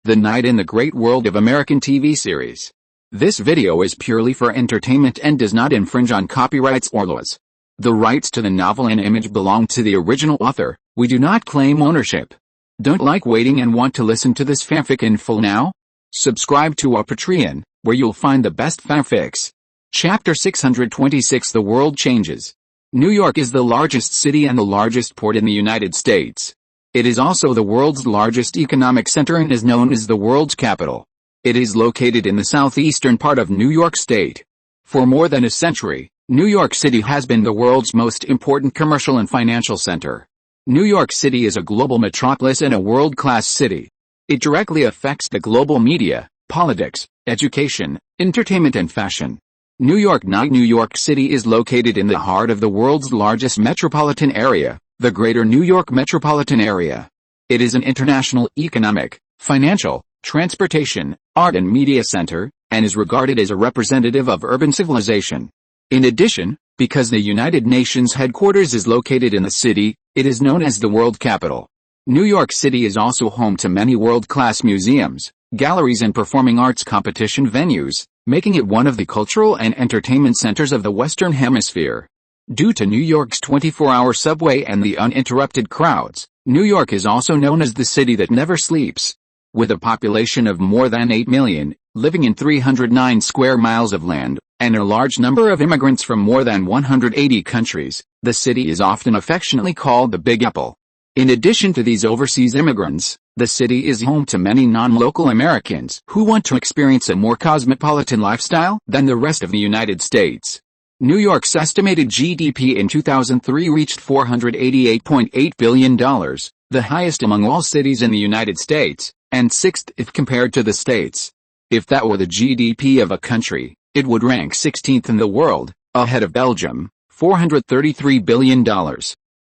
The Night in the Great World of American TV Series. This video is purely for entertainment and does not infringe on copyrights or laws. The rights to the novel and image belong to the original author. We do not claim ownership. Don't like waiting and want to listen to this fanfic in full now? Subscribe to our Patreon, where you'll find the best fanfics. Chapter 626 The World Changes. New York is the largest city and the largest port in the United States. It is also the world's largest economic center and is known as the world's capital. It is located in the southeastern part of New York State. For more than a century, New York City has been the world's most important commercial and financial center. New York City is a global metropolis and a world-class city. It directly affects the global media, politics, education, entertainment and fashion. New York City is located in the heart of the world's largest metropolitan area, the Greater New York Metropolitan Area. It is an international economic, financial, transportation, art and media center, and is regarded as a representative of urban civilization. In addition, because the United Nations headquarters is located in the city, it is known as the world capital. New York City is also home to many world-class museums, galleries and performing arts competition venues, making it one of the cultural and entertainment centers of the Western Hemisphere. Due to New York's 24-hour subway and the uninterrupted crowds, New York is also known as the city that never sleeps. With a population of more than 8 million, living in 309 square miles of land, and a large number of immigrants from more than 180 countries, the city is often affectionately called the Big Apple. In addition to these overseas immigrants, the city is home to many non-local Americans who want to experience a more cosmopolitan lifestyle than the rest of the United States. New York's estimated GDP in 2003 reached $488.8 billion, the highest among all cities in the United States, and sixth if compared to the states. If that were the GDP of a country, it would rank 16th in the world, ahead of Belgium, $433 billion.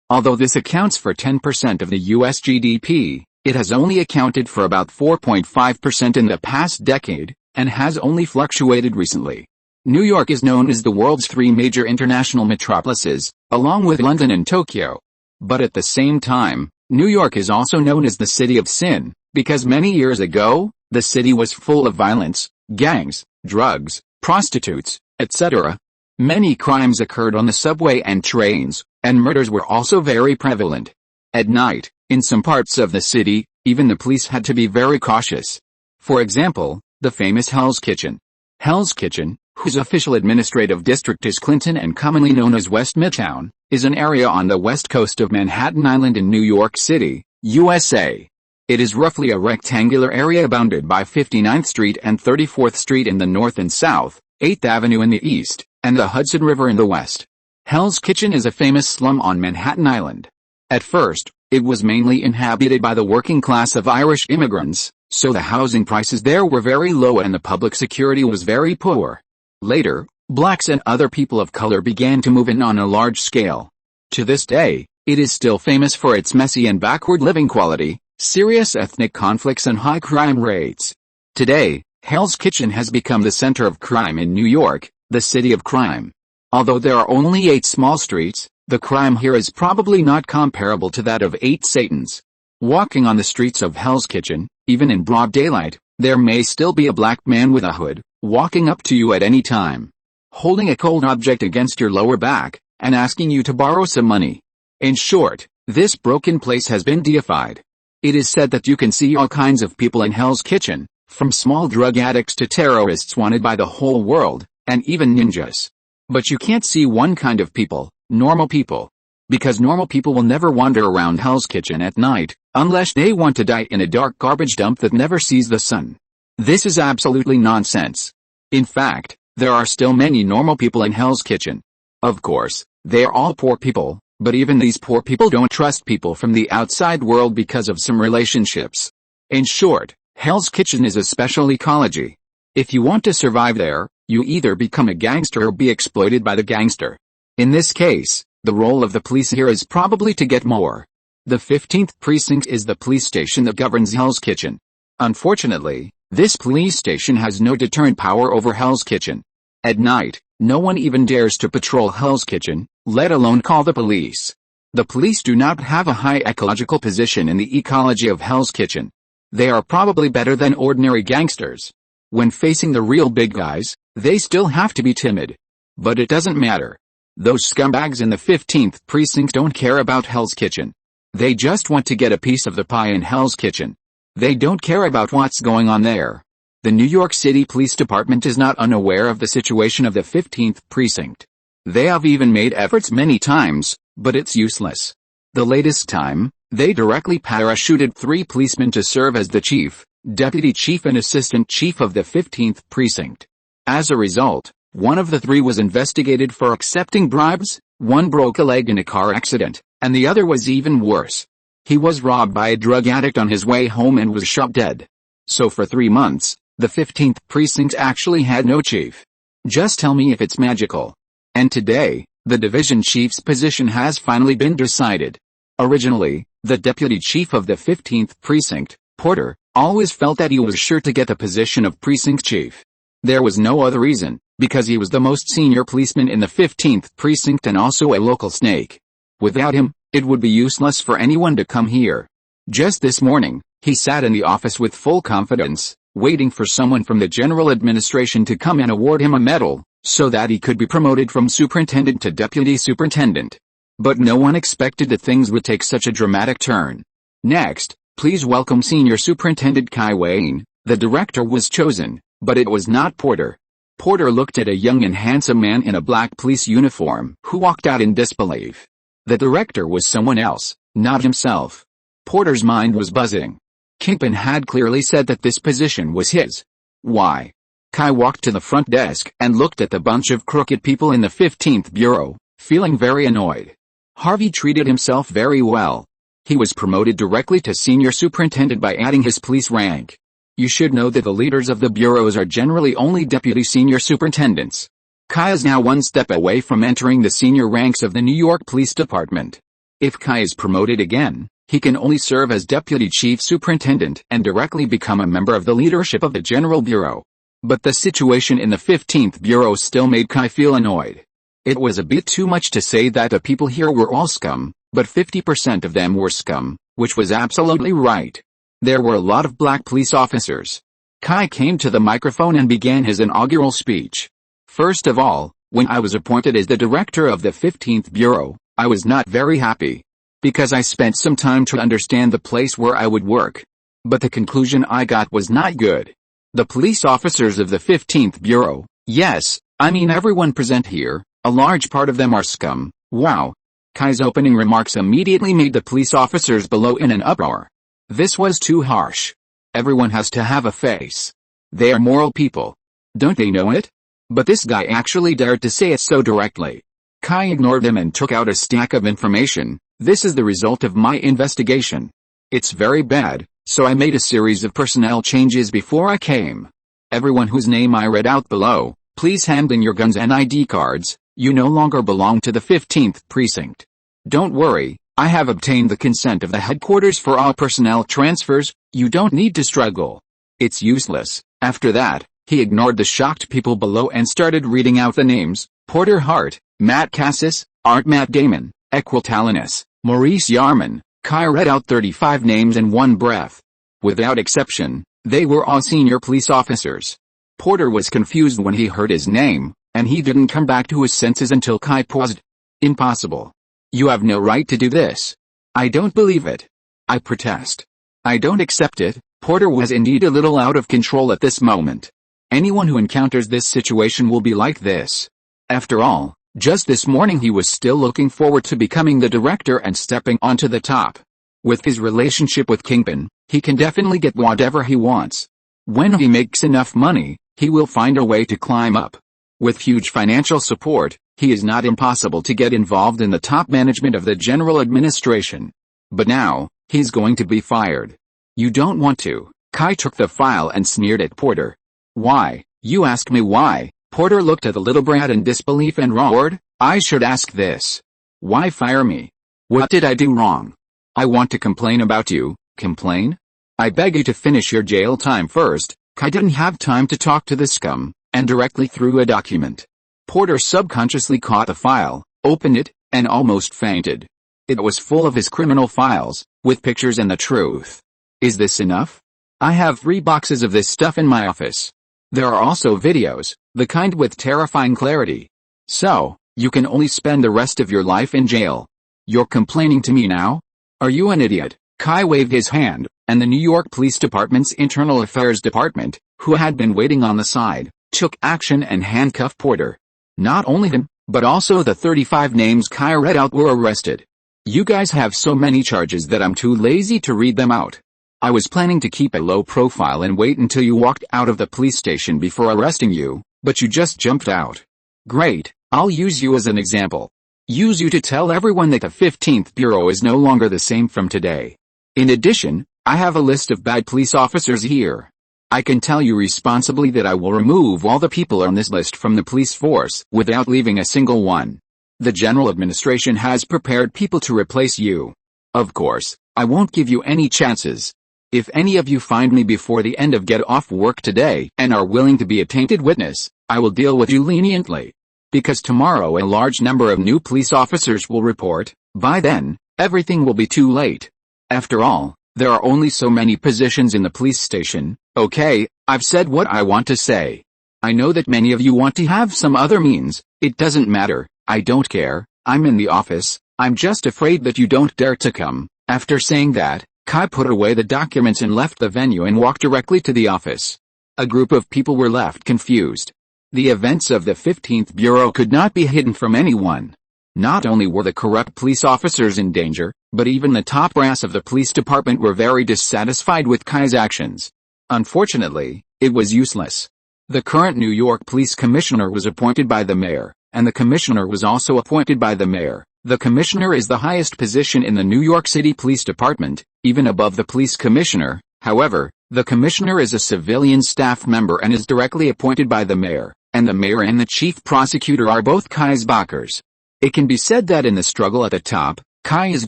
Although this accounts for 10% of the U.S. GDP, it has only accounted for about 4.5% in the past decade, and has only fluctuated recently. New York is known as the world's three major international metropolises, along with London and Tokyo. But at the same time, New York is also known as the City of Sin, because many years ago, the city was full of violence, gangs, drugs, prostitutes, etc. Many crimes occurred on the subway and trains, and murders were also very prevalent. At night, in some parts of the city, even the police had to be very cautious. For example, the famous Hell's Kitchen. Hell's Kitchen, whose official administrative district is Clinton and commonly known as West Midtown, is an area on the west coast of Manhattan Island in New York City, USA. It is roughly a rectangular area bounded by 59th Street and 34th Street in the north and south, 8th Avenue in the east, and the Hudson River in the west. Hell's Kitchen is a famous slum on Manhattan Island. At first, it was mainly inhabited by the working class of Irish immigrants, so the housing prices there were very low and the public security was very poor. Later, blacks and other people of color began to move in on a large scale. To this day, it is still famous for its messy and backward living quality, serious ethnic conflicts and high crime rates. Today, Hell's Kitchen has become the center of crime in New York, the city of crime. Although there are only 8 small streets, the crime here is probably not comparable to that of 8 Satans. Walking on the streets of Hell's Kitchen, even in broad daylight, there may still be a black man with a hood, walking up to you at any time, holding a cold object against your lower back, and asking you to borrow some money. In short, this broken place has been deified. It is said that you can see all kinds of people in Hell's Kitchen, from small drug addicts to terrorists wanted by the whole world, and even ninjas. But you can't see one kind of people, normal people. Because normal people will never wander around Hell's Kitchen at night, unless they want to die in a dark garbage dump that never sees the sun. This is absolutely nonsense. In fact, there are still many normal people in Hell's Kitchen. Of course, they are all poor people, but even these poor people don't trust people from the outside world because of some relationships. In short, Hell's Kitchen is a special ecology. If you want to survive there, you either become a gangster or be exploited by the gangster. In this case, the role of the police here is probably to get more. The 15th precinct is the police station that governs Hell's Kitchen. Unfortunately, this police station has no deterrent power over Hell's Kitchen. At night, no one even dares to patrol Hell's Kitchen, let alone call the police. The police do not have a high ecological position in the ecology of Hell's Kitchen. They are probably better than ordinary gangsters. When facing the real big guys, they still have to be timid. But it doesn't matter. Those scumbags in the 15th precinct don't care about Hell's Kitchen. They just want to get a piece of the pie in Hell's Kitchen. They don't care about what's going on there. The New York City Police Department is not unaware of the situation of the 15th precinct. They have even made efforts many times, but it's useless. The latest time, they directly parachuted 3 policemen to serve as the chief, deputy chief and assistant chief of the 15th precinct. As a result, one of the 3 was investigated for accepting bribes, one broke a leg in a car accident, and the other was even worse. He was robbed by a drug addict on his way home and was shot dead. So for 3 months, the 15th precinct actually had no chief. Just tell me if it's magical. And today, the division chief's position has finally been decided. Originally, the deputy chief of the 15th precinct, Porter, always felt that he was sure to get the position of precinct chief. There was no other reason, because he was the most senior policeman in the 15th precinct and also a local snake. Without him, it would be useless for anyone to come here. Just this morning, he sat in the office with full confidence, waiting for someone from the general administration to come and award him a medal, so that he could be promoted from superintendent to deputy superintendent. But no one expected that things would take such a dramatic turn. Next, please welcome Senior Superintendent Kai Wayne. The director was chosen, but it was not Porter. Porter looked at a young and handsome man in a black police uniform, who walked out in disbelief. The director was someone else, not himself. Porter's mind was buzzing. Kingpin had clearly said that this position was his. Why? Kai walked to the front desk and looked at the bunch of crooked people in the 15th Bureau, feeling very annoyed. Harvey treated himself very well. He was promoted directly to senior superintendent by adding his police rank. You should know that the leaders of the bureaus are generally only deputy senior superintendents. Kai is now one step away from entering the senior ranks of the New York Police Department. If Kai is promoted again, he can only serve as deputy chief superintendent and directly become a member of the leadership of the General Bureau. But the situation in the 15th Bureau still made Kai feel annoyed. It was a bit too much to say that the people here were all scum, but 50% of them were scum, which was absolutely right. There were a lot of black police officers. Kai came to the microphone and began his inaugural speech. First of all, when I was appointed as the director of the 15th Bureau, I was not very happy. Because I spent some time to understand the place where I would work. But the conclusion I got was not good. The police officers of the 15th Bureau, yes, I mean everyone present here, a large part of them are scum. Wow. Kai's opening remarks immediately made the police officers below in an uproar. This was too harsh. Everyone has to have a face. They are moral people. Don't they know it? But this guy actually dared to say it so directly. Kai ignored them and took out a stack of information. This is the result of my investigation. It's very bad, so I made a series of personnel changes before I came. Everyone whose name I read out below, please hand in your guns and ID cards. You no longer belong to the 15th precinct. Don't worry, I have obtained the consent of the headquarters for all personnel transfers. You don't need to struggle. It's useless. After that, he ignored the shocked people below and started reading out the names: Porter Hart, Matt Cassis, Art Matt Damon, Equil Talinus, Maurice Yarman. Kai read out 35 names in one breath. Without exception, they were all senior police officers. Porter was confused when he heard his name, and he didn't come back to his senses until Kai paused. Impossible. You have no right to do this. I don't believe it. I protest. I don't accept it. Porter was indeed a little out of control at this moment. Anyone who encounters this situation will be like this. After all, just this morning he was still looking forward to becoming the director and stepping onto the top. With his relationship with Kingpin, he can definitely get whatever he wants. When he makes enough money, he will find a way to climb up. With huge financial support, he is not impossible to get involved in the top management of the general administration. But now, he's going to be fired. You don't want to. Kai took the file and sneered at Porter. Why? You ask me why? Porter looked at the little brat in disbelief and roared, I should ask this. Why fire me? What did I do wrong? I want to complain about you. Complain? I beg you to finish your jail time first. Kai didn't have time to talk to the scum, and directly threw a document. Porter subconsciously caught the file, opened it, and almost fainted. It was full of his criminal files, with pictures and the truth. Is this enough? I have 3 boxes of this stuff in my office. There are also videos, the kind with terrifying clarity. So, you can only spend the rest of your life in jail. You're complaining to me now? Are you an idiot? Kai waved his hand, and the New York Police Department's Internal Affairs Department, who had been waiting on the side, took action and handcuffed Porter. Not only him, but also the 35 names Kai read out were arrested. You guys have so many charges that I'm too lazy to read them out. I was planning to keep a low profile and wait until you walked out of the police station before arresting you, but you just jumped out. Great, I'll use you as an example. Use you to tell everyone that the 15th Bureau is no longer the same from today. In addition, I have a list of bad police officers here. I can tell you responsibly that I will remove all the people on this list from the police force without leaving a single one. The General Administration has prepared people to replace you. Of course, I won't give you any chances. If any of you find me before the end of get off work today and are willing to be a tainted witness, I will deal with you leniently. Because tomorrow a large number of new police officers will report. By then, everything will be too late. After all, there are only so many positions in the police station. Okay, I've said what I want to say. I know that many of you want to have some other means. It doesn't matter, I don't care. I'm in the office. I'm just afraid that you don't dare to come. After saying that, Kai put away the documents and left the venue and walked directly to the office. A group of people were left confused. The events of the 15th Bureau could not be hidden from anyone. Not only were the corrupt police officers in danger, but even the top brass of the police department were very dissatisfied with Kai's actions. Unfortunately, it was useless. The current New York Police Commissioner was appointed by the mayor, and the commissioner was also appointed by the mayor. The commissioner is the highest position in the New York City Police Department, even above the police commissioner. However, the commissioner is a civilian staff member and is directly appointed by the mayor, and the mayor and the chief prosecutor are both Kai's backers. It can be said that in the struggle at the top, Kai is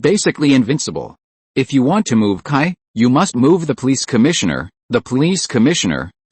basically invincible. If you want to move Kai, you must move the police commissioner,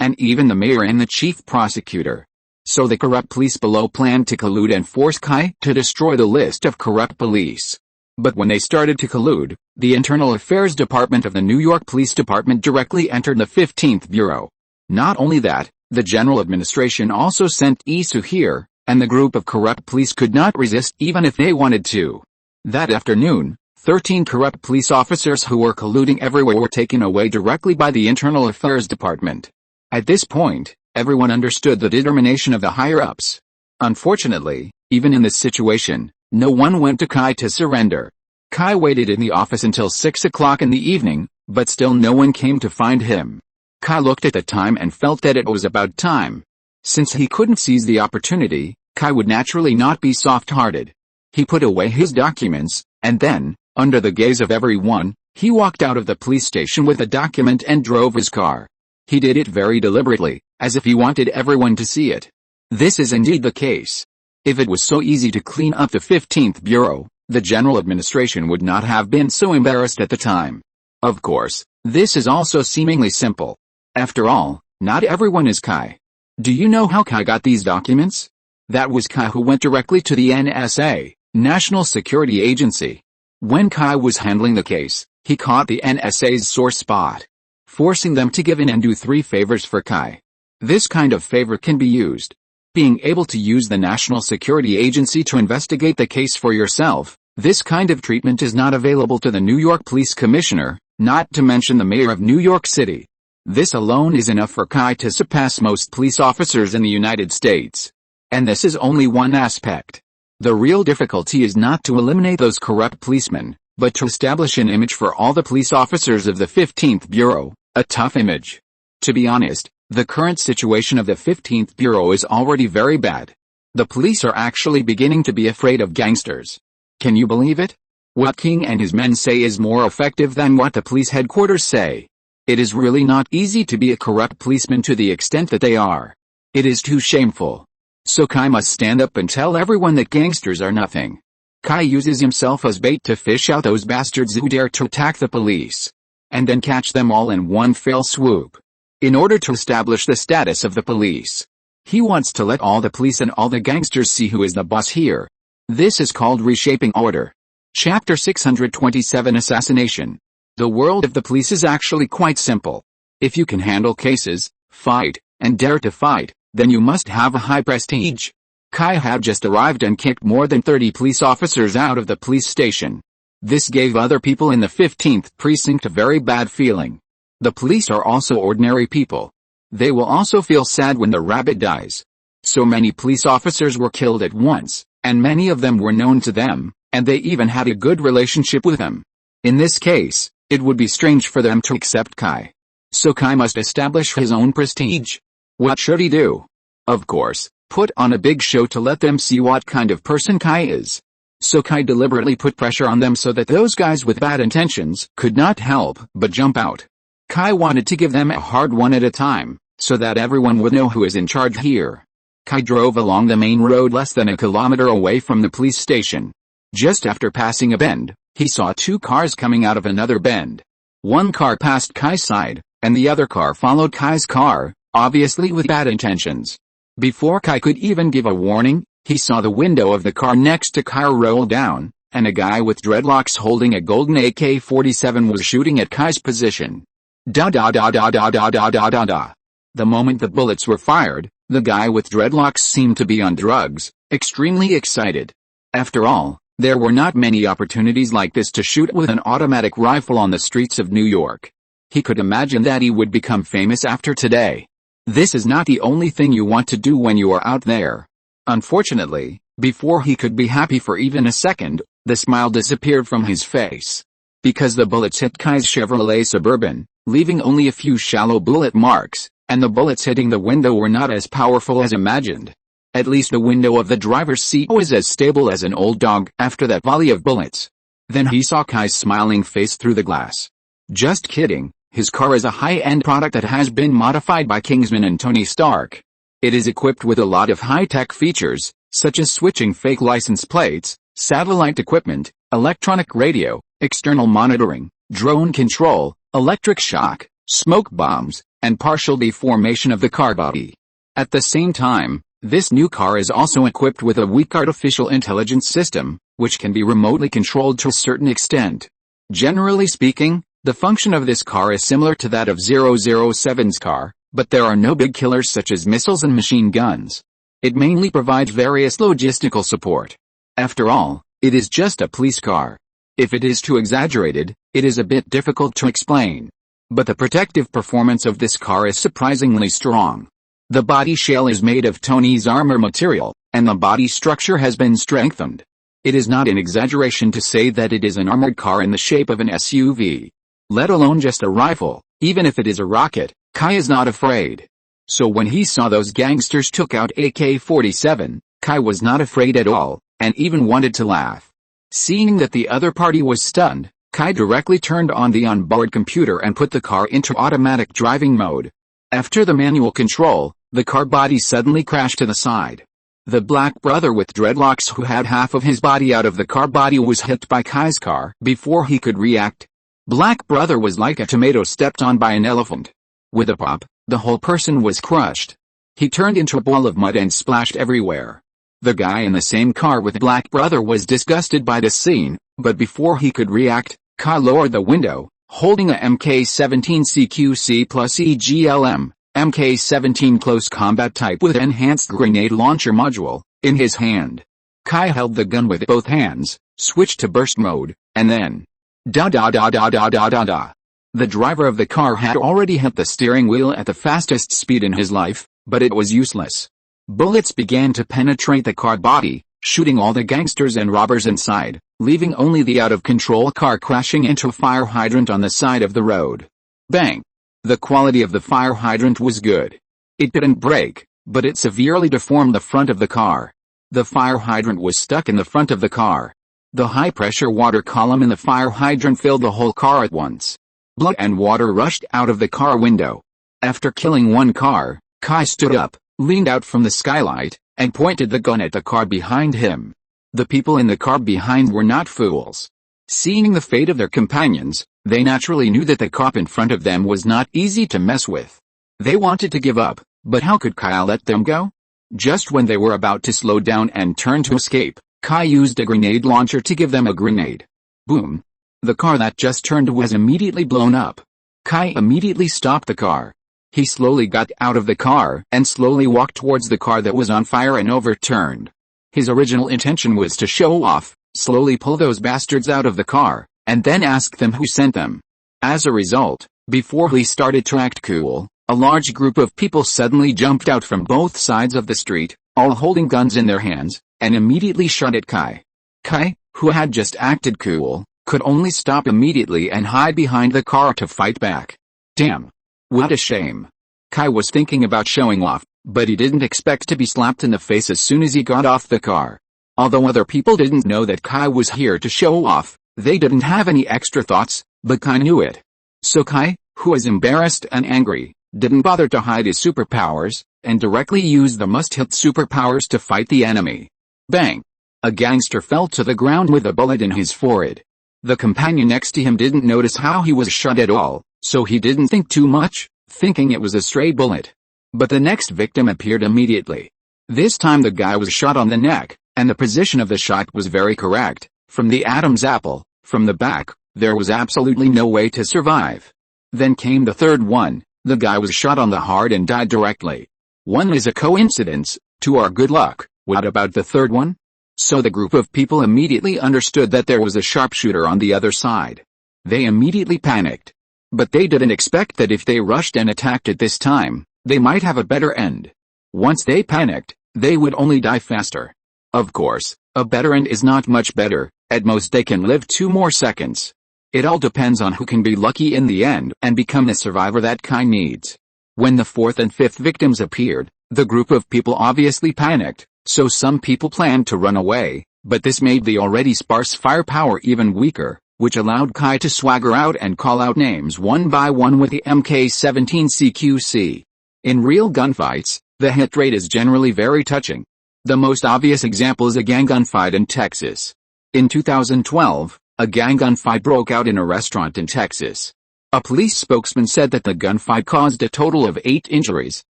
and even the mayor and the chief prosecutor. So the corrupt police below planned to collude and force Kai to destroy the list of corrupt police. But when they started to collude, the Internal Affairs Department of the New York Police Department directly entered the 15th Bureau. Not only that, the General Administration also sent Isu here, and the group of corrupt police could not resist even if they wanted to. That afternoon, 13 corrupt police officers who were colluding everywhere were taken away directly by the Internal Affairs Department. At this point, everyone understood the determination of the higher-ups. Unfortunately, even in this situation, no one went to Kai to surrender. Kai waited in the office until 6 o'clock in the evening, but still no one came to find him. Kai looked at the time and felt that it was about time. Since he couldn't seize the opportunity, Kai would naturally not be soft-hearted. He put away his documents, and then, under the gaze of everyone, he walked out of the police station with the document and drove his car. He did it very deliberately, as if he wanted everyone to see it. This is indeed the case. If it was so easy to clean up the 15th Bureau, the General Administration would not have been so embarrassed at the time. Of course, this is also seemingly simple. After all, not everyone is Kai. Do you know how Kai got these documents? That was Kai who went directly to the NSA, National Security Agency. When Kai was handling the case, he caught the NSA's sore spot, forcing them to give in and do 3 favors for Kai. This kind of favor can be used. Being able to use the National Security Agency to investigate the case for yourself. This kind of treatment is not available to the New York Police Commissioner, not to mention the Mayor of New York City. This alone is enough for Kai to surpass most police officers in the United States. And this is only one aspect. The real difficulty is not to eliminate those corrupt policemen, but to establish an image for all the police officers of the 15th Bureau, a tough image. To be honest, the current situation of the 15th Bureau is already very bad. The police are actually beginning to be afraid of gangsters. Can you believe it? What King and his men say is more effective than what the police headquarters say. It is really not easy to be a corrupt policeman to the extent that they are. It is too shameful. So Kai must stand up and tell everyone that gangsters are nothing. Kai uses himself as bait to fish out those bastards who dare to attack the police. And then catch them all in one fell swoop. In order to establish the status of the police. He wants to let all the police and all the gangsters see who is the boss here. This is called reshaping order. Chapter 627 Assassination. The world of the police is actually quite simple. If you can handle cases, fight, and dare to fight, then you must have a high prestige. Kai had just arrived and kicked more than 30 police officers out of the police station. This gave other people in the 15th precinct a very bad feeling. The police are also ordinary people. They will also feel sad when the rabbit dies. So many police officers were killed at once, and many of them were known to them, and they even had a good relationship with them. In this case, it would be strange for them to accept Kai. So Kai must establish his own prestige. What should he do? Of course, put on a big show to let them see what kind of person Kai is. So Kai deliberately put pressure on them so that those guys with bad intentions could not help but jump out. Kai wanted to give them a hard one at a time, so that everyone would know who is in charge here. Kai drove along the main road less than a kilometer away from the police station. Just after passing a bend, he saw two cars coming out of another bend. One car passed Kai's side, and the other car followed Kai's car, obviously with bad intentions. Before Kai could even give a warning, he saw the window of the car next to Kai roll down, and a guy with dreadlocks holding a golden AK-47 was shooting at Kai's position. Da da da da da da da da da da. The moment the bullets were fired, the guy with dreadlocks seemed to be on drugs, extremely excited. After all, there were not many opportunities like this to shoot with an automatic rifle on the streets of New York. He could imagine that he would become famous after today. This is not the only thing you want to do when you are out there. Unfortunately, before he could be happy for even a second, the smile disappeared from his face. Because the bullets hit Kai's Chevrolet Suburban, leaving only a few shallow bullet marks, and the bullets hitting the window were not as powerful as imagined. At least the window of the driver's seat was as stable as an old dog after that volley of bullets. Then he saw Kai's smiling face through the glass. Just kidding, his car is a high-end product that has been modified by Kingsman and Tony Stark. It is equipped with a lot of high-tech features, such as switching fake license plates, satellite equipment, electronic radio, external monitoring, drone control, electric shock, smoke bombs, and partial deformation of the car body. At the same time, this new car is also equipped with a weak artificial intelligence system, which can be remotely controlled to a certain extent. Generally speaking, the function of this car is similar to that of 007's car, but there are no big killers such as missiles and machine guns. It mainly provides various logistical support. After all, it is just a police car. If it is too exaggerated, it is a bit difficult to explain. But the protective performance of this car is surprisingly strong. The body shell is made of Tony's armor material, and the body structure has been strengthened. It is not an exaggeration to say that it is an armored car in the shape of an SUV. Let alone just a rifle, even if it is a rocket, Kai is not afraid. So when he saw those gangsters took out AK-47, Kai was not afraid at all, and even wanted to laugh. Seeing that the other party was stunned, Kai directly turned on the onboard computer and put the car into automatic driving mode. After the manual control, the car body suddenly crashed to the side. The black brother with dreadlocks who had half of his body out of the car body was hit by Kai's car before he could react. Black brother was like a tomato stepped on by an elephant. With a pop, the whole person was crushed. He turned into a ball of mud and splashed everywhere. The guy in the same car with black brother was disgusted by the scene, but before he could react, Kai lowered the window, holding a MK-17 CQC plus EGLM, MK-17 close combat type with enhanced grenade launcher module, in his hand. Kai held the gun with both hands, switched to burst mode, and then da da da da da da da da. The driver of the car had already hit the steering wheel at the fastest speed in his life, but it was useless. Bullets began to penetrate the car body, shooting all the gangsters and robbers inside, leaving only the out-of-control car crashing into a fire hydrant on the side of the road. Bang! The quality of the fire hydrant was good. It didn't break, but it severely deformed the front of the car. The fire hydrant was stuck in the front of the car. The high-pressure water column in the fire hydrant filled the whole car at once. Blood and water rushed out of the car window. After killing one car, Kai stood up, leaned out from the skylight, and pointed the gun at the car behind him. The people in the car behind were not fools. Seeing the fate of their companions, they naturally knew that the cop in front of them was not easy to mess with. They wanted to give up, but how could Kai let them go? Just when they were about to slow down and turn to escape, Kai used a grenade launcher to give them a grenade. Boom! The car that just turned was immediately blown up. Kai immediately stopped the car. He slowly got out of the car and slowly walked towards the car that was on fire and overturned. His original intention was to show off, slowly pull those bastards out of the car, and then ask them who sent them. As a result, before he started to act cool, a large group of people suddenly jumped out from both sides of the street, all holding guns in their hands, and immediately shot at Kai. Kai, who had just acted cool, could only stop immediately and hide behind the car to fight back. Damn. What a shame. Kai was thinking about showing off, but he didn't expect to be slapped in the face as soon as he got off the car. Although other people didn't know that Kai was here to show off, they didn't have any extra thoughts, but Kai knew it. So Kai, who was embarrassed and angry, didn't bother to hide his superpowers, and directly used the must-hit superpowers to fight the enemy. Bang! A gangster fell to the ground with a bullet in his forehead. The companion next to him didn't notice how he was shot at all, so he didn't think too much, thinking it was a stray bullet. But the next victim appeared immediately. This time the guy was shot on the neck, and the position of the shot was very correct. From the Adam's apple, from the back, there was absolutely no way to survive. Then came the third one. The guy was shot on the heart and died directly. One is a coincidence, to our good luck. What about the third one? So the group of people immediately understood that there was a sharpshooter on the other side. They immediately panicked. But they didn't expect that if they rushed and attacked at this time, they might have a better end. Once they panicked, they would only die faster. Of course, a better end is not much better, at most they can live 2 more seconds. It all depends on who can be lucky in the end and become the survivor that Kai needs. When the 4th and 5th victims appeared, the group of people obviously panicked, so some people planned to run away, but this made the already sparse firepower even weaker, which allowed Kai to swagger out and call out names one by one with the Mk17 CQC. In real gunfights, the hit rate is generally very touching. The most obvious example is a gang gunfight in Texas. In 2012, a gang gunfight broke out in a restaurant in Texas. A police spokesman said that the gunfight caused a total of 8 injuries,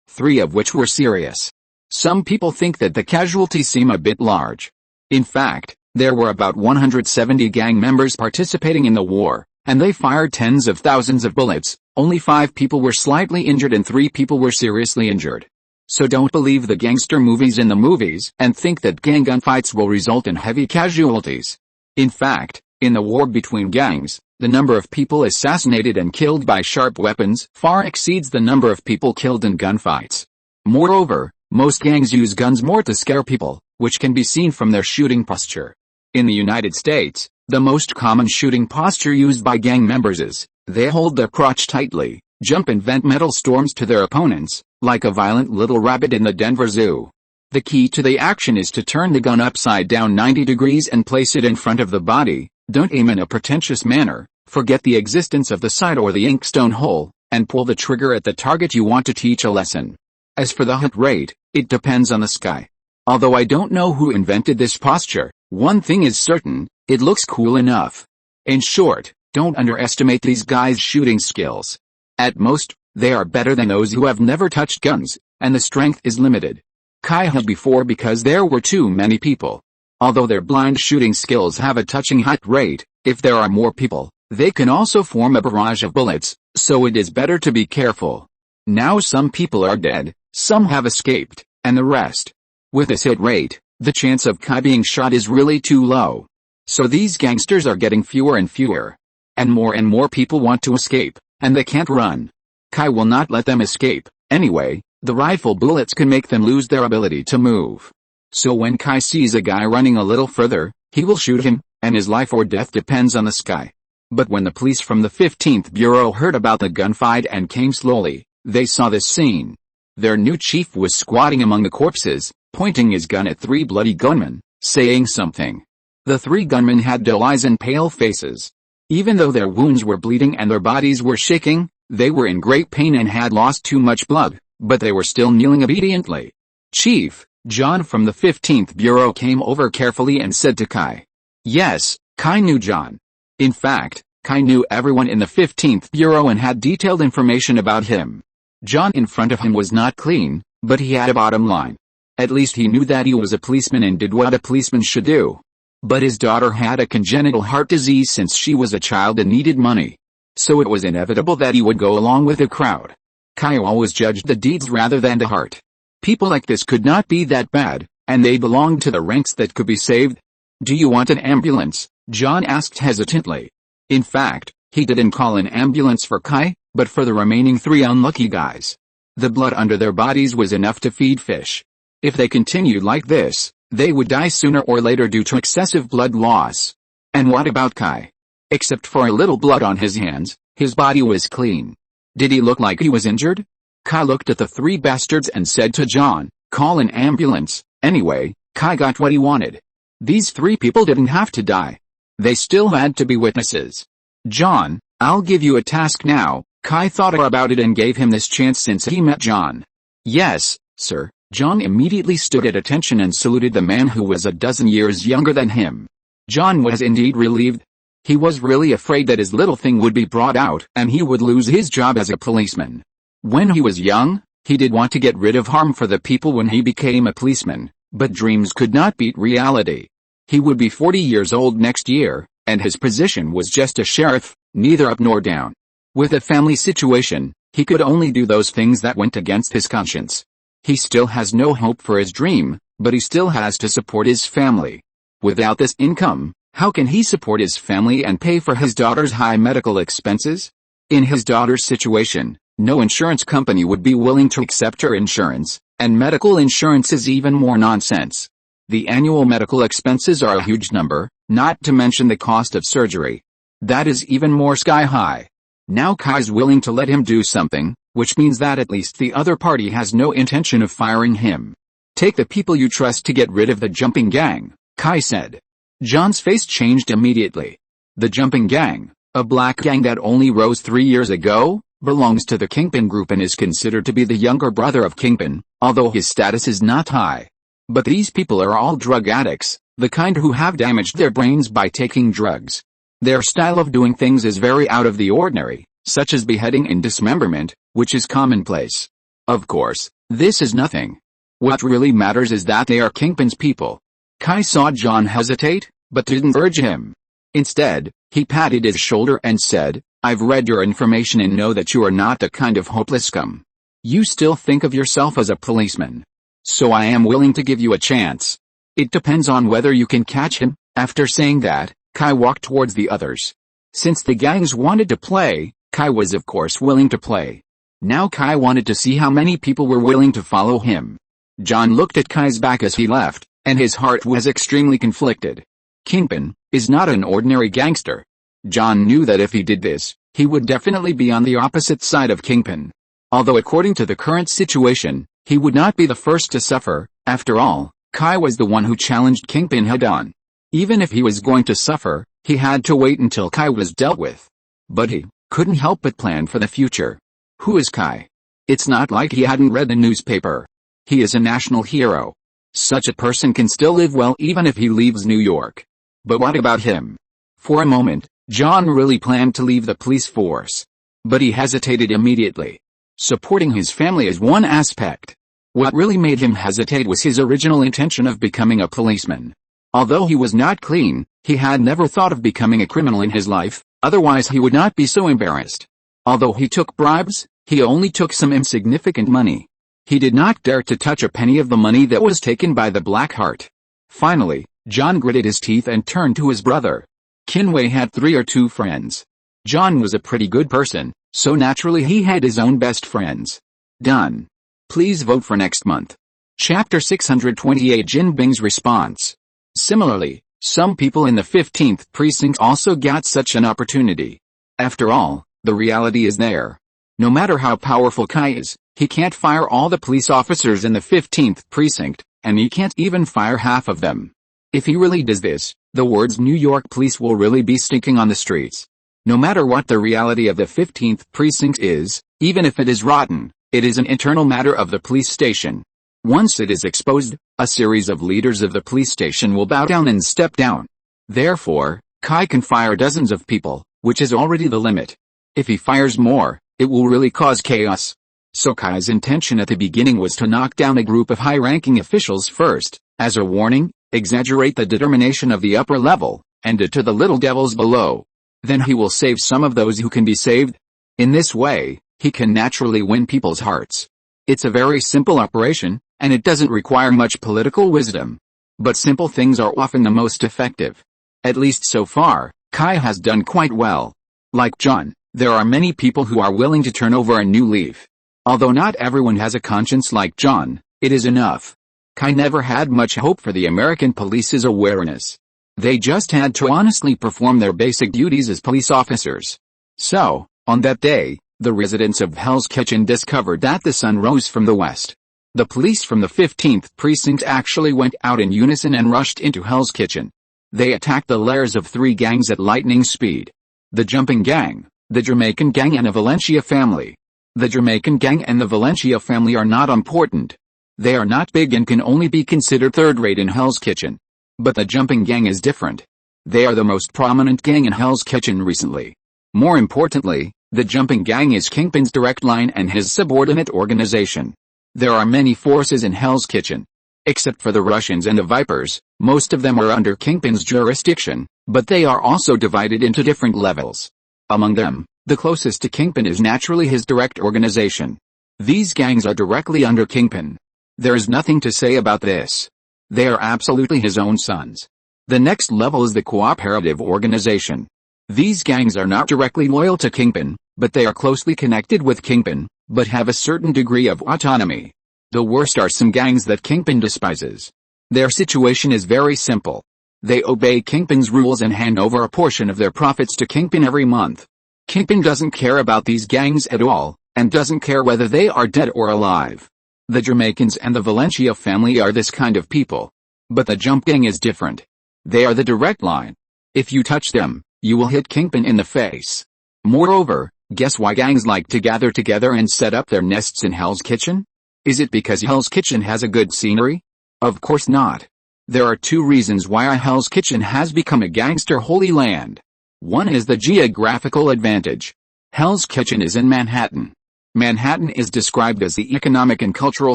3 of which were serious. Some people think that the casualties seem a bit large. In fact, there were about 170 gang members participating in the war, and they fired tens of thousands of bullets. Only 5 people were slightly injured and 3 people were seriously injured. So don't believe the gangster movies in the movies and think that gang gunfights will result in heavy casualties. In fact, in the war between gangs, the number of people assassinated and killed by sharp weapons far exceeds the number of people killed in gunfights. Moreover, most gangs use guns more to scare people, which can be seen from their shooting posture. In the United States, the most common shooting posture used by gang members is, they hold their crotch tightly, jump and vent metal storms to their opponents, like a violent little rabbit in the Denver Zoo. The key to the action is to turn the gun upside down 90 degrees and place it in front of the body. Don't aim in a pretentious manner, forget the existence of the sight or the inkstone hole, and pull the trigger at the target you want to teach a lesson. As for the hit rate, it depends on the sky. Although I don't know who invented this posture, one thing is certain, it looks cool enough. In short, don't underestimate these guys' shooting skills. At most, they are better than those who have never touched guns, and the strength is limited. Kai had before because there were too many people. Although their blind shooting skills have a touching hit rate, if there are more people, they can also form a barrage of bullets, so it is better to be careful. Now some people are dead, some have escaped, and the rest. With this hit rate, the chance of Kai being shot is really too low. So these gangsters are getting fewer and fewer. And more people want to escape, and they can't run. Kai will not let them escape. Anyway, the rifle bullets can make them lose their ability to move. So when Kai sees a guy running a little further, he will shoot him, and his life or death depends on the sky. But when the police from the 15th Bureau heard about the gunfight and came slowly, they saw this scene. Their new chief was squatting among the corpses, pointing his gun at 3 bloody gunmen, saying something. The 3 gunmen had dull eyes and pale faces. Even though their wounds were bleeding and their bodies were shaking, they were in great pain and had lost too much blood, but they were still kneeling obediently. Chief John from the 15th Bureau came over carefully and said to Kai. Yes, Kai knew John. In fact, Kai knew everyone in the 15th Bureau and had detailed information about him. John in front of him was not clean, but he had a bottom line. At least he knew that he was a policeman and did what a policeman should do. But his daughter had a congenital heart disease since she was a child and needed money. so it was inevitable that he would go along with the crowd. Kai always judged the deeds rather than the heart. People like this could not be that bad, and they belonged to the ranks that could be saved. "Do you want an ambulance?" John asked hesitantly. In fact, he didn't call an ambulance for Kai, but for the remaining 3 unlucky guys. The blood under their bodies was enough to feed fish. If they continued like this, they would die sooner or later due to excessive blood loss. And what about Kai? Except for a little blood on his hands, his body was clean. Did he look like he was injured? Kai looked at the 3 bastards and said to John, "Call an ambulance." Anyway, Kai got what he wanted. These 3 people didn't have to die. They still had to be witnesses. "John, I'll give you a task now." Kai thought about it and gave him this chance since he met John. "Yes, sir." John immediately stood at attention and saluted the man who was a dozen years younger than him. John was indeed relieved. He was really afraid that his little thing would be brought out and he would lose his job as a policeman. When he was young, he did want to get rid of harm for the people when he became a policeman, but dreams could not beat reality. He would be 40 years old next year, and his position was just a sheriff, neither up nor down. With a family situation, he could only do those things that went against his conscience. He still has no hope for his dream, but he still has to support his family. Without this income, how can he support his family and pay for his daughter's high medical expenses? In his daughter's situation, no insurance company would be willing to accept her insurance, and medical insurance is even more nonsense. The annual medical expenses are a huge number, not to mention the cost of surgery. That is even more sky high. Now Kai's willing to let him do something, which means that at least the other party has no intention of firing him. "Take the people you trust to get rid of the jumping gang," Kai said. John's face changed immediately. The jumping gang, a black gang that only rose 3 years ago, belongs to the Kingpin group and is considered to be the younger brother of Kingpin, although his status is not high. But these people are all drug addicts, the kind who have damaged their brains by taking drugs. Their style of doing things is very out of the ordinary, such as beheading and dismemberment, which is commonplace. Of course, this is nothing. What really matters is that they are Kingpin's people. Kai saw John hesitate, but didn't urge him. Instead, he patted his shoulder and said, "I've read your information and know that you are not the kind of hopeless scum. You still think of yourself as a policeman. So I am willing to give you a chance. It depends on whether you can catch him." After saying that, Kai walked towards the others. Since the gangs wanted to play, Kai was of course willing to play. Now Kai wanted to see how many people were willing to follow him. John looked at Kai's back as he left, and his heart was extremely conflicted. Kingpin is not an ordinary gangster. John knew that if he did this, he would definitely be on the opposite side of Kingpin. Although according to the current situation, he would not be the first to suffer. After all, Kai was the one who challenged Kingpin head-on. Even if he was going to suffer, he had to wait until Kai was dealt with. But he couldn't help but plan for the future. Who is Kai? It's not like he hadn't read the newspaper. He is a national hero. Such a person can still live well even if he leaves New York. But what about him? For a moment, John really planned to leave the police force. But he hesitated immediately. Supporting his family is one aspect. What really made him hesitate was his original intention of becoming a policeman. Although he was not clean, he had never thought of becoming a criminal in his life, otherwise he would not be so embarrassed. Although he took bribes, he only took some insignificant money. He did not dare to touch a penny of the money that was taken by the Black Heart. Finally, John gritted his teeth and turned to his brother. Kinway had 3 or 2 friends. John was a pretty good person, so naturally he had his own best friends. Done. Please vote for next month. Chapter 628 Jin Bing's response. Similarly, some people in the 15th precinct also got such an opportunity. After all, the reality is there. No matter how powerful Kai is, he can't fire all the police officers in the 15th precinct, and he can't even fire half of them. If he really does this, the words New York police will really be stinking on the streets. No matter what the reality of the 15th precinct is, even if it is rotten, it is an internal matter of the police station. Once it is exposed, a series of leaders of the police station will bow down and step down. Therefore, Kai can fire dozens of people, which is already the limit. If he fires more, it will really cause chaos. So Kai's intention at the beginning was to knock down a group of high-ranking officials first, as a warning, exaggerate the determination of the upper level, and it to the little devils below. Then he will save some of those who can be saved. In this way, he can naturally win people's hearts. It's a very simple operation, and it doesn't require much political wisdom. But simple things are often the most effective. At least so far, Kai has done quite well. Like John, there are many people who are willing to turn over a new leaf. Although not everyone has a conscience like John, it is enough. Kai never had much hope for the American police's awareness. They just had to honestly perform their basic duties as police officers. So, on that day, the residents of Hell's Kitchen discovered that the sun rose from the west. The police from the 15th precinct actually went out in unison and rushed into Hell's Kitchen. They attacked the lairs of 3 gangs at lightning speed. The Jumping Gang, the Jamaican Gang and the Valencia family. The Jamaican Gang and the Valencia family are not important. They are not big and can only be considered third-rate in Hell's Kitchen. But the Jumping Gang is different. They are the most prominent gang in Hell's Kitchen recently. More importantly, the Jumping Gang is Kingpin's direct line and his subordinate organization. There are many forces in Hell's Kitchen. Except for the Russians and the Vipers, most of them are under Kingpin's jurisdiction, but they are also divided into different levels. Among them, the closest to Kingpin is naturally his direct organization. These gangs are directly under Kingpin. There is nothing to say about this. They are absolutely his own sons. The next level is the cooperative organization. These gangs are not directly loyal to Kingpin, but they are closely connected with Kingpin, but have a certain degree of autonomy. The worst are some gangs that Kingpin despises. Their situation is very simple. They obey Kingpin's rules and hand over a portion of their profits to Kingpin every month. Kingpin doesn't care about these gangs at all, and doesn't care whether they are dead or alive. The Jamaicans and the Valencia family are this kind of people. But the Jump Gang is different. They are the direct line. If you touch them, you will hit Kingpin in the face. Moreover, guess why gangs like to gather together and set up their nests in Hell's Kitchen? Is it because Hell's Kitchen has a good scenery? Of course not. There are 2 reasons why Hell's Kitchen has become a gangster holy land. One is the geographical advantage. Hell's Kitchen is in Manhattan. Manhattan is described as the economic and cultural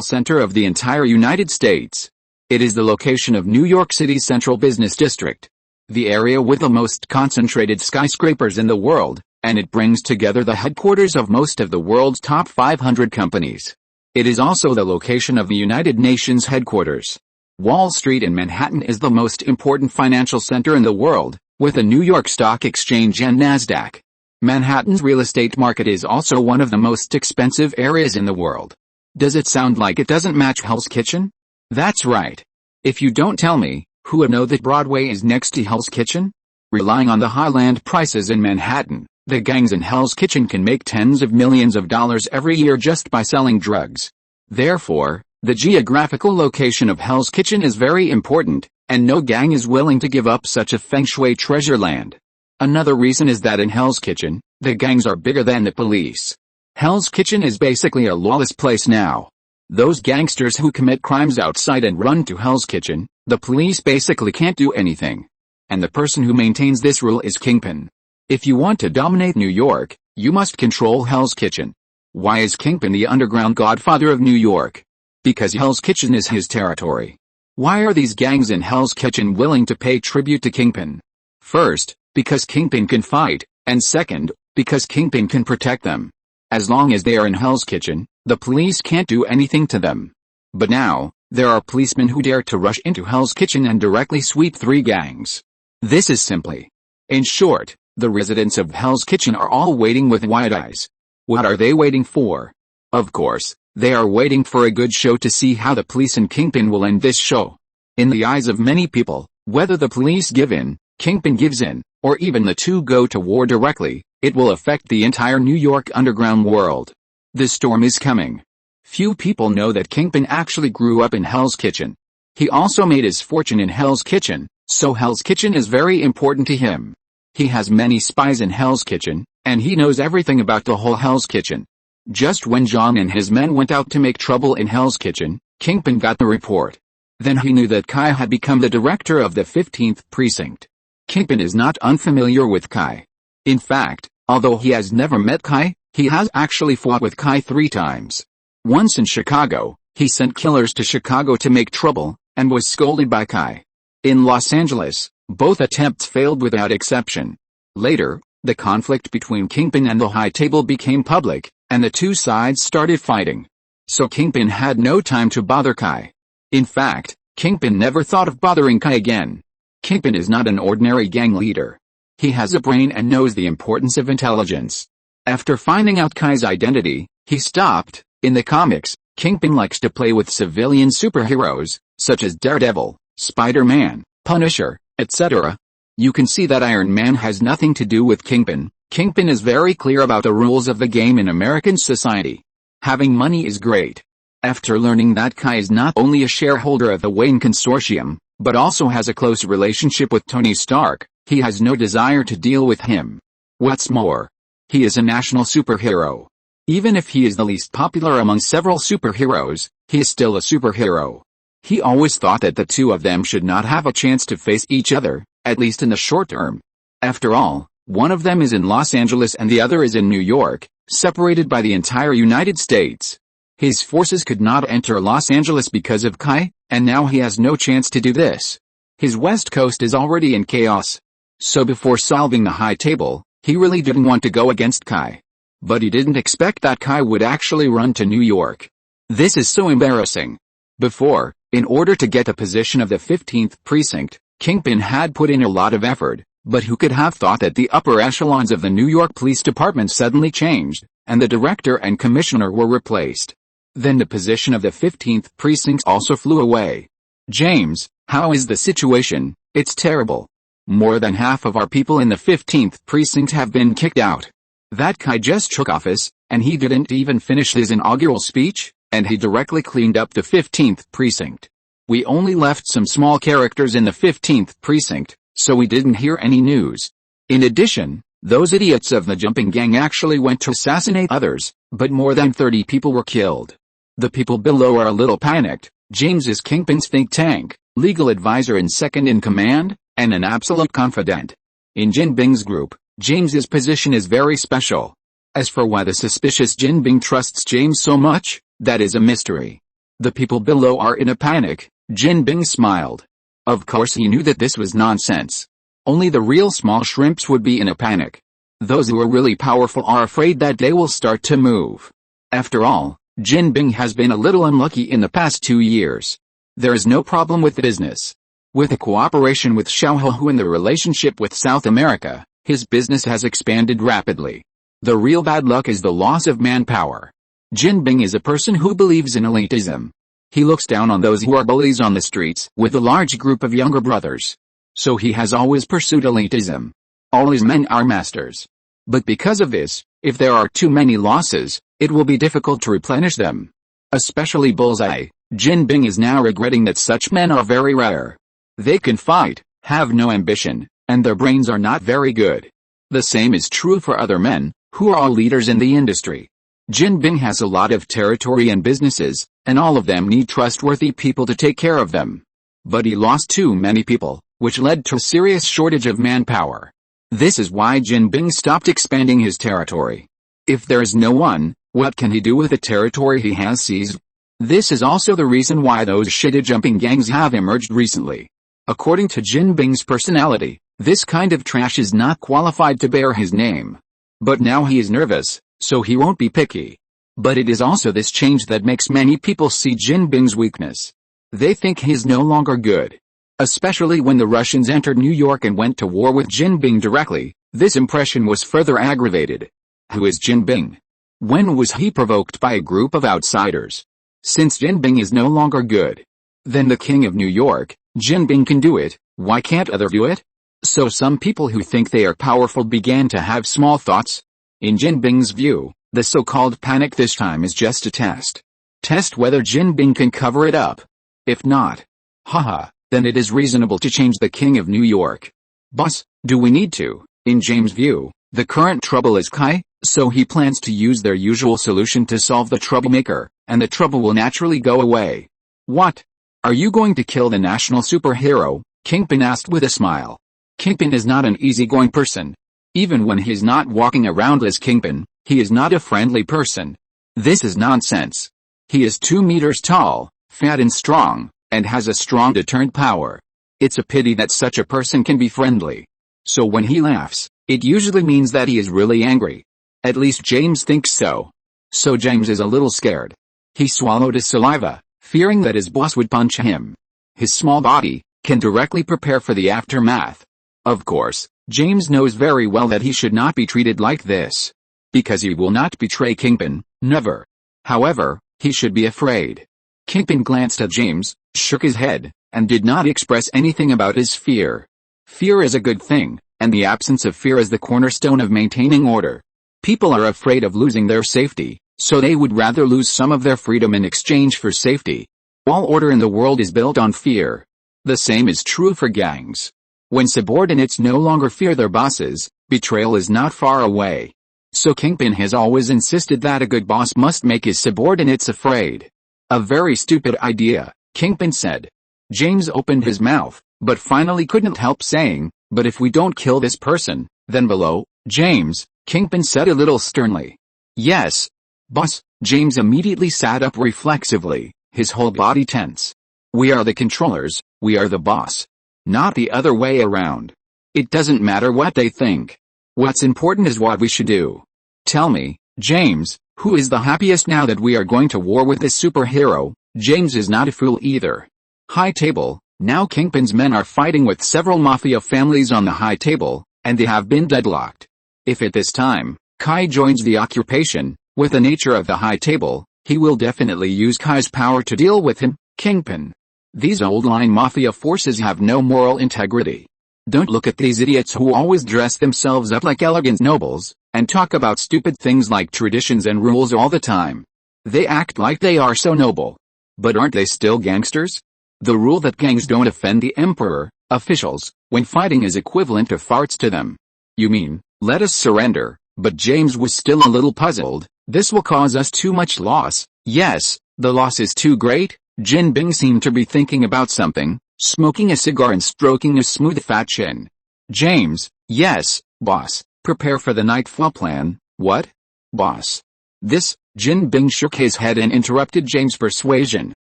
center of the entire United States. It is the location of New York City's central business district, the area with the most concentrated skyscrapers in the world, and it brings together the headquarters of most of the world's top 500 companies. It is also the location of the United Nations headquarters. Wall Street in Manhattan is the most important financial center in the world, with the New York Stock Exchange and Nasdaq. Manhattan's real estate market is also one of the most expensive areas in the world. Does it sound like it doesn't match Hell's Kitchen? That's right. If you don't tell me, who would know that Broadway is next to Hell's Kitchen? Relying on the high land prices in Manhattan, the gangs in Hell's Kitchen can make tens of millions of dollars every year just by selling drugs. Therefore, the geographical location of Hell's Kitchen is very important, and no gang is willing to give up such a feng shui treasure land. Another reason is that in Hell's Kitchen, the gangs are bigger than the police. Hell's Kitchen is basically a lawless place now. Those gangsters who commit crimes outside and run to Hell's Kitchen, the police basically can't do anything. And the person who maintains this rule is Kingpin. If you want to dominate New York, you must control Hell's Kitchen. Why is Kingpin the underground godfather of New York? Because Hell's Kitchen is his territory. Why are these gangs in Hell's Kitchen willing to pay tribute to Kingpin? First, because Kingpin can fight, and second, because Kingpin can protect them. As long as they are in Hell's Kitchen, the police can't do anything to them. But now, there are policemen who dare to rush into Hell's Kitchen and directly sweep 3 gangs. This is simply. In short, the residents of Hell's Kitchen are all waiting with wide eyes. What are they waiting for? Of course, they are waiting for a good show to see how the police and Kingpin will end this show. In the eyes of many people, whether the police give in, Kingpin gives in, or even the 2 go to war directly, it will affect the entire New York underground world. The storm is coming. Few people know that Kingpin actually grew up in Hell's Kitchen. He also made his fortune in Hell's Kitchen, so Hell's Kitchen is very important to him. He has many spies in Hell's Kitchen, and he knows everything about the whole Hell's Kitchen. Just when John and his men went out to make trouble in Hell's Kitchen, Kingpin got the report. Then he knew that Kai had become the director of the 15th precinct. Kingpin is not unfamiliar with Kai. In fact, although he has never met Kai, he has actually fought with Kai 3 times. Once in Chicago, he sent killers to Chicago to make trouble, and was scolded by Kai. In Los Angeles, both attempts failed without exception. Later, The conflict between Kingpin and the High Table became public, and the two sides started fighting. So Kingpin had no time to bother Kai. In fact, Kingpin never thought of bothering Kai again. Kingpin is not an ordinary gang leader. He has a brain and knows the importance of intelligence. After finding out Kai's identity, he stopped. In the comics, Kingpin likes to play with civilian superheroes, such as Daredevil, Spider-Man, Punisher, etc. You can see that Iron Man has nothing to do with Kingpin. Kingpin is very clear about the rules of the game in American society. Having money is great. After learning that Kai is not only a shareholder of the Wayne Consortium, but also has a close relationship with Tony Stark, he has no desire to deal with him. What's more, he is a national superhero. Even if he is the least popular among several superheroes, he is still a superhero. He always thought that the two of them should not have a chance to face each other, at least in the short term. After all, one of them is in Los Angeles and the other is in New York, separated by the entire United States. His forces could not enter Los Angeles because of Kai, and now he has no chance to do this. His West Coast is already in chaos. So before solving the High Table, he really didn't want to go against Kai. But he didn't expect that Kai would actually run to New York. This is so embarrassing. Before, in order to get the position of the 15th precinct, Kingpin had put in a lot of effort, but who could have thought that the upper echelons of the New York Police Department suddenly changed, and the director and commissioner were replaced. Then the position of the 15th precinct also flew away. James, how is the situation? It's terrible. More than half of our people in the 15th precinct have been kicked out. That Kai just took office, and he didn't even finish his inaugural speech, and he directly cleaned up the 15th precinct. We only left some small characters in the 15th precinct, so we didn't hear any news. In addition, those idiots of the jumping gang actually went to assassinate others, but more than 30 people were killed. The people below are a little panicked. James is Kingpin's think tank, legal advisor and second in command, and an absolute confidant. In Jin Bing's group, James's position is very special. As for why the suspicious Jin Bing trusts James so much, that is a mystery. The people below are in a panic. Jin Bing smiled. Of course he knew that this was nonsense. Only the real small shrimps would be in a panic. Those who are really powerful are afraid that they will start to move. After all, Jin Bing has been a little unlucky in the past 2 years. There is no problem with the business. With the cooperation with Xiaohu and the relationship with South America, his business has expanded rapidly. The real bad luck is the loss of manpower. Jin Bing is a person who believes in elitism. He looks down on those who are bullies on the streets with a large group of younger brothers. So he has always pursued elitism. All his men are masters. But because of this, if there are too many losses, it will be difficult to replenish them. Especially Bullseye. Jin Bing is now regretting that such men are very rare. They can fight, have no ambition, and their brains are not very good. The same is true for other men, who are all leaders in the industry. Jin Bing has a lot of territory and businesses, and all of them need trustworthy people to take care of them. But he lost too many people, which led to a serious shortage of manpower. This is why Jin Bing stopped expanding his territory. If there is no one, what can he do with the territory he has seized? This is also the reason why those shitty jumping gangs have emerged recently. According to Jin Bing's personality, this kind of trash is not qualified to bear his name. But now he is nervous, so he won't be picky. But it is also this change that makes many people see Jin Bing's weakness. They think he is no longer good. Especially when the Russians entered New York and went to war with Jin Bing directly, this impression was further aggravated. Who is Jin Bing? When was he provoked by a group of outsiders? Since Jin Bing is no longer good, then the king of New York, Jin Bing can do it, why can't others do it? So some people who think they are powerful began to have small thoughts. In Jin Bing's view, the so-called panic this time is just a test. Test whether Jin Bing can cover it up. If not, haha, then it is reasonable to change the king of New York. Boss, do we need to? In James' view, the current trouble is Kai, so he plans to use their usual solution to solve the troublemaker, and the trouble will naturally go away. What? Are you going to kill the national superhero? Kingpin asked with a smile. Kingpin is not an easygoing person. Even when he is not walking around as Kingpin, he is not a friendly person. This is nonsense. He is 2 meters tall, fat and strong, and has a strong deterrent power. It's a pity that such a person can be friendly. So when he laughs, It usually means that he is really angry. At least James thinks so. So James is a little scared. He swallowed his saliva, fearing that his boss would punch him. His small body can directly prepare for the aftermath. Of course, James knows very well that he should not be treated like this. Because he will not betray Kingpin, never. However, he should be afraid. Kingpin glanced at James, shook his head, and did not express anything about his fear. Fear is a good thing, and the absence of fear is the cornerstone of maintaining order. People are afraid of losing their safety, so they would rather lose some of their freedom in exchange for safety. All order in the world is built on fear. The same is true for gangs. When subordinates no longer fear their bosses, betrayal is not far away. So Kingpin has always insisted that a good boss must make his subordinates afraid. A very stupid idea, Kingpin said. James opened his mouth, but finally couldn't help saying, "But if we don't kill this person, then below, James," Kingpin said a little sternly. "Yes, boss." James immediately sat up reflexively, his whole body tense. "We are the controllers, we are the boss. Not the other way around. It doesn't matter what they think. What's important is what we should do. Tell me, James, who is the happiest now that we are going to war with this superhero?" James is not a fool either. High table, now Kingpin's men are fighting with several mafia families on the high table, and they have been deadlocked. If at this time, Kai joins the occupation, with the nature of the high table, he will definitely use Kai's power to deal with him, Kingpin. These old-line mafia forces have no moral integrity. Don't look at these idiots who always dress themselves up like elegant nobles, and talk about stupid things like traditions and rules all the time. They act like they are so noble. But aren't they still gangsters? The rule that gangs don't offend the emperor, officials, when fighting is equivalent to farts to them. You mean, let us surrender, but James was still a little puzzled. This will cause us too much loss. Yes, the loss is too great. Jin Bing seemed to be thinking about something, smoking a cigar and stroking a smooth fat chin. James, yes, boss, prepare for the nightfall plan. What? Boss. This, Jin Bing shook his head and interrupted James' persuasion.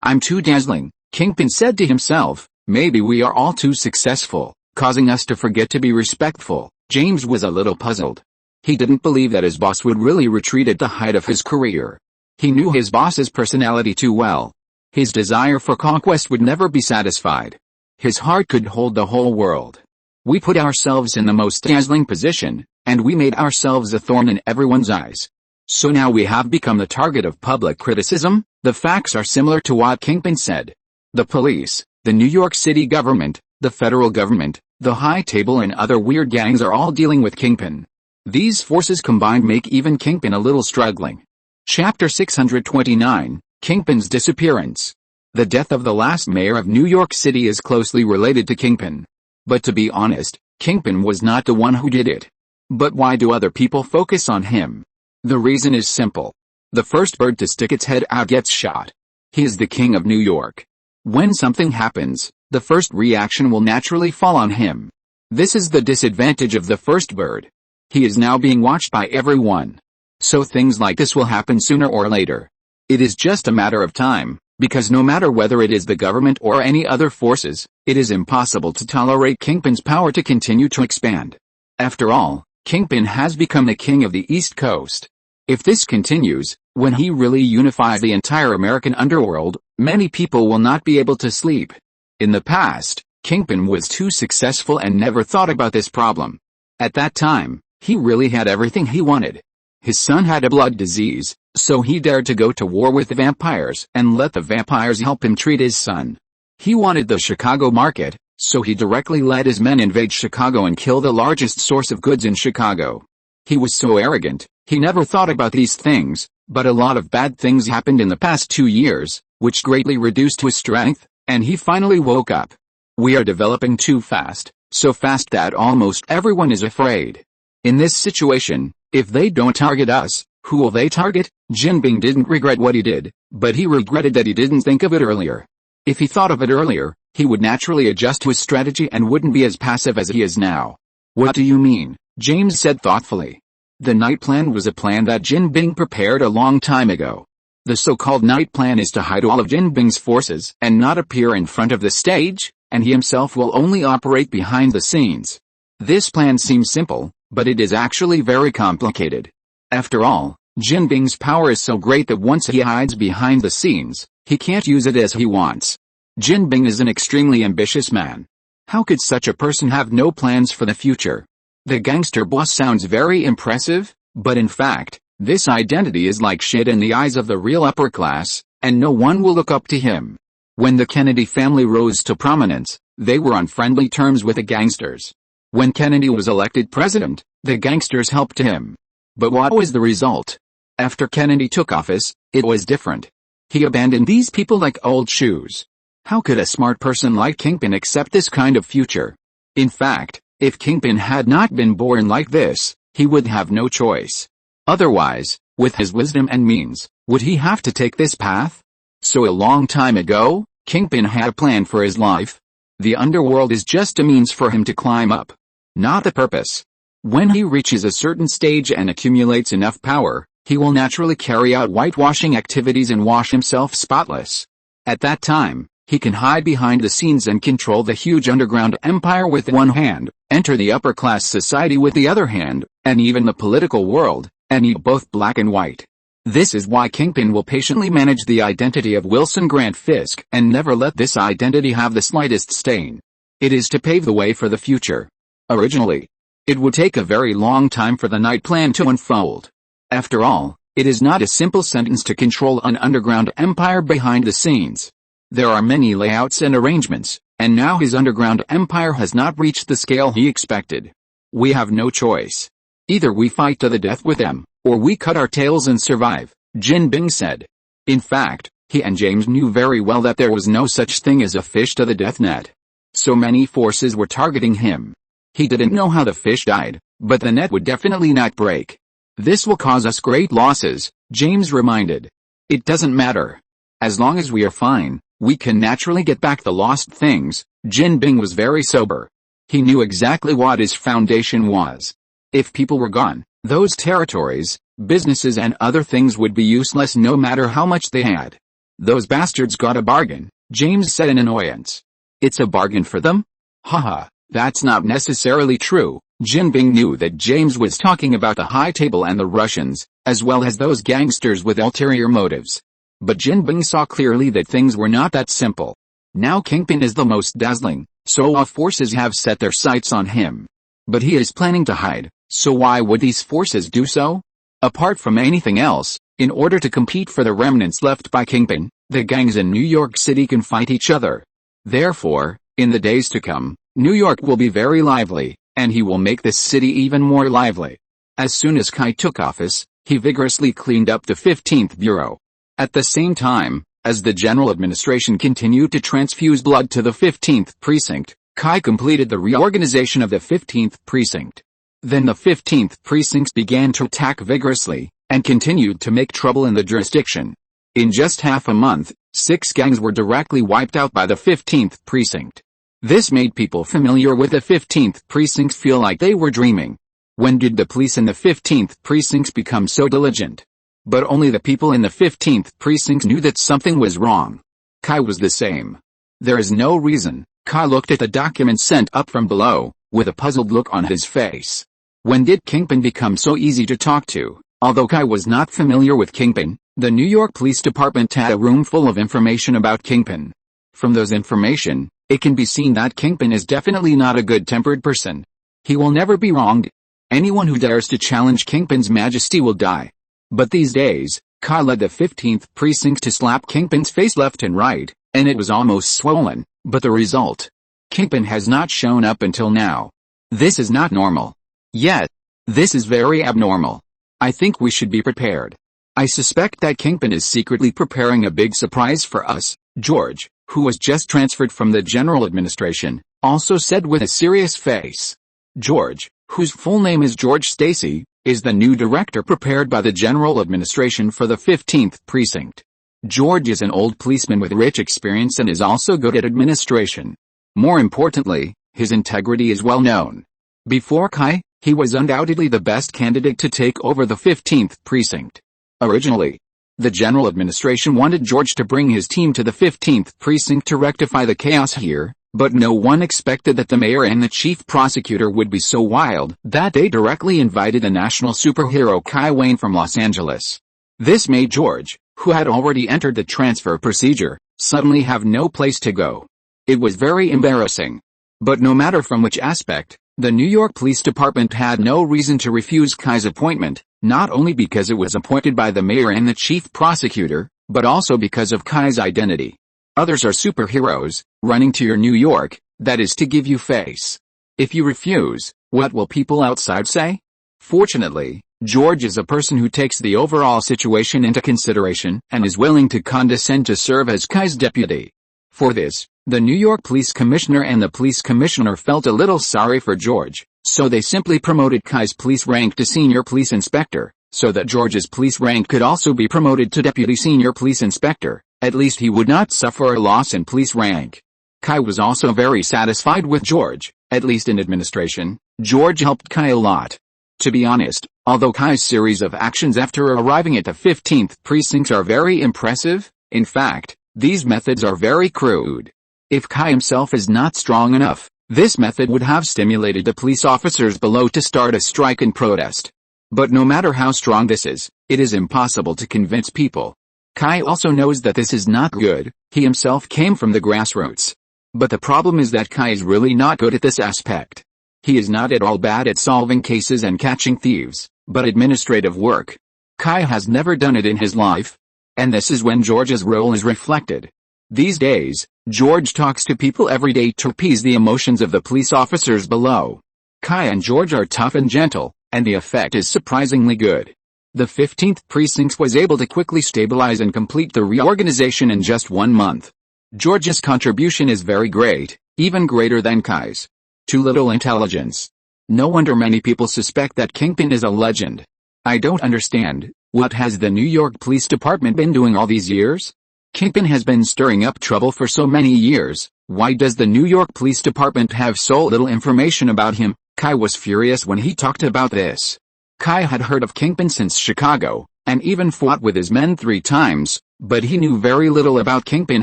I'm too dazzling, Kingpin said to himself. Maybe we are all too successful, causing us to forget to be respectful. James was a little puzzled. He didn't believe that his boss would really retreat at the height of his career. He knew his boss's personality too well. His desire for conquest would never be satisfied. His heart could hold the whole world. We put ourselves in the most dazzling position, and we made ourselves a thorn in everyone's eyes. So now we have become the target of public criticism. The facts are similar to what Kingpin said. The police, the New York City government, the federal government, the high table and other weird gangs are all dealing with Kingpin. These forces combined make even Kingpin a little struggling. Chapter 629, Kingpin's disappearance. The death of the last mayor of New York City is closely related to Kingpin. But to be honest, Kingpin was not the one who did it. But why do other people focus on him? The reason is simple. The first bird to stick its head out gets shot. He is the king of New York. When something happens, the first reaction will naturally fall on him. This is the disadvantage of the first bird. He is now being watched by everyone. So things like this will happen sooner or later. It is just a matter of time, because no matter whether it is the government or any other forces, it is impossible to tolerate Kingpin's power to continue to expand. After all, Kingpin has become the king of the East Coast. If this continues, when he really unifies the entire American underworld, many people will not be able to sleep. In the past, Kingpin was too successful and never thought about this problem. At that time, he really had everything he wanted. His son had a blood disease, so he dared to go to war with the vampires and let the vampires help him treat his son. He wanted the Chicago market, so he directly led his men invade Chicago and kill the largest source of goods in Chicago. He was so arrogant, he never thought about these things, but a lot of bad things happened in the past 2 years, which greatly reduced his strength, and he finally woke up. We are developing too fast, so fast that almost everyone is afraid. In this situation, if they don't target us, who will they target? Jin Bing didn't regret what he did, but he regretted that he didn't think of it earlier. If he thought of it earlier, he would naturally adjust to his strategy and wouldn't be as passive as he is now. What do you mean? James said thoughtfully. The night plan was a plan that Jin Bing prepared a long time ago. The so-called night plan is to hide all of Jin Bing's forces and not appear in front of the stage, and he himself will only operate behind the scenes. This plan seems simple, But it is actually very complicated. After all, Jin Bing's power is so great that once he hides behind the scenes, he can't use it as he wants. Jin Bing is an extremely ambitious man. How could such a person have no plans for the future? The gangster boss sounds very impressive, but in fact, this identity is like shit in the eyes of the real upper class, and no one will look up to him. When the Kennedy family rose to prominence, they were on friendly terms with the gangsters. When Kennedy was elected president, the gangsters helped him. But what was the result? After Kennedy took office, it was different. He abandoned these people like old shoes. How could a smart person like Kingpin accept this kind of future? In fact, if Kingpin had not been born like this, he would have no choice. Otherwise, with his wisdom and means, would he have to take this path? So a long time ago, Kingpin had a plan for his life. The underworld is just a means for him to climb up, not the purpose. When he reaches a certain stage and accumulates enough power, he will naturally carry out whitewashing activities and wash himself spotless. At that time, he can hide behind the scenes and control the huge underground empire with one hand, enter the upper-class society with the other hand, and even the political world, and eat both black and white. This is why Kingpin will patiently manage the identity of Wilson Grant Fisk and never let this identity have the slightest stain. It is to pave the way for the future. Originally, it would take a very long time for the night plan to unfold. After all, it is not a simple sentence to control an underground empire behind the scenes. There are many layouts and arrangements, and now his underground empire has not reached the scale he expected. We have no choice. Either we fight to the death with them, or we cut our tails and survive, Jin Bing said. In fact, he and James knew very well that there was no such thing as a fish to the death net. So many forces were targeting him. He didn't know how the fish died, but the net would definitely not break. This will cause us great losses, James reminded. It doesn't matter. As long as we are fine, we can naturally get back the lost things. Jin Bing was very sober. He knew exactly what his foundation was. If people were gone, those territories, businesses and other things would be useless no matter how much they had. Those bastards got a bargain, James said in annoyance. It's a bargain for them? Haha, that's not necessarily true. Jin Bing knew that James was talking about the High Table and the Russians, as well as those gangsters with ulterior motives. But Jin Bing saw clearly that things were not that simple. Now Kingpin is the most dazzling, so all forces have set their sights on him. But he is planning to hide, so why would these forces do so? Apart from anything else, in order to compete for the remnants left by Kingpin, the gangs in New York City can fight each other. Therefore, in the days to come, New York will be very lively, and he will make this city even more lively. As soon as Kai took office, he vigorously cleaned up the 15th Bureau. At the same time, as the general administration continued to transfuse blood to the 15th Precinct, Kai completed the reorganization of the 15th Precinct. Then the 15th Precinct began to attack vigorously, and continued to make trouble in the jurisdiction. In just half a month, 6 gangs were directly wiped out by the 15th Precinct. This made people familiar with the 15th Precinct feel like they were dreaming. When did the police in the 15th Precinct become so diligent? But only the people in the 15th Precinct knew that something was wrong. Kai was the same. There is no reason. Kai looked at the documents sent up from below, with a puzzled look on his face. When did Kingpin become so easy to talk to? Although Kai was not familiar with Kingpin, the New York Police Department had a room full of information about Kingpin. From those information, it can be seen that Kingpin is definitely not a good-tempered person. He will never be wronged. Anyone who dares to challenge Kingpin's majesty will die. But these days, Kai led the 15th Precinct to slap Kingpin's face left and right, and it was almost swollen, but the result? Kingpin has not shown up until now. This is not normal. Yet, this is very abnormal. I think we should be prepared. I suspect that Kingpin is secretly preparing a big surprise for us, George, who was just transferred from the general administration, also said with a serious face. George, whose full name is George Stacy, is the new director prepared by the general administration for the 15th Precinct. George is an old policeman with rich experience and is also good at administration. More importantly, his integrity is well known. Before Kai, he was undoubtedly the best candidate to take over the 15th Precinct. Originally, the general administration wanted George to bring his team to the 15th Precinct to rectify the chaos here, But no one expected that the mayor and the chief prosecutor would be so wild that they directly invited the national superhero Kai Wayne from Los Angeles. This made George, who had already entered the transfer procedure, suddenly have no place to go. It was very embarrassing. But no matter from which aspect, the New York Police Department had no reason to refuse Kai's appointment, not only because it was appointed by the mayor and the chief prosecutor, but also because of Kai's identity. Others are superheroes, running to your New York, that is to give you face. If you refuse, what will people outside say? Fortunately, George is a person who takes the overall situation into consideration and is willing to condescend to serve as Kai's deputy. For this, the New York Police Commissioner and the Police Commissioner felt a little sorry for George, so they simply promoted Kai's police rank to Senior Police Inspector, so that George's police rank could also be promoted to Deputy Senior Police Inspector. At least he would not suffer a loss in police rank. Kai was also very satisfied with George, at least in administration. George helped Kai a lot. To be honest, although Kai's series of actions after arriving at the 15th precinct are very impressive, in fact, these methods are very crude. If Kai himself is not strong enough, this method would have stimulated the police officers below to start a strike and protest. But no matter how strong this is, it is impossible to convince people. Kai also knows that this is not good. He himself came from the grassroots. But the problem is that Kai is really not good at this aspect. He is not at all bad at solving cases and catching thieves, but administrative work. Kai has never done it in his life. And this is when George's role is reflected. These days, George talks to people every day to appease the emotions of the police officers below. Kai and George are tough and gentle, and the effect is surprisingly good. The 15th precinct was able to quickly stabilize and complete the reorganization in just 1 month. George's contribution is very great, even greater than Kai's. Too little intelligence. No wonder many people suspect that Kingpin is a legend. I don't understand, what has the New York Police Department been doing all these years? Kingpin has been stirring up trouble for so many years. Why does the New York Police Department have so little information about him? Kai was furious when he talked about this. Kai had heard of Kingpin since Chicago, and even fought with his men 3 times, but he knew very little about Kingpin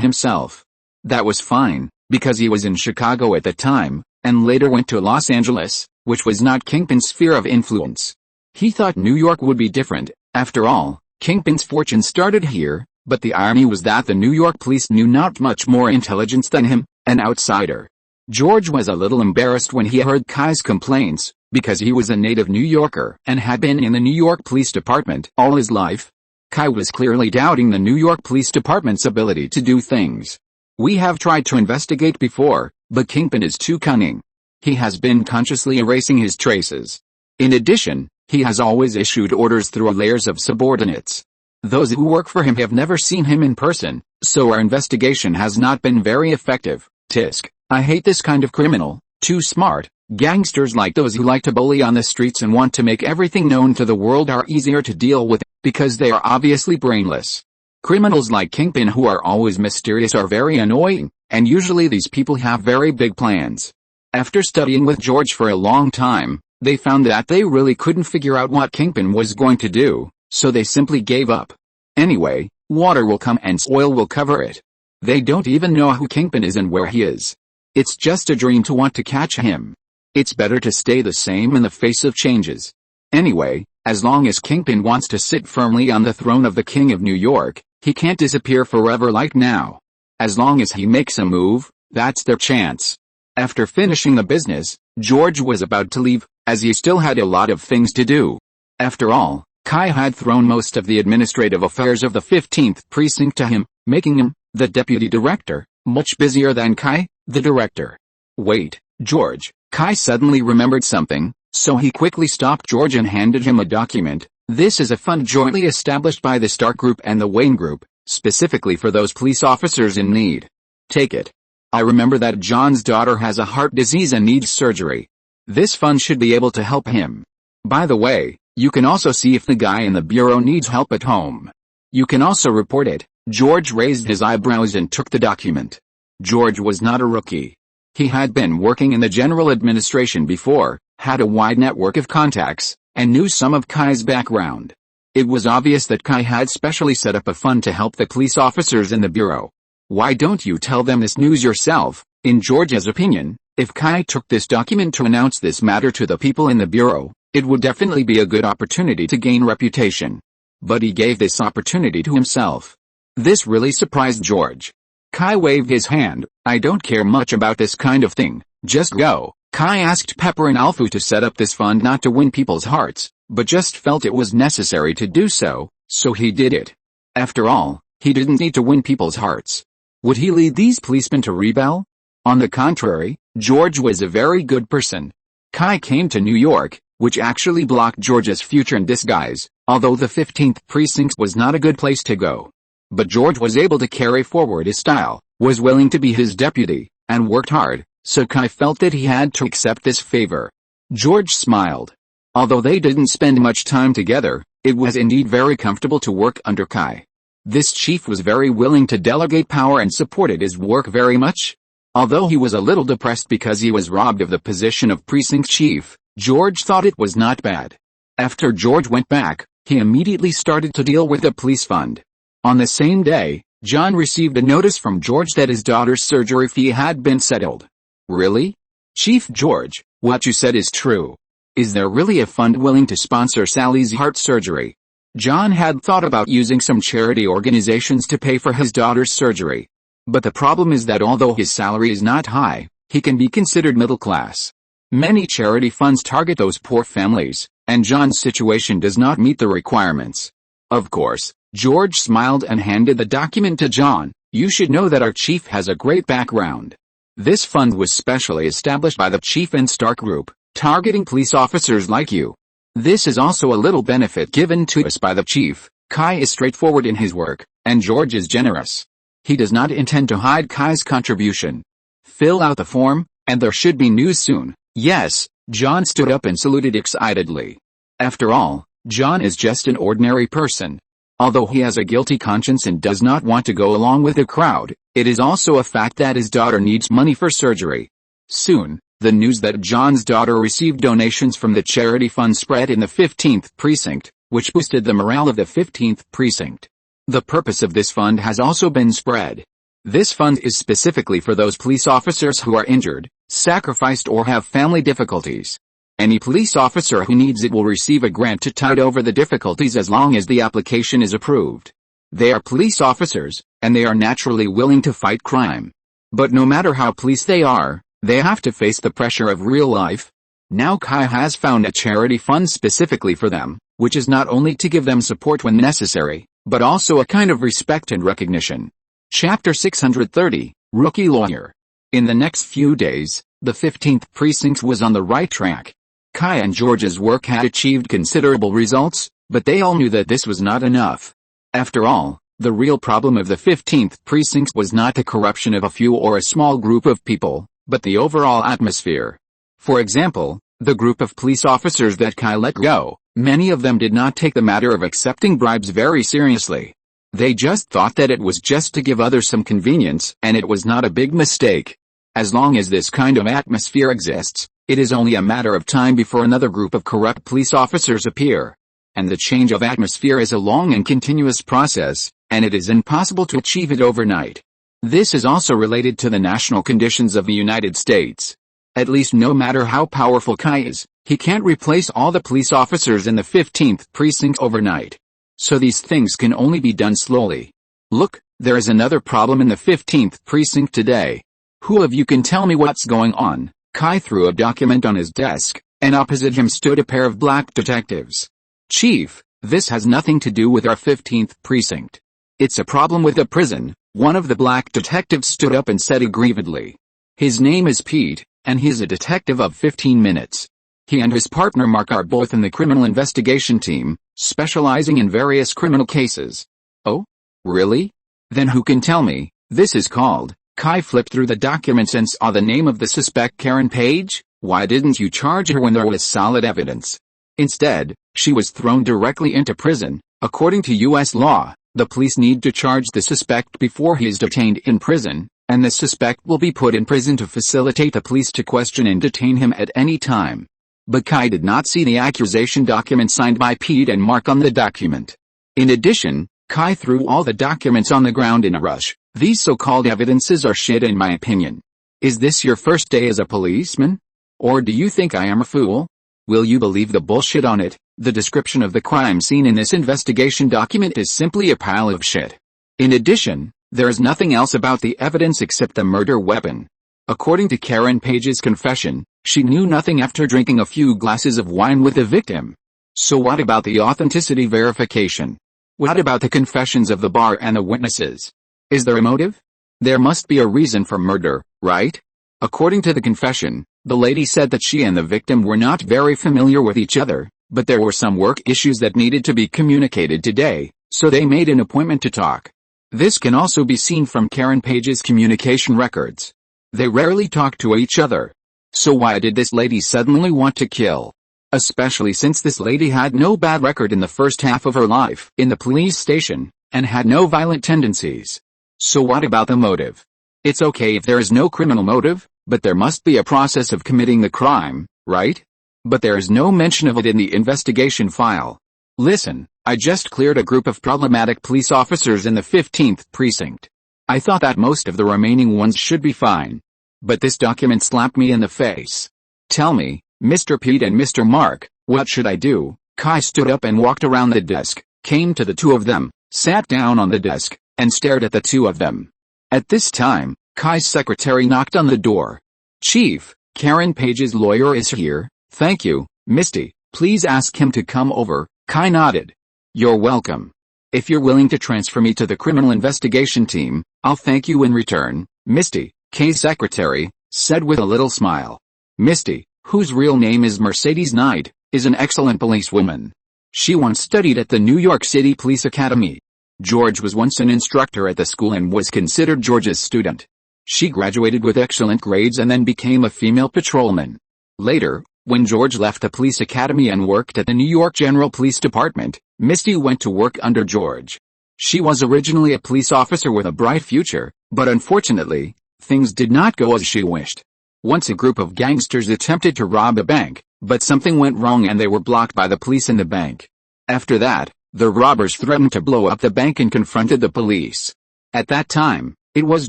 himself. That was fine, because he was in Chicago at the time, and later went to Los Angeles, which was not Kingpin's sphere of influence. He thought New York would be different. After all, Kingpin's fortune started here, but the irony was that the New York police knew not much more intelligence than him, an outsider. George was a little embarrassed when he heard Kai's complaints, because he was a native New Yorker and had been in the New York Police Department all his life. Kai was clearly doubting the New York Police Department's ability to do things. We have tried to investigate before, but Kingpin is too cunning. He has been consciously erasing his traces. In addition, he has always issued orders through layers of subordinates. Those who work for him have never seen him in person, so our investigation has not been very effective. Tisk, I hate this kind of criminal, too smart. Gangsters like those who like to bully on the streets and want to make everything known to the world are easier to deal with, because they are obviously brainless. Criminals like Kingpin who are always mysterious are very annoying, and usually these people have very big plans. After studying with George for a long time, they found that they really couldn't figure out what Kingpin was going to do, so they simply gave up. Anyway, water will come and soil will cover it. They don't even know who Kingpin is and where he is. It's just a dream to want to catch him. It's better to stay the same in the face of changes. Anyway, as long as Kingpin wants to sit firmly on the throne of the King of New York, he can't disappear forever like now. As long as he makes a move, that's their chance. After finishing the business, George was about to leave, as he still had a lot of things to do. After all, Kai had thrown most of the administrative affairs of the 15th precinct to him, making him, the deputy director, much busier than Kai, the director. Wait, George. Kai suddenly remembered something, so he quickly stopped George and handed him a document. This is a fund jointly established by the Stark Group and the Wayne Group, specifically for those police officers in need. Take it. I remember that John's daughter has a heart disease and needs surgery. This fund should be able to help him. By the way, you can also see if the guy in the bureau needs help at home. You can also report it. George raised his eyebrows and took the document. George was not a rookie. He had been working in the general administration before, had a wide network of contacts, and knew some of Kai's background. It was obvious that Kai had specially set up a fund to help the police officers in the bureau. Why don't you tell them this news yourself? In George's opinion, if Kai took this document to announce this matter to the people in the bureau, it would definitely be a good opportunity to gain reputation. But he gave this opportunity to himself. This really surprised George. Kai waved his hand. I don't care much about this kind of thing, just go. Kai asked Pepper and Alfu to set up this fund not to win people's hearts, but just felt it was necessary to do so, so he did it. After all, he didn't need to win people's hearts. Would he lead these policemen to rebel? On the contrary, George was a very good person. Kai came to New York, which actually blocked George's future in disguise, although the 15th precinct was not a good place to go. But George was able to carry forward his style, was willing to be his deputy, and worked hard, so Kai felt that he had to accept this favor. George smiled. Although they didn't spend much time together, it was indeed very comfortable to work under Kai. This chief was very willing to delegate power and supported his work very much. Although he was a little depressed because he was robbed of the position of precinct chief, George thought it was not bad. After George went back, he immediately started to deal with the police fund. On the same day, John received a notice from George that his daughter's surgery fee had been settled. Really? Chief George, what you said is true. Is there really a fund willing to sponsor Sally's heart surgery? John had thought about using some charity organizations to pay for his daughter's surgery. But the problem is that although his salary is not high, he can be considered middle class. Many charity funds target those poor families, and John's situation does not meet the requirements. Of course, George smiled and handed the document to John. You should know that our chief has a great background. This fund was specially established by the Chief and Stark Group, targeting police officers like you. This is also a little benefit given to us by the chief. Kai is straightforward in his work, and George is generous. He does not intend to hide Kai's contribution. Fill out the form, and there should be news soon. Yes, John stood up and saluted excitedly. After all, John is just an ordinary person. Although he has a guilty conscience and does not want to go along with the crowd, it is also a fact that his daughter needs money for surgery. Soon, the news that John's daughter received donations from the charity fund spread in the 15th precinct, which boosted the morale of the 15th precinct. The purpose of this fund has also been spread. This fund is specifically for those police officers who are injured, sacrificed or have family difficulties. Any police officer who needs it will receive a grant to tide over the difficulties as long as the application is approved. They are police officers, and they are naturally willing to fight crime. But no matter how police they are, they have to face the pressure of real life. Now Kai has found a charity fund specifically for them, which is not only to give them support when necessary, but also a kind of respect and recognition. Chapter 630, Rookie Lawyer. In the next few days, the 15th precinct was on the right track. Kai and George's work had achieved considerable results, but they all knew that this was not enough. After all, the real problem of the 15th precinct was not the corruption of a few or a small group of people, but the overall atmosphere. For example, the group of police officers that Kai let go, many of them did not take the matter of accepting bribes very seriously. They just thought that it was just to give others some convenience, and it was not a big mistake. As long as this kind of atmosphere exists, it is only a matter of time before another group of corrupt police officers appear. And the change of atmosphere is a long and continuous process, and it is impossible to achieve it overnight. This is also related to the national conditions of the United States. At least no matter how powerful Kai is, he can't replace all the police officers in the 15th precinct overnight. So these things can only be done slowly. Look, there is another problem in the 15th precinct today. Who of you can tell me what's going on? Kai threw a document on his desk, and opposite him stood a pair of black detectives. Chief, this has nothing to do with our 15th precinct. It's a problem with the prison. One of the black detectives stood up and said aggrievedly. His name is Pete, and he's a detective of 15 minutes. He and his partner Mark are both in the criminal investigation team, specializing in various criminal cases. Oh? Really? Then who can tell me? This is called. Kai flipped through the documents and saw the name of the suspect, Karen Page. Why didn't you charge her when there was solid evidence? Instead, she was thrown directly into prison. According to U.S. law, the police need to charge the suspect before he is detained in prison, and the suspect will be put in prison to facilitate the police to question and detain him at any time. But Kai did not see the accusation document signed by Pete and Mark on the document. In addition, Kai threw all the documents on the ground in a rush. These so-called evidences are shit in my opinion. Is this your first day as a policeman? Or do you think I am a fool? Will you believe the bullshit on it? The description of the crime scene in this investigation document is simply a pile of shit. In addition, there is nothing else about the evidence except the murder weapon. According to Karen Page's confession, she knew nothing after drinking a few glasses of wine with the victim. So what about the authenticity verification? What about the confessions of the bar and the witnesses? Is there a motive? There must be a reason for murder, right? According to the confession, the lady said that she and the victim were not very familiar with each other, but there were some work issues that needed to be communicated today, so they made an appointment to talk. This can also be seen from Karen Page's communication records. They rarely talk to each other. So why did this lady suddenly want to kill? Especially since this lady had no bad record in the first half of her life in the police station, and had no violent tendencies. So what about the motive? It's okay if there is no criminal motive, but there must be a process of committing the crime, right? But there is no mention of it in the investigation file. Listen, I just cleared a group of problematic police officers in the 15th precinct. I thought that most of the remaining ones should be fine. But this document slapped me in the face. Tell me, Mr. Pete and Mr. Mark, what should I do? Kai stood up and walked around the desk, came to the two of them, sat down on the desk, and stared at the two of them. At this time, Kai's secretary knocked on the door. Chief, Karen Page's lawyer is here. Thank you, Misty. Please ask him to come over. Kai nodded. You're welcome. If you're willing to transfer me to the criminal investigation team, I'll thank you in return, Misty, Kay's secretary, said with a little smile. Misty, whose real name is Mercedes Knight, is an excellent policewoman. She once studied at the New York City Police Academy. George was once an instructor at the school and was considered George's student. She graduated with excellent grades and then became a female patrolman. Later, when George left the police academy and worked at the New York General Police Department, Misty went to work under George. She was originally a police officer with a bright future, but unfortunately, things did not go as she wished. Once a group of gangsters attempted to rob a bank, but something went wrong and they were blocked by the police in the bank. After that, the robbers threatened to blow up the bank and confronted the police. At that time, it was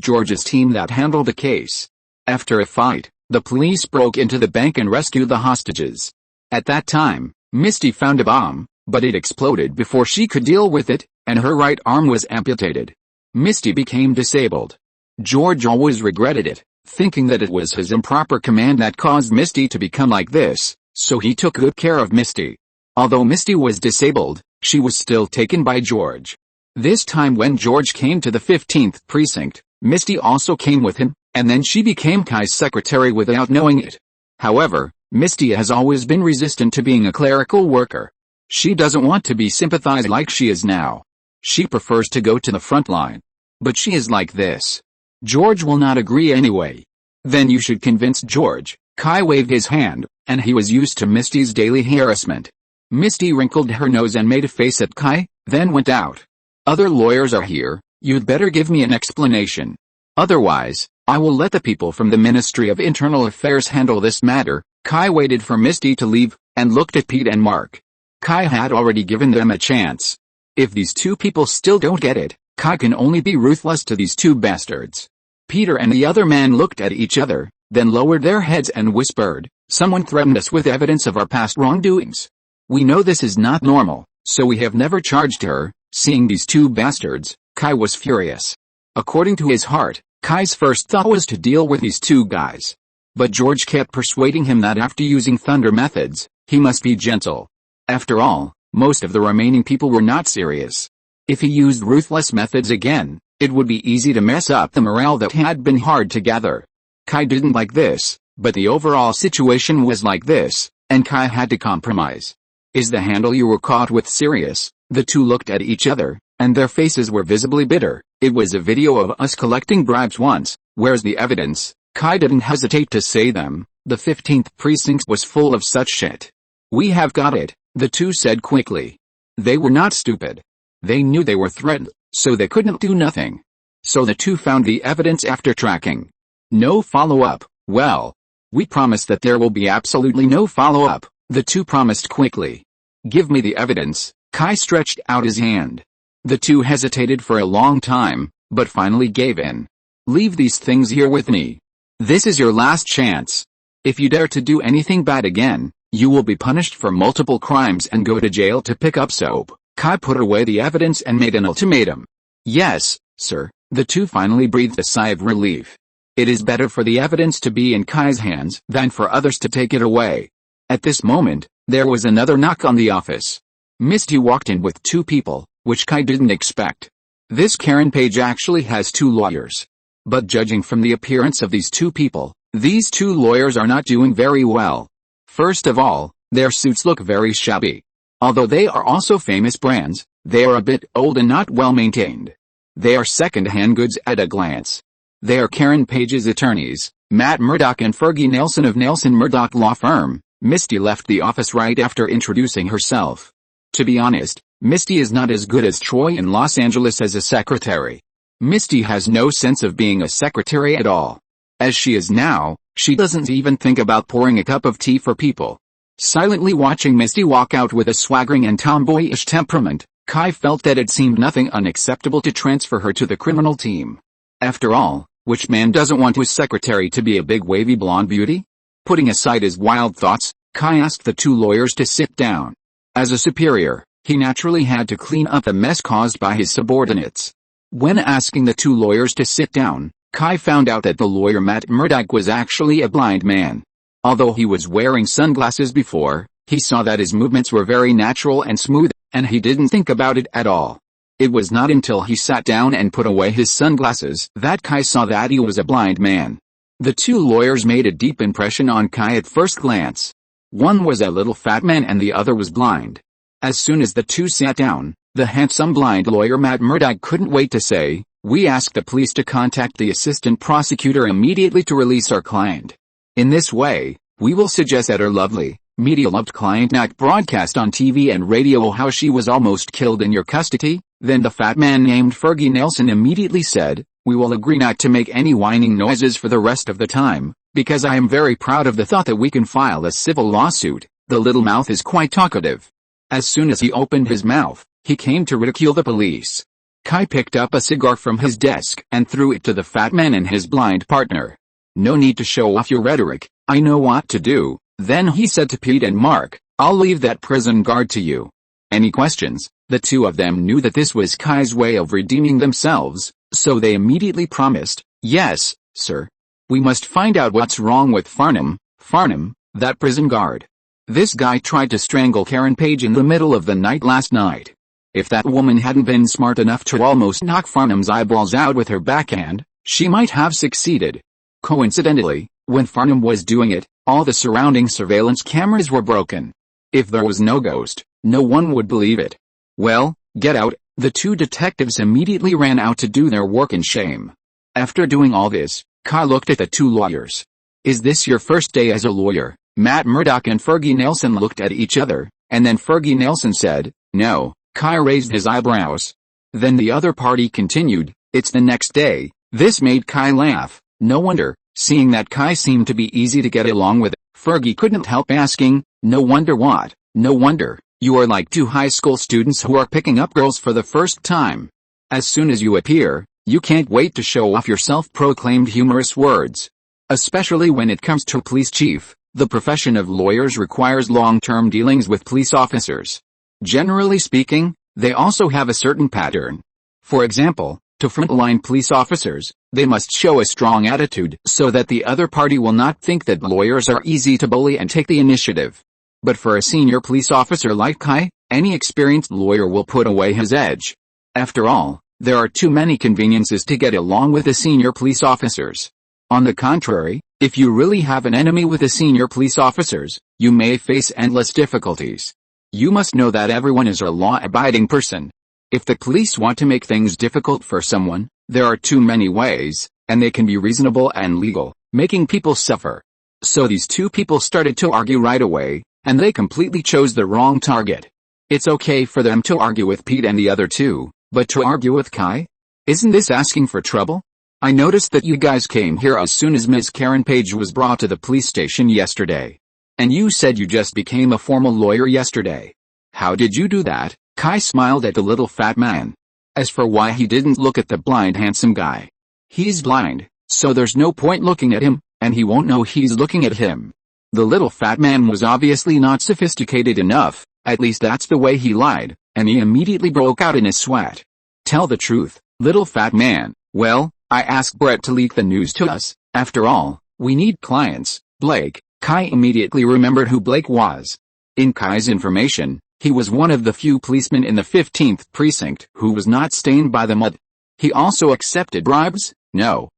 George's team that handled the case. After a fight, the police broke into the bank and rescued the hostages. At that time, Misty found a bomb, but it exploded before she could deal with it, and her right arm was amputated. Misty became disabled. George always regretted it, thinking that it was his improper command that caused Misty to become like this, so he took good care of Misty. Although Misty was disabled, she was still taken by George. This time when George came to the 15th precinct, Misty also came with him, and then she became Kai's secretary without knowing it. However, Misty has always been resistant to being a clerical worker. She doesn't want to be sympathized like she is now. She prefers to go to the front line. But she is like this. George will not agree anyway. Then you should convince George. Kai waved his hand, and he was used to Misty's daily harassment. Misty wrinkled her nose and made a face at Kai, then went out. Other lawyers are here, you'd better give me an explanation. Otherwise, I will let the people from the Ministry of Internal Affairs handle this matter. Kai waited for Misty to leave, and looked at Pete and Mark. Kai had already given them a chance. If these two people still don't get it, Kai can only be ruthless to these two bastards. Peter and the other man looked at each other, then lowered their heads and whispered, someone threatened us with evidence of our past wrongdoings. We know this is not normal, so we have never charged her. Seeing these two bastards, Kai was furious. According to his heart, Kai's first thought was to deal with these two guys. But George kept persuading him that after using thunder methods, he must be gentle. After all, most of the remaining people were not serious. If he used ruthless methods again, it would be easy to mess up the morale that had been hard to gather. Kai didn't like this, but the overall situation was like this, and Kai had to compromise. Is the handle you were caught with serious? The two looked at each other, and their faces were visibly bitter. It was a video of us collecting bribes once. Where's the evidence? Kai didn't hesitate to say them. The 15th precinct was full of such shit. We have got it, the two said quickly. They were not stupid. They knew they were threatened, so they couldn't do nothing. So the two found the evidence after tracking. No follow-up. Well, we promise that there will be absolutely no follow-up, the two promised quickly. Give me the evidence. Kai stretched out his hand. The two hesitated for a long time, but finally gave in. Leave these things here with me. This is your last chance. If you dare to do anything bad again, you will be punished for multiple crimes and go to jail to pick up soap. Kai put away the evidence and made an ultimatum. Yes, sir. The two finally breathed a sigh of relief. It is better for the evidence to be in Kai's hands than for others to take it away. At this moment, there was another knock on the office. Misty walked in with two people, which Kai didn't expect. This Karen Page actually has two lawyers. But judging from the appearance of these two people, these two lawyers are not doing very well. First of all, their suits look very shabby. Although they are also famous brands, they are a bit old and not well maintained. They are second-hand goods at a glance. They are Karen Page's attorneys, Matt Murdock and Fergie Nelson of Nelson Murdock Law Firm. Misty left the office right after introducing herself. To be honest, Misty is not as good as Troy in Los Angeles as a secretary. Misty has no sense of being a secretary at all. As she is now, she doesn't even think about pouring a cup of tea for people. Silently watching Misty walk out with a swaggering and tomboyish temperament, Kai felt that it seemed nothing unacceptable to transfer her to the criminal team. After all, which man doesn't want his secretary to be a big wavy blonde beauty? Putting aside his wild thoughts, Kai asked the two lawyers to sit down. As a superior, he naturally had to clean up the mess caused by his subordinates. When asking the two lawyers to sit down, Kai found out that the lawyer Matt Murdock was actually a blind man. Although he was wearing sunglasses before, he saw that his movements were very natural and smooth, and he didn't think about it at all. It was not until he sat down and put away his sunglasses that Kai saw that he was a blind man. The two lawyers made a deep impression on Kai at first glance. One was a little fat man and the other was blind. As soon as the two sat down, the handsome blind lawyer Matt Murdock couldn't wait to say, "We ask the police to contact the assistant prosecutor immediately to release our client. In this way, we will suggest that our lovely, media-loved client not broadcast on TV and radio how she was almost killed in your custody." Then the fat man named Fergie Nelson immediately said, "We will agree not to make any whining noises for the rest of the time, because I am very proud of the thought that we can file a civil lawsuit." The little mouth is quite talkative. As soon as he opened his mouth, he came to ridicule the police. Kai picked up a cigar from his desk and threw it to the fat man and his blind partner. "No need to show off your rhetoric, I know what to do." Then he said to Pete and Mark, "I'll leave that prison guard to you. Any questions?" The two of them knew that this was Kai's way of redeeming themselves, so they immediately promised, "Yes, sir. We must find out what's wrong with Farnham, that prison guard. This guy tried to strangle Karen Page in the middle of the night last night. If that woman hadn't been smart enough to almost knock Farnham's eyeballs out with her backhand, she might have succeeded." Coincidentally, when Farnham was doing it, all the surrounding surveillance cameras were broken. If there was no ghost, no one would believe it. "Well, get out." The two detectives immediately ran out to do their work in shame. After doing all this, Kai looked at the two lawyers. "Is this your first day as a lawyer?" Matt Murdock and Fergie Nelson looked at each other, and then Fergie Nelson said, "No." Kai raised his eyebrows. Then the other party continued, "It's the next day." This made Kai laugh. No wonder, seeing that Kai seemed to be easy to get along with. Fergie couldn't help asking, "No wonder what?" "No wonder. You are like two high school students who are picking up girls for the first time. As soon as you appear, you can't wait to show off your self-proclaimed humorous words. Especially when it comes to police chief, the profession of lawyers requires long-term dealings with police officers. Generally speaking, they also have a certain pattern. For example, to frontline police officers, they must show a strong attitude so that the other party will not think that lawyers are easy to bully and take the initiative. But for a senior police officer like Kai, any experienced lawyer will put away his edge. After all, there are too many conveniences to get along with the senior police officers. On the contrary, if you really have an enemy with the senior police officers, you may face endless difficulties. You must know that everyone is a law-abiding person. If the police want to make things difficult for someone, there are too many ways, and they can be reasonable and legal, making people suffer. So these two people started to argue right away, and they completely chose the wrong target. It's okay for them to argue with Pete and the other two, but to argue with Kai? Isn't this asking for trouble? I noticed that you guys came here as soon as Ms. Karen Page was brought to the police station yesterday. And you said you just became a formal lawyer yesterday. How did you do that? Kai smiled at the little fat man. As for why he didn't look at the blind handsome guy. He's blind, so there's no point looking at him, and he won't know he's looking at him. The little fat man was obviously not sophisticated enough, at least that's the way he lied, and he immediately broke out in a sweat. Tell the truth, little fat man. Well, I asked Brett to leak the news to us. After all, we need clients. Blake. Kai immediately remembered who Blake was. In Kai's information, he was one of the few policemen in the 15th precinct who was not stained by the mud. He also accepted bribes. No,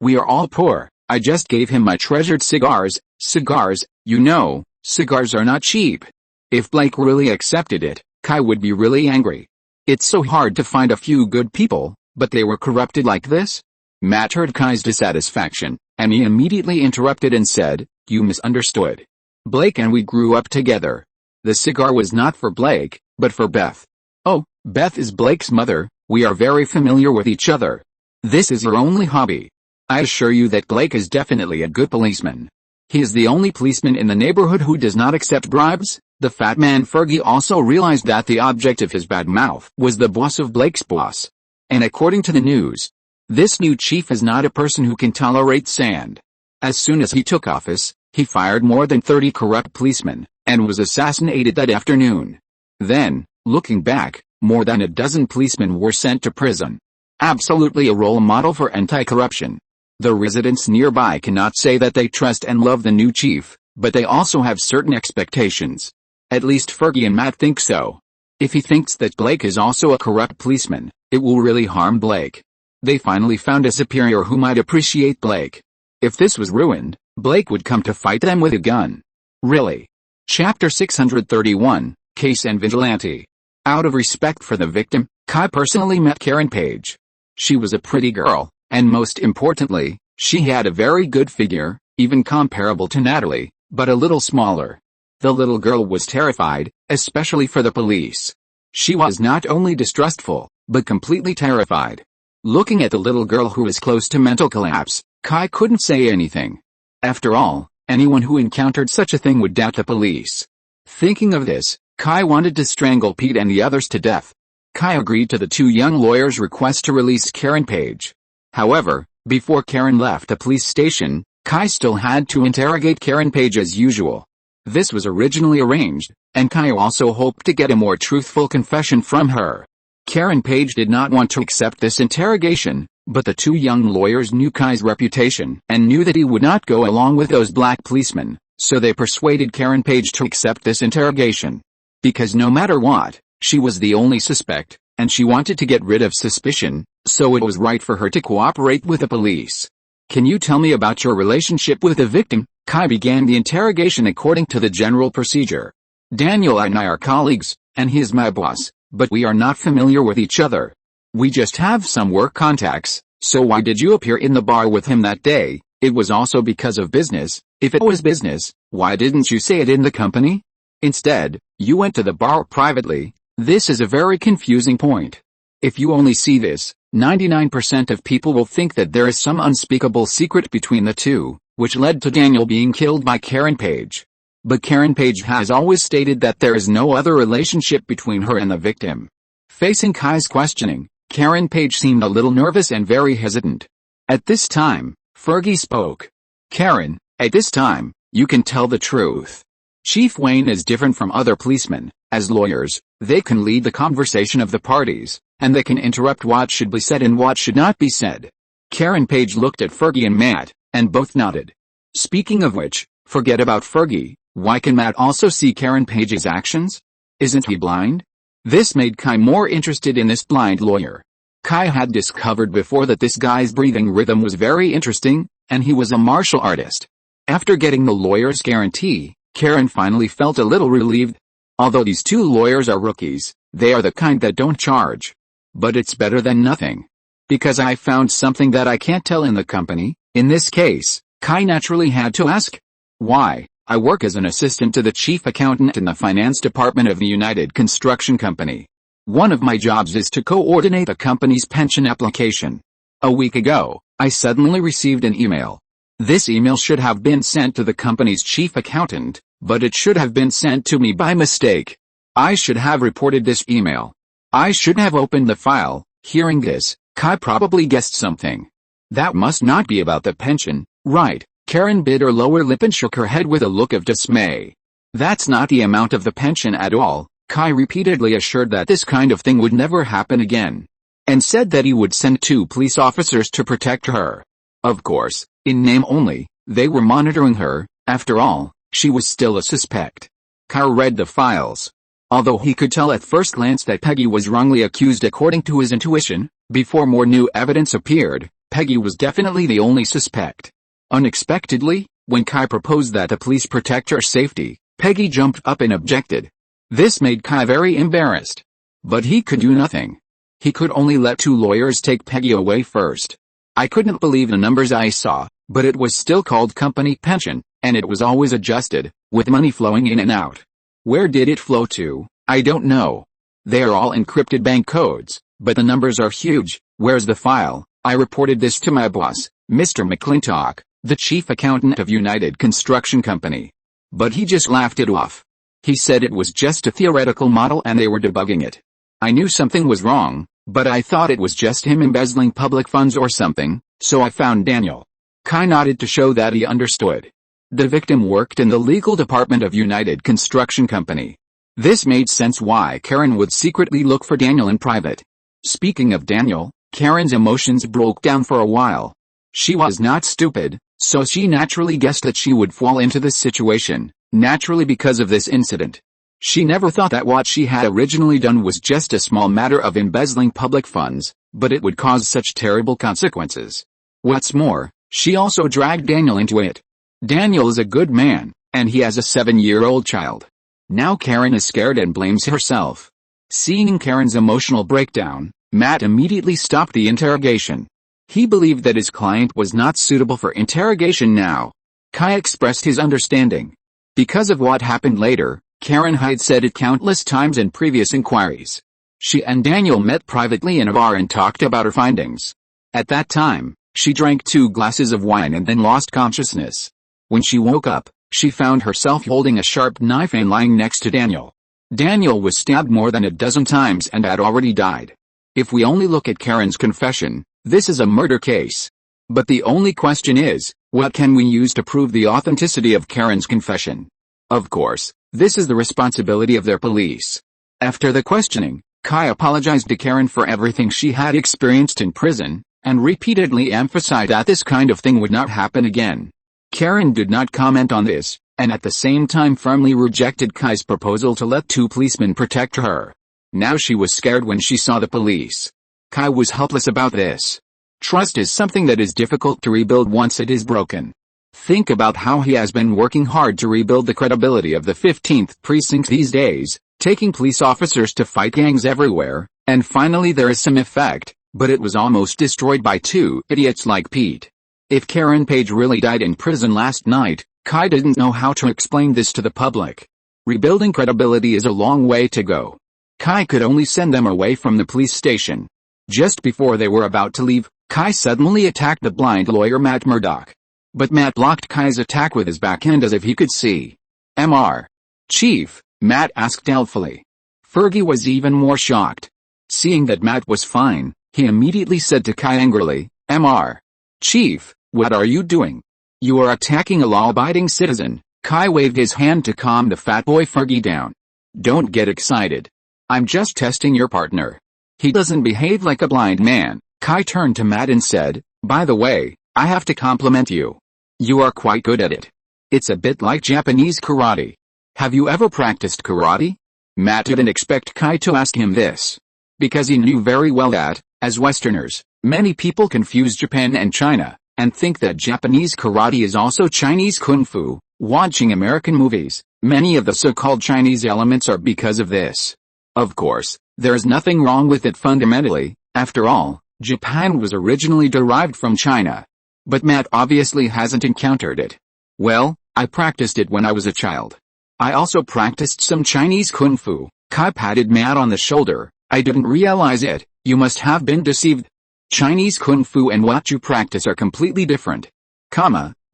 we are all poor. I just gave him my treasured cigars. Cigars, you know, cigars are not cheap. If Blake really accepted it, Kai would be really angry. It's so hard to find a few good people, but they were corrupted like this? Matt heard Kai's dissatisfaction, and he immediately interrupted and said, you misunderstood. Blake and we grew up together. The cigar was not for Blake, but for Beth. Oh, Beth is Blake's mother. We are very familiar with each other. This is your only hobby. I assure you that Blake is definitely a good policeman. He is the only policeman in the neighborhood who does not accept bribes. The fat man Fergie also realized that the object of his bad mouth was the boss of Blake's boss. And according to the news, this new chief is not a person who can tolerate sand. As soon as he took office, he fired more than 30 corrupt policemen, and was assassinated that afternoon. Then, looking back, more than a dozen policemen were sent to prison. Absolutely a role model for anti-corruption. The residents nearby cannot say that they trust and love the new chief, but they also have certain expectations. At least Fergie and Matt think so. If he thinks that Blake is also a corrupt policeman, it will really harm Blake. They finally found a superior who might appreciate Blake. If this was ruined, Blake would come to fight them with a gun. Really? Chapter 631, Case and Vigilante. Out of respect for the victim, Kai personally met Karen Page. She was a pretty girl, and most importantly, she had a very good figure, even comparable to Natalie, but a little smaller. The little girl was terrified, especially for the police. She was not only distrustful, but completely terrified. Looking at the little girl who was close to mental collapse, Kai couldn't say anything. After all, anyone who encountered such a thing would doubt the police. Thinking of this, Kai wanted to strangle Pete and the others to death. Kai agreed to the two young lawyers' request to release Karen Page. However, before Karen left the police station, Kai still had to interrogate Karen Page as usual. This was originally arranged, and Kai also hoped to get a more truthful confession from her. Karen Page did not want to accept this interrogation, but the two young lawyers knew Kai's reputation and knew that he would not go along with those black policemen, so they persuaded Karen Page to accept this interrogation. Because no matter what, she was the only suspect, and she wanted to get rid of suspicion, so it was right for her to cooperate with the police. Can you tell me about your relationship with the victim? Kai began the interrogation according to the general procedure. Daniel and I are colleagues, and he is my boss, but we are not familiar with each other. We just have some work contacts. So why did you appear in the bar with him that day? It was also because of business. If it was business, why didn't you say it in the company? Instead, you went to the bar privately. This is a very confusing point. If you only see this, 99% of people will think that there is some unspeakable secret between the two, which led to Daniel being killed by Karen Page. But Karen Page has always stated that there is no other relationship between her and the victim. Facing Kai's questioning, Karen Page seemed a little nervous and very hesitant. At this time, Fergie spoke. Karen, at this time, you can tell the truth. Chief Wayne is different from other policemen. As lawyers, they can lead the conversation of the parties, and they can interrupt what should be said and what should not be said. Karen Page looked at Fergie and Matt, and both nodded. Speaking of which, forget about Fergie. Why can Matt also see Karen Page's actions? Isn't he blind? This made Kai more interested in this blind lawyer. Kai had discovered before that this guy's breathing rhythm was very interesting, and he was a martial artist. After getting the lawyer's guarantee, Karen finally felt a little relieved. Although these two lawyers are rookies, they are the kind that don't charge. But it's better than nothing. Because I found something that I can't tell in the company. In this case, Kai naturally had to ask. Why? I work as an assistant to the chief accountant in the finance department of the United Construction Company. One of my jobs is to coordinate the company's pension application. A week ago, I suddenly received an email. This email should have been sent to the company's chief accountant, but it should have been sent to me by mistake. I should have reported this email. I should have opened the file. Hearing this, Kai probably guessed something. That must not be about the pension. Right, Karen bit her lower lip and shook her head with a look of dismay. That's not the amount of the pension at all. Kai repeatedly assured that this kind of thing would never happen again, and said that he would send 2 police officers to protect her. Of course, in name only, they were monitoring her. After all, she was still a suspect. Kai read the files. Although he could tell at first glance that Peggy was wrongly accused according to his intuition, before more new evidence appeared, Peggy was definitely the only suspect. Unexpectedly, when Kai proposed that the police protect her safety, Peggy jumped up and objected. This made Kai very embarrassed. But he could do nothing. He could only let 2 lawyers take Peggy away first. I couldn't believe the numbers I saw, but it was still called company pension, and it was always adjusted, with money flowing in and out. Where did it flow to? I don't know. They are all encrypted bank codes, but the numbers are huge. Where's the file? I reported this to my boss, Mr. McClintock, the chief accountant of United Construction Company. But he just laughed it off. He said it was just a theoretical model and they were debugging it. I knew something was wrong, but I thought it was just him embezzling public funds or something, so I found Daniel. Kai nodded to show that he understood. The victim worked in the legal department of United Construction Company. This made sense why Karen would secretly look for Daniel in private. Speaking of Daniel, Karen's emotions broke down for a while. She was not stupid, so she naturally guessed that she would fall into this situation, naturally because of this incident. She never thought that what she had originally done was just a small matter of embezzling public funds, but it would cause such terrible consequences. What's more, she also dragged Daniel into it. Daniel is a good man, and he has a 7-year-old child. Now Karen is scared and blames herself. Seeing Karen's emotional breakdown, Matt immediately stopped the interrogation. He believed that his client was not suitable for interrogation now. Kai expressed his understanding. Because of what happened later, Karen had said it countless times in previous inquiries. She and Daniel met privately in a bar and talked about her findings. At that time, she drank 2 glasses of wine and then lost consciousness. When she woke up, she found herself holding a sharp knife and lying next to Daniel. Daniel was stabbed more than a dozen times and had already died. If we only look at Karen's confession, this is a murder case. But the only question is, what can we use to prove the authenticity of Karen's confession? Of course, this is the responsibility of their police. After the questioning, Kai apologized to Karen for everything she had experienced in prison, and repeatedly emphasized that this kind of thing would not happen again. Karen did not comment on this, and at the same time firmly rejected Kai's proposal to let 2 policemen protect her. Now she was scared when she saw the police. Kai was helpless about this. Trust is something that is difficult to rebuild once it is broken. Think about how he has been working hard to rebuild the credibility of the 15th precinct these days, taking police officers to fight gangs everywhere, and finally there is some effect, but it was almost destroyed by 2 idiots like Pete. If Karen Page really died in prison last night, Kai didn't know how to explain this to the public. Rebuilding credibility is a long way to go. Kai could only send them away from the police station. Just before they were about to leave, Kai suddenly attacked the blind lawyer Matt Murdoch. But Matt blocked Kai's attack with his backhand as if he could see. Mr. Chief, Matt asked doubtfully. Fergie was even more shocked. Seeing that Matt was fine, he immediately said to Kai angrily, Mr. Chief, what are you doing? You are attacking a law-abiding citizen. Kai waved his hand to calm the fat boy Fergie down. Don't get excited. I'm just testing your partner. He doesn't behave like a blind man. Kai turned to Matt and said, by the way, I have to compliment you. You are quite good at it. It's a bit like Japanese karate. Have you ever practiced karate? Matt didn't expect Kai to ask him this, because he knew very well that, as Westerners, many people confuse Japan and China, and think that Japanese karate is also Chinese kung fu. Watching American movies, many of the so-called Chinese elements are because of this. Of course, there is nothing wrong with it fundamentally. After all, Japan was originally derived from China. But Matt obviously hasn't encountered it. Well, I practiced it when I was a child. I also practiced some Chinese kung fu. Kai patted Matt on the shoulder. I didn't realize it. You must have been deceived. Chinese kung fu and what you practice are completely different.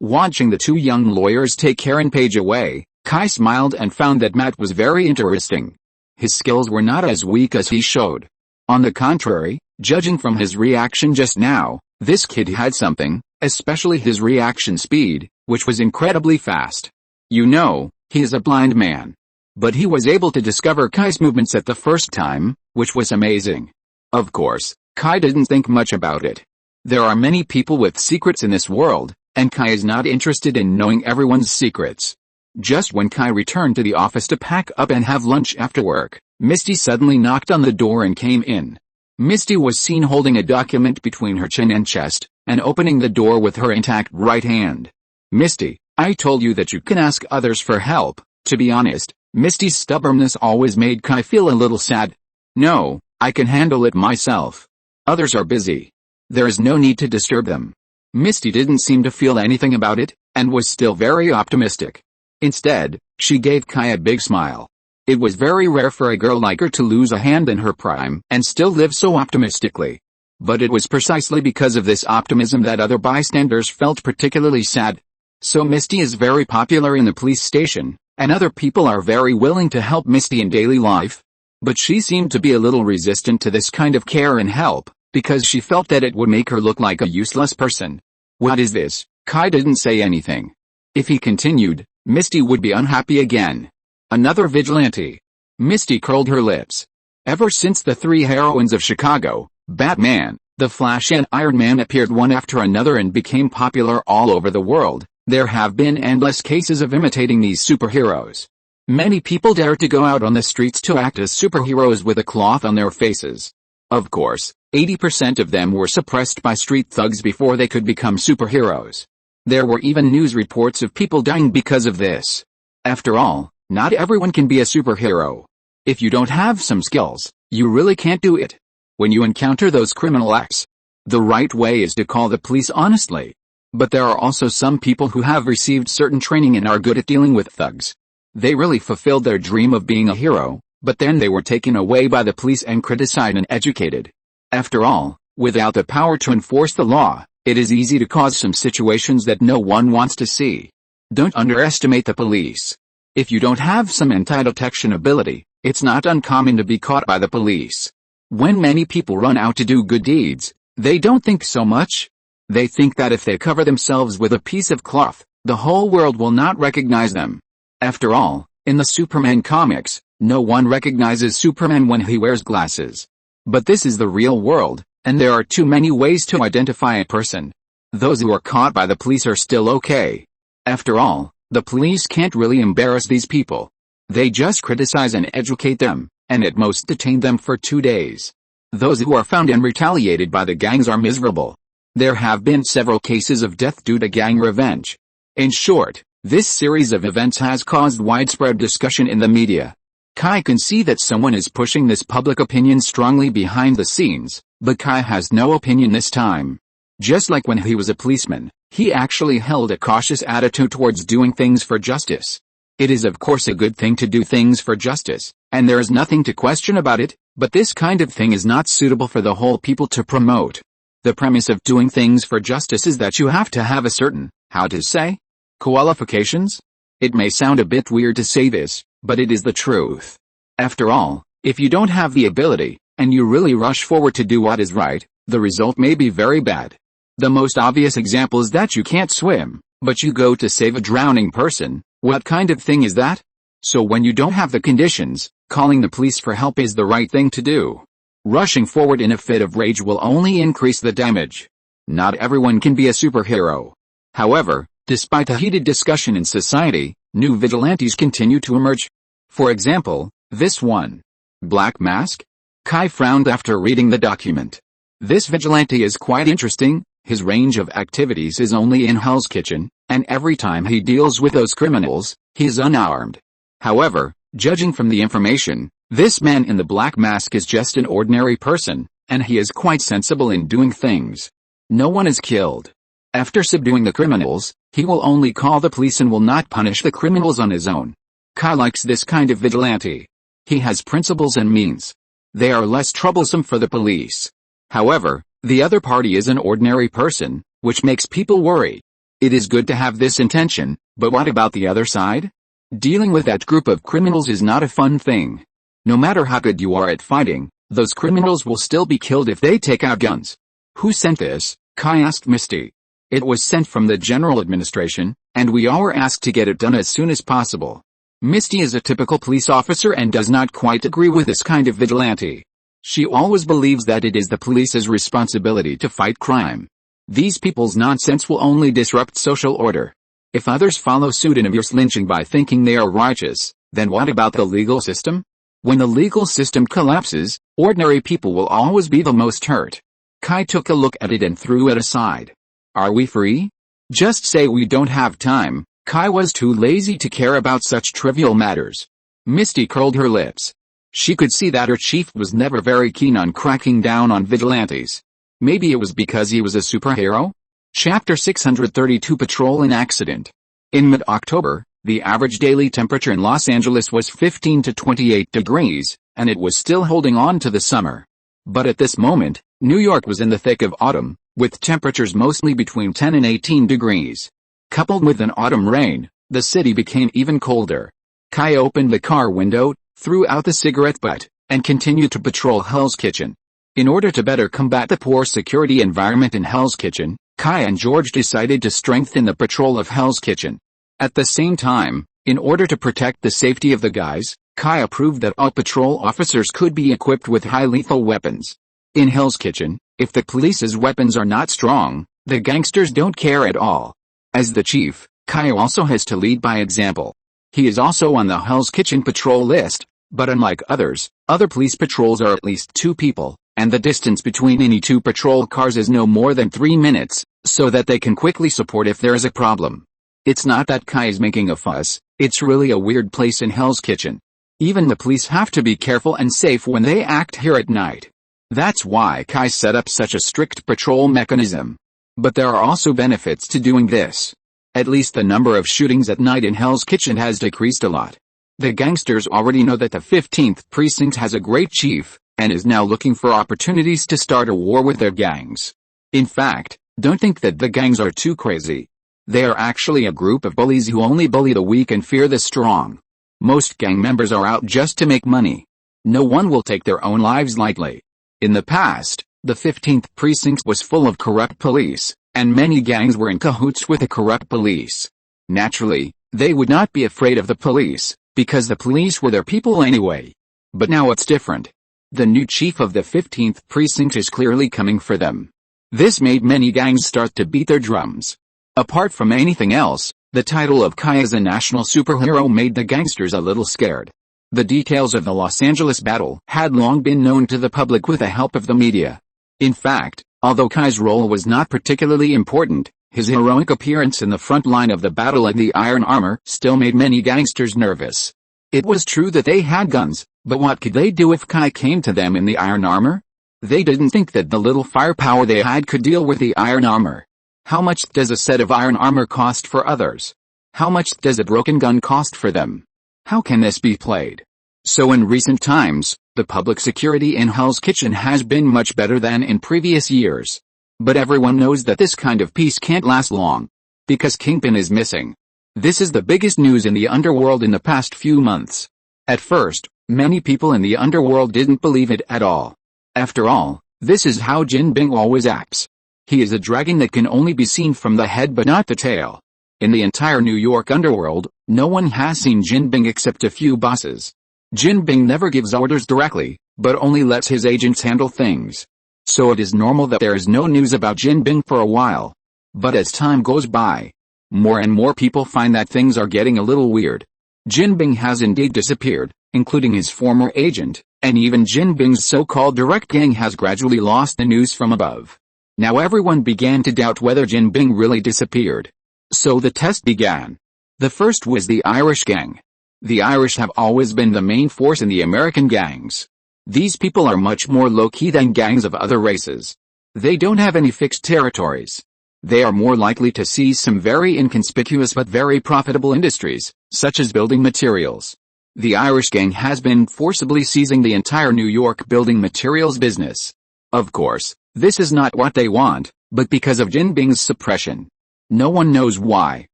Watching the 2 young lawyers take Karen Page away, Kai smiled and found that Matt was very interesting. His skills were not as weak as he showed. On the contrary, judging from his reaction just now, this kid had something, especially his reaction speed, which was incredibly fast. You know, he is a blind man. But he was able to discover Kai's movements at the first time, which was amazing. Of course, Kai didn't think much about it. There are many people with secrets in this world, and Kai is not interested in knowing everyone's secrets. Just when Kai returned to the office to pack up and have lunch after work, Misty suddenly knocked on the door and came in. Misty was seen holding a document between her chin and chest, and opening the door with her intact right hand. Misty, I told you that you can ask others for help. To be honest, Misty's stubbornness always made Kai feel a little sad. No, I can handle it myself. Others are busy. There is no need to disturb them. Misty didn't seem to feel anything about it, and was still very optimistic. Instead, she gave Kai a big smile. It was very rare for a girl like her to lose a hand in her prime and still live so optimistically. But it was precisely because of this optimism that other bystanders felt particularly sad. So Misty is very popular in the police station, and other people are very willing to help Misty in daily life. But she seemed to be a little resistant to this kind of care and help, because she felt that it would make her look like a useless person. What is this? Kai didn't say anything. If he continued, Misty would be unhappy again. Another vigilante. Misty curled her lips. Ever since the three heroines of Chicago, Batman, The Flash and Iron Man appeared one after another and became popular all over the world, there have been endless cases of imitating these superheroes. Many people dare to go out on the streets to act as superheroes with a cloth on their faces. Of course, 80% of them were suppressed by street thugs before they could become superheroes. There were even news reports of people dying because of this. After all, not everyone can be a superhero. If you don't have some skills, you really can't do it. When you encounter those criminal acts, the right way is to call the police honestly. But there are also some people who have received certain training and are good at dealing with thugs. They really fulfilled their dream of being a hero, but then they were taken away by the police and criticized and educated. After all, without the power to enforce the law, it is easy to cause some situations that no one wants to see. Don't underestimate the police. If you don't have some anti-detection ability, it's not uncommon to be caught by the police. When many people run out to do good deeds, they don't think so much. They think that if they cover themselves with a piece of cloth, the whole world will not recognize them. After all, in the Superman comics, no one recognizes Superman when he wears glasses. But this is the real world, and there are too many ways to identify a person. Those who are caught by the police are still okay. After all, the police can't really embarrass these people. They just criticize and educate them, and at most detain them for 2 days. Those who are found and retaliated by the gangs are miserable. There have been several cases of death due to gang revenge. In short, this series of events has caused widespread discussion in the media. Kai can see that someone is pushing this public opinion strongly behind the scenes, but Kai has no opinion this time. Just like when he was a policeman, he actually held a cautious attitude towards doing things for justice. It is of course a good thing to do things for justice, and there is nothing to question about it, but this kind of thing is not suitable for the whole people to promote. The premise of doing things for justice is that you have to have a certain, how to say, qualifications? It may sound a bit weird to say this, but it is the truth. After all, if you don't have the ability, and you really rush forward to do what is right, the result may be very bad. The most obvious example is that you can't swim, but you go to save a drowning person. What kind of thing is that? So when you don't have the conditions, calling the police for help is the right thing to do. Rushing forward in a fit of rage will only increase the damage. Not everyone can be a superhero. However, despite the heated discussion in society, new vigilantes continue to emerge. For example, this one. Black Mask? Kai frowned after reading the document. This vigilante is quite interesting. His range of activities is only in Hell's Kitchen, and every time he deals with those criminals, he is unarmed. However, judging from the information, this man in the black mask is just an ordinary person, and he is quite sensible in doing things. No one is killed. After subduing the criminals, he will only call the police and will not punish the criminals on his own. Kai likes this kind of vigilante. He has principles and means. They are less troublesome for the police. However, the other party is an ordinary person, which makes people worry. It is good to have this intention, but what about the other side? Dealing with that group of criminals is not a fun thing. No matter how good you are at fighting, those criminals will still be killed if they take out guns. Who sent this? Kai asked Misty. It was sent from the general administration, and we all were asked to get it done as soon as possible. Misty is a typical police officer and does not quite agree with this kind of vigilante. She always believes that it is the police's responsibility to fight crime. These people's nonsense will only disrupt social order. If others follow suit in abuse lynching by thinking they are righteous, then what about the legal system? When the legal system collapses, ordinary people will always be the most hurt. Kai took a look at it and threw it aside. Are we free? Just say we don't have time. Kai was too lazy to care about such trivial matters. Misty curled her lips. She could see that her chief was never very keen on cracking down on vigilantes. Maybe it was because he was a superhero? Chapter 632 Patrol and Accident. In mid-October, the average daily temperature in Los Angeles was 15 to 28 degrees, and it was still holding on to the summer. But at this moment, New York was in the thick of autumn, with temperatures mostly between 10 and 18 degrees. Coupled with an autumn rain, the city became even colder. Kai opened the car window, threw out the cigarette butt, and continued to patrol Hell's Kitchen. In order to better combat the poor security environment in Hell's Kitchen, Kai and George decided to strengthen the patrol of Hell's Kitchen. At the same time, in order to protect the safety of the guys, Kai approved that all patrol officers could be equipped with high lethal weapons. In Hell's Kitchen, if the police's weapons are not strong, the gangsters don't care at all. As the chief, Kai also has to lead by example. He is also on the Hell's Kitchen patrol list, but unlike others, other police patrols are at least 2 people, and the distance between any 2 patrol cars is no more than 3 minutes, so that they can quickly support if there is a problem. It's not that Kai is making a fuss, it's really a weird place in Hell's Kitchen. Even the police have to be careful and safe when they act here at night. That's why Kai set up such a strict patrol mechanism. But there are also benefits to doing this. At least the number of shootings at night in Hell's Kitchen has decreased a lot. The gangsters already know that the 15th precinct has a great chief, and is now looking for opportunities to start a war with their gangs. In fact, don't think that the gangs are too crazy. They are actually a group of bullies who only bully the weak and fear the strong. Most gang members are out just to make money. No one will take their own lives lightly. In the past, the 15th precinct was full of corrupt police, and many gangs were in cahoots with the corrupt police. Naturally, they would not be afraid of the police, because the police were their people anyway. But now it's different. The new chief of the 15th precinct is clearly coming for them. This made many gangs start to beat their drums. Apart from anything else, the title of Kai as a national superhero made the gangsters a little scared. The details of the Los Angeles battle had long been known to the public with the help of the media. In fact, although Kai's role was not particularly important, his heroic appearance in the front line of the battle in the iron armor still made many gangsters nervous. It was true that they had guns, but what could they do if Kai came to them in the iron armor? They didn't think that the little firepower they had could deal with the iron armor. How much does a set of iron armor cost for others? How much does a broken gun cost for them? How can this be played? So in recent times, the public security in Hell's Kitchen has been much better than in previous years. But everyone knows that this kind of peace can't last long. Because Kingpin is missing. This is the biggest news in the underworld in the past few months. At first, many people in the underworld didn't believe it at all. After all, this is how Jin Bing always acts. He is a dragon that can only be seen from the head but not the tail. In the entire New York underworld, no one has seen Jin Bing except a few bosses. Jin Bing never gives orders directly, but only lets his agents handle things. So it is normal that there is no news about Jin Bing for a while. But as time goes by, more and more people find that things are getting a little weird. Jin Bing has indeed disappeared, including his former agent, and even Jin Bing's so-called direct gang has gradually lost the news from above. Now everyone began to doubt whether Jin Bing really disappeared. So the test began. The first was the Irish gang. The Irish have always been the main force in the American gangs. These people are much more low-key than gangs of other races. They don't have any fixed territories. They are more likely to seize some very inconspicuous but very profitable industries, such as building materials. The Irish gang has been forcibly seizing the entire New York building materials business. Of course, this is not what they want, but because of Jin Bing's suppression. No one knows why.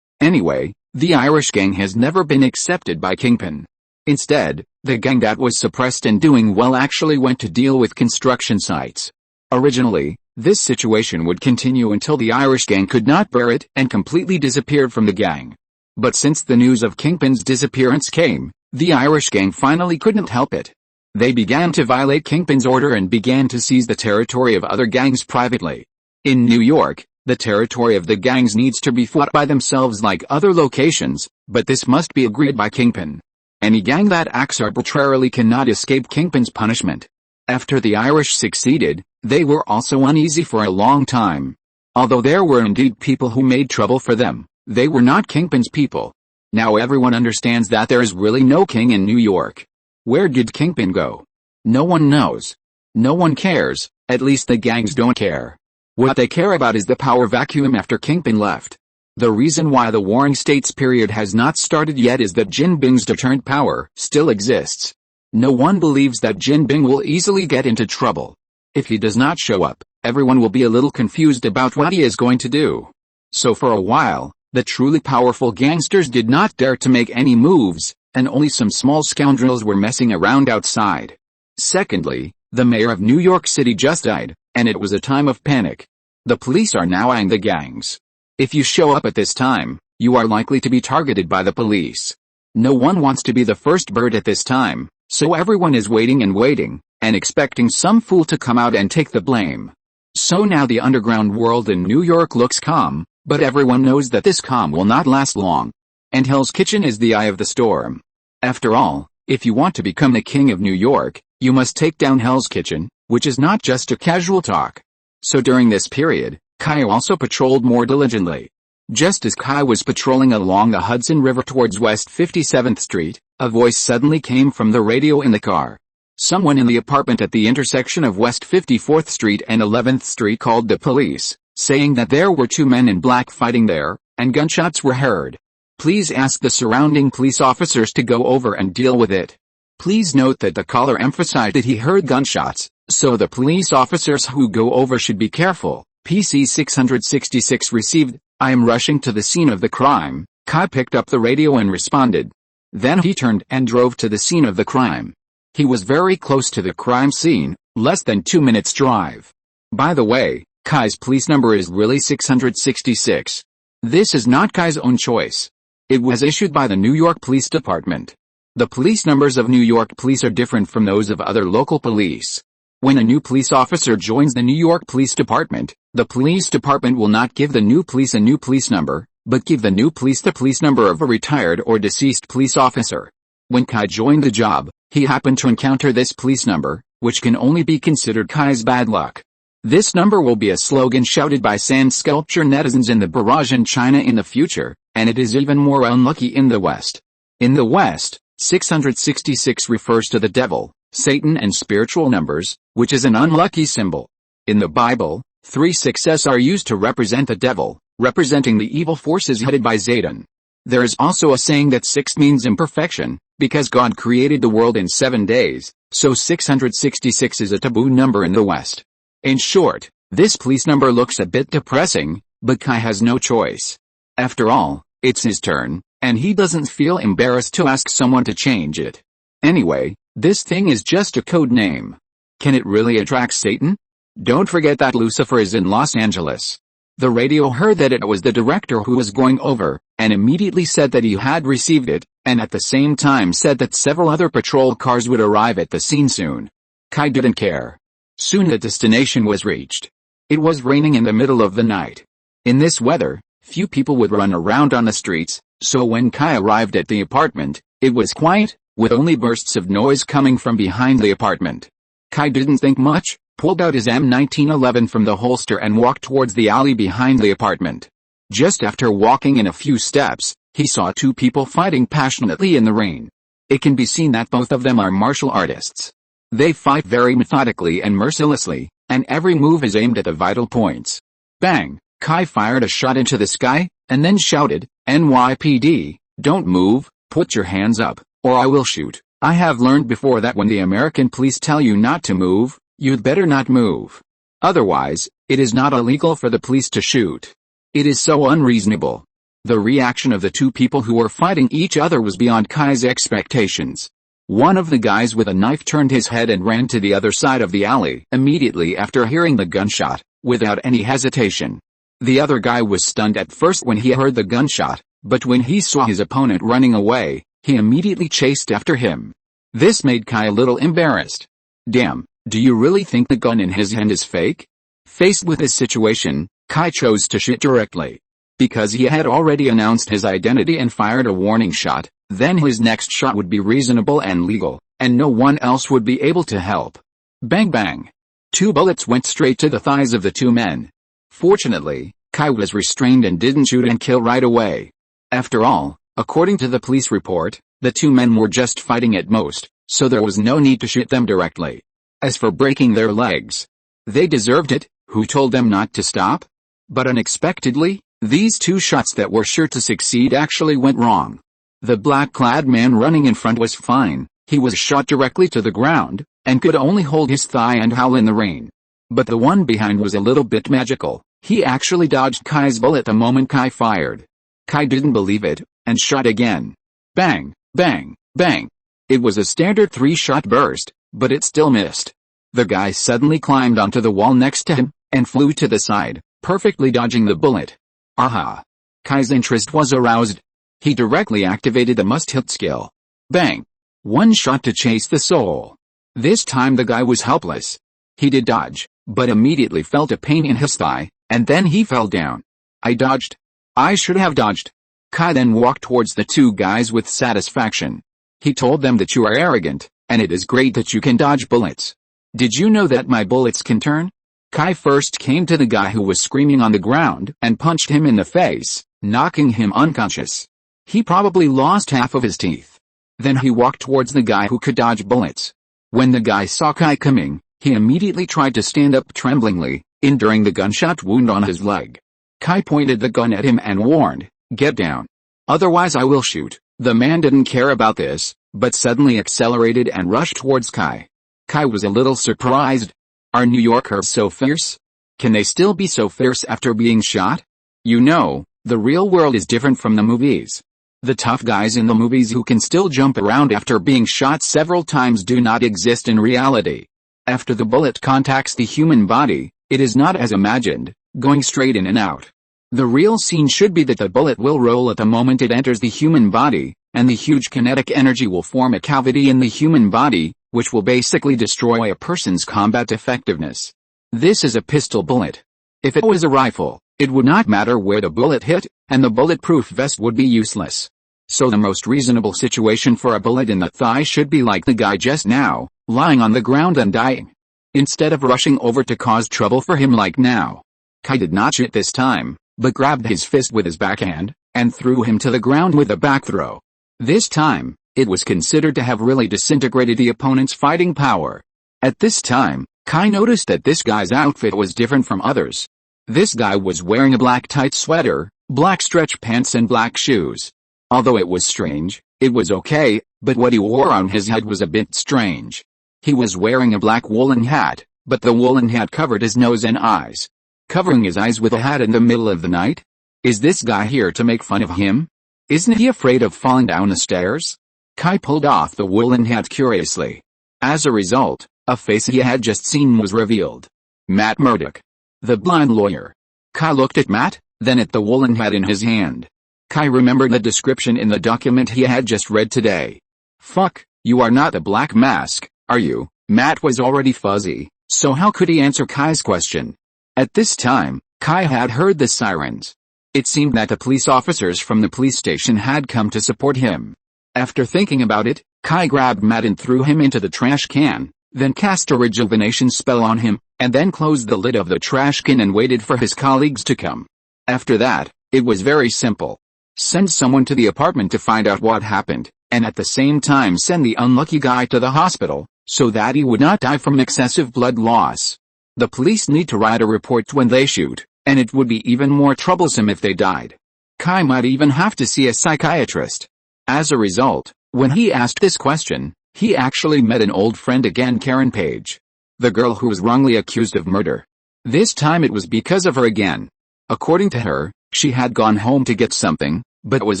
Anyway, the Irish gang has never been accepted by Kingpin. Instead, the gang that was suppressed and doing well actually went to deal with construction sites. Originally, This situation would continue until the Irish gang could not bear it and completely disappeared from the gang. But since the news of Kingpin's disappearance came, the Irish gang finally couldn't help it. They began to violate Kingpin's order and began to seize the territory of other gangs privately. In New York, the territory of the gangs needs to be fought by themselves like other locations, but this must be agreed by Kingpin. Any gang that acts arbitrarily cannot escape Kingpin's punishment. After the Irish succeeded, they were also uneasy for a long time. Although there were indeed people who made trouble for them, they were not Kingpin's people. Now everyone understands that there is really no king in New York. Where did Kingpin go? No one knows. No one cares, at least the gangs don't care. What they care about is the power vacuum after Kingpin left. The reason why the Warring States period has not started yet is that Jin Bing's deterrent power still exists. No one believes that Jin Bing will easily get into trouble. If he does not show up, everyone will be a little confused about what he is going to do. So for a while, the truly powerful gangsters did not dare to make any moves, and only some small scoundrels were messing around outside. Secondly, the mayor of New York City just died, and it was a time of panic. The police are now eyeing the gangs. If you show up at this time, you are likely to be targeted by the police. No one wants to be the first bird at this time, so everyone is waiting and expecting some fool to come out and take the blame. So now the underground world in New York looks calm, but everyone knows that this calm will not last long. And Hell's Kitchen is the eye of the storm. After all, if you want to become the king of New York, you must take down Hell's Kitchen, which is not just a casual talk. So during this period, Kai also patrolled more diligently. Just as Kai was patrolling along the Hudson River towards West 57th Street, a voice suddenly came from the radio in the car. Someone in the apartment at the intersection of West 54th Street and 11th Street called the police, saying that there were two men in black fighting there, and gunshots were heard. Please ask the surrounding police officers to go over and deal with it. Please note that the caller emphasized that he heard gunshots, so the police officers who go over should be careful. PC 666 received, I am rushing to the scene of the crime. Kai picked up the radio and responded. Then he turned and drove to the scene of the crime. He was very close to the crime scene, less than 2 minutes drive. By the way, Kai's police number is really 666. This is not Kai's own choice. It was issued by the New York Police Department. The police numbers of New York police are different from those of other local police. When a new police officer joins the New York Police Department, the police department will not give the new police a new police number, but give the new police the police number of a retired or deceased police officer. When Kai joined the job, he happened to encounter this police number, which can only be considered Kai's bad luck. This number will be a slogan shouted by sand sculpture netizens in the barrage in China in the future, and it is even more unlucky in the West. In the West, 666 refers to the devil, Satan and spiritual numbers, which is an unlucky symbol. In the Bible, 3 6s are used to represent the devil, representing the evil forces headed by Satan. There is also a saying that 6 means imperfection, because God created the world in 7 days, so 666 is a taboo number in the West. In short, this police number looks a bit depressing, but Kai has no choice. After all, it's his turn, and he doesn't feel embarrassed to ask someone to change it. Anyway, this thing is just a code name. Can it really attract Satan? Don't forget that Lucifer is in Los Angeles. The radio heard that it was the director who was going over, and immediately said that he had received it, and at the same time said that several other patrol cars would arrive at the scene soon. Kai didn't care. Soon the destination was reached. It was raining in the middle of the night. In this weather, few people would run around on the streets, so when Kai arrived at the apartment, it was quiet, with only bursts of noise coming from behind the apartment. Kai didn't think much, pulled out his M1911 from the holster and walked towards the alley behind the apartment. Just after walking in a few steps, he saw two people fighting passionately in the rain. It can be seen that both of them are martial artists. They fight very methodically and mercilessly, and every move is aimed at the vital points. Bang! Kai fired a shot into the sky, and then shouted, NYPD, don't move, put your hands up, or I will shoot. I have learned before that when the American police tell you not to move, you'd better not move. Otherwise, it is not illegal for the police to shoot. It is so unreasonable. The reaction of the two people who were fighting each other was beyond Kai's expectations. One of the guys with a knife turned his head and ran to the other side of the alley immediately after hearing the gunshot, without any hesitation. The other guy was stunned at first when he heard the gunshot, but when he saw his opponent running away, he immediately chased after him. This made Kai a little embarrassed. Damn, do you really think the gun in his hand is fake? Faced with this situation, Kai chose to shoot directly. Because he had already announced his identity and fired a warning shot, then his next shot would be reasonable and legal, and no one else would be able to help. Bang bang. 2 bullets went straight to the thighs of the 2 men. Fortunately, Kai was restrained and didn't shoot and kill right away. After all, according to the police report, the 2 men were just fighting at most, so there was no need to shoot them directly. As for breaking their legs, they deserved it. Who told them not to stop? But unexpectedly, these 2 shots that were sure to succeed actually went wrong. The black-clad man running in front was fine. He was shot directly to the ground, and could only hold his thigh and howl in the rain. But the one behind was a little bit magical. He actually dodged Kai's bullet the moment Kai fired. Kai didn't believe it, and shot again. Bang, bang, bang. It was a standard 3-shot burst, but it still missed. The guy suddenly climbed onto the wall next to him, and flew to the side, perfectly dodging the bullet. Aha! Kai's interest was aroused. He directly activated the must-hit skill. Bang! 1 shot to chase the soul. This time the guy was helpless. He did dodge, but immediately felt a pain in his thigh, and then he fell down. I dodged. I should have dodged. Kai then walked towards the 2 guys with satisfaction. He told them that you are arrogant, and it is great that you can dodge bullets. Did you know that my bullets can turn? Kai first came to the guy who was screaming on the ground and punched him in the face, knocking him unconscious. He probably lost half of his teeth. Then he walked towards the guy who could dodge bullets. When the guy saw Kai coming, he immediately tried to stand up tremblingly, enduring the gunshot wound on his leg. Kai pointed the gun at him and warned, "Get down. Otherwise I will shoot." The man didn't care about this, but suddenly accelerated and rushed towards Kai. Kai was a little surprised. Are New Yorkers so fierce? Can they still be so fierce after being shot? You know, the real world is different from the movies. The tough guys in the movies who can still jump around after being shot several times do not exist in reality. After the bullet contacts the human body, it is not as imagined, going straight in and out. The real scene should be that the bullet will roll at the moment it enters the human body, and the huge kinetic energy will form a cavity in the human body, which will basically destroy a person's combat effectiveness. This is a pistol bullet. If it was a rifle, it would not matter where the bullet hit, and the bulletproof vest would be useless. So the most reasonable situation for a bullet in the thigh should be like the guy just now, lying on the ground and dying. Instead of rushing over to cause trouble for him like now. Kai did not shoot this time, but grabbed his fist with his backhand, and threw him to the ground with a back throw. This time, it was considered to have really disintegrated the opponent's fighting power. At this time, Kai noticed that this guy's outfit was different from others. This guy was wearing a black tight sweater, black stretch pants and black shoes. Although it was strange, it was okay, but what he wore on his head was a bit strange. He was wearing a black woolen hat, but the woolen hat covered his nose and eyes. Covering his eyes with a hat in the middle of the night? Is this guy here to make fun of him? Isn't he afraid of falling down the stairs? Kai pulled off the woolen hat curiously. As a result, a face he had just seen was revealed. Matt Murdock. The blind lawyer. Kai looked at Matt, then at the woolen hat in his hand. Kai remembered the description in the document he had just read today. Fuck, you are not the Black Mask, are you? Matt was already fuzzy, so how could he answer Kai's question? At this time, Kai had heard the sirens. It seemed that the police officers from the police station had come to support him. After thinking about it, Kai grabbed Matt and threw him into the trash can, then cast a rejuvenation spell on him, and then closed the lid of the trash can and waited for his colleagues to come. After that, it was very simple. Send someone to the apartment to find out what happened, and at the same time send the unlucky guy to the hospital, so that he would not die from excessive blood loss. The police need to write a report when they shoot, and it would be even more troublesome if they died. Kai might even have to see a psychiatrist. As a result, when he asked this question, he actually met an old friend again, Karen Page. The girl who was wrongly accused of murder. This time it was because of her again. According to her, she had gone home to get something, but was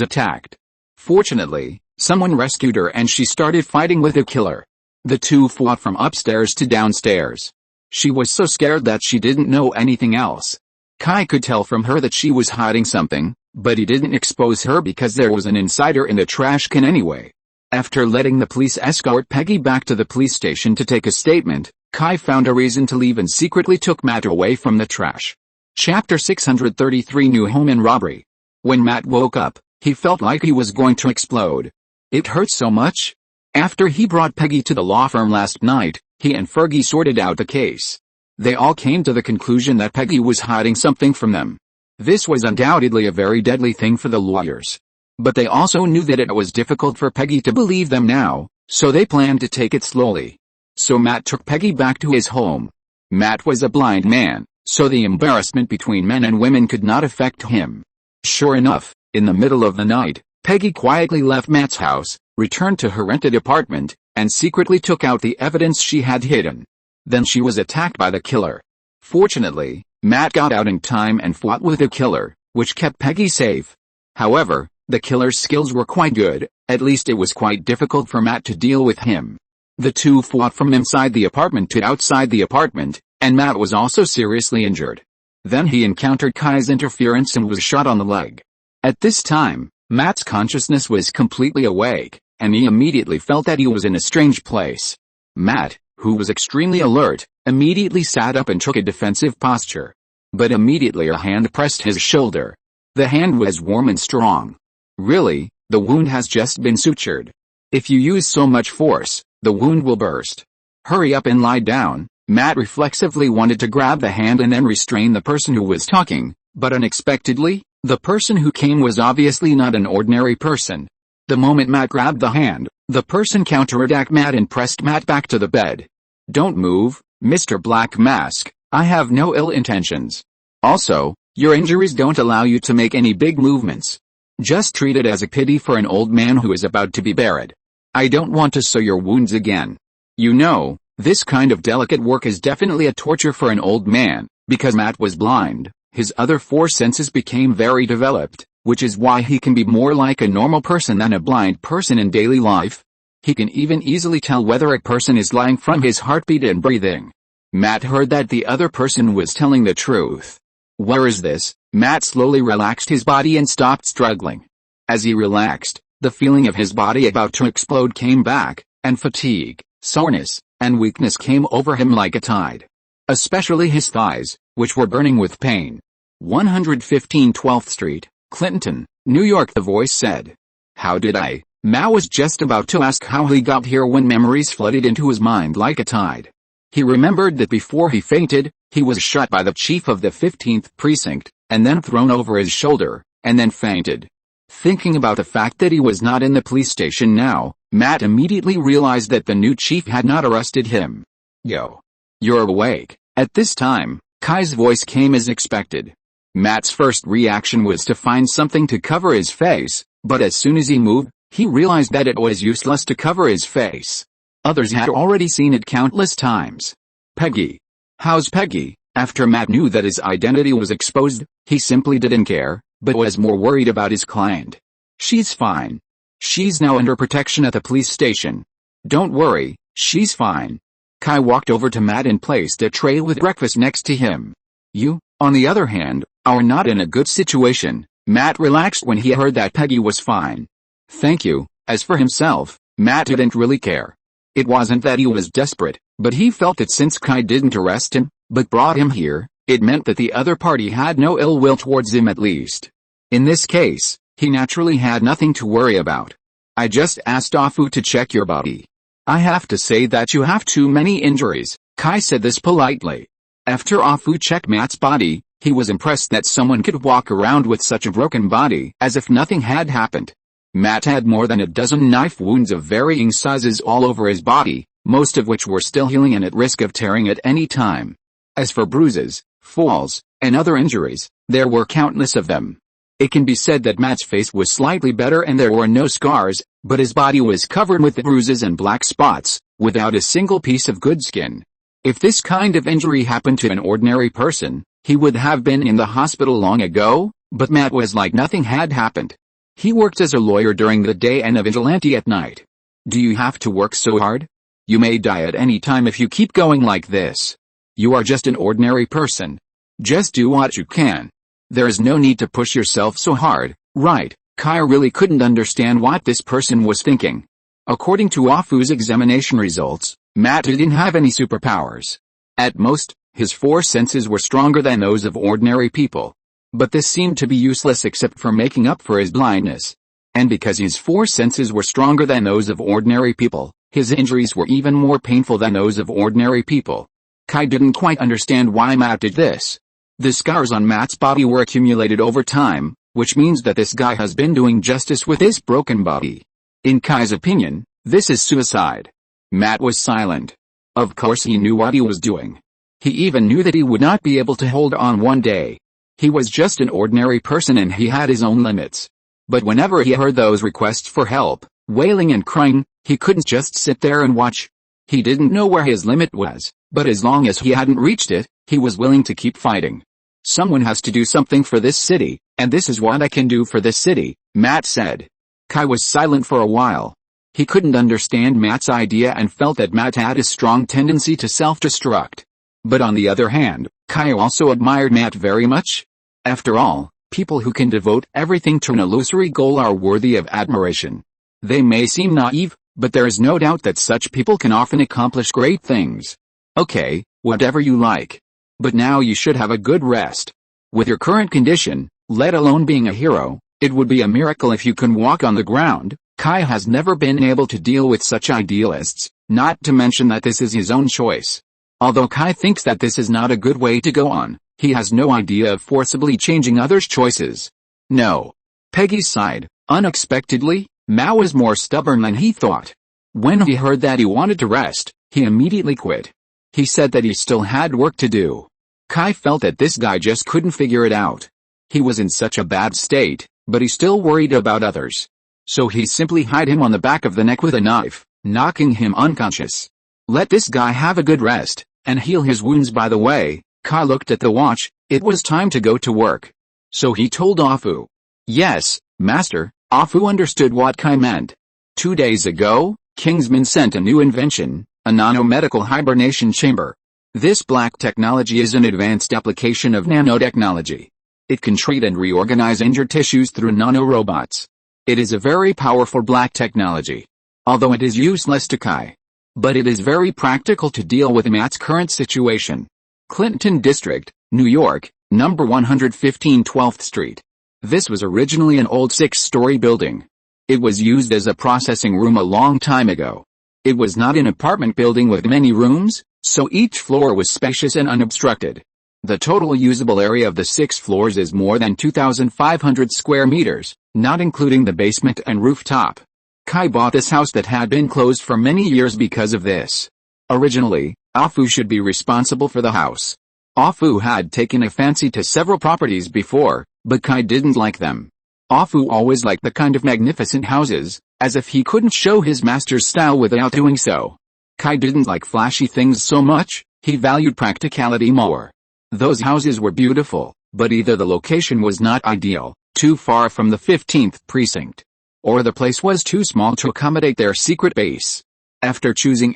attacked. Fortunately, someone rescued her and she started fighting with the killer. The two fought from upstairs to downstairs. She was so scared that she didn't know anything else. Kai could tell from her that she was hiding something, but he didn't expose her because there was an insider in the trash can anyway. After letting the police escort Peggy back to the police station to take a statement, Kai found a reason to leave and secretly took Matt away from the trash. Chapter 633 New Home and Robbery. When Matt woke up, he felt like he was going to explode. It hurt so much. After he brought Peggy to the law firm last night, he and Fergie sorted out the case. They all came to the conclusion that Peggy was hiding something from them. This was undoubtedly a very deadly thing for the lawyers. But they also knew that it was difficult for Peggy to believe them now, so they planned to take it slowly. So Matt took Peggy back to his home. Matt was a blind man, so the embarrassment between men and women could not affect him. Sure enough, in the middle of the night, Peggy quietly left Matt's house, returned to her rented apartment, and secretly took out the evidence she had hidden. Then she was attacked by the killer. Fortunately, Matt got out in time and fought with the killer, which kept Peggy safe. However, the killer's skills were quite good, at least it was quite difficult for Matt to deal with him. The two fought from inside the apartment to outside the apartment, and Matt was also seriously injured. Then he encountered Kai's interference and was shot on the leg. At this time, Matt's consciousness was completely awake, and he immediately felt that he was in a strange place. Matt, who was extremely alert, immediately sat up and took a defensive posture. But immediately a hand pressed his shoulder. The hand was warm and strong. Really, the wound has just been sutured. If you use so much force, the wound will burst. Hurry up and lie down. Matt reflexively wanted to grab the hand and then restrain the person who was talking, but unexpectedly, the person who came was obviously not an ordinary person. The moment Matt grabbed the hand, the person counterattacked Matt and pressed Matt back to the bed. Don't move, Mr. Black Mask, I have no ill intentions. Also, your injuries don't allow you to make any big movements. Just treat it as a pity for an old man who is about to be buried. I don't want to sew your wounds again. You know, this kind of delicate work is definitely a torture for an old man. Because Matt was blind, his other four senses became very developed, which is why he can be more like a normal person than a blind person in daily life. He can even easily tell whether a person is lying from his heartbeat and breathing. Matt heard that the other person was telling the truth. Where is this? Matt slowly relaxed his body and stopped struggling. As he relaxed, the feeling of his body about to explode came back, and fatigue, soreness, and weakness came over him like a tide. Especially his thighs, which were burning with pain. 115 12th Street, Clinton, New York. The voice said. How did I? Matt was just about to ask how he got here when memories flooded into his mind like a tide. He remembered that before he fainted, he was shot by the chief of the 15th precinct, and then thrown over his shoulder, and then fainted. Thinking about the fact that he was not in the police station now, Matt immediately realized that the new chief had not arrested him. Yo. You're awake. At this time, Kai's voice came as expected. Matt's first reaction was to find something to cover his face, but as soon as he moved, he realized that it was useless to cover his face. Others had already seen it countless times. Peggy. How's Peggy? After Matt knew that his identity was exposed, he simply didn't care, but was more worried about his client. She's fine. She's now under protection at the police station. Don't worry, she's fine. Kai walked over to Matt and placed a tray with breakfast next to him. You, on the other hand, are not in a good situation. Matt relaxed when he heard that Peggy was fine. Thank you. As for himself, Matt didn't really care. It wasn't that he was desperate, but he felt that since Kai didn't arrest him, but brought him here, it meant that the other party had no ill will towards him at least. In this case, he naturally had nothing to worry about. I just asked Afu to check your body. I have to say that you have too many injuries. Kai said this politely. After Afu checked Matt's body, he was impressed that someone could walk around with such a broken body as if nothing had happened. Matt had more than a dozen knife wounds of varying sizes all over his body, most of which were still healing and at risk of tearing at any time. As for bruises, falls, and other injuries, there were countless of them. It can be said that Matt's face was slightly better and there were no scars, but his body was covered with bruises and black spots, without a single piece of good skin. If this kind of injury happened to an ordinary person, he would have been in the hospital long ago, but Matt was like nothing had happened. He worked as a lawyer during the day and a vigilante at night. Do you have to work so hard? You may die at any time if you keep going like this. You are just an ordinary person. Just do what you can. There is no need to push yourself so hard, right? Kai really couldn't understand what this person was thinking. According to Afu's examination results, Matt didn't have any superpowers. At most, his 4 senses were stronger than those of ordinary people. But this seemed to be useless except for making up for his blindness. And because his 4 senses were stronger than those of ordinary people, his injuries were even more painful than those of ordinary people. Kai didn't quite understand why Matt did this. The scars on Matt's body were accumulated over time, which means that this guy has been doing justice with this broken body. In Kai's opinion, this is suicide. Matt was silent. Of course he knew what he was doing. He even knew that he would not be able to hold on one day. He was just an ordinary person and he had his own limits. But whenever he heard those requests for help, wailing and crying, he couldn't just sit there and watch. He didn't know where his limit was, but as long as he hadn't reached it, he was willing to keep fighting. Someone has to do something for this city, and this is what I can do for this city, Matt said. Kai was silent for a while. He couldn't understand Matt's idea and felt that Matt had a strong tendency to self-destruct. But on the other hand, Kai also admired Matt very much. After all, people who can devote everything to an illusory goal are worthy of admiration. They may seem naive, but there is no doubt that such people can often accomplish great things. Okay, whatever you like. But now you should have a good rest. With your current condition, let alone being a hero, it would be a miracle if you can walk on the ground. Kai has never been able to deal with such idealists, not to mention that this is his own choice. Although Kai thinks that this is not a good way to go on, he has no idea of forcibly changing others' choices. No. Peggy sighed. Unexpectedly, Mao was more stubborn than he thought. When he heard that he wanted to rest, he immediately quit. He said that he still had work to do. Kai felt that this guy just couldn't figure it out. He was in such a bad state, but he still worried about others. So he simply hit him on the back of the neck with a knife, knocking him unconscious. Let this guy have a good rest, and heal his wounds. By the way, Kai looked at the watch. It was time to go to work. So he told Afu. Yes, master. Afu understood what Kai meant. 2 days ago, Kingsman sent a new invention, a nanomedical hibernation chamber. This black technology is an advanced application of nanotechnology. It can treat and reorganize injured tissues through nanorobots. It is a very powerful black technology. Although it is useless to Kai. But it is very practical to deal with Matt's current situation. Clinton District, New York, number 115 12th Street. This was originally an old 6-story building. It was used as a processing room a long time ago. It was not an apartment building with many rooms, so each floor was spacious and unobstructed. The total usable area of the 6 floors is more than 2,500 square meters, not including the basement and rooftop. Kai bought this house that had been closed for many years because of this. Originally, Afu should be responsible for the house. Afu had taken a fancy to several properties before, but Kai didn't like them. Afu always liked the kind of magnificent houses, as if he couldn't show his master's style without doing so. Kai didn't like flashy things so much, he valued practicality more. Those houses were beautiful, but either the location was not ideal, too far from the 15th precinct, or the place was too small to accommodate their secret base. After choosing,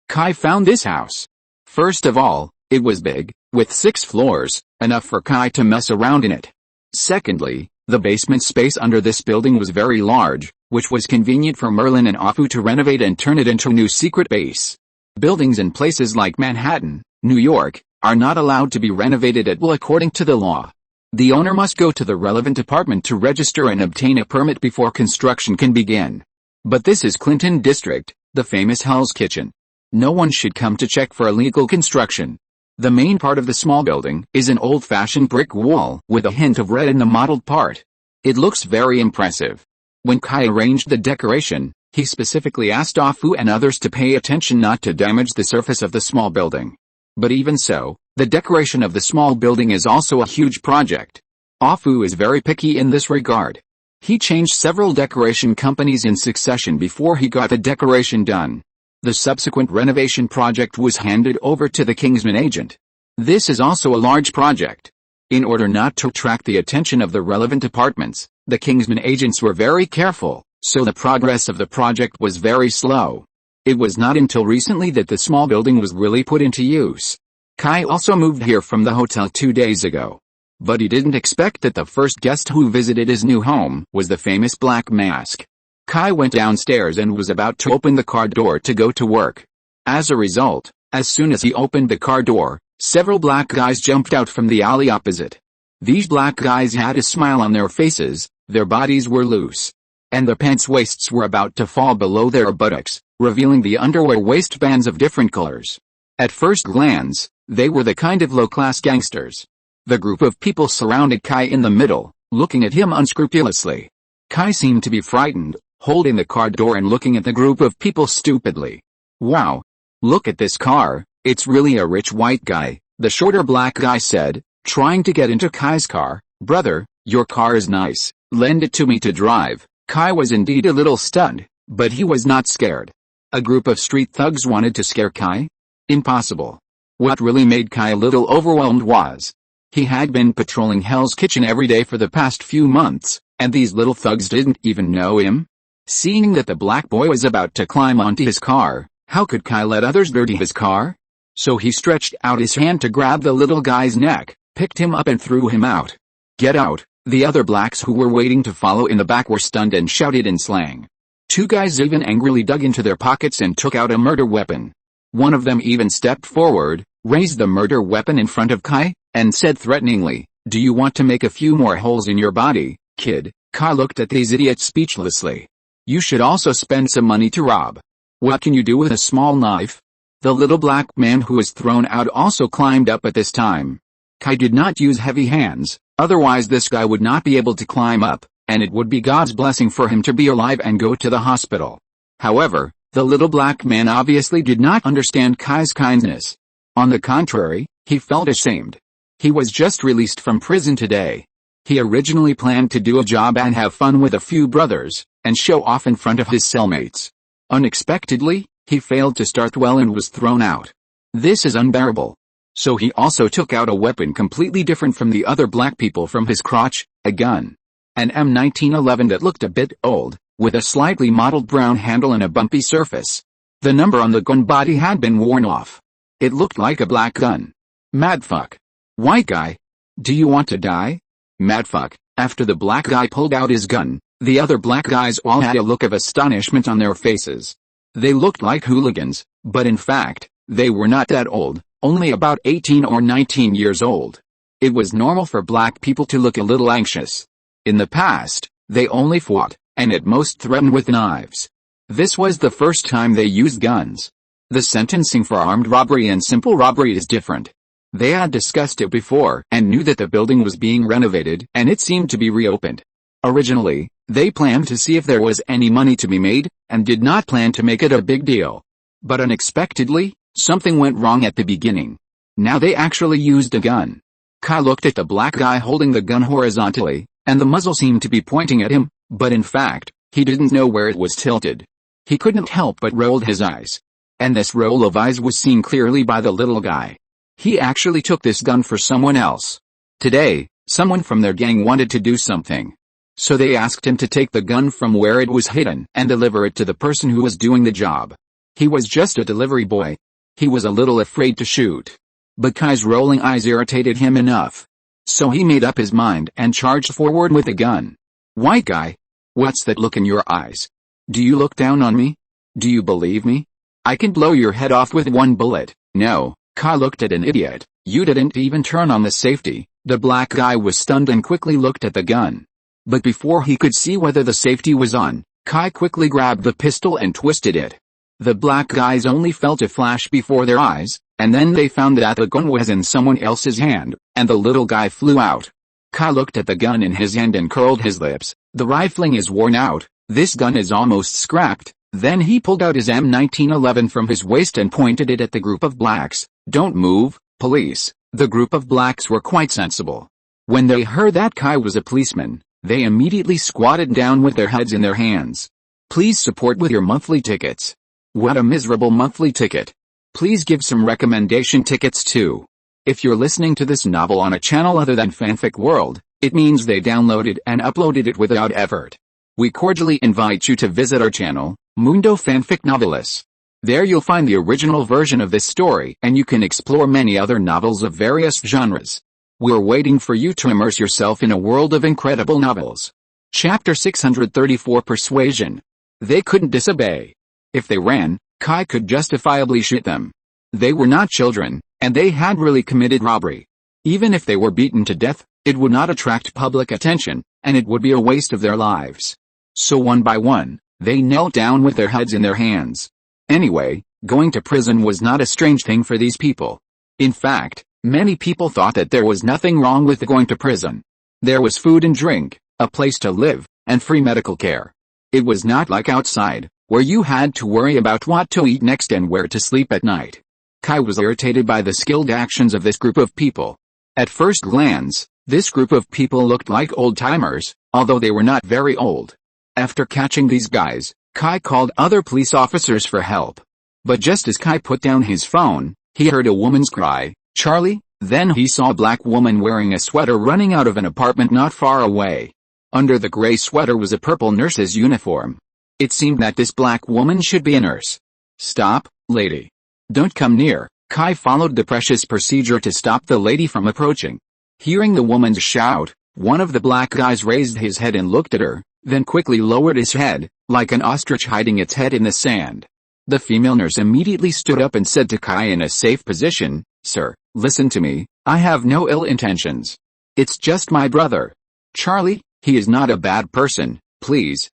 Kai found this house. First of all, it was big, with 6 floors, enough for Kai to mess around in it. Secondly, the basement space under this building was very large, which was convenient for Merlin and Afu to renovate and turn it into a new secret base. Buildings in places like Manhattan, New York, are not allowed to be renovated at will according to the law. The owner must go to the relevant department to register and obtain a permit before construction can begin. But this is Clinton District, the famous Hell's Kitchen. No one should come to check for illegal construction. The main part of the small building is an old-fashioned brick wall with a hint of red in the mottled part. It looks very impressive. When Kai arranged the decoration, he specifically asked Afu and others to pay attention not to damage the surface of the small building. But even so, the decoration of the small building is also a huge project. Afu is very picky in this regard. He changed several decoration companies in succession before he got the decoration done. The subsequent renovation project was handed over to the Kingsman agent. This is also a large project. In order not to attract the attention of the relevant departments, the Kingsman agents were very careful, so the progress of the project was very slow. It was not until recently that the small building was really put into use. Kai also moved here from the hotel 2 days ago. But he didn't expect that the first guest who visited his new home was the famous Black Mask. Kai went downstairs and was about to open the car door to go to work. As a result, as soon as he opened the car door, several black guys jumped out from the alley opposite. These black guys had a smile on their faces, their bodies were loose, and their pants waists were about to fall below their buttocks, revealing the underwear waistbands of different colors. At first glance, they were the kind of low-class gangsters. The group of people surrounded Kai in the middle, looking at him unscrupulously. Kai seemed to be frightened, holding the car door and looking at the group of people stupidly. "Wow. Look at this car, it's really a rich white guy," the shorter black guy said, trying to get into Kai's car. "Brother, your car is nice, lend it to me to drive." Kai was indeed a little stunned, but he was not scared. A group of street thugs wanted to scare Kai? Impossible. What really made Kai a little overwhelmed was, he had been patrolling Hell's Kitchen every day for the past few months, and these little thugs didn't even know him. Seeing that the black boy was about to climb onto his car, how could Kai let others dirty his car? So he stretched out his hand to grab the little guy's neck, picked him up and threw him out. "Get out!" The other blacks who were waiting to follow in the back were stunned and shouted in slang. Two guys even angrily dug into their pockets and took out a murder weapon. One of them even stepped forward, raised the murder weapon in front of Kai, and said threateningly, "Do you want to make a few more holes in your body, kid?" Kai looked at these idiots speechlessly. "You should also spend some money to rob. What can you do with a small knife?" The little black man who was thrown out also climbed up at this time. Kai did not use heavy hands, otherwise this guy would not be able to climb up, and it would be God's blessing for him to be alive and go to the hospital. However, the little black man obviously did not understand Kai's kindness. On the contrary, he felt ashamed. He was just released from prison today. He originally planned to do a job and have fun with a few brothers, and show off in front of his cellmates. Unexpectedly, he failed to start well and was thrown out. This is unbearable. So he also took out a weapon completely different from the other black people from his crotch, a gun. An M1911 that looked a bit old, with a slightly mottled brown handle and a bumpy surface. The number on the gun body had been worn off. It looked like a black gun. Madfuck. White guy. Do you want to die? Madfuck. After the black guy pulled out his gun, the other black guys all had a look of astonishment on their faces. They looked like hooligans, but in fact, they were not that old, only about 18 or 19 years old. It was normal for black people to look a little anxious. In the past, they only fought, and at most threatened with knives. This was the first time they used guns. The sentencing for armed robbery and simple robbery is different. They had discussed it before and knew that the building was being renovated and it seemed to be reopened. Originally, they planned to see if there was any money to be made, and did not plan to make it a big deal. But unexpectedly, something went wrong at the beginning. Now they actually used a gun. Kai looked at the black guy holding the gun horizontally, and the muzzle seemed to be pointing at him, but in fact, he didn't know where it was tilted. He couldn't help but rolled his eyes. And this roll of eyes was seen clearly by the little guy. He actually took this gun for someone else. Today, someone from their gang wanted to do something. So they asked him to take the gun from where it was hidden and deliver it to the person who was doing the job. He was just a delivery boy. He was a little afraid to shoot. But Kai's rolling eyes irritated him enough. So he made up his mind and charged forward with the gun. White guy. What's that look in your eyes? Do you look down on me? Do you believe me? I can blow your head off with one bullet. No. Kai looked at an idiot. You didn't even turn on the safety. The black guy was stunned and quickly looked at the gun. But before he could see whether the safety was on, Kai quickly grabbed the pistol and twisted it. The black guys only felt a flash before their eyes, and then they found that the gun was in someone else's hand, and the little guy flew out. Kai looked at the gun in his hand and curled his lips. The rifling is worn out, this gun is almost scrapped. Then he pulled out his M1911 from his waist and pointed it at the group of blacks. Don't move, police. The group of blacks were quite sensible. When they heard that Kai was a policeman, they immediately squatted down with their heads in their hands. Please support with your monthly tickets. What a miserable monthly ticket. Please give some recommendation tickets too. If you're listening to this novel on a channel other than Fanfic World, it means they downloaded and uploaded it without effort. We cordially invite you to visit our channel, Mundo Fanfic Novelis. There you'll find the original version of this story, and you can explore many other novels of various genres. We're waiting for you to immerse yourself in a world of incredible novels. Chapter 634 Persuasion. They couldn't disobey. If they ran, Kai could justifiably shoot them. They were not children, and they had really committed robbery. Even if they were beaten to death, it would not attract public attention, and it would be a waste of their lives. So one by one, they knelt down with their heads in their hands. Anyway, going to prison was not a strange thing for these people. In fact, many people thought that there was nothing wrong with going to prison. There was food and drink, a place to live, and free medical care. It was not like outside, where you had to worry about what to eat next and where to sleep at night. Kai was irritated by the skilled actions of this group of people. At first glance, this group of people looked like old-timers, although they were not very old. After catching these guys, Kai called other police officers for help. But just as Kai put down his phone, he heard a woman's cry, "Charlie!" Then he saw a black woman wearing a sweater running out of an apartment not far away. Under the gray sweater was a purple nurse's uniform. It seemed that this black woman should be a nurse. "Stop, lady. Don't come near." Kai followed the precious procedure to stop the lady from approaching. Hearing the woman's shout, one of the black guys raised his head and looked at her, then quickly lowered his head, like an ostrich hiding its head in the sand. The female nurse immediately stood up and said to Kai in a safe position, "Sir, listen to me, I have no ill intentions. It's just my brother. Charlie, he is not a bad person, please."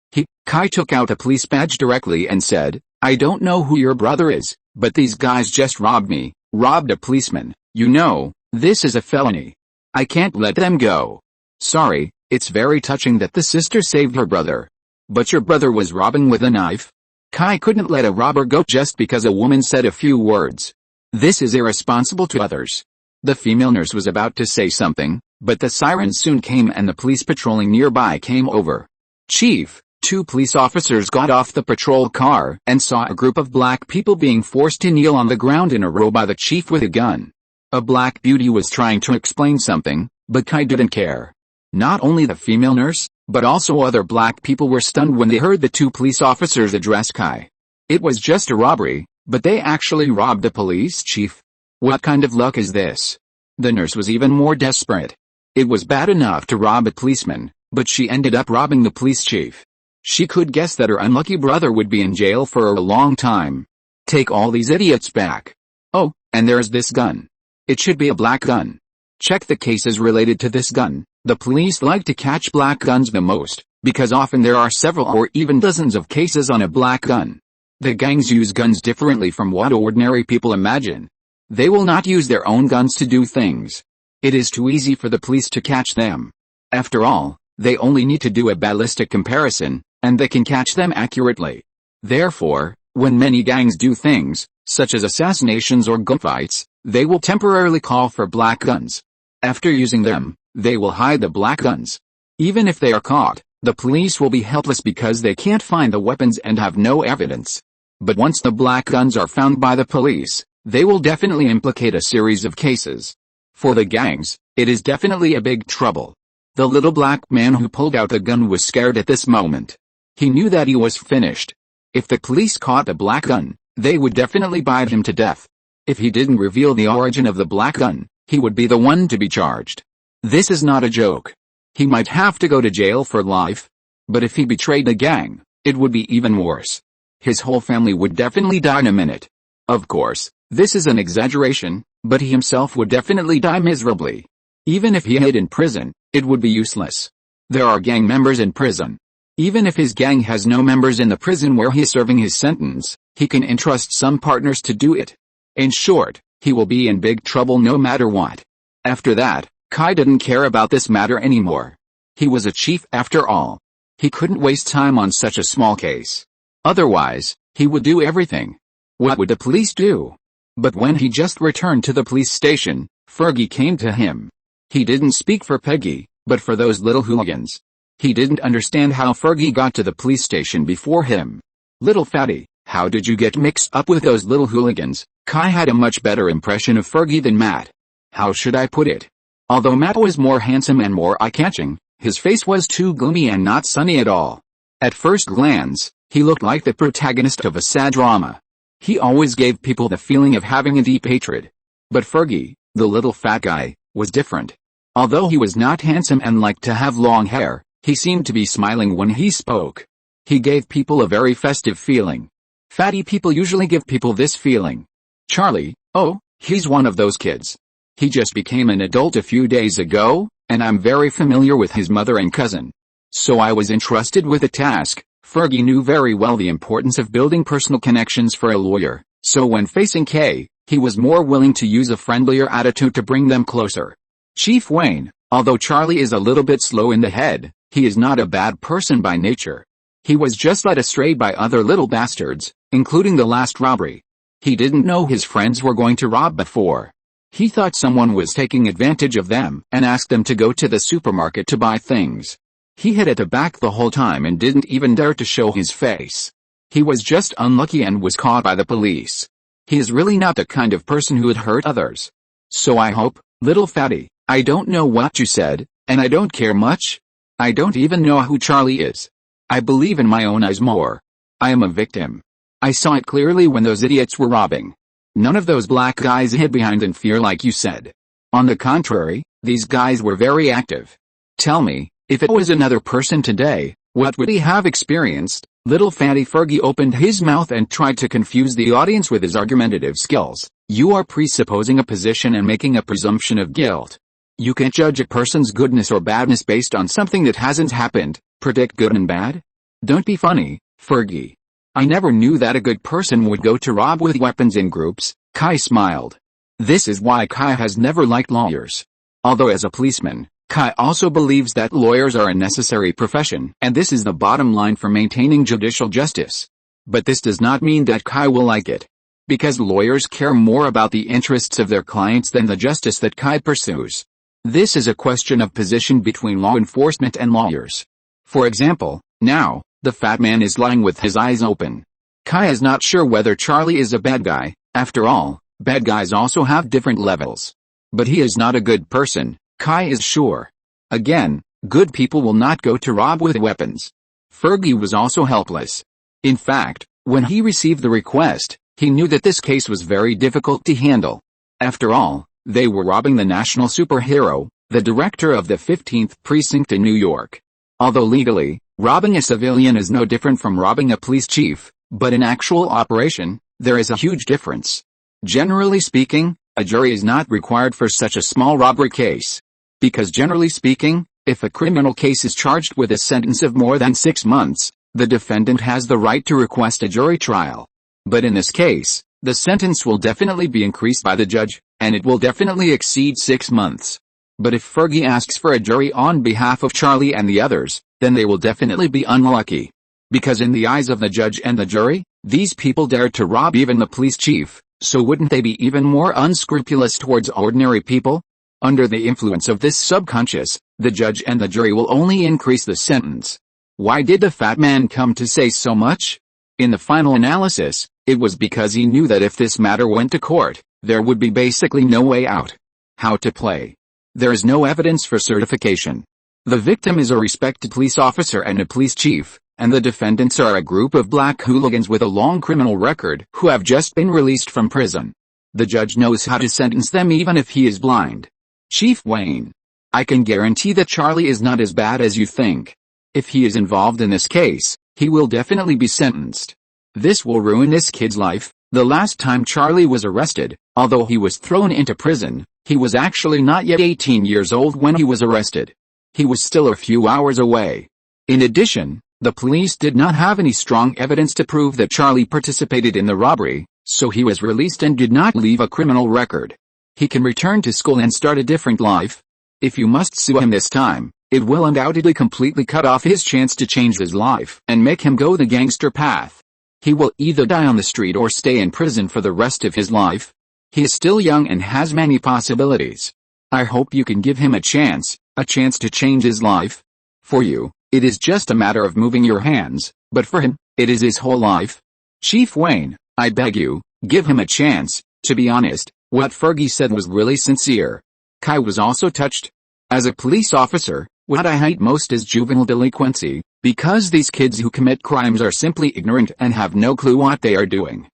Kai took out a police badge directly and said, "I don't know who your brother is, but these guys just robbed me, robbed a policeman. You know, this is a felony. I can't let them go. Sorry, it's very touching that the sister saved her brother. But your brother was robbing with a knife?" Kai couldn't let a robber go just because a woman said a few words. This is irresponsible to others. The female nurse was about to say something, but the sirens soon came and the police patrolling nearby came over. "Chief," two police officers got off the patrol car and saw a group of black people being forced to kneel on the ground in a row by the chief with a gun. A black beauty was trying to explain something, but Kai didn't care. Not only the female nurse, but also other black people were stunned when they heard the two police officers address Kai. It was just a robbery, but they actually robbed the police chief. What kind of luck is this? The nurse was even more desperate. It was bad enough to rob a policeman, but she ended up robbing the police chief. She could guess that her unlucky brother would be in jail for a long time. Take all these idiots back. Oh, and there's this gun. It should be a black gun. Check the cases related to this gun. The police like to catch black guns the most, because often there are several or even dozens of cases on a black gun. The gangs use guns differently from what ordinary people imagine. They will not use their own guns to do things. It is too easy for the police to catch them. After all, they only need to do a ballistic comparison, and they can catch them accurately. Therefore, when many gangs do things, such as assassinations or gunfights, they will temporarily call for black guns. After using them, they will hide the black guns. Even if they are caught, the police will be helpless because they can't find the weapons and have no evidence. But once the black guns are found by the police, they will definitely implicate a series of cases. For the gangs, it is definitely a big trouble. The little black man who pulled out the gun was scared at this moment. He knew that he was finished. If the police caught the black gun, they would definitely bite him to death. If he didn't reveal the origin of the black gun, he would be the one to be charged. This is not a joke. He might have to go to jail for life. But if he betrayed the gang, it would be even worse. His whole family would definitely die in a minute. Of course, this is an exaggeration, but he himself would definitely die miserably. Even if he hid in prison, it would be useless. There are gang members in prison. Even if his gang has no members in the prison where he is serving his sentence, he can entrust some partners to do it. In short, he will be in big trouble no matter what. After that, Kai didn't care about this matter anymore. He was a chief after all. He couldn't waste time on such a small case. Otherwise, he would do everything. What would the police do? But when he just returned to the police station, Fergie came to him. He didn't speak for Peggy, but for those little hooligans. He didn't understand how Fergie got to the police station before him. "Little fatty, how did you get mixed up with those little hooligans?" Kai had a much better impression of Fergie than Matt. How should I put it? Although Matt was more handsome and more eye-catching, his face was too gloomy and not sunny at all. At first glance, he looked like the protagonist of a sad drama. He always gave people the feeling of having a deep hatred. But Fergie, the little fat guy, was different. Although he was not handsome and liked to have long hair, he seemed to be smiling when he spoke. He gave people a very festive feeling. Fatty people usually give people this feeling. Charlie, oh, he's one of those kids. He just became an adult a few days ago, and I'm very familiar with his mother and cousin. So I was entrusted with a task. Fergie knew very well the importance of building personal connections for a lawyer, so when facing Kay, he was more willing to use a friendlier attitude to bring them closer. Chief Wayne, although Charlie is a little bit slow in the head, he is not a bad person by nature. He was just led astray by other little bastards, including the last robbery. He didn't know his friends were going to rob before. He thought someone was taking advantage of them and asked them to go to the supermarket to buy things. He hid at the back the whole time and didn't even dare to show his face. He was just unlucky and was caught by the police. He is really not the kind of person who would hurt others. So I hope, little fatty, I don't know what you said, and I don't care much. I don't even know who Charlie is. I believe in my own eyes more. I am a victim. I saw it clearly when those idiots were robbing. None of those black guys hid behind in fear like you said. On the contrary, these guys were very active. Tell me, if it was another person today, what would he have experienced? Little fatty Fergie opened his mouth and tried to confuse the audience with his argumentative skills. You are presupposing a position and making a presumption of guilt. You can't judge a person's goodness or badness based on something that hasn't happened. Predict good and bad? Don't be funny, Fergie. I never knew that a good person would go to rob with weapons in groups. Kai smiled. This is why Kai has never liked lawyers. Although as a policeman, Kai also believes that lawyers are a necessary profession, and this is the bottom line for maintaining judicial justice. But this does not mean that Kai will like it. Because lawyers care more about the interests of their clients than the justice that Kai pursues. This is a question of position between law enforcement and lawyers. For example, now, the fat man is lying with his eyes open. Kai is not sure whether Charlie is a bad guy. After all, bad guys also have different levels. But he is not a good person, Kai is sure. Again, good people will not go to rob with weapons. Fergie was also helpless. In fact, when he received the request, he knew that this case was very difficult to handle. After all, they were robbing the national superhero, the director of the 15th precinct in New York. Although legally, robbing a civilian is no different from robbing a police chief, but in actual operation, there is a huge difference. Generally speaking, a jury is not required for such a small robbery case. Because generally speaking, if a criminal case is charged with a sentence of more than 6 months, the defendant has the right to request a jury trial. But in this case, the sentence will definitely be increased by the judge, and it will definitely exceed 6 months. But if Fergie asks for a jury on behalf of Charlie and the others, then they will definitely be unlucky. Because in the eyes of the judge and the jury, these people dared to rob even the police chief, so wouldn't they be even more unscrupulous towards ordinary people? Under the influence of this subconscious, the judge and the jury will only increase the sentence. Why did the fat man come to say so much? In the final analysis, it was because he knew that if this matter went to court, there would be basically no way out. How to play. There is no evidence for certification. The victim is a respected police officer and a police chief, and the defendants are a group of black hooligans with a long criminal record who have just been released from prison. The judge knows how to sentence them even if he is blind. Chief Wayne. I can guarantee that Charlie is not as bad as you think. If he is involved in this case, he will definitely be sentenced. This will ruin this kid's life. The last time Charlie was arrested, although he was thrown into prison, he was actually not yet 18 years old when he was arrested. He was still a few hours away. In addition, the police did not have any strong evidence to prove that Charlie participated in the robbery, so he was released and did not leave a criminal record. He can return to school and start a different life. If you must sue him this time, it will undoubtedly completely cut off his chance to change his life and make him go the gangster path. He will either die on the street or stay in prison for the rest of his life. He is still young and has many possibilities. I hope you can give him a chance to change his life. For you, it is just a matter of moving your hands, but for him, it is his whole life. Chief Wayne, I beg you, give him a chance. To be honest, what Fergie said was really sincere. Kai was also touched. As a police officer, what I hate most is juvenile delinquency, because these kids who commit crimes are simply ignorant and have no clue what they are doing.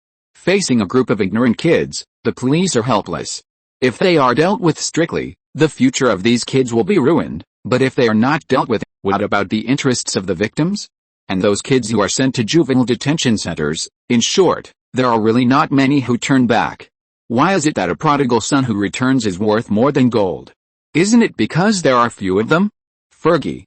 Facing a group of ignorant kids, the police are helpless. If they are dealt with strictly, the future of these kids will be ruined, but if they are not dealt with, what about the interests of the victims? And those kids who are sent to juvenile detention centers? In short, there are really not many who turn back. Why is it that a prodigal son who returns is worth more than gold? Isn't it because there are few of them? Fergie,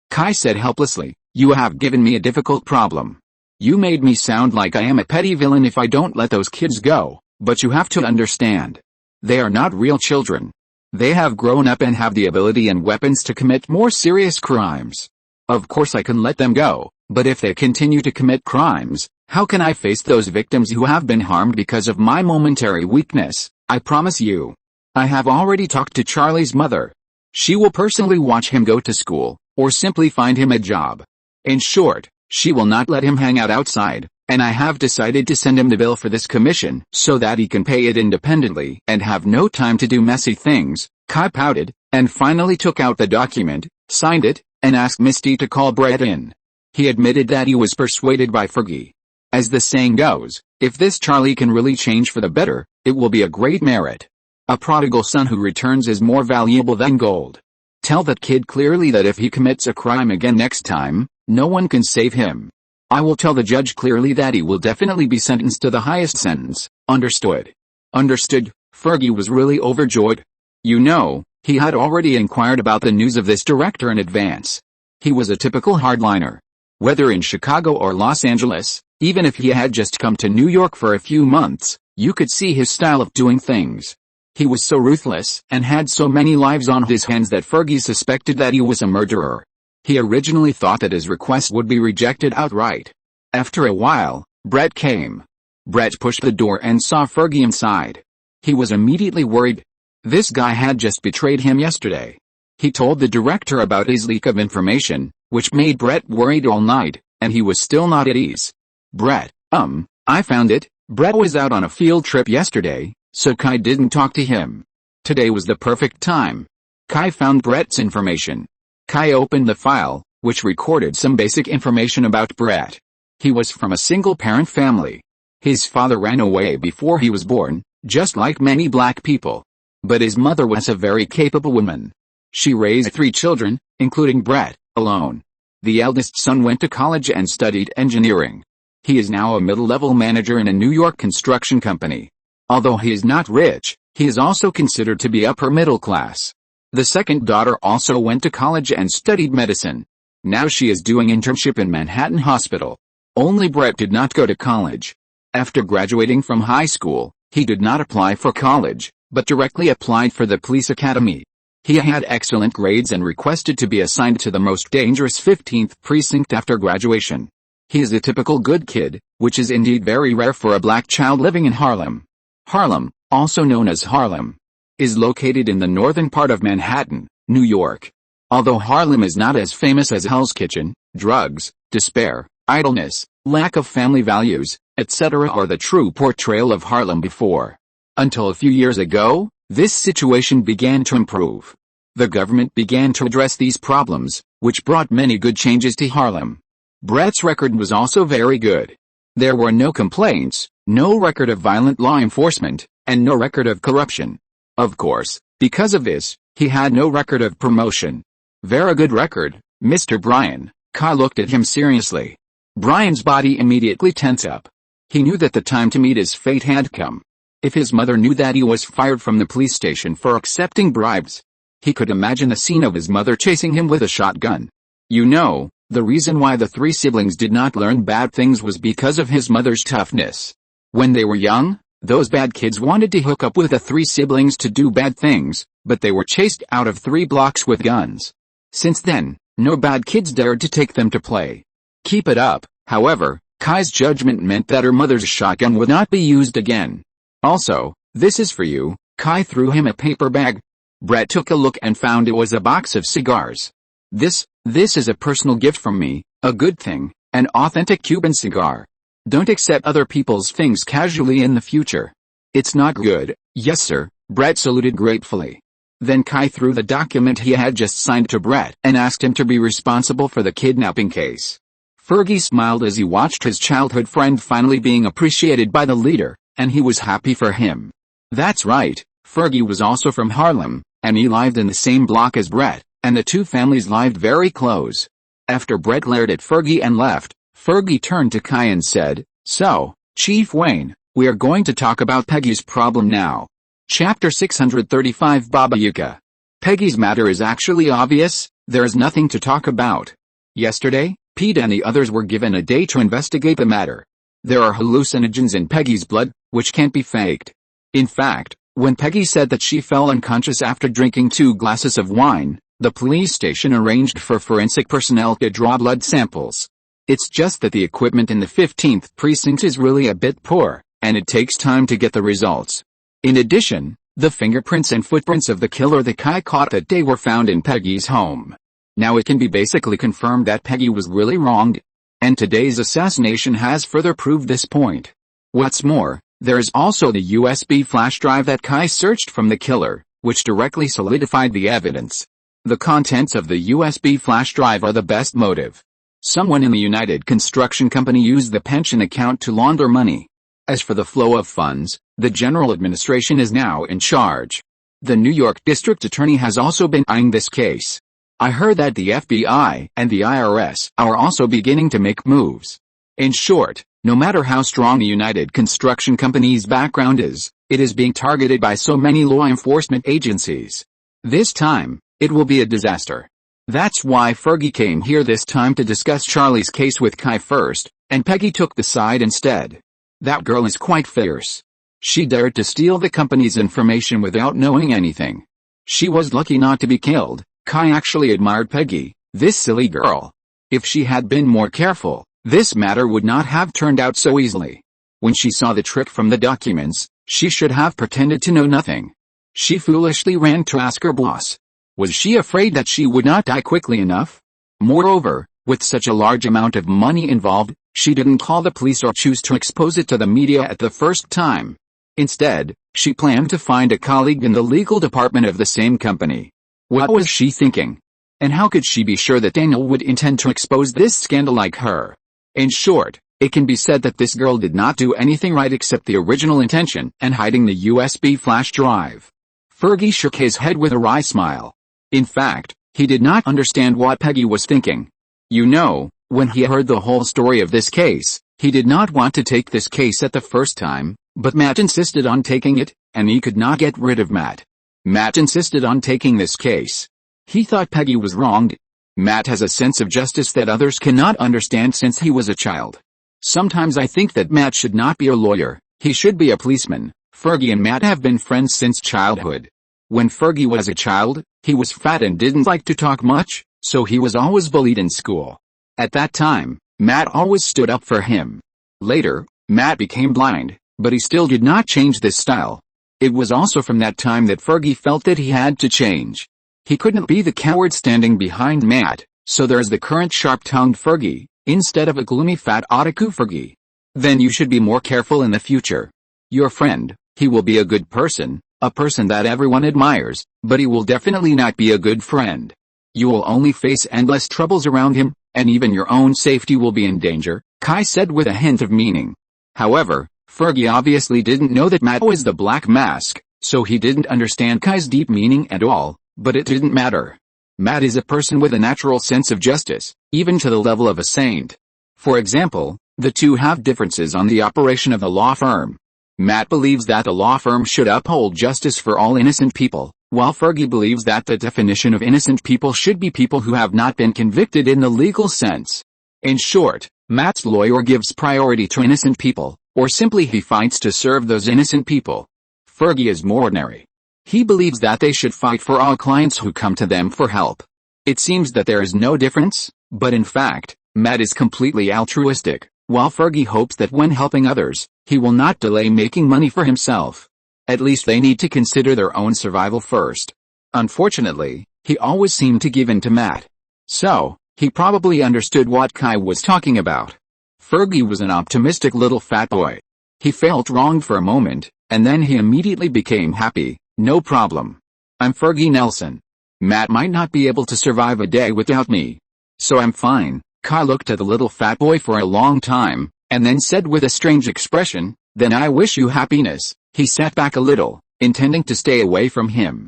Kai said helplessly, you have given me a difficult problem. You made me sound like I am a petty villain if I don't let those kids go, but you have to understand. They are not real children. They have grown up and have the ability and weapons to commit more serious crimes. Of course I can let them go, but if they continue to commit crimes, how can I face those victims who have been harmed because of my momentary weakness? I promise you. I have already talked to Charlie's mother. She will personally watch him go to school, or simply find him a job. In short, she will not let him hang out outside, and I have decided to send him the bill for this commission so that he can pay it independently and have no time to do messy things. Kai pouted, and finally took out the document, signed it, and asked Misty to call Brett in. He admitted that he was persuaded by Fergie. As the saying goes, if this Charlie can really change for the better, it will be a great merit. A prodigal son who returns is more valuable than gold. Tell that kid clearly that if he commits a crime again next time, no one can save him. I will tell the judge clearly that he will definitely be sentenced to the highest sentence. Understood? Understood. Fergie was really overjoyed. You know, he had already inquired about the news of this director in advance. He was a typical hardliner. Whether in Chicago or Los Angeles, even if he had just come to New York for a few months, you could see his style of doing things. He was so ruthless and had so many lives on his hands that Fergie suspected that he was a murderer. He originally thought that his request would be rejected outright. After a while, Brett came. Brett pushed the door and saw Fergie inside. He was immediately worried. This guy had just betrayed him yesterday. He told the director about his leak of information, which made Brett worried all night, and he was still not at ease. Brett, I found it. Brett was out on a field trip yesterday, so Kai didn't talk to him. Today was the perfect time. Kai found Brett's information. Kai opened the file, which recorded some basic information about Brett. He was from a single-parent family. His father ran away before he was born, just like many black people. But his mother was a very capable woman. She raised 3 children, including Brett, alone. The eldest son went to college and studied engineering. He is now a middle-level manager in a New York construction company. Although he is not rich, he is also considered to be upper middle class. The second daughter also went to college and studied medicine. Now she is doing internship in Manhattan Hospital. Only Brett did not go to college. After graduating from high school, he did not apply for college, but directly applied for the police academy. He had excellent grades and requested to be assigned to the most dangerous 15th precinct after graduation. He is a typical good kid, which is indeed very rare for a black child living in Harlem. Harlem, also known as Harlem, is located in the northern part of Manhattan, New York. Although Harlem is not as famous as Hell's Kitchen, drugs, despair, idleness, lack of family values, etc. are the true portrayal of Harlem before. Until a few years ago, this situation began to improve. The government began to address these problems, which brought many good changes to Harlem. Brett's record was also very good. There were no complaints, no record of violent law enforcement, and no record of corruption. Of course, because of this, he had no record of promotion. Very good record, Mr. Bryan. Kai looked at him seriously. Bryan's body immediately tensed up. He knew that the time to meet his fate had come. If his mother knew that he was fired from the police station for accepting bribes, he could imagine the scene of his mother chasing him with a shotgun. You know, the reason why the 3 siblings did not learn bad things was because of his mother's toughness. When they were young, those bad kids wanted to hook up with the 3 siblings to do bad things, but they were chased out of 3 blocks with guns. Since then, no bad kids dared to take them to play. Keep it up, however, Kai's judgment meant that her mother's shotgun would not be used again. Also, this is for you. Kai threw him a paper bag. Brett took a look and found it was a box of cigars. This is a personal gift from me, a good thing, an authentic Cuban cigar. Don't accept other people's things casually in the future. It's not good. Yes sir, Brett saluted gratefully. Then Kai threw the document he had just signed to Brett and asked him to be responsible for the kidnapping case. Fergie smiled as he watched his childhood friend finally being appreciated by the leader, and he was happy for him. That's right, Fergie was also from Harlem, and he lived in the same block as Brett, and the two families lived very close. After Brett glared at Fergie and left, Fergie turned to Kai and said, "So, Chief Wayne, we are going to talk about Peggy's problem now." Chapter 635 Baba Yaga. Peggy's matter is actually obvious, there is nothing to talk about. Yesterday, Pete and the others were given a day to investigate the matter. There are hallucinogens in Peggy's blood, which can't be faked. In fact, when Peggy said that she fell unconscious after drinking 2 glasses of wine, the police station arranged for forensic personnel to draw blood samples. It's just that the equipment in the 15th precinct is really a bit poor, and it takes time to get the results. In addition, the fingerprints and footprints of the killer that Kai caught that day were found in Peggy's home. Now it can be basically confirmed that Peggy was really wronged, and today's assassination has further proved this point. What's more, there is also the USB flash drive that Kai searched from the killer, which directly solidified the evidence. The contents of the USB flash drive are the best motive. Someone in the United Construction Company used the pension account to launder money. As for the flow of funds, the General Administration is now in charge. The New York District Attorney has also been eyeing this case. I heard that the FBI and the IRS are also beginning to make moves. In short, no matter how strong the United Construction Company's background is, it is being targeted by so many law enforcement agencies. This time, it will be a disaster. That's why Fergie came here this time to discuss Charlie's case with Kai first, and Peggy took the side instead. That girl is quite fierce. She dared to steal the company's information without knowing anything. She was lucky not to be killed. Kai actually admired Peggy, this silly girl. If she had been more careful, this matter would not have turned out so easily. When she saw the trick from the documents, she should have pretended to know nothing. She foolishly ran to ask her boss. Was she afraid that she would not die quickly enough? Moreover, with such a large amount of money involved, she didn't call the police or choose to expose it to the media at the first time. Instead, she planned to find a colleague in the legal department of the same company. What was she thinking? And how could she be sure that Daniel would intend to expose this scandal like her? In short, it can be said that this girl did not do anything right except the original intention and hiding the USB flash drive. Fergie shook his head with a wry smile. In fact, he did not understand what Peggy was thinking. You know, when he heard the whole story of this case, he did not want to take this case at the first time, but Matt insisted on taking it, and he could not get rid of Matt. Matt insisted on taking this case. He thought Peggy was wronged. Matt has a sense of justice that others cannot understand since he was a child. Sometimes I think that Matt should not be a lawyer, he should be a policeman. Fergie and Matt have been friends since childhood. When Fergie was a child, he was fat and didn't like to talk much, so he was always bullied in school. At that time, Matt always stood up for him. Later, Matt became blind, but he still did not change this style. It was also from that time that Fergie felt that he had to change. He couldn't be the coward standing behind Matt, so there's the current sharp-tongued Fergie, instead of a gloomy fat otaku Fergie. Then you should be more careful in the future. Your friend, he will be a good person, a person that everyone admires, but he will definitely not be a good friend. You will only face endless troubles around him, and even your own safety will be in danger, Kai said with a hint of meaning. However, Fergie obviously didn't know that Matt was the Black Mask, so he didn't understand Kai's deep meaning at all, but it didn't matter. Matt is a person with a natural sense of justice, even to the level of a saint. For example, the two have differences on the operation of the law firm. Matt believes that the law firm should uphold justice for all innocent people, while Fergie believes that the definition of innocent people should be people who have not been convicted in the legal sense. In short, Matt's lawyer gives priority to innocent people, or simply he fights to serve those innocent people. Fergie is more ordinary. He believes that they should fight for all clients who come to them for help. It seems that there is no difference, but in fact, Matt is completely altruistic, while Fergie hopes that when helping others, he will not delay making money for himself. At least they need to consider their own survival first. Unfortunately, he always seemed to give in to Matt. So, he probably understood what Kai was talking about. Fergie was an optimistic little fat boy. He felt wronged for a moment, and then he immediately became happy. No problem. I'm Fergie Nelson. Matt might not be able to survive a day without me. So I'm fine, Kai looked at the little fat boy for a long time, and then said with a strange expression, "Then I wish you happiness." He sat back a little, intending to stay away from him.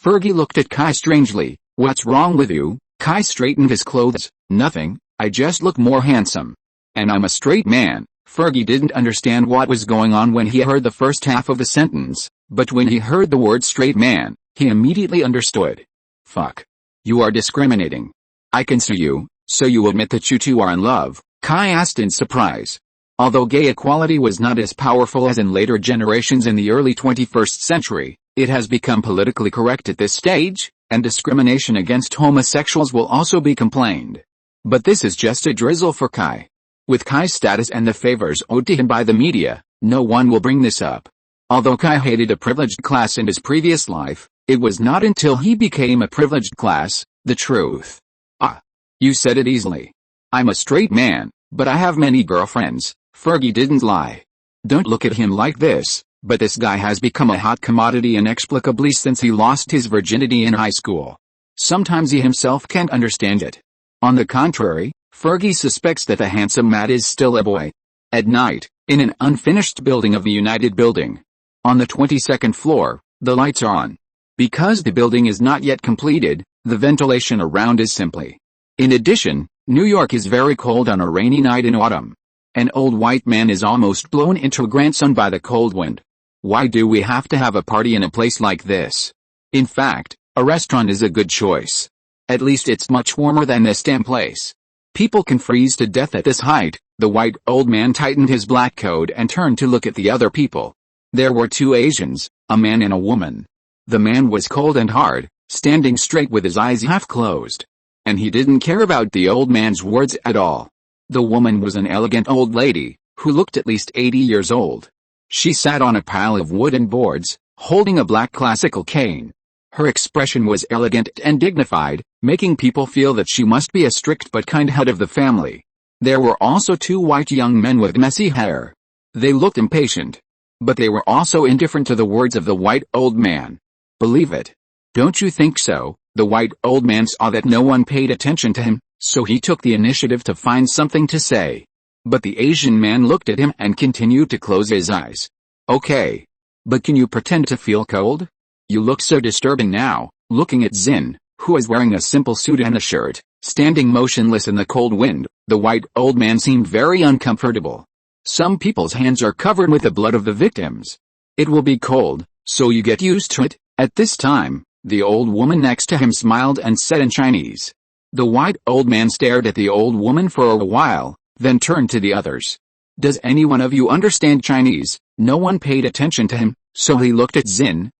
Fergie looked at Kai strangely. "What's wrong with you?" Kai straightened his clothes. "Nothing, I just look more handsome. And I'm a straight man." Fergie didn't understand what was going on when he heard the first half of the sentence, but when he heard the word straight man, he immediately understood. "Fuck. You are discriminating. I can sue you." "So you admit that you two are in love?" Kai asked in surprise. Although gay equality was not as powerful as in later generations in the early 21st century, it has become politically correct at this stage, and discrimination against homosexuals will also be complained. But this is just a drizzle for Kai. With Kai's status and the favors owed to him by the media, no one will bring this up. Although Kai hated a privileged class in his previous life, it was not until he became a privileged class, the truth. "Ah. You said it easily. I'm a straight man, but I have many girlfriends." Fergie didn't lie. "Don't look at him like this, but this guy has become a hot commodity inexplicably since he lost his virginity in high school. Sometimes he himself can't understand it." On the contrary, Fergie suspects that the handsome Matt is still a boy. At night, in an unfinished building of the United Building. On the 22nd floor, the lights are on. Because the building is not yet completed, the ventilation around is simply. In addition, New York is very cold on a rainy night in autumn. An old white man is almost blown into a grandson by the cold wind. Why do we have to have a party in a place like this? In fact, a restaurant is a good choice. At least it's much warmer than this damn place. People can freeze to death at this height. The white old man tightened his black coat and turned to look at the other people. There were two Asians, a man and a woman. The man was cold and hard, standing straight with his eyes half closed. And he didn't care about the old man's words at all. The woman was an elegant old lady, who looked at least 80 years old. She sat on a pile of wooden boards, holding a black classical cane. Her expression was elegant and dignified, making people feel that she must be a strict but kind head of the family. There were also two white young men with messy hair. They looked impatient. But they were also indifferent to the words of the white old man. Believe it. Don't you think so? The white old man saw that no one paid attention to him, so he took the initiative to find something to say. But the Asian man looked at him and continued to close his eyes. "Okay. But can you pretend to feel cold? You look so disturbing now." Looking at Zin, who was wearing a simple suit and a shirt, standing motionless in the cold wind, the white old man seemed very uncomfortable. "Some people's hands are covered with the blood of the victims. It will be cold, so you get used to it." At this time, the old woman next to him smiled and said in Chinese. The white old man stared at the old woman for a while, then turned to the others. "Does any one of you understand Chinese?" No one paid attention to him, so he looked at Zin.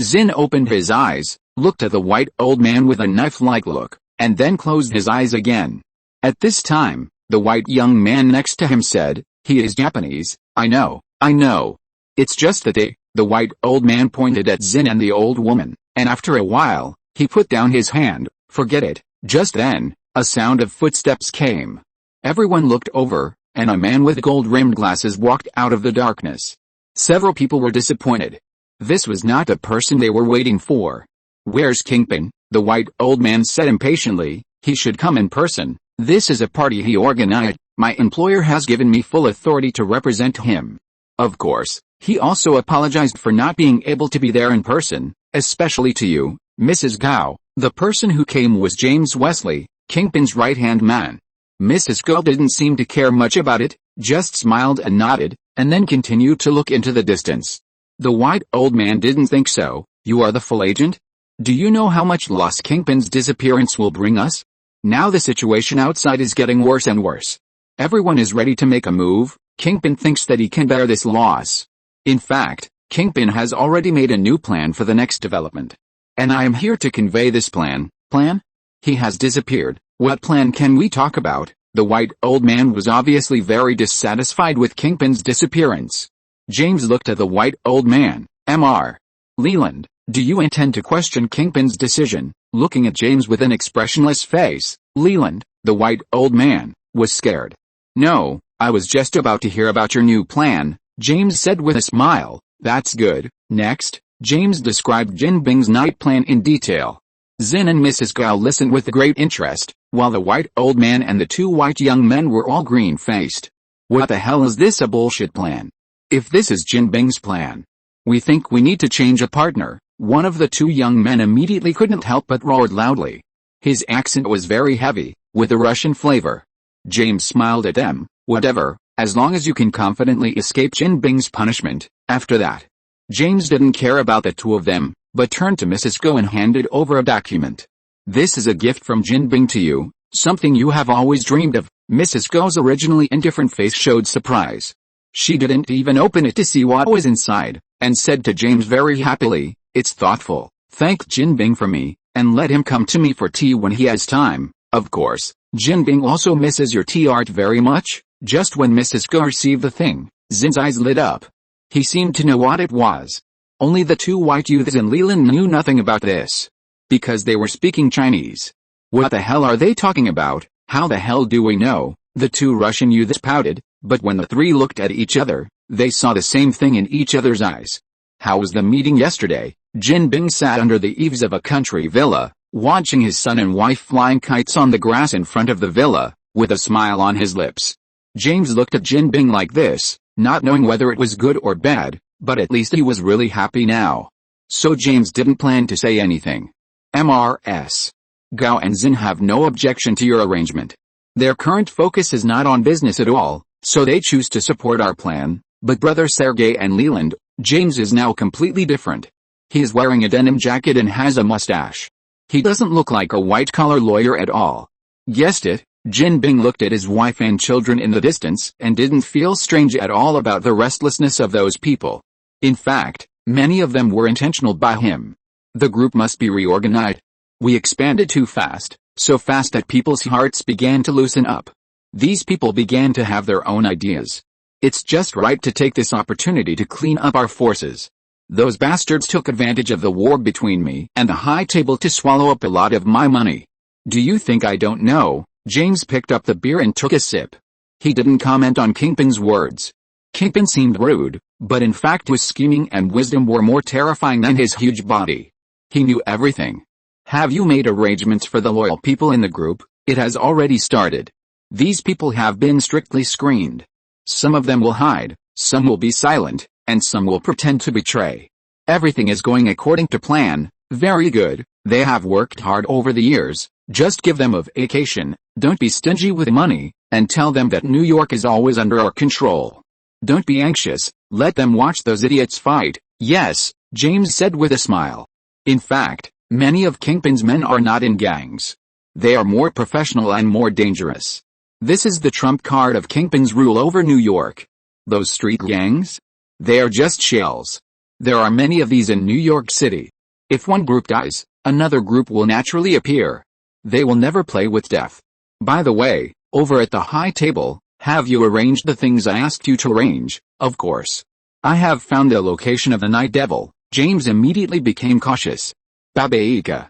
Zin opened his eyes, looked at the white old man with a knife-like look, and then closed his eyes again. At this time, the white young man next to him said, "He is Japanese." I know. It's just that the white old man pointed at Zin and the old woman, and after a while, he put down his hand. "Forget it." Just then, a sound of footsteps came. Everyone looked over, and a man with gold-rimmed glasses walked out of the darkness. Several people were disappointed. This was not the person they were waiting for. "Where's Kingpin?" the white old man said impatiently. "He should come in person. This is a party he organized. My employer has given me full authority to represent him." Of course, he also apologized for not being able to be there in person, especially to you, Mrs. Gao. The person who came was James Wesley, Kingpin's right-hand man. Mrs. Gao didn't seem to care much about it, just smiled and nodded, and then continued to look into the distance. The white old man didn't think so. "You are the full agent? Do you know how much loss Kingpin's disappearance will bring us? Now the situation outside is getting worse and worse. Everyone is ready to make a move. Kingpin thinks that he can bear this loss. In fact, Kingpin has already made a new plan for the next development. And I am here to convey this plan." "Plan? He has disappeared. What plan can we talk about?" The white old man was obviously very dissatisfied with Kingpin's disappearance. James looked at the white old man. "Mr. Leland, do you intend to question Kingpin's decision?" Looking at James with an expressionless face, Leland, the white old man, was scared. "No, I was just about to hear about your new plan," James said with a smile. "That's good." Next, James described Jin Bing's night plan in detail. Zin and Mrs. Gao listened with great interest, while the white old man and the two white young men were all green-faced. What the hell is this, a bullshit plan? If this is Jin Bing's plan, we think we need to change a partner. One of the two young men immediately couldn't help but roared loudly. His accent was very heavy, with a Russian flavor. James smiled at them. Whatever, as long as you can confidently escape Jin Bing's punishment. After that, James didn't care about the two of them, but turned to Mrs. Go and handed over a document. This is a gift from Jin Bing to you, something you have always dreamed of. Mrs. Go's originally indifferent face showed surprise. She didn't even open it to see what was inside, and said to James very happily, "It's thoughtful. Thank Jin Bing for me, and let him come to me for tea when he has time." Of course, Jin Bing also misses your tea art very much. Just when Mrs. Go received the thing, Zin's eyes lit up. He seemed to know what it was. Only the two white youths and Leland knew nothing about this, because they were speaking Chinese. What the hell are they talking about? How the hell do we know? The two Russian youths pouted, but when the three looked at each other, they saw the same thing in each other's eyes. How was the meeting yesterday? Jin Bing sat under the eaves of a country villa, watching his son and wife flying kites on the grass in front of the villa, with a smile on his lips. James looked at Jin Bing like this, not knowing whether it was good or bad, but at least he was really happy now. So James didn't plan to say anything. Mrs. Gao and Zin have no objection to your arrangement. Their current focus is not on business at all, so they choose to support our plan, but brother Sergei and Leland, James is now completely different. He is wearing a denim jacket and has a mustache. He doesn't look like a white-collar lawyer at all. Guessed it, Jin Bing looked at his wife and children in the distance and didn't feel strange at all about the restlessness of those people. In fact, many of them were intentional by him. The group must be reorganized. We expanded too fast, so fast that people's hearts began to loosen up. These people began to have their own ideas. It's just right to take this opportunity to clean up our forces. Those bastards took advantage of the war between me and the high table to swallow up a lot of my money. Do you think I don't know? James picked up the beer and took a sip. He didn't comment on Kingpin's words. Kingpin seemed rude, but in fact his scheming and wisdom were more terrifying than his huge body. He knew everything. Have you made arrangements for the loyal people in the group? It has already started. These people have been strictly screened. Some of them will hide, some will be silent, and some will pretend to betray. Everything is going according to plan. Very good. They have worked hard over the years. Just give them a vacation, don't be stingy with money, and tell them that New York is always under our control. Don't be anxious, let them watch those idiots fight. Yes, James said with a smile. In fact, many of Kingpin's men are not in gangs. They are more professional and more dangerous. This is the trump card of Kingpin's rule over New York. Those street gangs? They are just shells. There are many of these in New York City. If one group dies, another group will naturally appear. They will never play with death. By the way, over at the high table, have you arranged the things I asked you to arrange? Of course. I have found the location of the Night Devil. James immediately became cautious. Babaika.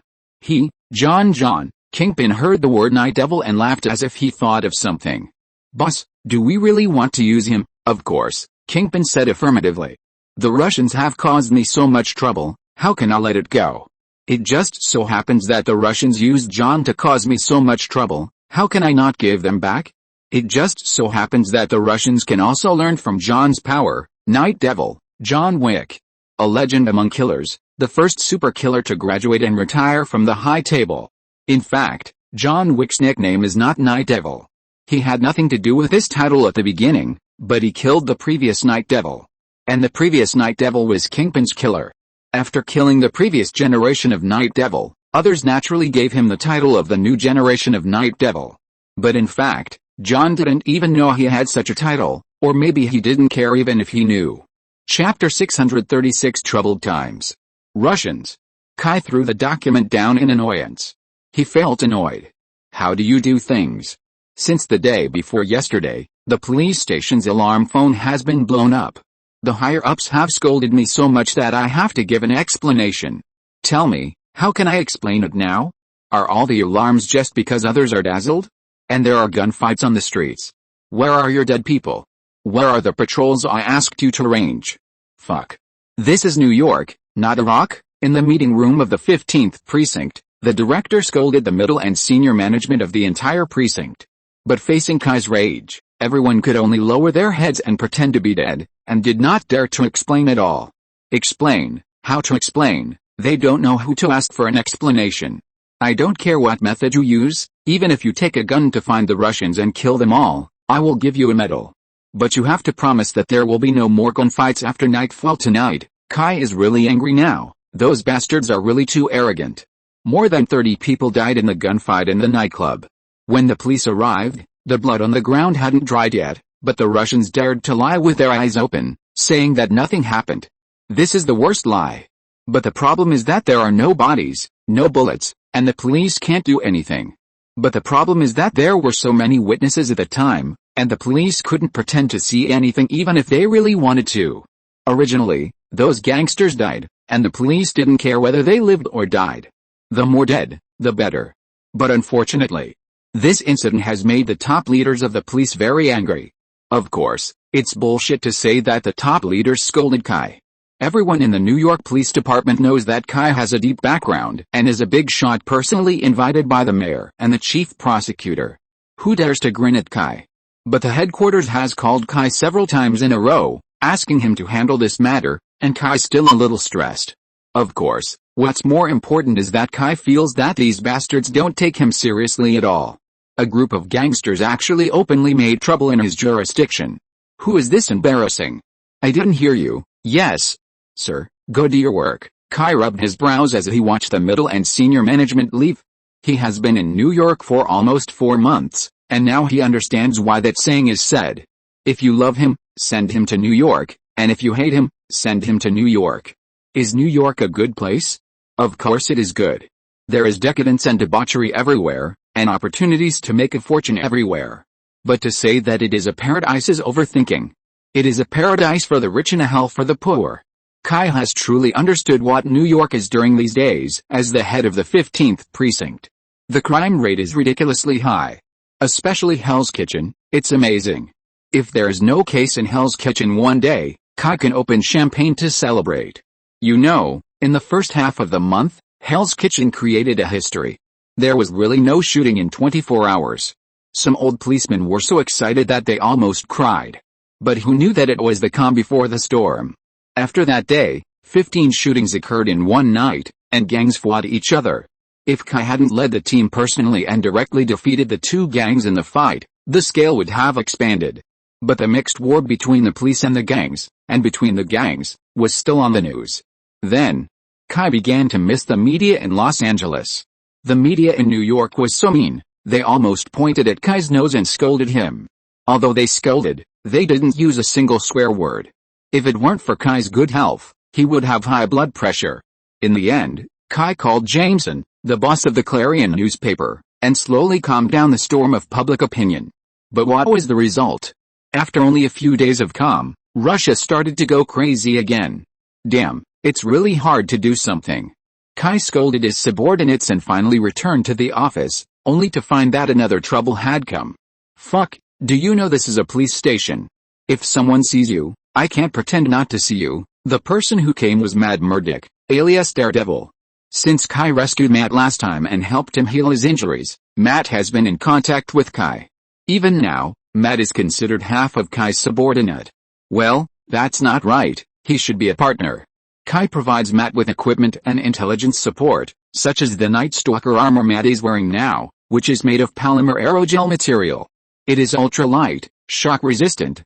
John. Kingpin heard the word Night Devil and laughed as if he thought of something. Boss, do we really want to use him? Of course, Kingpin said affirmatively. The Russians have caused me so much trouble, how can I let it go? It just so happens that the Russians used John to cause me so much trouble, how can I not give them back? It just so happens that the Russians can also learn from John's power. Night Devil, John Wick. A legend among killers, the first super killer to graduate and retire from the high table. In fact, John Wick's nickname is not Night Devil. He had nothing to do with this title at the beginning, but he killed the previous Night Devil. And the previous Night Devil was Kingpin's killer. After killing the previous generation of Night Devil, others naturally gave him the title of the new generation of Night Devil. But in fact, John didn't even know he had such a title, or maybe he didn't care even if he knew. Chapter 636 Troubled Times. Russians. Kai threw the document down in annoyance. He felt annoyed. How do you do things? Since the day before yesterday, the police station's alarm phone has been blown up. The higher-ups have scolded me so much that I have to give an explanation. Tell me, how can I explain it now? Are all the alarms just because others are dazzled? And there are gunfights on the streets. Where are your dead people? Where are the patrols I asked you to arrange? Fuck. This is New York, not Iraq. In the meeting room of the 15th precinct, The director scolded the middle and senior management of the entire precinct. But facing Kai's rage, everyone could only lower their heads and pretend to be dead, and did not dare to explain at all. Explain? How to explain? They don't know who to ask for an explanation. I don't care what method you use, even if you take a gun to find the Russians and kill them all, I will give you a medal. But you have to promise that there will be no more gunfights after nightfall tonight. Kai is really angry now. Those bastards are really too arrogant. More than 30 people died in the gunfight in the nightclub. When the police arrived, the blood on the ground hadn't dried yet, but the Russians dared to lie with their eyes open, saying that nothing happened. This is the worst lie. But the problem is that there are no bodies, no bullets, and the police can't do anything. But the problem is that there were so many witnesses at the time, and the police couldn't pretend to see anything even if they really wanted to. Originally, those gangsters died, and the police didn't care whether they lived or died. The more dead, the better. But unfortunately, this incident has made the top leaders of the police very angry. Of course, it's bullshit to say that the top leaders scolded Kai. Everyone in the New York Police Department knows that Kai has a deep background and is a big shot personally invited by the mayor and the chief prosecutor. Who dares to grin at Kai? But the headquarters has called Kai several times in a row, asking him to handle this matter, and Kai's still a little stressed. Of course, what's more important is that Kai feels that these bastards don't take him seriously at all. A group of gangsters actually openly made trouble in his jurisdiction. Who is this embarrassing? I didn't hear you. Yes, sir, go do your work. Kai rubbed his brows as he watched the middle and senior management leave. He has been in New York for almost 4 months, and now he understands why that saying is said. If you love him, send him to New York, and if you hate him, send him to New York. Is New York a good place? Of course it is good. There is decadence and debauchery everywhere, and opportunities to make a fortune everywhere. But to say that it is a paradise is overthinking. It is a paradise for the rich and a hell for the poor. Kai has truly understood what New York is during these days as the head of the 15th precinct. The crime rate is ridiculously high. Especially Hell's Kitchen, it's amazing. If there is no case in Hell's Kitchen one day, Kai can open champagne to celebrate. You know, in the first half of the month, Hell's Kitchen created a history. There was really no shooting in 24 hours. Some old policemen were so excited that they almost cried. But who knew that it was the calm before the storm? After that day, 15 shootings occurred in one night, and gangs fought each other. If Kai hadn't led the team personally and directly defeated the two gangs in the fight, the scale would have expanded. But the mixed war between the police and the gangs, and between the gangs, was still on the news. Then, Kai began to miss the media in Los Angeles. The media in New York was so mean, they almost pointed at Kai's nose and scolded him. Although they scolded, they didn't use a single swear word. If it weren't for Kai's good health, he would have high blood pressure. In the end, Kai called Jameson, the boss of the Clarion newspaper, and slowly calmed down the storm of public opinion. But what was the result? After only a few days of calm, Russia started to go crazy again. Damn, it's really hard to do something. Kai scolded his subordinates and finally returned to the office, only to find that another trouble had come. Fuck, do you know this is a police station? If someone sees you, I can't pretend not to see you. The person who came was Matt Murdock, alias Daredevil. Since Kai rescued Matt last time and helped him heal his injuries, Matt has been in contact with Kai. Even now, Matt is considered half of Kai's subordinate. Well, that's not right, he should be a partner. Kai provides Matt with equipment and intelligence support, such as the Night Stalker armor Matt is wearing now, which is made of polymer aerogel material. It is ultra-light, shock-resistant,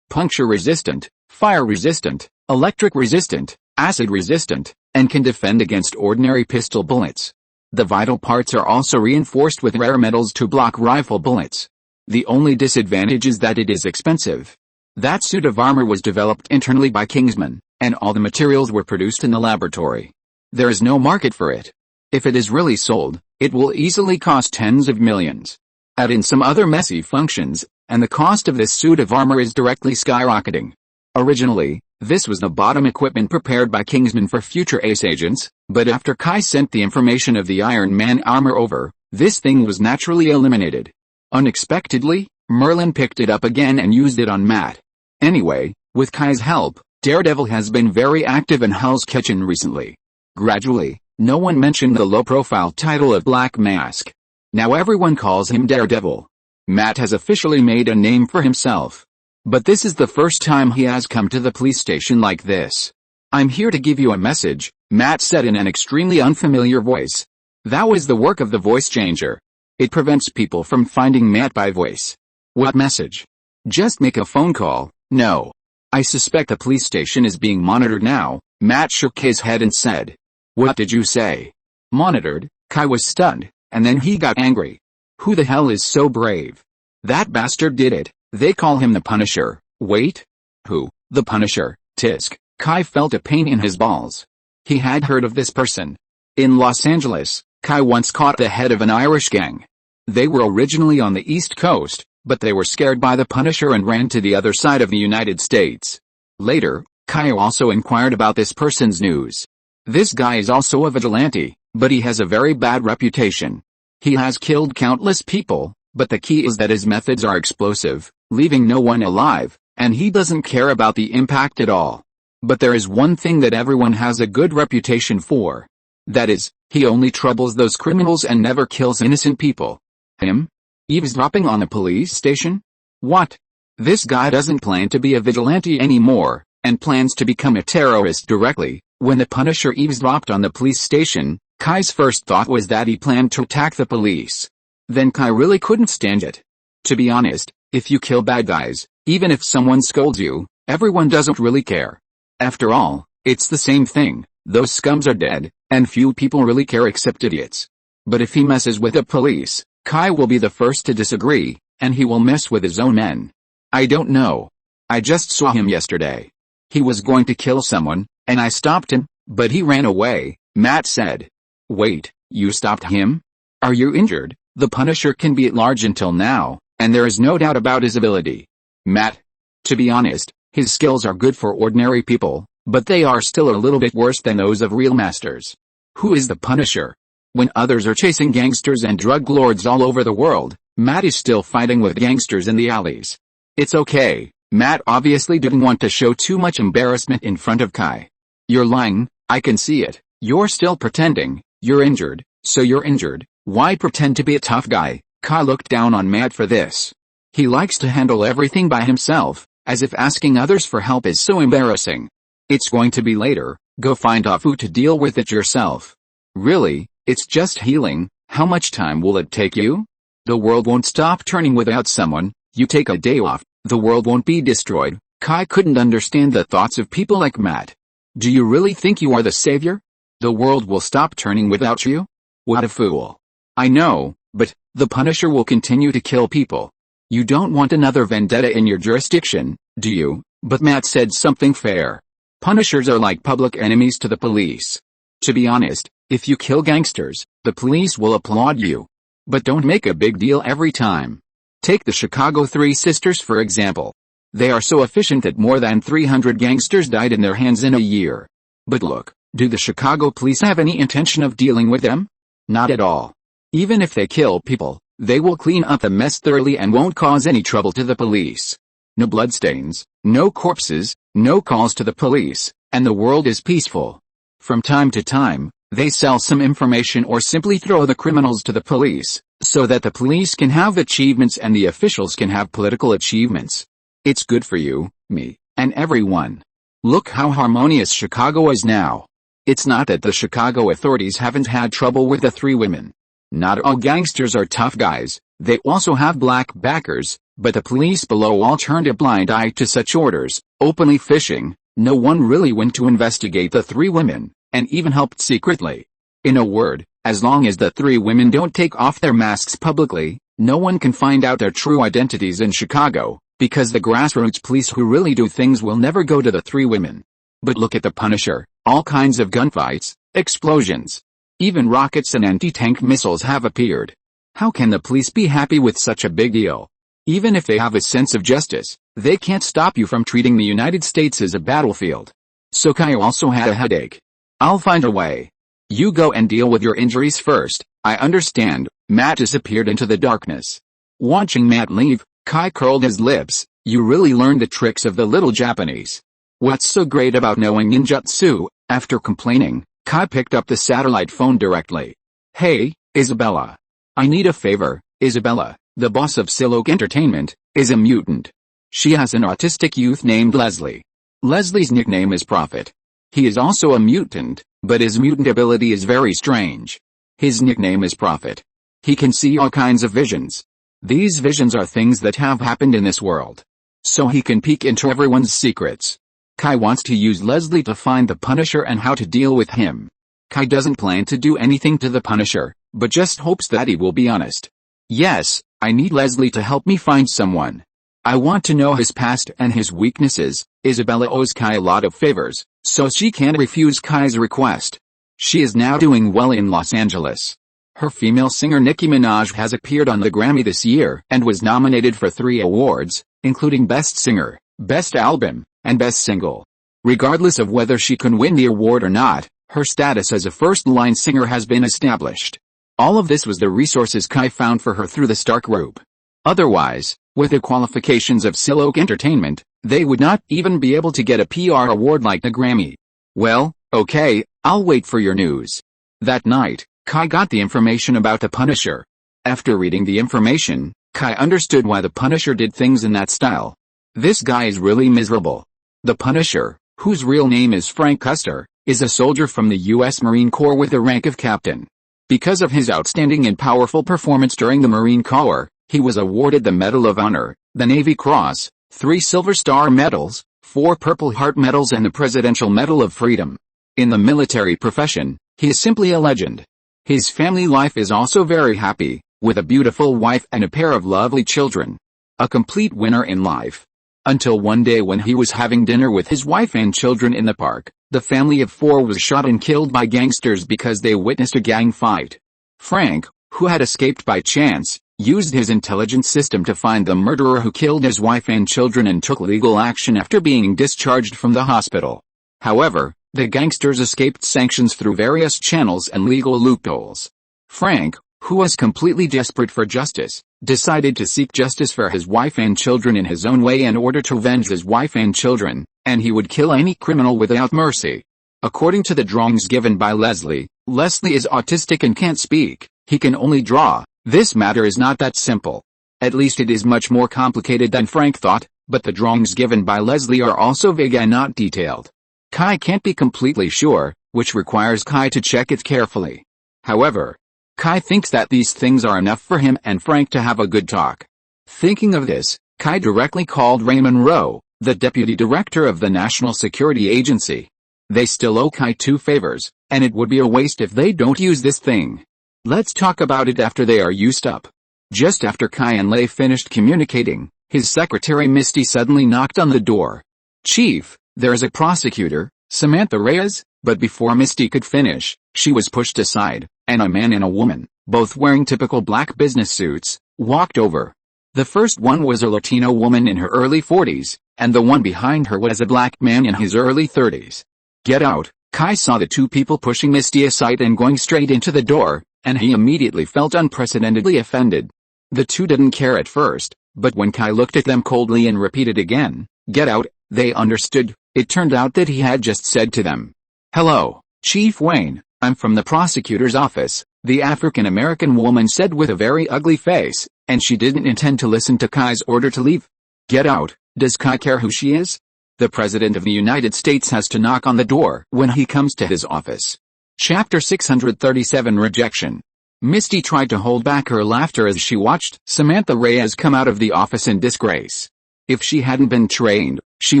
puncture-resistant, fire-resistant, electric-resistant, acid-resistant, and can defend against ordinary pistol bullets. The vital parts are also reinforced with rare metals to block rifle bullets. The only disadvantage is that it is expensive. That suit of armor was developed internally by Kingsman, and all the materials were produced in the laboratory. There is no market for it. If it is really sold, it will easily cost tens of millions. Add in some other messy functions, and the cost of this suit of armor is directly skyrocketing. Originally, this was the bottom equipment prepared by Kingsman for future Ace agents, but after Kai sent the information of the Iron Man armor over, this thing was naturally eliminated. Unexpectedly, Merlin picked it up again and used it on Matt. Anyway, with Kai's help, Daredevil has been very active in Hell's Kitchen recently. Gradually, No one mentioned the low-profile title of Black Mask. Now everyone calls him Daredevil. Matt has officially made a name for himself. But this is the first time he has come to the police station like this. "I'm here to give you a message," Matt said in an extremely unfamiliar voice. That was the work of the voice changer. It prevents people from finding Matt by voice. What message? Just make a phone call. No. I suspect the police station is being monitored now. Matt shook his head and said. What did you say? Monitored? Kai was stunned, and then he got angry. Who the hell is so brave? That bastard did it. They call him the Punisher. Wait? Who? The Punisher? Tisk. Kai felt a pain in his balls. He had heard of this person. In Los Angeles, Kai once caught the head of an Irish gang. They were originally on the East Coast, but they were scared by the Punisher and ran to the other side of the United States. Later, Kai also inquired about this person's news. This guy is also a vigilante, but he has a very bad reputation. He has killed countless people, but the key is that his methods are explosive, leaving no one alive, and he doesn't care about the impact at all. But there is one thing that everyone has a good reputation for. That is, he only troubles those criminals and never kills innocent people. Him? Eavesdropping on the police station? What? This guy doesn't plan to be a vigilante anymore, and plans to become a terrorist directly. When the Punisher eavesdropped on the police station, Kai's first thought was that he planned to attack the police. Then Kai really couldn't stand it. To be honest, if you kill bad guys, even if someone scolds you, everyone doesn't really care. After all, it's the same thing, those scums are dead, and few people really care except idiots. But if he messes with the police, Kai will be the first to disagree, and he will mess with his own men. I don't know. I just saw him yesterday. He was going to kill someone, and I stopped him, but he ran away, Matt said. Wait, you stopped him? Are you injured? The Punisher can be at large until now, and there is no doubt about his ability. Matt. To be honest, his skills are good for ordinary people, but they are still a little bit worse than those of real masters. Who is the Punisher? When others are chasing gangsters and drug lords all over the world, Matt is still fighting with gangsters in the alleys. It's okay, Matt obviously didn't want to show too much embarrassment in front of Kai. You're lying, I can see it. You're still pretending. You're injured, so you're injured. Why pretend to be a tough guy? Kai looked down on Matt for this. He likes to handle everything by himself, as if asking others for help is so embarrassing. It's going to be later, go find Afu to deal with it yourself. Really, it's just healing, how much time will it take you? The world won't stop turning without someone, you take a day off, the world won't be destroyed. Kai couldn't understand the thoughts of people like Matt. Do you really think you are the savior? The world will stop turning without you? What a fool. I know, but the Punisher will continue to kill people. You don't want another vendetta in your jurisdiction, do you? But Matt said something fair. Punishers are like public enemies to the police. To be honest, if you kill gangsters, the police will applaud you. But don't make a big deal every time. Take the Chicago Three Sisters for example. They are so efficient that more than 300 gangsters died in their hands in a year. But look, do the Chicago police have any intention of dealing with them? Not at all. Even if they kill people, they will clean up the mess thoroughly and won't cause any trouble to the police. No bloodstains, no corpses, no calls to the police, and the world is peaceful. From time to time, they sell some information or simply throw the criminals to the police, so that the police can have achievements and the officials can have political achievements. It's good for you, me, and everyone. Look how harmonious Chicago is now. It's not that the Chicago authorities haven't had trouble with the three women. Not all gangsters are tough guys, they also have black backers, but the police below all turned a blind eye to such orders, openly fishing. No one really went to investigate the three women, and even helped secretly. In a word, as long as the three women don't take off their masks publicly, no one can find out their true identities in Chicago, because the grassroots police who really do things will never go to the three women. But look at the Punisher, all kinds of gunfights, explosions. Even rockets and anti-tank missiles have appeared. How can the police be happy with such a big deal? Even if they have a sense of justice, they can't stop you from treating the United States as a battlefield. So Kai also had a headache. I'll find a way. You go and deal with your injuries first, I understand. Matt disappeared into the darkness. Watching Matt leave, Kai curled his lips. You really learned the tricks of the little Japanese. What's so great about knowing ninjutsu? After complaining, Kai picked up the satellite phone directly. "Hey, Isabella. I need a favor." Isabella, the boss of Siloke Entertainment, is a mutant. She has an autistic youth named Leslie. Leslie's nickname is Prophet. He is also a mutant, but his mutant ability is very strange. His nickname is Prophet. He can see all kinds of visions. These visions are things that have happened in this world. So he can peek into everyone's secrets. Kai wants to use Leslie to find the Punisher and how to deal with him. Kai doesn't plan to do anything to the Punisher, but just hopes that he will be honest. "Yes, I need Leslie to help me find someone. I want to know his past and his weaknesses." Isabella owes Kai a lot of favors, so she can't refuse Kai's request. She is now doing well in Los Angeles. Her female singer Nicki Minaj has appeared on the Grammy this year and was nominated for 3 awards, including Best Singer, Best Album, and Best Single. Regardless of whether she can win the award or not, her status as a first-line singer has been established. All of this was the resources Kai found for her through the Stark Group. Otherwise, with the qualifications of Siloke Entertainment, they would not even be able to get a PR award like the Grammy. "Well, okay, I'll wait for your news." That night, Kai got the information about the Punisher. After reading the information, Kai understood why the Punisher did things in that style. This guy is really miserable. The Punisher, whose real name is Frank Custer, is a soldier from the U.S. Marine Corps with the rank of captain. Because of his outstanding and powerful performance during the Marine Corps, he was awarded the Medal of Honor, the Navy Cross, 3 Silver Star Medals, 4 Purple Heart Medals and the Presidential Medal of Freedom. In the military profession, he is simply a legend. His family life is also very happy, with a beautiful wife and a pair of lovely children. A complete winner in life. Until one day when he was having dinner with his wife and children in the park, the family of 4 was shot and killed by gangsters because they witnessed a gang fight. Frank, who had escaped by chance, used his intelligence system to find the murderer who killed his wife and children and took legal action after being discharged from the hospital. However, the gangsters escaped sanctions through various channels and legal loopholes. Frank, who was completely desperate for justice, decided to seek justice for his wife and children in his own way in order to avenge his wife and children, and he would kill any criminal without mercy. According to the drawings given by Leslie, Leslie is autistic and can't speak, he can only draw. This matter is not that simple. At least it is much more complicated than Frank thought, but the drawings given by Leslie are also vague and not detailed. Kai can't be completely sure, which requires Kai to check it carefully. However, Kai thinks that these things are enough for him and Frank to have a good talk. Thinking of this, Kai directly called Raymond Rowe, the deputy director of the National Security Agency. They still owe Kai 2 favors, and it would be a waste if they don't use this thing. Let's talk about it after they are used up. Just after Kai and Leigh finished communicating, his secretary Misty suddenly knocked on the door. "Chief, there's a prosecutor, Samantha Reyes," but before Misty could finish, she was pushed aside, and a man and a woman, both wearing typical black business suits, walked over. The first one was a Latino woman in her early 40s, and the one behind her was a black man in his early 30s. "Get out." Kai saw the 2 people pushing Misty aside and going straight into the door, and he immediately felt unprecedentedly offended. The 2 didn't care at first, but when Kai looked at them coldly and repeated again, "Get out," they understood. It turned out that he had just said to them, "Hello, Chief Wayne, I'm from the prosecutor's office," the African-American woman said with a very ugly face, and she didn't intend to listen to Kai's order to leave. "Get out." Does Kai care who she is? The President of the United States has to knock on the door when he comes to his office. Chapter 637 Rejection. Misty tried to hold back her laughter as she watched Samantha Reyes come out of the office in disgrace. If she hadn't been trained, she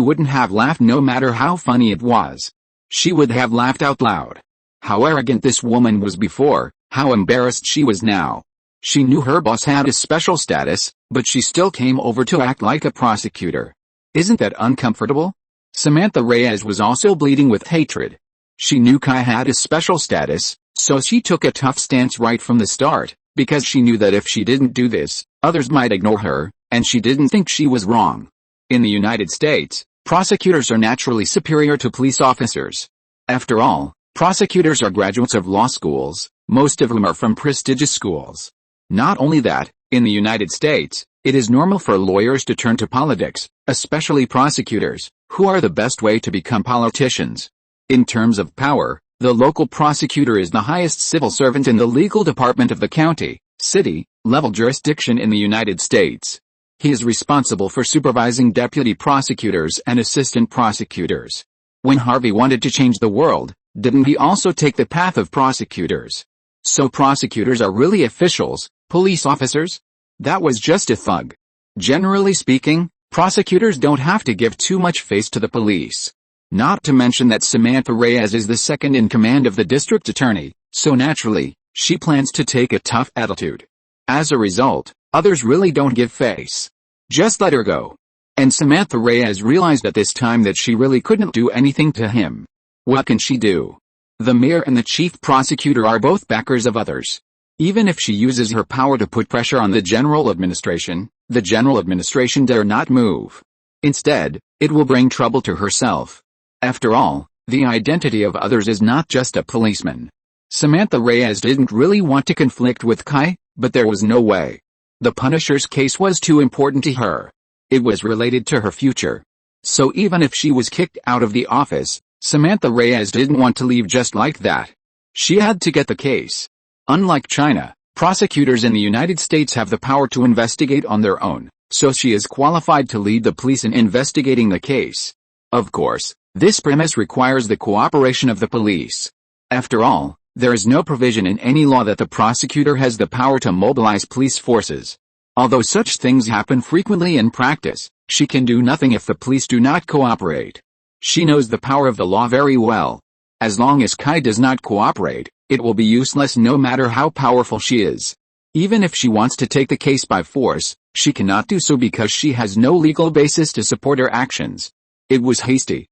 wouldn't have laughed no matter how funny it was. She would have laughed out loud. How arrogant this woman was before, how embarrassed she was now. She knew her boss had a special status, but she still came over to act like a prosecutor. Isn't that uncomfortable? Samantha Reyes was also bleeding with hatred. She knew Kai had a special status, so she took a tough stance right from the start, because she knew that if she didn't do this, others might ignore her, and she didn't think she was wrong. In the United States, prosecutors are naturally superior to police officers. After all, prosecutors are graduates of law schools, most of whom are from prestigious schools. Not only that, in the United States, it is normal for lawyers to turn to politics, especially prosecutors, who are the best way to become politicians. In terms of power, The local prosecutor is the highest civil servant in the legal department of the county, city, level jurisdiction in the United States. He is responsible for supervising deputy prosecutors and assistant prosecutors. When Harvey wanted to change the world, didn't he also take the path of prosecutors? So prosecutors are really officials, police officers? That was just a thug. Generally speaking, prosecutors don't have to give too much face to the police. Not to mention that Samantha Reyes is the second in command of the district attorney, so naturally, she plans to take a tough attitude. As a result, others really don't give face. Just let her go. And Samantha Reyes realized at this time that she really couldn't do anything to him. What can she do? The mayor and the chief prosecutor are both backers of others. Even if she uses her power to put pressure on the general administration dare not move. Instead, it will bring trouble to herself. After all, the identity of others is not just a policeman. Samantha Reyes didn't really want to conflict with Kai, but there was no way. The Punisher's case was too important to her. It was related to her future. So even if she was kicked out of the office, Samantha Reyes didn't want to leave just like that. She had to get the case. Unlike China, prosecutors in the United States have the power to investigate on their own, so she is qualified to lead the police in investigating the case. Of course, this premise requires the cooperation of the police. After all, there is no provision in any law that the prosecutor has the power to mobilize police forces. Although such things happen frequently in practice, she can do nothing if the police do not cooperate. She knows the power of the law very well. As long as Kai does not cooperate, it will be useless no matter how powerful she is. Even if she wants to take the case by force, she cannot do so because she has no legal basis to support her actions. It was hasty.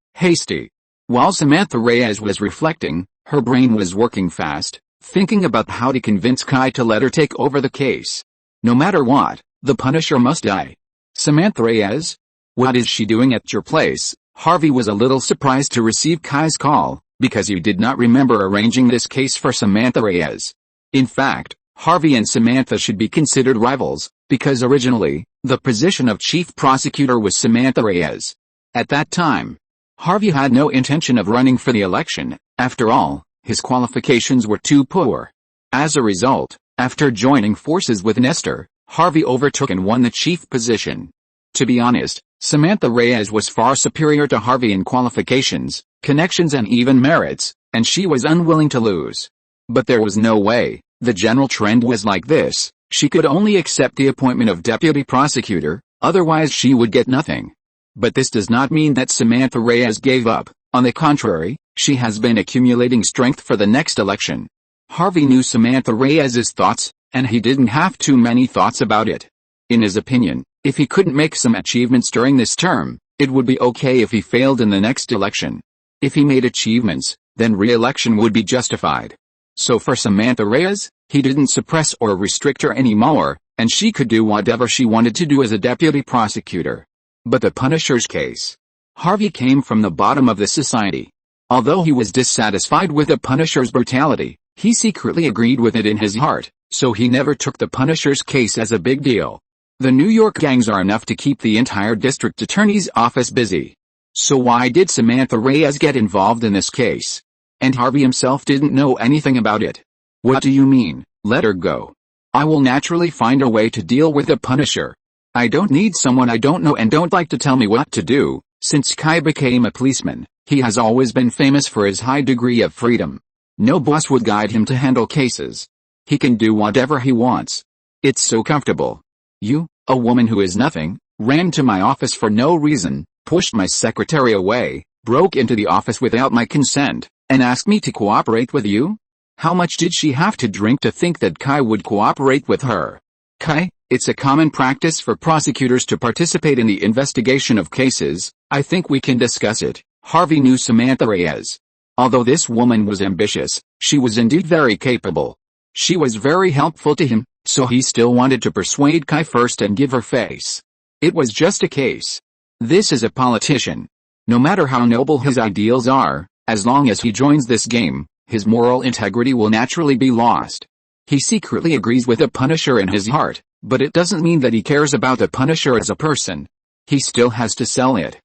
While Samantha Reyes was reflecting, her brain was working fast, thinking about how to convince Kai to let her take over the case. No matter what, the Punisher must die. Samantha Reyes? What is she doing at your place? Harvey was a little surprised to receive Kai's call, because he did not remember arranging this case for Samantha Reyes. In fact, Harvey and Samantha should be considered rivals, because originally, the position of chief prosecutor was Samantha Reyes. At that time, Harvey had no intention of running for the election. After all, his qualifications were too poor. As a result, after joining forces with Nestor, Harvey overtook and won the chief position. To be honest, Samantha Reyes was far superior to Harvey in qualifications, connections and even merits, and she was unwilling to lose. But there was no way. The general trend was like this: she could only accept the appointment of deputy prosecutor, otherwise she would get nothing. But this does not mean that Samantha Reyes gave up. On the contrary, she has been accumulating strength for the next election. Harvey knew Samantha Reyes's thoughts, and he didn't have too many thoughts about it. In his opinion, if he couldn't make some achievements during this term, it would be okay if he failed in the next election. If he made achievements, then re-election would be justified. So for Samantha Reyes, he didn't suppress or restrict her anymore, and she could do whatever she wanted to do as a deputy prosecutor. But the Punisher's case. Harvey came from the bottom of the society. Although he was dissatisfied with the Punisher's brutality, he secretly agreed with it in his heart, so he never took the Punisher's case as a big deal. The New York gangs are enough to keep the entire district attorney's office busy. So why did Samantha Reyes get involved in this case? And Harvey himself didn't know anything about it. What do you mean, let her go? I will naturally find a way to deal with the Punisher. I don't need someone I don't know and don't like to tell me what to do. Since Kai became a policeman, he has always been famous for his high degree of freedom. No boss would guide him to handle cases. He can do whatever he wants. It's so comfortable. You, a woman who is nothing, ran to my office for no reason, pushed my secretary away, broke into the office without my consent, and asked me to cooperate with you? How much did she have to drink to think that Kai would cooperate with her? Kai, it's a common practice for prosecutors to participate in the investigation of cases. I think we can discuss it. Harvey knew Samantha Reyes. Although this woman was ambitious, she was indeed very capable. She was very helpful to him, so he still wanted to persuade Kai first and give her face. It was just a case. This is a politician. No matter how noble his ideals are, as long as he joins this game, his moral integrity will naturally be lost. He secretly agrees with the Punisher in his heart, but it doesn't mean that he cares about the Punisher as a person. He still has to sell it.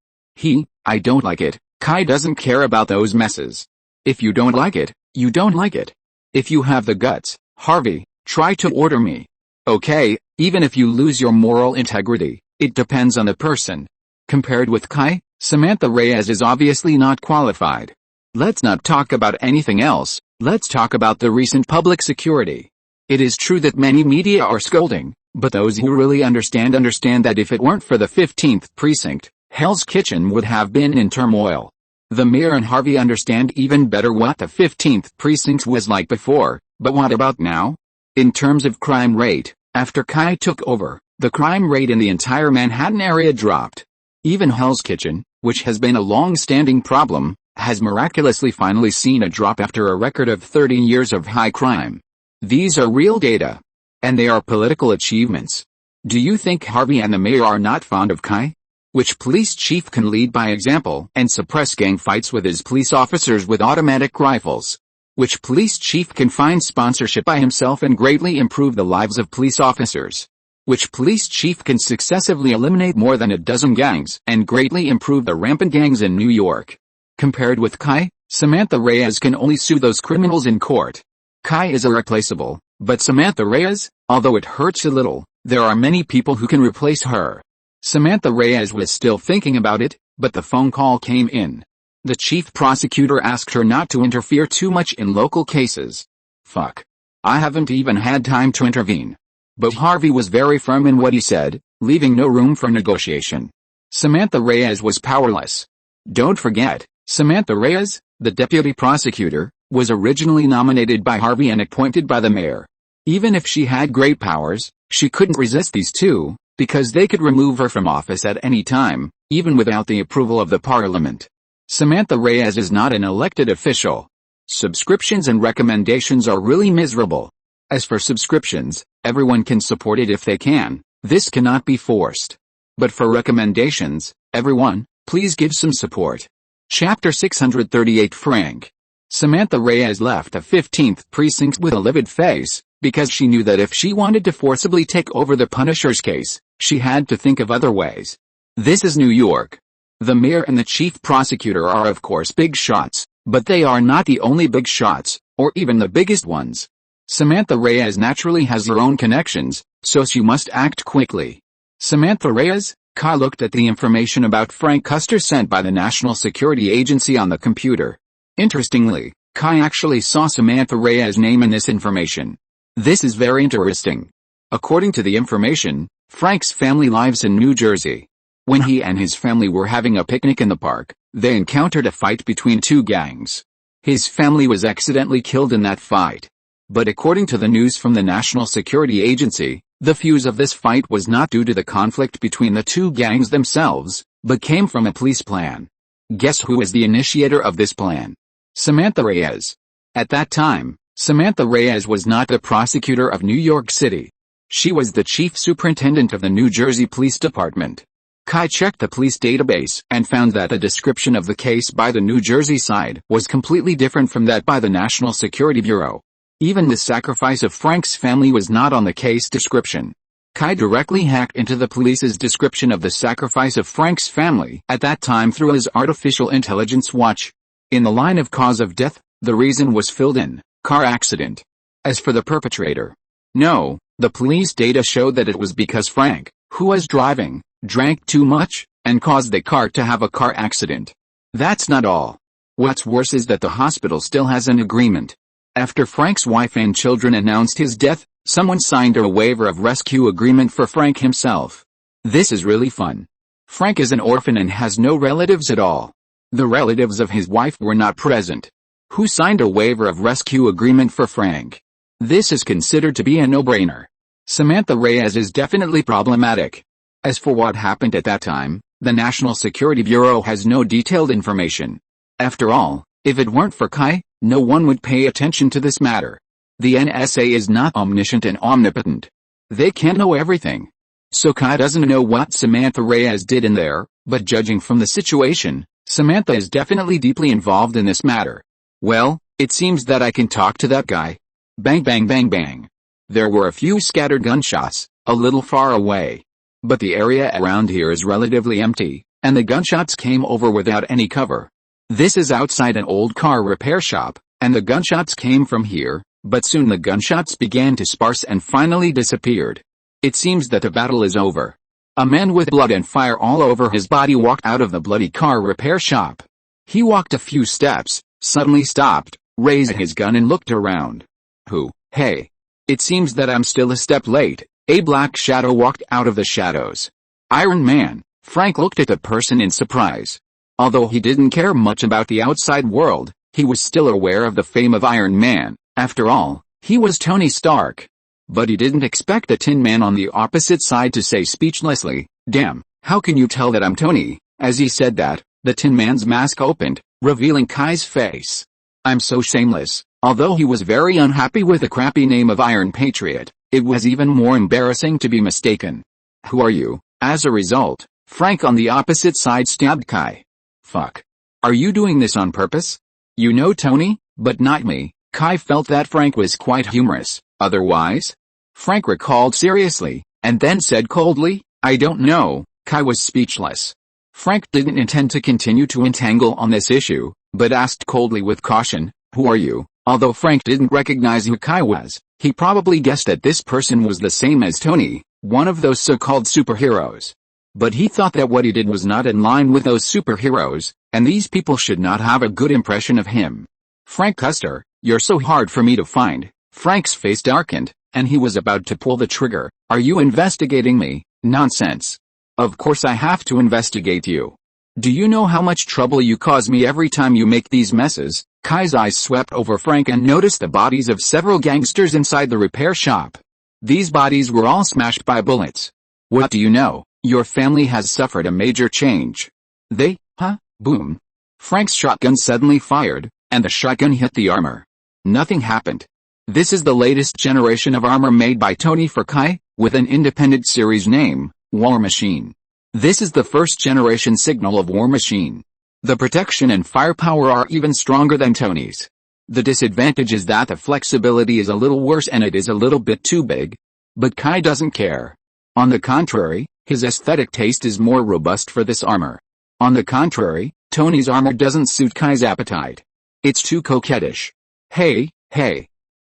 I don't like it. Kai doesn't care about those messes. If you don't like it, you don't like it. If you have the guts, Harvey, try to order me. Okay, even if you lose your moral integrity, it depends on the person. Compared with Kai, Samantha Reyes is obviously not qualified. Let's not talk about anything else, let's talk about the recent public security. It is true that many media are scolding, but those who really understand that if it weren't for the 15th precinct, Hell's Kitchen would have been in turmoil. The mayor and Harvey understand even better what the 15th precinct was like before, but what about now? In terms of crime rate, after Kai took over, the crime rate in the entire Manhattan area dropped. Even Hell's Kitchen, which has been a long-standing problem, has miraculously finally seen a drop after a record of 30 years of high crime. These are real data. And they are political achievements. Do you think Harvey and the mayor are not fond of Kai? Which police chief can lead by example and suppress gang fights with his police officers with automatic rifles? Which police chief can find sponsorship by himself and greatly improve the lives of police officers? Which police chief can successively eliminate more than a dozen gangs and greatly improve the rampant gangs in New York? Compared with Kai, Samantha Reyes can only sue those criminals in court. Kai is irreplaceable, but Samantha Reyes, although it hurts a little, there are many people who can replace her. Samantha Reyes was still thinking about it, but the phone call came in. The chief prosecutor asked her not to interfere too much in local cases. Fuck. I haven't even had time to intervene. But Harvey was very firm in what he said, leaving no room for negotiation. Samantha Reyes was powerless. Don't forget, Samantha Reyes, the deputy prosecutor, was originally nominated by Harvey and appointed by the mayor. Even if she had great powers, she couldn't resist these two, because they could remove her from office at any time, even without the approval of the parliament. Samantha Reyes is not an elected official. Subscriptions and recommendations are really miserable. As for subscriptions, everyone can support it if they can. This cannot be forced. But for recommendations, everyone, please give some support. Chapter 638 Frank. Samantha Reyes left the 15th precinct with a livid face, because she knew that if she wanted to forcibly take over the Punisher's case, she had to think of other ways. This is New York. The mayor and the chief prosecutor are of course big shots, but they are not the only big shots, or even the biggest ones. Samantha Reyes naturally has her own connections, so she must act quickly. Samantha Reyes, Kai looked at the information about Frank Custer sent by the National Security Agency on the computer. Interestingly, Kai actually saw Samantha Reyes' name in this information. This is very interesting. According to the information, Frank's family lives in New Jersey. When he and his family were having a picnic in the park, they encountered a fight between two gangs. His family was accidentally killed in that fight. But according to the news from the National Security Agency, the fuse of this fight was not due to the conflict between the two gangs themselves, but came from a police plan. Guess who is the initiator of this plan? Samantha Reyes. At that time, Samantha Reyes was not the prosecutor of New York City. She was the chief superintendent of the New Jersey Police Department. Kai checked the police database and found that the description of the case by the New Jersey side was completely different from that by the National Security Bureau. Even the sacrifice of Frank's family was not on the case description. Kai directly hacked into the police's description of the sacrifice of Frank's family at that time through his artificial intelligence watch. In the line of cause of death, the reason was filled in, car accident. As for the perpetrator, no, the police data showed that it was because Frank, who was driving, drank too much, and caused the car to have a car accident. That's not all. What's worse is that the hospital still has an agreement. After Frank's wife and children announced his death, someone signed a waiver of rescue agreement for Frank himself. This is really fun. Frank is an orphan and has no relatives at all. The relatives of his wife were not present. Who signed a waiver of rescue agreement for Frank? This is considered to be a no-brainer. Samantha Reyes is definitely problematic. As for what happened at that time, the National Security Bureau has no detailed information. After all, if it weren't for Kai, no one would pay attention to this matter. The NSA is not omniscient and omnipotent. They can't know everything. So Kai doesn't know what Samantha Reyes did in there, but judging from the situation, Samantha is definitely deeply involved in this matter. Well, it seems that I can talk to that guy. Bang bang bang bang. There were a few scattered gunshots, a little far away. But the area around here is relatively empty, and the gunshots came over without any cover. This is outside an old car repair shop, and the gunshots came from here, but soon the gunshots began to sparse and finally disappeared. It seems that the battle is over. A man with blood and fire all over his body walked out of the bloody car repair shop. He walked a few steps, suddenly stopped, raised his gun and looked around. Who? Hey. It seems that I'm still a step late. A black shadow walked out of the shadows. Iron Man. Frank looked at the person in surprise. Although he didn't care much about the outside world, he was still aware of the fame of Iron Man. After all, he was Tony Stark. But he didn't expect the Tin Man on the opposite side to say speechlessly, "Damn, how can you tell that I'm Tony?" As he said that, the Tin Man's mask opened, revealing Kai's face. "I'm so shameless." Although he was very unhappy with the crappy name of Iron Patriot, it was even more embarrassing to be mistaken. "Who are you?" As a result, Frank on the opposite side stabbed Kai. "Fuck. Are you doing this on purpose? You know Tony, but not me." Kai felt that Frank was quite humorous. Otherwise? Frank recalled seriously, and then said coldly, "I don't know." Kai was speechless. Frank didn't intend to continue to entangle on this issue, but asked coldly with caution, "Who are you?" Although Frank didn't recognize who Kai was, he probably guessed that this person was the same as Tony, one of those so-called superheroes. But he thought that what he did was not in line with those superheroes, and these people should not have a good impression of him. "Frank Custer, you're so hard for me to find." Frank's face darkened, and he was about to pull the trigger. "Are you investigating me?" "Nonsense. Of course I have to investigate you. Do you know how much trouble you cause me every time you make these messes?" Kai's eyes swept over Frank and noticed the bodies of several gangsters inside the repair shop. These bodies were all smashed by bullets. "What do you know? Your family has suffered a major change." "They? Huh?" Boom. Frank's shotgun suddenly fired, and the shotgun hit the armor. Nothing happened. This is the latest generation of armor made by Tony for Kai, with an independent series name, War Machine. This is the first generation signal of War Machine. The protection and firepower are even stronger than Tony's. The disadvantage is that the flexibility is a little worse and it is a little bit too big. But Kai doesn't care. On the contrary, his aesthetic taste is more robust for this armor. On the contrary, Tony's armor doesn't suit Kai's appetite. It's too coquettish. Hey.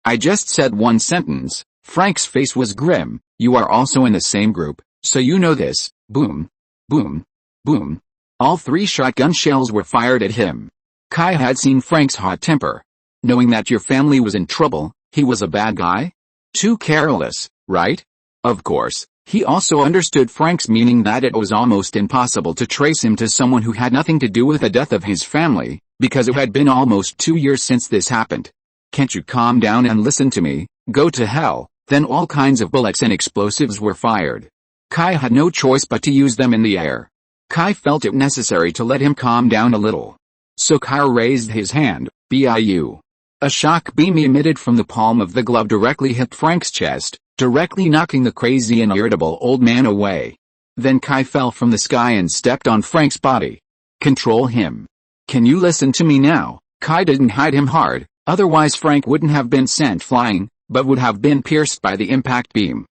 I just said one sentence." Frank's face was grim. "You are also in the same group, so you know this." Boom. Boom. Boom. All three shotgun shells were fired at him. Kai had seen Frank's hot temper. Knowing that your family was in trouble, he was a bad guy? Too careless, right? Of course, he also understood Frank's meaning that it was almost impossible to trace him to someone who had nothing to do with the death of his family, because it had been almost 2 years since this happened. "Can't you calm down and listen to me?" "Go to hell." Then all kinds of bullets and explosives were fired. Kai had no choice but to use them in the air. Kai felt it necessary to let him calm down a little. So Kai raised his hand, "Biu." A shock beam emitted from the palm of the glove directly hit Frank's chest, directly knocking the crazy and irritable old man away. Then Kai fell from the sky and stepped on Frank's body. "Control him. Can you listen to me now?" Kai didn't hit him hard. Otherwise Frank wouldn't have been sent flying, but would have been pierced by the impact beam.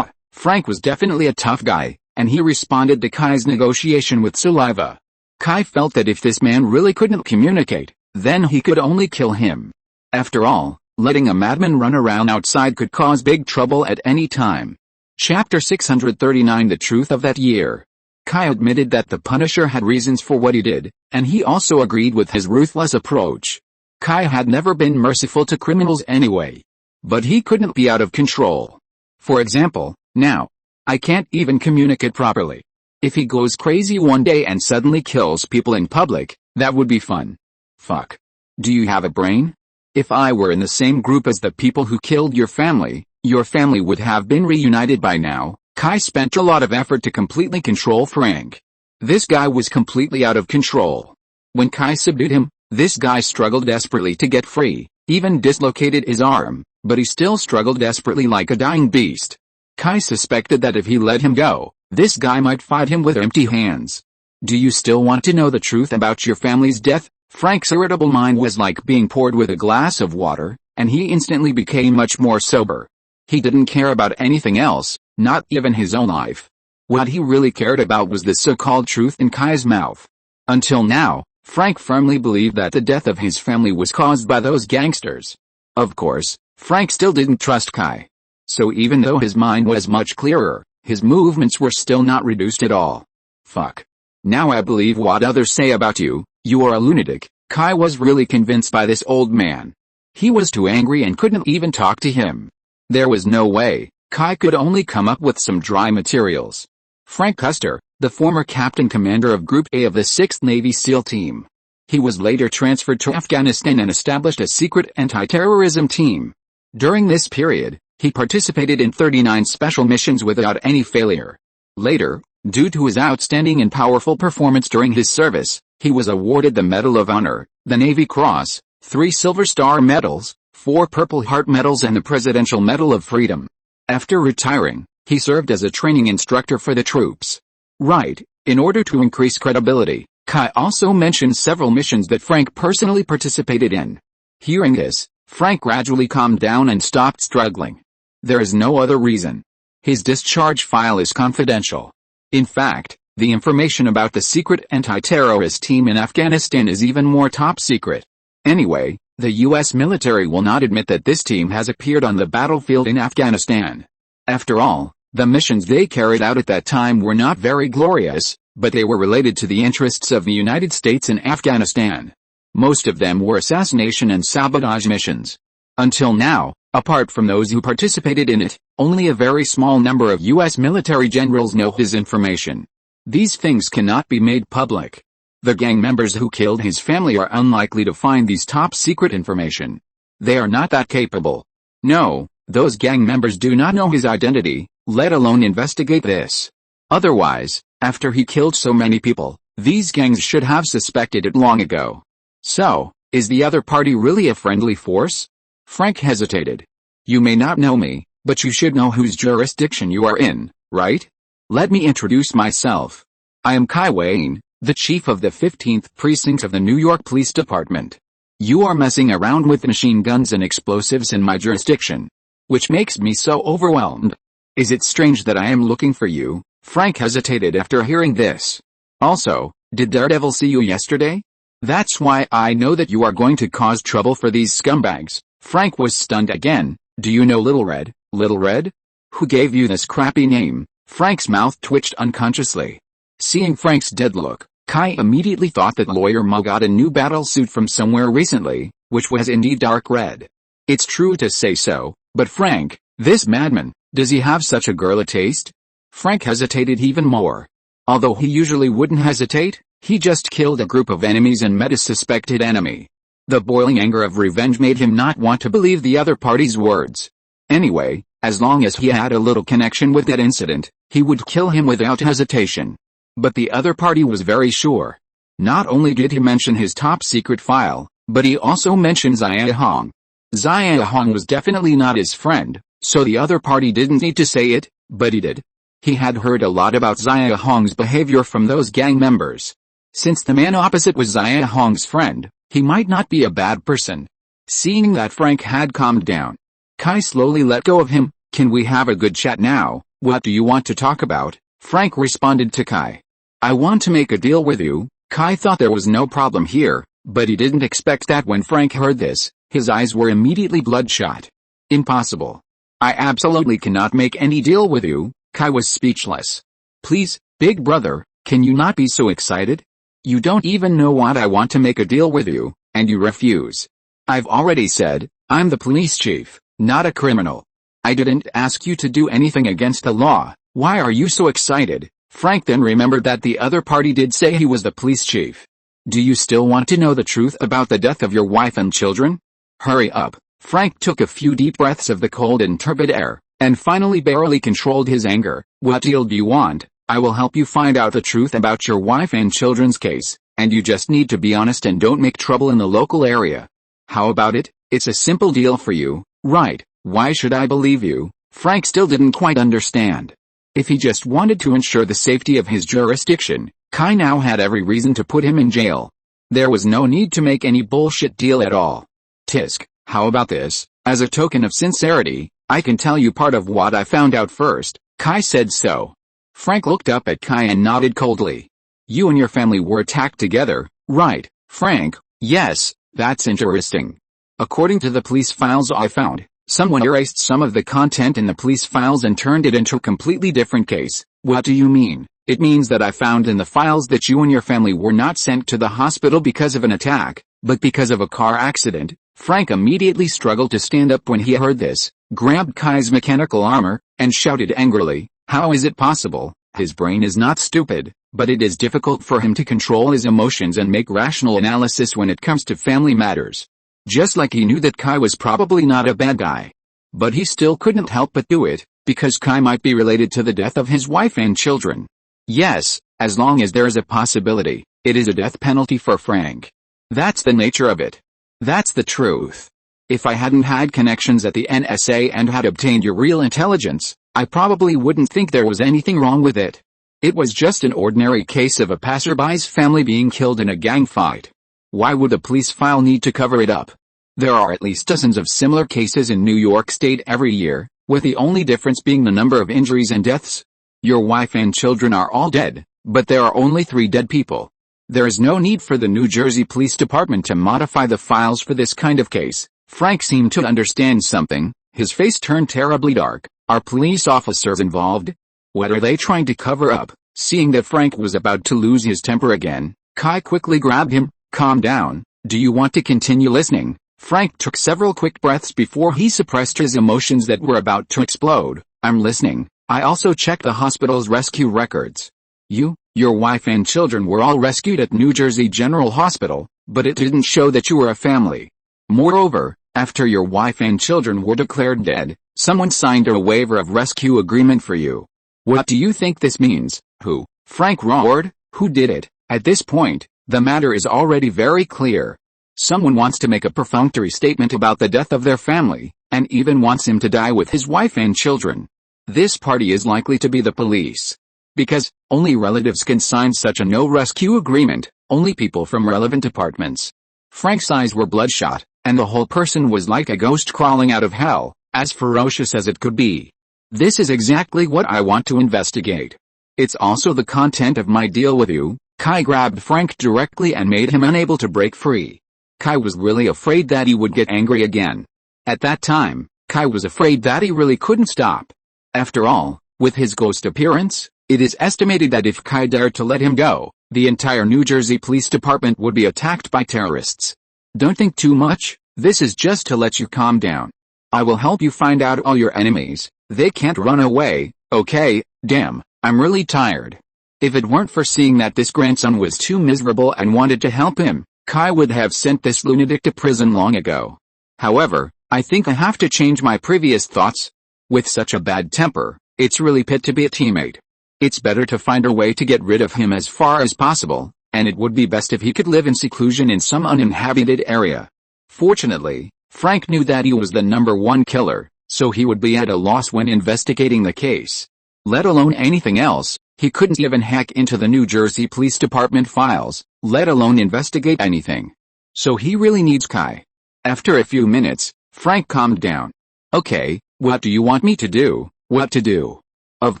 Frank was definitely a tough guy, and he responded to Kai's negotiation with saliva. Kai felt that if this man really couldn't communicate, then he could only kill him. After all, letting a madman run around outside could cause big trouble at any time. Chapter 639 The Truth of That Year. Kai admitted that the Punisher had reasons for what he did, and he also agreed with his ruthless approach. Kai had never been merciful to criminals anyway. But he couldn't be out of control. For example, now, I can't even communicate properly. If he goes crazy one day and suddenly kills people in public, that would be fun. Fuck. Do you have a brain? If I were in the same group as the people who killed your family would have been reunited by now. Kai spent a lot of effort to completely control Frank. This guy was completely out of control. When Kai subdued him, this guy struggled desperately to get free, even dislocated his arm, but he still struggled desperately like a dying beast. Kai suspected that if he let him go, this guy might fight him with empty hands. "Do you still want to know the truth about your family's death?" Frank's irritable mind was like being poured with a glass of water, and he instantly became much more sober. He didn't care about anything else, not even his own life. What he really cared about was the so-called truth in Kai's mouth. Until now, Frank firmly believed that the death of his family was caused by those gangsters. Of course, Frank still didn't trust Kai. So even though his mind was much clearer, his movements were still not reduced at all. Fuck. Now I believe what others say about you, you are a lunatic. Kai was really convinced by this old man. He was too angry and couldn't even talk to him. There was no way. Kai could only come up with some dry materials. Frank Custer, the former captain commander of Group A of the 6th Navy SEAL Team. He was later transferred to Afghanistan and established a secret anti-terrorism team. During this period, he participated in 39 special missions without any failure. Later, due to his outstanding and powerful performance during his service, he was awarded the Medal of Honor, the Navy Cross, 3 Silver Star Medals, 4 Purple Heart Medals and the Presidential Medal of Freedom. After retiring, he served as a training instructor for the troops. Right, in order to increase credibility, Kai also mentioned several missions that Frank personally participated in. Hearing this, Frank gradually calmed down and stopped struggling. There is no other reason. His discharge file is confidential. In fact, the information about the secret anti-terrorist team in Afghanistan is even more top secret. Anyway, the US military will not admit that this team has appeared on the battlefield in Afghanistan. After all, the missions they carried out at that time were not very glorious, but they were related to the interests of the United States in Afghanistan. Most of them were assassination and sabotage missions. Until now, apart from those who participated in it, only a very small number of US military generals know his information. These things cannot be made public. The gang members who killed his family are unlikely to find these top secret information. They are not that capable. No, those gang members do not know his identity, let alone investigate this. Otherwise, after he killed so many people, these gangs should have suspected it long ago. So, is the other party really a friendly force? Frank hesitated. You may not know me, but you should know whose jurisdiction you are in, right? Let me introduce myself. I am Kai Wayne, the chief of the 15th Precinct of the New York Police Department. You are messing around with machine guns and explosives in my jurisdiction, which makes me so overwhelmed. Is it strange that I am looking for you? Frank hesitated after hearing this. Also, did Daredevil see you yesterday? That's why I know that you are going to cause trouble for these scumbags. Frank was stunned again. Do you know Little Red? Little Red? Who gave you this crappy name? Frank's mouth twitched unconsciously. Seeing Frank's dead look, Kai immediately thought that Lawyer Mo got a new battle suit from somewhere recently, which was indeed dark red. It's true to say so, but Frank, this madman, does he have such a girly taste? Frank hesitated even more. Although he usually wouldn't hesitate, he just killed a group of enemies and met a suspected enemy. The boiling anger of revenge made him not want to believe the other party's words. Anyway, as long as he had a little connection with that incident, he would kill him without hesitation. But the other party was very sure. Not only did he mention his top secret file, but he also mentioned Zia Hong. Zia Hong was definitely not his friend, so the other party didn't need to say it, but he did. He had heard a lot about Zia Hong's behavior from those gang members. Since the man opposite was Zia Hong's friend, he might not be a bad person. Seeing that Frank had calmed down, Kai slowly let go of him. Can we have a good chat now? What do you want to talk about? Frank responded to Kai. I want to make a deal with you. Kai thought there was no problem here, but he didn't expect that when Frank heard this, his eyes were immediately bloodshot. Impossible. I absolutely cannot make any deal with you. Kai was speechless. Please, big brother, can you not be so excited? You don't even know what I want to make a deal with you, and you refuse. I've already said, I'm the police chief, not a criminal. I didn't ask you to do anything against the law. Why are you so excited? Frank then remembered that the other party did say he was the police chief. Do you still want to know the truth about the death of your wife and children? Hurry up. Frank took a few deep breaths of the cold and turbid air, and finally barely controlled his anger. What deal do you want? I will help you find out the truth about your wife and children's case, and you just need to be honest and don't make trouble in the local area. How about it? It's a simple deal for you, right? Why should I believe you? Frank still didn't quite understand. If he just wanted to ensure the safety of his jurisdiction, Kai now had every reason to put him in jail. There was no need to make any bullshit deal at all. Tisk, how about this? As a token of sincerity, I can tell you part of what I found out first. Kai said so. Frank looked up at Kai and nodded coldly. You and your family were attacked together, right? Frank: yes, that's interesting. According to the police files I found, someone erased some of the content in the police files and turned it into a completely different case. What do you mean? It means that I found in the files that you and your family were not sent to the hospital because of an attack, but because of a car accident. Frank immediately struggled to stand up when he heard this, grabbed Kai's mechanical armor, and shouted angrily, "How is it possible?" His brain is not stupid, but it is difficult for him to control his emotions and make rational analysis when it comes to family matters. Just like he knew that Kai was probably not a bad guy. But he still couldn't help but do it, because Kai might be related to the death of his wife and children. Yes, as long as there is a possibility, it is a death penalty for Frank. That's the nature of it. That's the truth. If I hadn't had connections at the NSA and had obtained your real intelligence, I probably wouldn't think there was anything wrong with it. It was just an ordinary case of a passerby's family being killed in a gang fight. Why would a police file need to cover it up? There are at least dozens of similar cases in New York State every year, with the only difference being the number of injuries and deaths. Your wife and children are all dead, but there are only 3 dead people. There is no need for the New Jersey Police Department to modify the files for this kind of case. Frank seemed to understand something. His face turned terribly dark. Are police officers involved? What are they trying to cover up? Seeing that Frank was about to lose his temper again, Kai quickly grabbed him. Calm down. Do you want to continue listening? Frank took several quick breaths before he suppressed his emotions that were about to explode. I'm listening. I also checked the hospital's rescue records. Your wife and children were all rescued at New Jersey General Hospital, but it didn't show that you were a family. Moreover, after your wife and children were declared dead, someone signed a waiver of rescue agreement for you. What do you think this means? Who? Frank roared. Who did it? At this point, the matter is already very clear. Someone wants to make a perfunctory statement about the death of their family, and even wants him to die with his wife and children. This party is likely to be the police. Because only relatives can sign such a no-rescue agreement, only people from relevant departments. Frank's eyes were bloodshot, and the whole person was like a ghost crawling out of hell, as ferocious as it could be. This is exactly what I want to investigate. It's also the content of my deal with you. Kai grabbed Frank directly and made him unable to break free. Kai was really afraid that he would get angry again. At that time, Kai was afraid that he really couldn't stop. After all, with his ghost appearance, it is estimated that if Kai dared to let him go, the entire New Jersey Police Department would be attacked by terrorists. Don't think too much, this is just to let you calm down. I will help you find out all your enemies. They can't run away, okay? Damn, I'm really tired. If it weren't for seeing that this grandson was too miserable and wanted to help him, Kai would have sent this lunatic to prison long ago. However, I think I have to change my previous thoughts. With such a bad temper, it's really pit to be a teammate. It's better to find a way to get rid of him as far as possible, and it would be best if he could live in seclusion in some uninhabited area. Fortunately, Frank knew that he was the #1 killer, so he would be at a loss when investigating the case. Let alone anything else, he couldn't even hack into the New Jersey Police Department files, let alone investigate anything. So he really needs Kai. After a few minutes, Frank calmed down. Okay, what do you want me to do? What to do? Of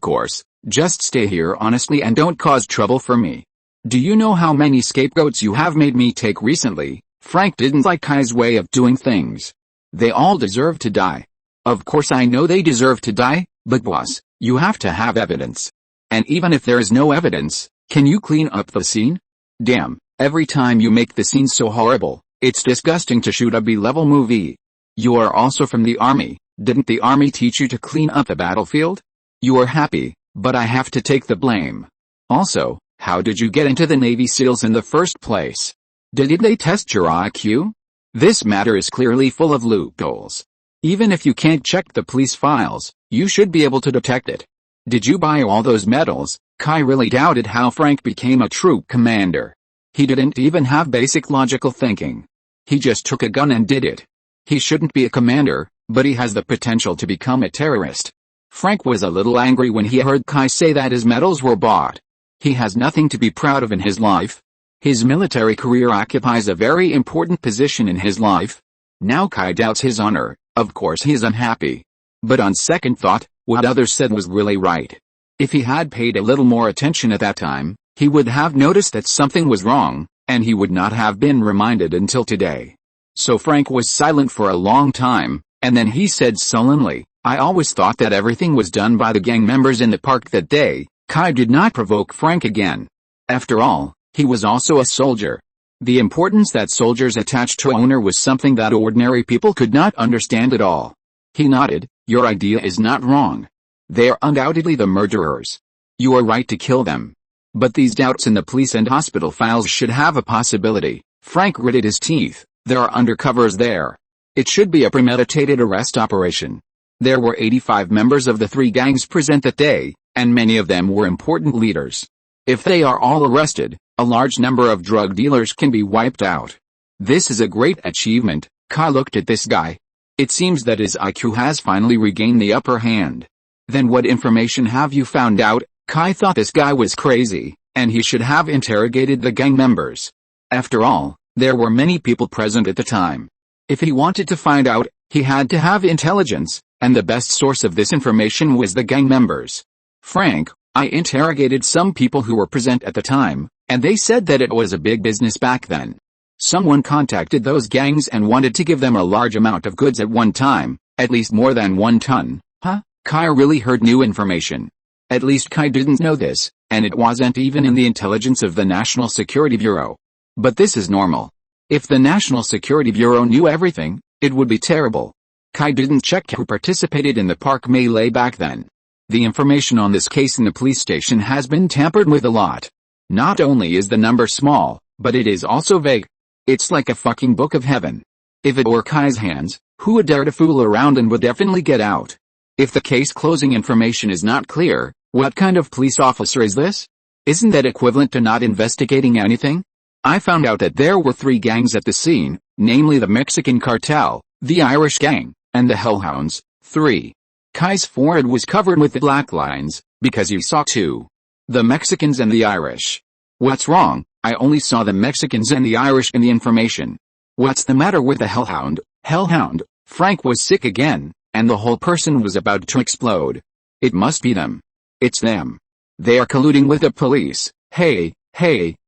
course, just stay here honestly and don't cause trouble for me. Do you know how many scapegoats you have made me take recently? Frank didn't like Kai's way of doing things. They all deserve to die. Of course I know they deserve to die, but boss, you have to have evidence. And even if there is no evidence, can you clean up the scene? Damn, every time you make the scene so horrible, it's disgusting to shoot a B-level movie. You are also from the army. Didn't the army teach you to clean up the battlefield? You are happy, but I have to take the blame. Also, how did you get into the Navy SEALs in the first place? Did they test your IQ? This matter is clearly full of loopholes. Even if you can't check the police files, you should be able to detect it. Did you buy all those medals? Kai really doubted how Frank became a troop commander. He didn't even have basic logical thinking. He just took a gun and did it. He shouldn't be a commander, but he has the potential to become a terrorist. Frank was a little angry when he heard Kai say that his medals were bought. He has nothing to be proud of in his life. His military career occupies a very important position in his life. Now Kai doubts his honor. Of course he is unhappy. But on second thought, what others said was really right. If he had paid a little more attention at that time, he would have noticed that something was wrong, and he would not have been reminded until today. So Frank was silent for a long time, and then he said sullenly, "I always thought that everything was done by the gang members in the park that day." Kai did not provoke Frank again. After all, he was also a soldier. The importance that soldiers attached to honor was something that ordinary people could not understand at all. He nodded. "Your idea is not wrong. They are undoubtedly the murderers. You are right to kill them. But these doubts in the police and hospital files should have a possibility." Frank gritted his teeth. "There are undercovers there. It should be a premeditated arrest operation. There were 85 members of the 3 gangs present that day, and many of them were important leaders. If they are all arrested, a large number of drug dealers can be wiped out. This is a great achievement." Kai looked at this guy. It seems that his IQ has finally regained the upper hand. "Then what information have you found out?" Kai thought this guy was crazy, and he should have interrogated the gang members. After all, there were many people present at the time. If he wanted to find out, he had to have intelligence, and the best source of this information was the gang members. "Frank, I interrogated some people who were present at the time, and they said that it was a big business back then. Someone contacted those gangs and wanted to give them a large amount of goods at one time, at least more than 1 ton. Huh? Kai really heard new information. At least Kai didn't know this, and it wasn't even in the intelligence of the National Security Bureau. But this is normal. If the National Security Bureau knew everything, it would be terrible. Kai didn't check who participated in the park melee back then. The information on this case in the police station has been tampered with a lot. Not only is the number small, but it is also vague. It's like a fucking book of heaven. If it were Kai's hands, who would dare to fool around and would definitely get out? If the case closing information is not clear, what kind of police officer is this? Isn't that equivalent to not investigating anything? I found out that there were 3 gangs at the scene, namely the Mexican cartel, the Irish gang, and the Hellhounds. 3. Kai's forehead was covered with the black lines, because he saw 2. The Mexicans and the Irish. What's wrong? I only saw the Mexicans and the Irish in the information. What's the matter with the Hellhound? Hellhound? Frank was sick again, and the whole person was about to explode. It must be them. It's them. They are colluding with the police. Hey,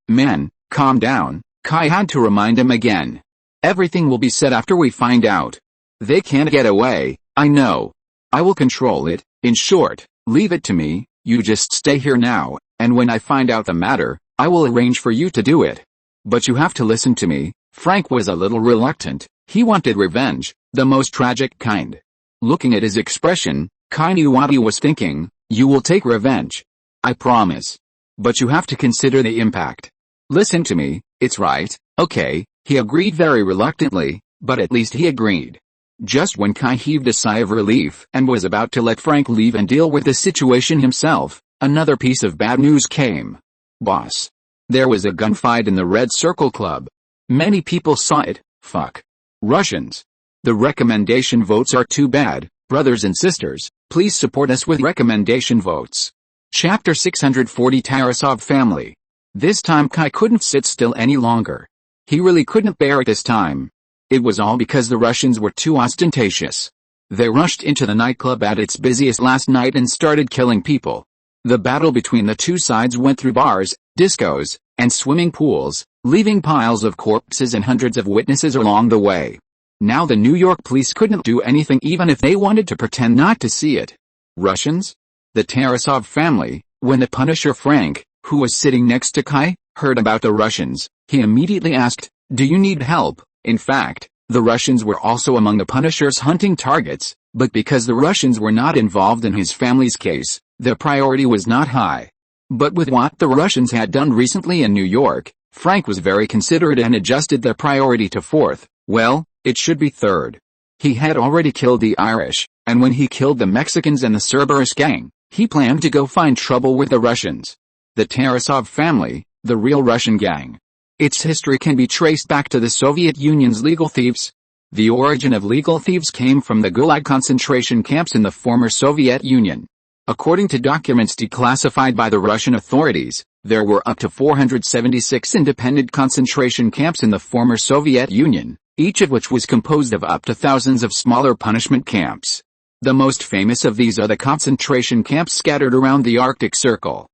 men, calm down. Kai had to remind him again. Everything will be said after we find out. They can't get away, I know. I will control it. In short, leave it to me. You just stay here now, and when I find out the matter, I will arrange for you to do it. But you have to listen to me. Frank was a little reluctant. He wanted revenge, the most tragic kind. Looking at his expression, Kai knew what he was thinking. You will take revenge. I promise. But you have to consider the impact. Listen to me, it's right, okay. He agreed very reluctantly, but at least he agreed. Just when Kai heaved a sigh of relief and was about to let Frank leave and deal with the situation himself, another piece of bad news came. Boss. There was a gunfight in the Red Circle Club. Many people saw it. Fuck. Russians. The recommendation votes are too bad. Brothers and sisters, please support us with recommendation votes. Chapter 640 Tarasov Family. This time Kai couldn't sit still any longer. He really couldn't bear it this time. It was all because the Russians were too ostentatious. They rushed into the nightclub at its busiest last night and started killing people. The battle between the two sides went through bars, discos, and swimming pools, leaving piles of corpses and hundreds of witnesses along the way. Now the New York police couldn't do anything even if they wanted to pretend not to see it. Russians? The Tarasov family. When the Punisher Frank, who was sitting next to Kai, heard about the Russians, he immediately asked, "Do you need help?" In fact, the Russians were also among the Punisher's hunting targets, but because the Russians were not involved in his family's case, their priority was not high. But with what the Russians had done recently in New York, Frank was very considerate and adjusted their priority to 4th, well, it should be 3rd. He had already killed the Irish, and when he killed the Mexicans and the Cerberus gang, he planned to go find trouble with the Russians. The Tarasov family, the real Russian gang. Its history can be traced back to the Soviet Union's legal thieves. The origin of legal thieves came from the Gulag concentration camps in the former Soviet Union. According to documents declassified by the Russian authorities, there were up to 476 independent concentration camps in the former Soviet Union, each of which was composed of up to thousands of smaller punishment camps. The most famous of these are the concentration camps scattered around the Arctic Circle.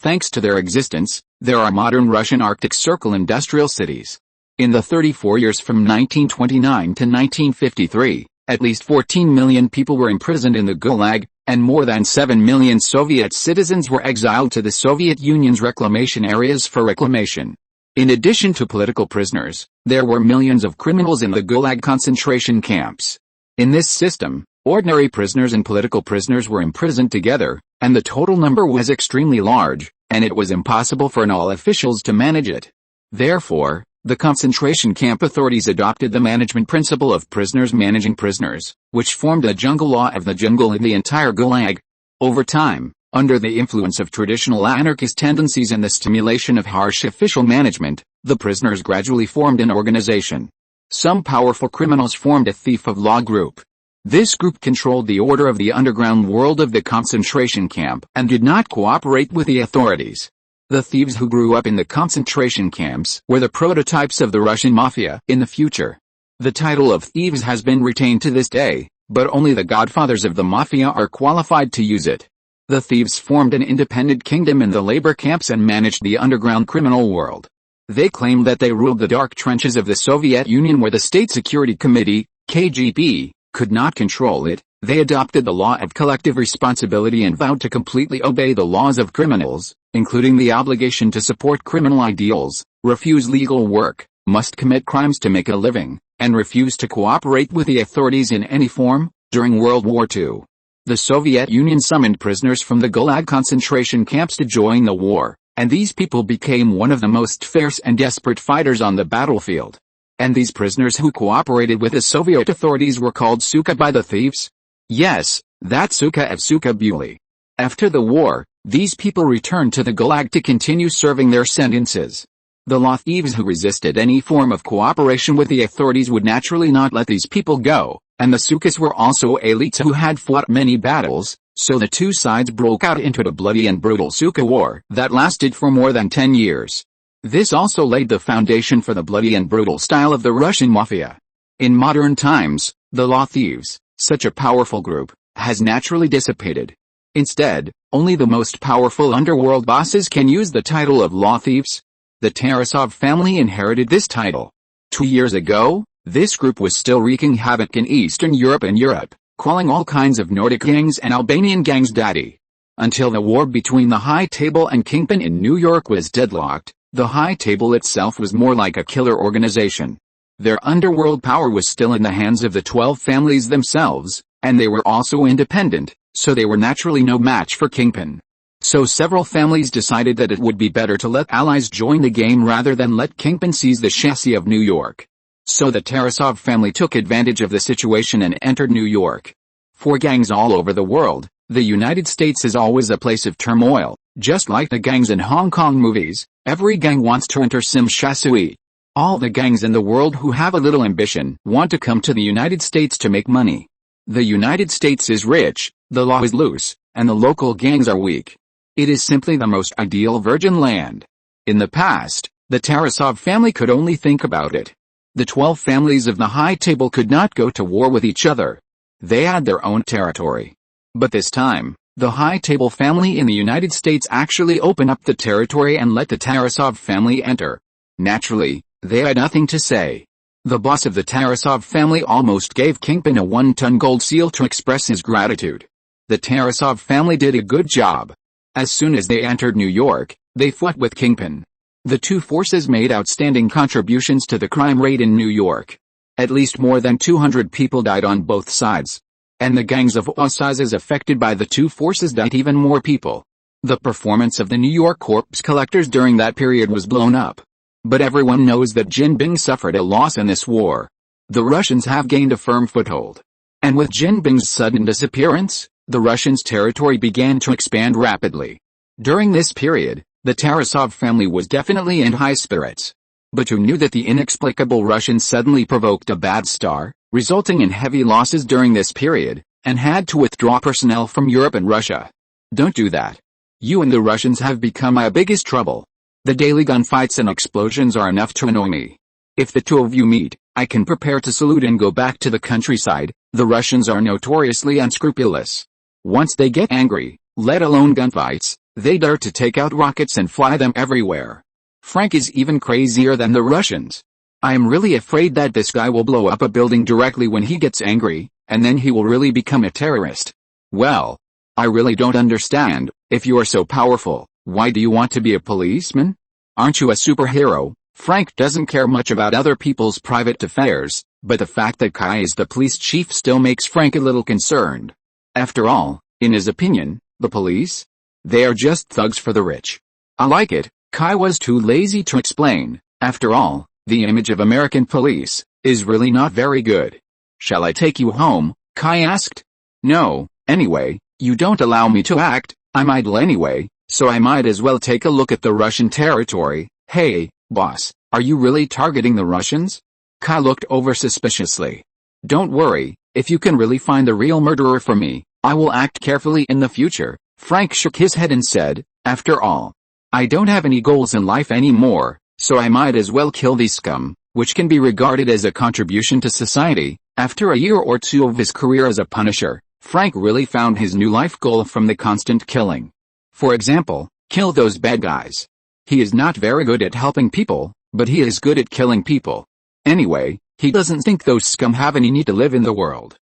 Thanks to their existence, there are modern Russian Arctic Circle industrial cities. In the 34 years from 1929 to 1953, at least 14 million people were imprisoned in the Gulag, and more than 7 million Soviet citizens were exiled to the Soviet Union's reclamation areas for reclamation. In addition to political prisoners, there were millions of criminals in the Gulag concentration camps. In this system, ordinary prisoners and political prisoners were imprisoned together, and the total number was extremely large, and it was impossible for all officials to manage it. Therefore, the concentration camp authorities adopted the management principle of prisoners managing prisoners, which formed a jungle law of the jungle in the entire Gulag. Over time, under the influence of traditional anarchist tendencies and the stimulation of harsh official management, the prisoners gradually formed an organization. Some powerful criminals formed a thief of law group. This group controlled the order of the underground world of the concentration camp and did not cooperate with the authorities. The thieves who grew up in the concentration camps were the prototypes of the Russian mafia in the future. The title of thieves has been retained to this day, but only the godfathers of the mafia are qualified to use it. The thieves formed an independent kingdom in the labor camps and managed the underground criminal world. They claimed that they ruled the dark trenches of the Soviet Union where the State Security Committee, KGB, could not control it. They adopted the law of collective responsibility and vowed to completely obey the laws of criminals, including the obligation to support criminal ideals, refuse legal work, must commit crimes to make a living, and refuse to cooperate with the authorities in any form. During World War II, the Soviet Union summoned prisoners from the Gulag concentration camps to join the war, and these people became one of the most fierce and desperate fighters on the battlefield. And these prisoners who cooperated with the Soviet authorities were called Suka by the thieves? Yes, that Suka of Suka-Buli. After the war, these people returned to the Gulag to continue serving their sentences. The law thieves who resisted any form of cooperation with the authorities would naturally not let these people go, and the Sukas were also elites who had fought many battles, so the two sides broke out into a bloody and brutal Suka war that lasted for more than 10 years. This also laid the foundation for the bloody and brutal style of the Russian mafia. In modern times, the law thieves, such a powerful group, has naturally dissipated. Instead, only the most powerful underworld bosses can use the title of law thieves. The Tarasov family inherited this title. 2 years ago, this group was still wreaking havoc in Eastern Europe and Europe, calling all kinds of Nordic gangs and Albanian gangs daddy. Until the war between the High Table and Kingpin in New York was deadlocked, the High Table itself was more like a killer organization. Their underworld power was still in the hands of the 12 families themselves, and they were also independent, so they were naturally no match for Kingpin. So several families decided that it would be better to let allies join the game rather than let Kingpin seize the chassis of New York. So the Tarasov family took advantage of the situation and entered New York. For gangs all over the world, the United States is always a place of turmoil. Just like the gangs in Hong Kong movies, every gang wants to enter Sim Shasui. All the gangs in the world who have a little ambition want to come to the United States to make money. The United States is rich, the law is loose, and the local gangs are weak. It is simply the most ideal virgin land. In the past, the Tarasov family could only think about it. The 12 families of the High Table could not go to war with each other. They had their own territory. But this time, the High Table family in the United States actually opened up the territory and let the Tarasov family enter. Naturally, they had nothing to say. The boss of the Tarasov family almost gave Kingpin a 1-ton gold seal to express his gratitude. The Tarasov family did a good job. As soon as they entered New York, they fought with Kingpin. The two forces made outstanding contributions to the crime rate in New York. At least more than 200 people died on both sides. And the gangs of all sizes affected by the two forces died even more people. The performance of the New York corpse collectors during that period was blown up. But everyone knows that Jinping suffered a loss in this war. The Russians have gained a firm foothold. And with Jinping's sudden disappearance, the Russians' territory began to expand rapidly. During this period, the Tarasov family was definitely in high spirits. But who knew that the inexplicable Russians suddenly provoked a bad star, resulting in heavy losses during this period, and had to withdraw personnel from Europe and Russia? Don't do that. You and the Russians have become my biggest trouble. The daily gunfights and explosions are enough to annoy me. If the two of you meet, I can prepare to salute and go back to the countryside. The Russians are notoriously unscrupulous. Once they get angry, let alone gunfights, They dare to take out rockets and fly them everywhere. Frank is even crazier than the Russians. I am really afraid that this guy will blow up a building directly when he gets angry, and then he will really become a terrorist. Well, I really don't understand. If you are so powerful, why do you want to be a policeman? Aren't you a superhero? Frank doesn't care much about other people's private affairs, but the fact that Kai is the police chief still makes Frank a little concerned. After all, in his opinion, the police? They are just thugs for the rich. I like it. Kai was too lazy to explain. After all, the image of American police is really not very good. Shall I take you home? Kai asked. No, anyway, you don't allow me to act. I'm idle anyway, so I might as well take a look at the Russian territory. Hey, boss, are you really targeting the Russians? Kai looked over suspiciously. Don't worry, if you can really find the real murderer for me, I will act carefully in the future. Frank shook his head and said, after all, I don't have any goals in life anymore, so I might as well kill these scum, which can be regarded as a contribution to society. After a year or two of his career as a punisher, Frank really found his new life goal from the constant killing. For example, kill those bad guys. He is not very good at helping people, but he is good at killing people. Anyway, he doesn't think those scum have any need to live in the world.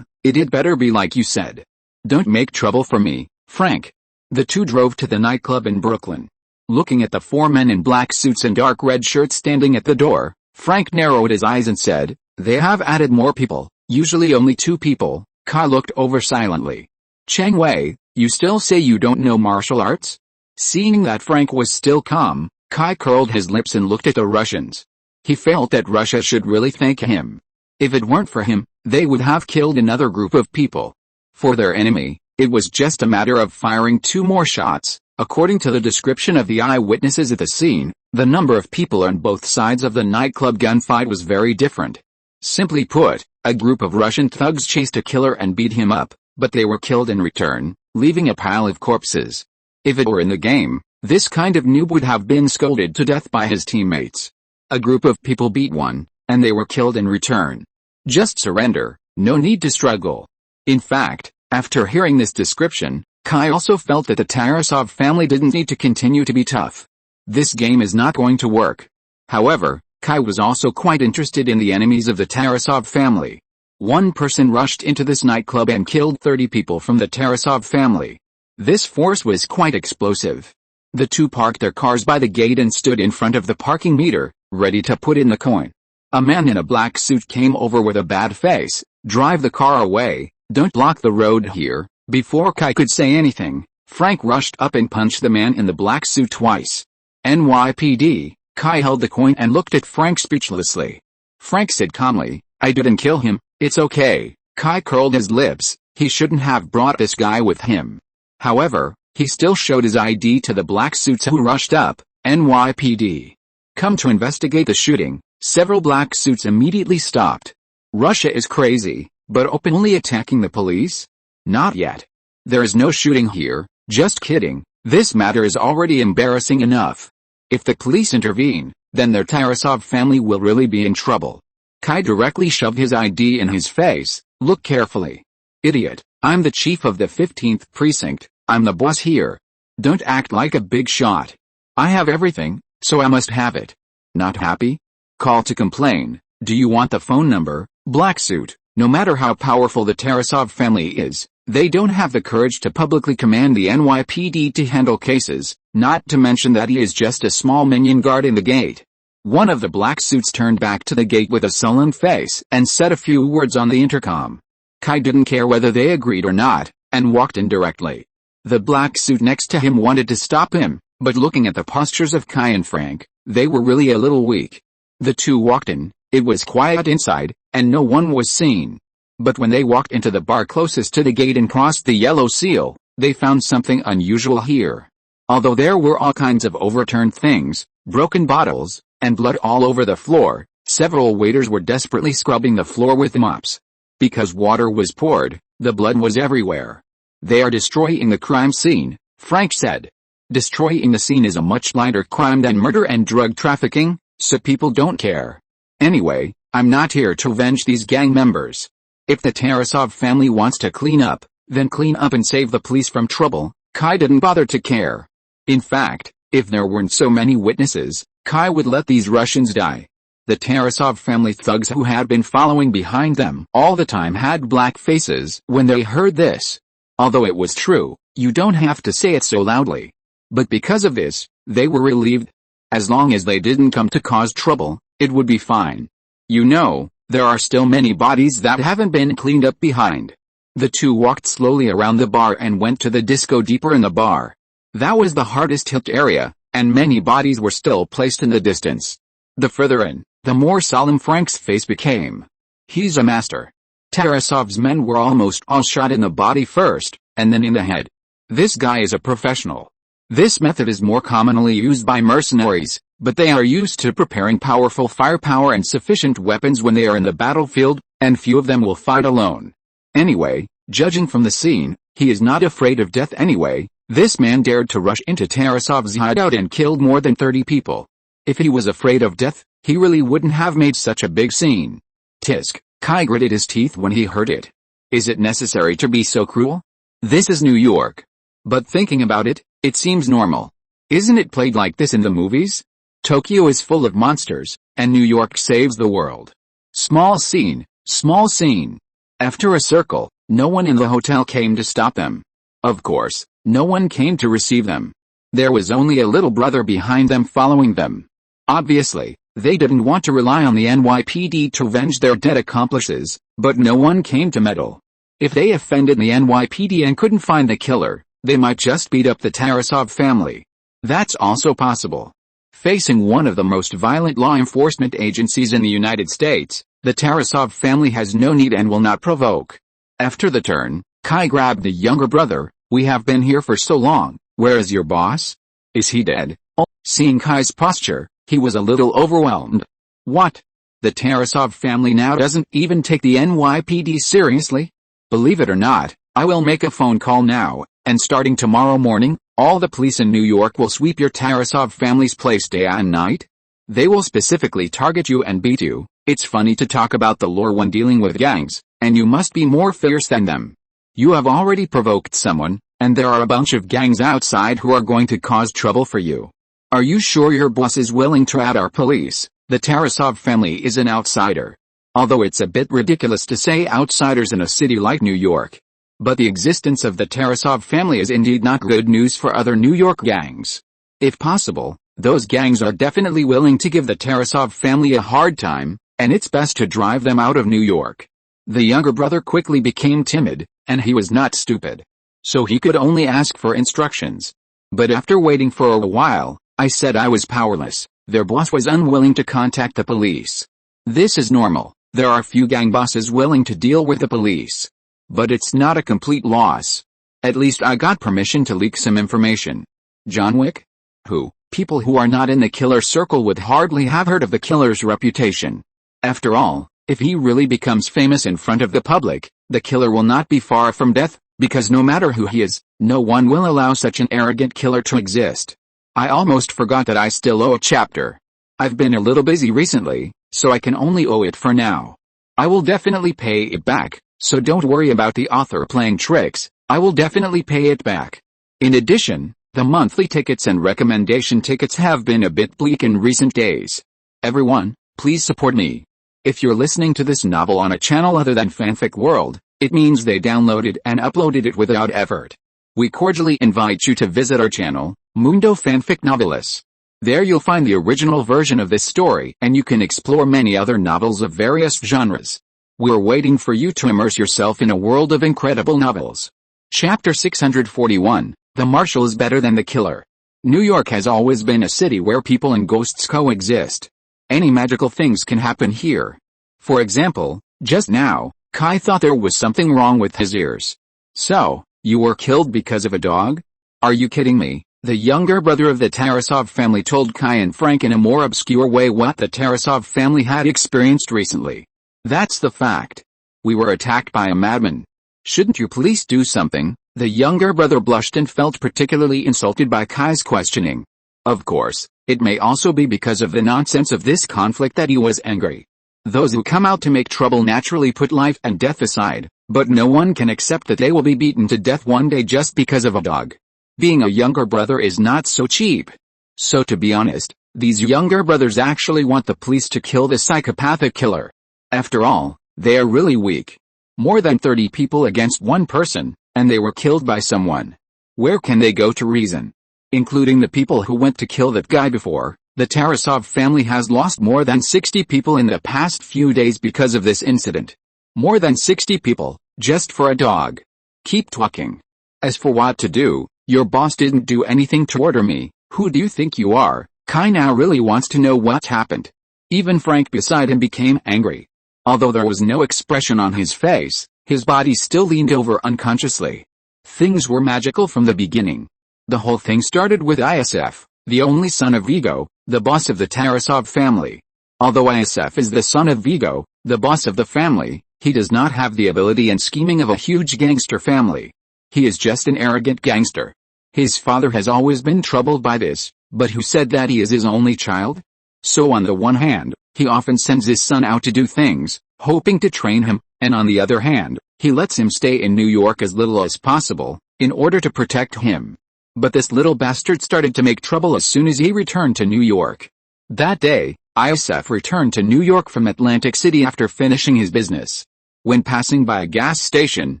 It better be like you said. Don't make trouble for me, Frank. The two drove to the nightclub in Brooklyn. Looking at the four men in black suits and dark red shirts standing at the door, Frank narrowed his eyes and said, they have added more people, usually only 2 people. Kai looked over silently. Chang Wei, you still say you don't know martial arts? Seeing that Frank was still calm, Kai curled his lips and looked at the Russians. He felt that Russia should really thank him. If it weren't for him, they would have killed another group of people. For their enemy, it was just a matter of firing 2 more shots. According to the description of the eyewitnesses at the scene, the number of people on both sides of the nightclub gunfight was very different. Simply put, a group of Russian thugs chased a killer and beat him up, but they were killed in return, leaving a pile of corpses. If it were in the game, this kind of noob would have been scolded to death by his teammates. A group of people beat one, and they were killed in return. Just surrender, no need to struggle. In fact, after hearing this description, Kai also felt that the Tarasov family didn't need to continue to be tough. This game is not going to work. However, Kai was also quite interested in the enemies of the Tarasov family. One person rushed into this nightclub and killed 30 people from the Tarasov family. This force was quite explosive. The two parked their cars by the gate and stood in front of the parking meter, ready to put in the coin. A man in a black suit came over with a bad face. Drive the car away, don't block the road here. Before Kai could say anything, Frank rushed up and punched the man in the black suit twice. NYPD. Kai held the coin and looked at Frank speechlessly. Frank said calmly, I didn't kill him, it's okay. Kai curled his lips, he shouldn't have brought this guy with him. However, he still showed his ID to the black suits who rushed up. NYPD. Come to investigate the shooting. Several black suits immediately stopped. Russia is crazy, but openly attacking the police? Not yet. There is no shooting here, just kidding. This matter is already embarrassing enough. If the police intervene, then their Tarasov family will really be in trouble. Kai directly shoved his ID in his face. Look carefully. Idiot, I'm the chief of the 15th precinct, I'm the boss here. Don't act like a big shot. I have everything, so I must have it. Not happy? Call to complain. Do you want the phone number? Black suit. No matter how powerful the Tarasov family is, they don't have the courage to publicly command the NYPD to handle cases, not to mention that he is just a small minion guarding the gate. One of the black suits turned back to the gate with a sullen face and said a few words on the intercom. Kai didn't care whether they agreed or not, and walked in directly. The black suit next to him wanted to stop him, but looking at the postures of Kai and Frank, they were really a little weak. The two walked in, it was quiet inside, and no one was seen. But when they walked into the bar closest to the gate and crossed the yellow seal, they found something unusual here. Although there were all kinds of overturned things, broken bottles, and blood all over the floor, several waiters were desperately scrubbing the floor with mops. Because water was poured, the blood was everywhere. They are destroying the crime scene, Frank said. Destroying the scene is a much lighter crime than murder and drug trafficking, so people don't care. Anyway, I'm not here to avenge these gang members. If the Tarasov family wants to clean up, then clean up and save the police from trouble. Kai didn't bother to care. In fact, if there weren't so many witnesses, Kai would let these Russians die. The Tarasov family thugs who had been following behind them all the time had black faces when they heard this. Although it was true, you don't have to say it so loudly. But because of this, they were relieved. As long as they didn't come to cause trouble, it would be fine. You know, there are still many bodies that haven't been cleaned up behind. The two walked slowly around the bar and went to the disco deeper in the bar. That was the hardest hit area, and many bodies were still placed in the distance. The further in, the more solemn Frank's face became. He's a master. Tarasov's men were almost all shot in the body first, and then in the head. This guy is a professional. This method is more commonly used by mercenaries, but they are used to preparing powerful firepower and sufficient weapons when they are in the battlefield, and few of them will fight alone. Anyway, judging from the scene, he is not afraid of death anyway. This man dared to rush into Tarasov's hideout and killed more than 30 people. If he was afraid of death, he really wouldn't have made such a big scene. Tisk, Kai gritted his teeth when he heard it. Is it necessary to be so cruel? This is New York. But thinking about it, it seems normal. Isn't it played like this in the movies? Tokyo is full of monsters, and New York saves the world. Small scene, small scene. After a circle, no one in the hotel came to stop them. Of course, no one came to receive them. There was only a little brother behind them following them. Obviously, they didn't want to rely on the NYPD to avenge their dead accomplices, but no one came to meddle. If they offended the NYPD and couldn't find the killer, they might just beat up the Tarasov family. That's also possible. Facing one of the most violent law enforcement agencies in the United States, the Tarasov family has no need and will not provoke. After the turn, Kai grabbed the younger brother. We have been here for so long, where is your boss? Is he dead? Oh, seeing Kai's posture, he was a little overwhelmed. What? The Tarasov family now doesn't even take the NYPD seriously? Believe it or not, I will make a phone call now, and starting tomorrow morning, all the police in New York will sweep your Tarasov family's place day and night. They will specifically target you and beat you. It's funny to talk about the lore when dealing with gangs, and you must be more fierce than them. You have already provoked someone, and there are a bunch of gangs outside who are going to cause trouble for you. Are you sure your boss is willing to add our police? The Tarasov family is an outsider. Although it's a bit ridiculous to say outsiders in a city like New York. But the existence of the Tarasov family is indeed not good news for other New York gangs. If possible, those gangs are definitely willing to give the Tarasov family a hard time, and it's best to drive them out of New York. The younger brother quickly became timid, and he was not stupid. So he could only ask for instructions. But after waiting for a while, I said I was powerless. Their boss was unwilling to contact the police. This is normal. There are few gang bosses willing to deal with the police. But it's not a complete loss. At least I got permission to leak some information. John Wick? Who? People who are not in the killer circle would hardly have heard of the killer's reputation. After all, if he really becomes famous in front of the public, the killer will not be far from death, because no matter who he is, no one will allow such an arrogant killer to exist. I almost forgot that I still owe a chapter. I've been a little busy recently, so I can only owe it for now. I will definitely pay it back, so don't worry about the author playing tricks. I will definitely pay it back. In addition, the monthly tickets and recommendation tickets have been a bit bleak in recent days. Everyone, please support me. If you're listening to this novel on a channel other than Fanfic World, it means they downloaded and uploaded it without effort. We cordially invite you to visit our channel, Mundo Fanfic Novelis. There you'll find the original version of this story, and you can explore many other novels of various genres. We're waiting for you to immerse yourself in a world of incredible novels. Chapter 641, The Marshal is Better Than the Killer. New York has always been a city where people and ghosts coexist. Any magical things can happen here. For example, just now, Kai thought there was something wrong with his ears. So, you were killed because of a dog? Are you kidding me? The younger brother of the Tarasov family told Kai and Frank in a more obscure way what the Tarasov family had experienced recently. That's the fact. We were attacked by a madman. Shouldn't you police do something? The younger brother blushed and felt particularly insulted by Kai's questioning. Of course, it may also be because of the nonsense of this conflict that he was angry. Those who come out to make trouble naturally put life and death aside, but no one can accept that they will be beaten to death one day just because of a dog. Being a younger brother is not so cheap. So to be honest, these younger brothers actually want the police to kill the psychopathic killer. After all, they are really weak. More than 30 people against one person, and they were killed by someone. Where can they go to reason? Including the people who went to kill that guy before, the Tarasov family has lost more than 60 people in the past few days because of this incident. More than 60 people, just for a dog. Keep talking. As for what to do, your boss didn't do anything to order me. Who do you think you are? Kai now really wants to know what happened. Even Frank beside him became angry. Although there was no expression on his face, his body still leaned over unconsciously. Things were magical from the beginning. The whole thing started with Isf, the only son of Vigo, the boss of the Tarasov family. Although Isf is the son of Vigo, the boss of the family, he does not have the ability and scheming of a huge gangster family. He is just an arrogant gangster. His father has always been troubled by this, but who said that he is his only child? So on the one hand, he often sends his son out to do things, hoping to train him, and on the other hand, he lets him stay in New York as little as possible, in order to protect him. But this little bastard started to make trouble as soon as he returned to New York. That day, Isf returned to New York from Atlantic City after finishing his business. When passing by a gas station,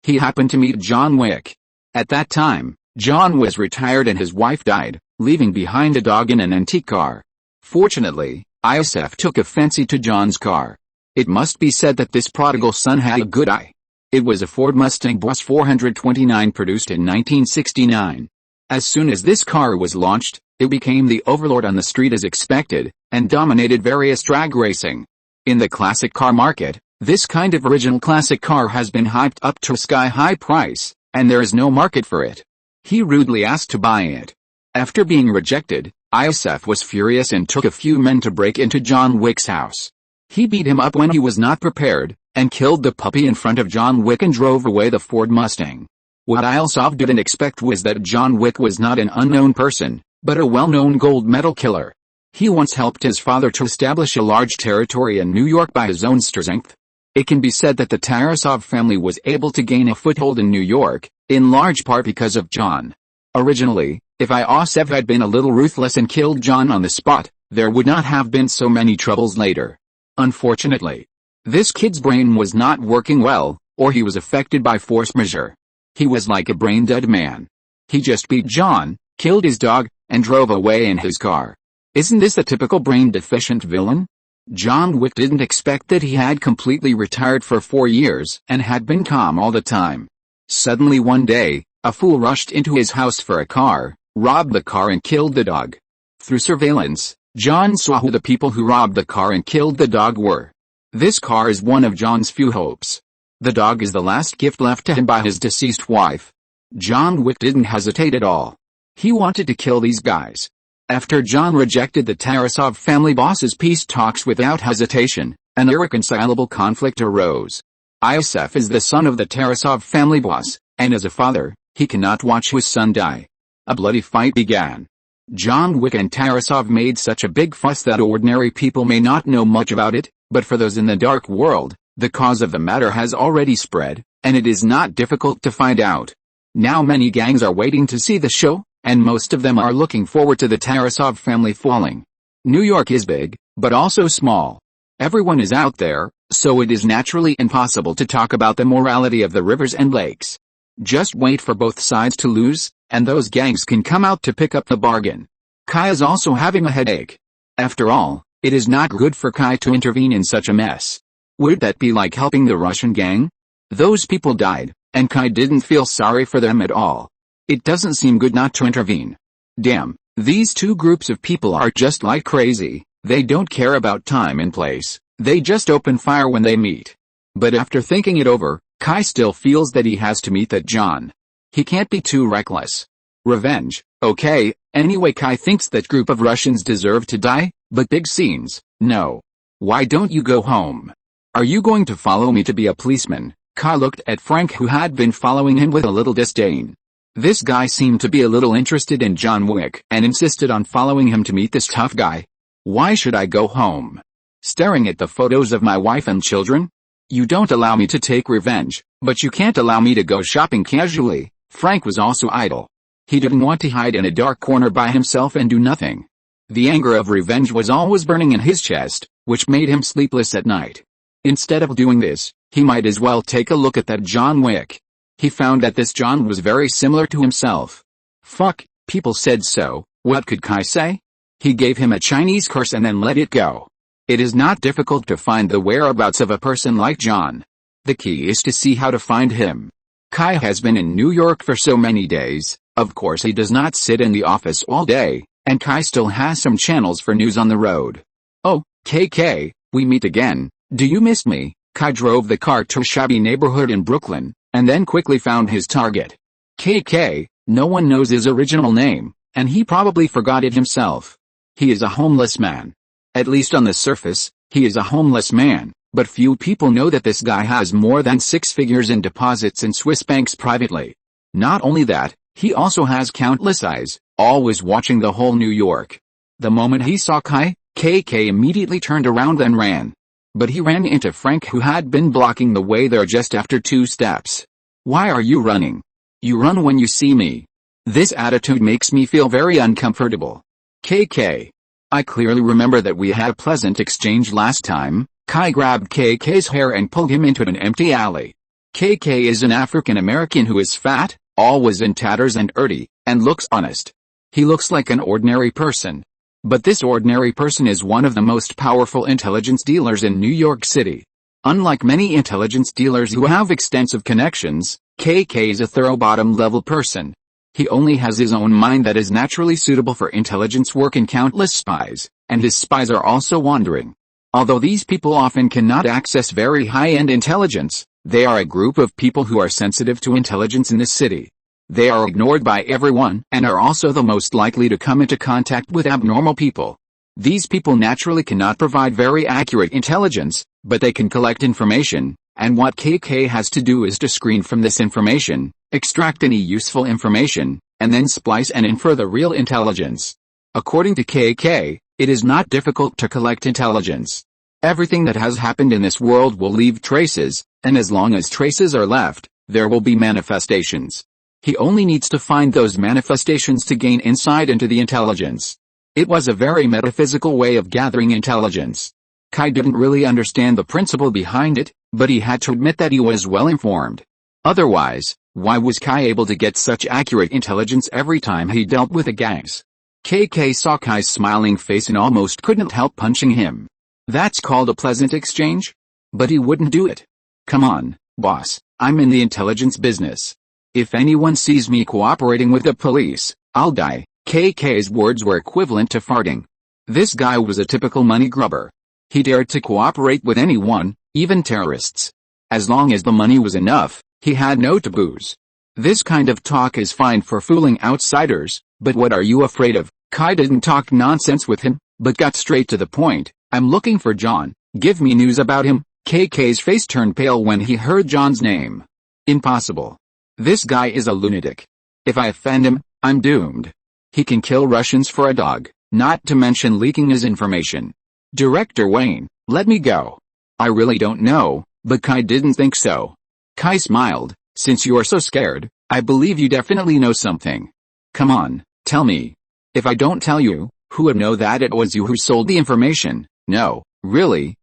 he happened to meet John Wick. At that time, John was retired and his wife died, leaving behind a dog in an antique car. Fortunately, Isf took a fancy to John's car. It must be said that this prodigal son had a good eye. It was a Ford Mustang Boss 429 produced in 1969. As soon as this car was launched, it became the overlord on the street as expected, and dominated various drag racing. In the classic car market, this kind of original classic car has been hyped up to a sky-high price, and there is no market for it. He rudely asked to buy it. After being rejected, Isf was furious and took a few men to break into John Wick's house. He beat him up when he was not prepared, and killed the puppy in front of John Wick and drove away the Ford Mustang. What Isf didn't expect was that John Wick was not an unknown person, but a well-known gold medal killer. He once helped his father to establish a large territory in New York by his own strength. It can be said that the Tarasov family was able to gain a foothold in New York, in large part because of John. Originally, if Isf had been a little ruthless and killed John on the spot, there would not have been so many troubles later. Unfortunately, this kid's brain was not working well, or he was affected by force majeure. He was like a brain-dead man. He just beat John, killed his dog, and drove away in his car. Isn't this a typical brain-deficient villain? John Wick didn't expect that he had completely retired for 4 years and had been calm all the time. Suddenly one day, a fool rushed into his house for a car, robbed the car and killed the dog. Through surveillance, John saw who the people who robbed the car and killed the dog were. This car is one of John's few hopes. The dog is the last gift left to him by his deceased wife. John Wick didn't hesitate at all. He wanted to kill these guys. After John rejected the Tarasov family boss's peace talks without hesitation, an irreconcilable conflict arose. Isf is the son of the Tarasov family boss, and as a father, he cannot watch his son die. A bloody fight began. John Wick and Tarasov made such a big fuss that ordinary people may not know much about it, but for those in the dark world, the cause of the matter has already spread, and it is not difficult to find out. Now many gangs are waiting to see the show, and most of them are looking forward to the Tarasov family falling. New York is big, but also small. Everyone is out there, so it is naturally impossible to talk about the morality of the rivers and lakes. Just wait for both sides to lose, and those gangs can come out to pick up the bargain. Kai is also having a headache. After all, it is not good for Kai to intervene in such a mess. Would that be like helping the Russian gang? Those people died, and Kai didn't feel sorry for them at all. It doesn't seem good not to intervene. Damn, these two groups of people are just like crazy. They don't care about time and place, they just open fire when they meet. But after thinking it over, Kai still feels that he has to meet that John. He can't be too reckless. Revenge, okay, anyway Kai thinks that group of Russians deserve to die, but big scenes, no. Why don't you go home? Are you going to follow me to be a policeman? Kai looked at Frank who had been following him with a little disdain. This guy seemed to be a little interested in John Wick and insisted on following him to meet this tough guy. Why should I go home? Staring at the photos of my wife and children? You don't allow me to take revenge, but you can't allow me to go shopping casually. Frank was also idle. He didn't want to hide in a dark corner by himself and do nothing. The anger of revenge was always burning in his chest, which made him sleepless at night. Instead of doing this, he might as well take a look at that John Wick. He found that this John was very similar to himself. Fuck, people said so. What could Kai say? He gave him a Chinese curse and then let it go. It is not difficult to find the whereabouts of a person like John. The key is to see how to find him. Kai has been in New York for so many days. Of course he does not sit in the office all day, and Kai still has some channels for news on the road. Oh, KK, we meet again. Do you miss me? Kai drove the car to a shabby neighborhood in Brooklyn, and then quickly found his target. KK, no one knows his original name, and he probably forgot it himself. He is a homeless man. At least on the surface, he is a homeless man, but few people know that this guy has more than 6 figures in deposits in Swiss banks privately. Not only that, he also has countless eyes, always watching the whole New York. The moment he saw Kai, KK immediately turned around and ran. But he ran into Frank, who had been blocking the way there just after 2 steps. Why are you running? You run when you see me. This attitude makes me feel very uncomfortable. KK. I clearly remember that we had a pleasant exchange last time. Kai grabbed KK's hair and pulled him into an empty alley. KK is an African American who is fat, always in tatters and dirty, and looks honest. He looks like an ordinary person. But this ordinary person is one of the most powerful intelligence dealers in New York City. Unlike many intelligence dealers who have extensive connections, KK is a thorough bottom-level person. He only has his own mind that is naturally suitable for intelligence work and countless spies, and his spies are also wandering. Although these people often cannot access very high-end intelligence, they are a group of people who are sensitive to intelligence in this city. They are ignored by everyone and are also the most likely to come into contact with abnormal people. These people naturally cannot provide very accurate intelligence, but they can collect information, and what KK has to do is to screen from this information, extract any useful information, and then splice and infer the real intelligence. According to KK, it is not difficult to collect intelligence. Everything that has happened in this world will leave traces, and as long as traces are left, there will be manifestations. He only needs to find those manifestations to gain insight into the intelligence. It was a very metaphysical way of gathering intelligence. Kai didn't really understand the principle behind it, but he had to admit that he was well informed. Otherwise, why was Kai able to get such accurate intelligence every time he dealt with the gangs? KK saw Kai's smiling face and almost couldn't help punching him. That's called a pleasant exchange? But he wouldn't do it. Come on, boss, I'm in the intelligence business. If anyone sees me cooperating with the police, I'll die. KK's words were equivalent to farting. This guy was a typical money grubber. He dared to cooperate with anyone, even terrorists. As long as the money was enough, he had no taboos. This kind of talk is fine for fooling outsiders, but what are you afraid of? Kai didn't talk nonsense with him, but got straight to the point. I'm looking for John. Give me news about him. KK's face turned pale when he heard John's name. Impossible. This guy is a lunatic. If I offend him, I'm doomed. He can kill Russians for a dog, not to mention leaking his information. Director Wayne, let me go. I really don't know, but Kai didn't think so. Kai smiled. Since you are so scared, I believe you definitely know something. Come on, tell me. If I don't tell you, who would know that it was you who sold the information? No, really,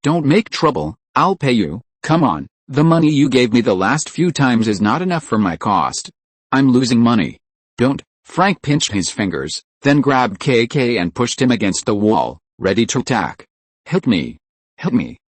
don't make trouble, I'll pay you. Come on, the money you gave me the last few times is not enough for my cost. I'm losing money. Don't. Frank pinched his fingers, then grabbed KK and pushed him against the wall, ready to attack. Hit me.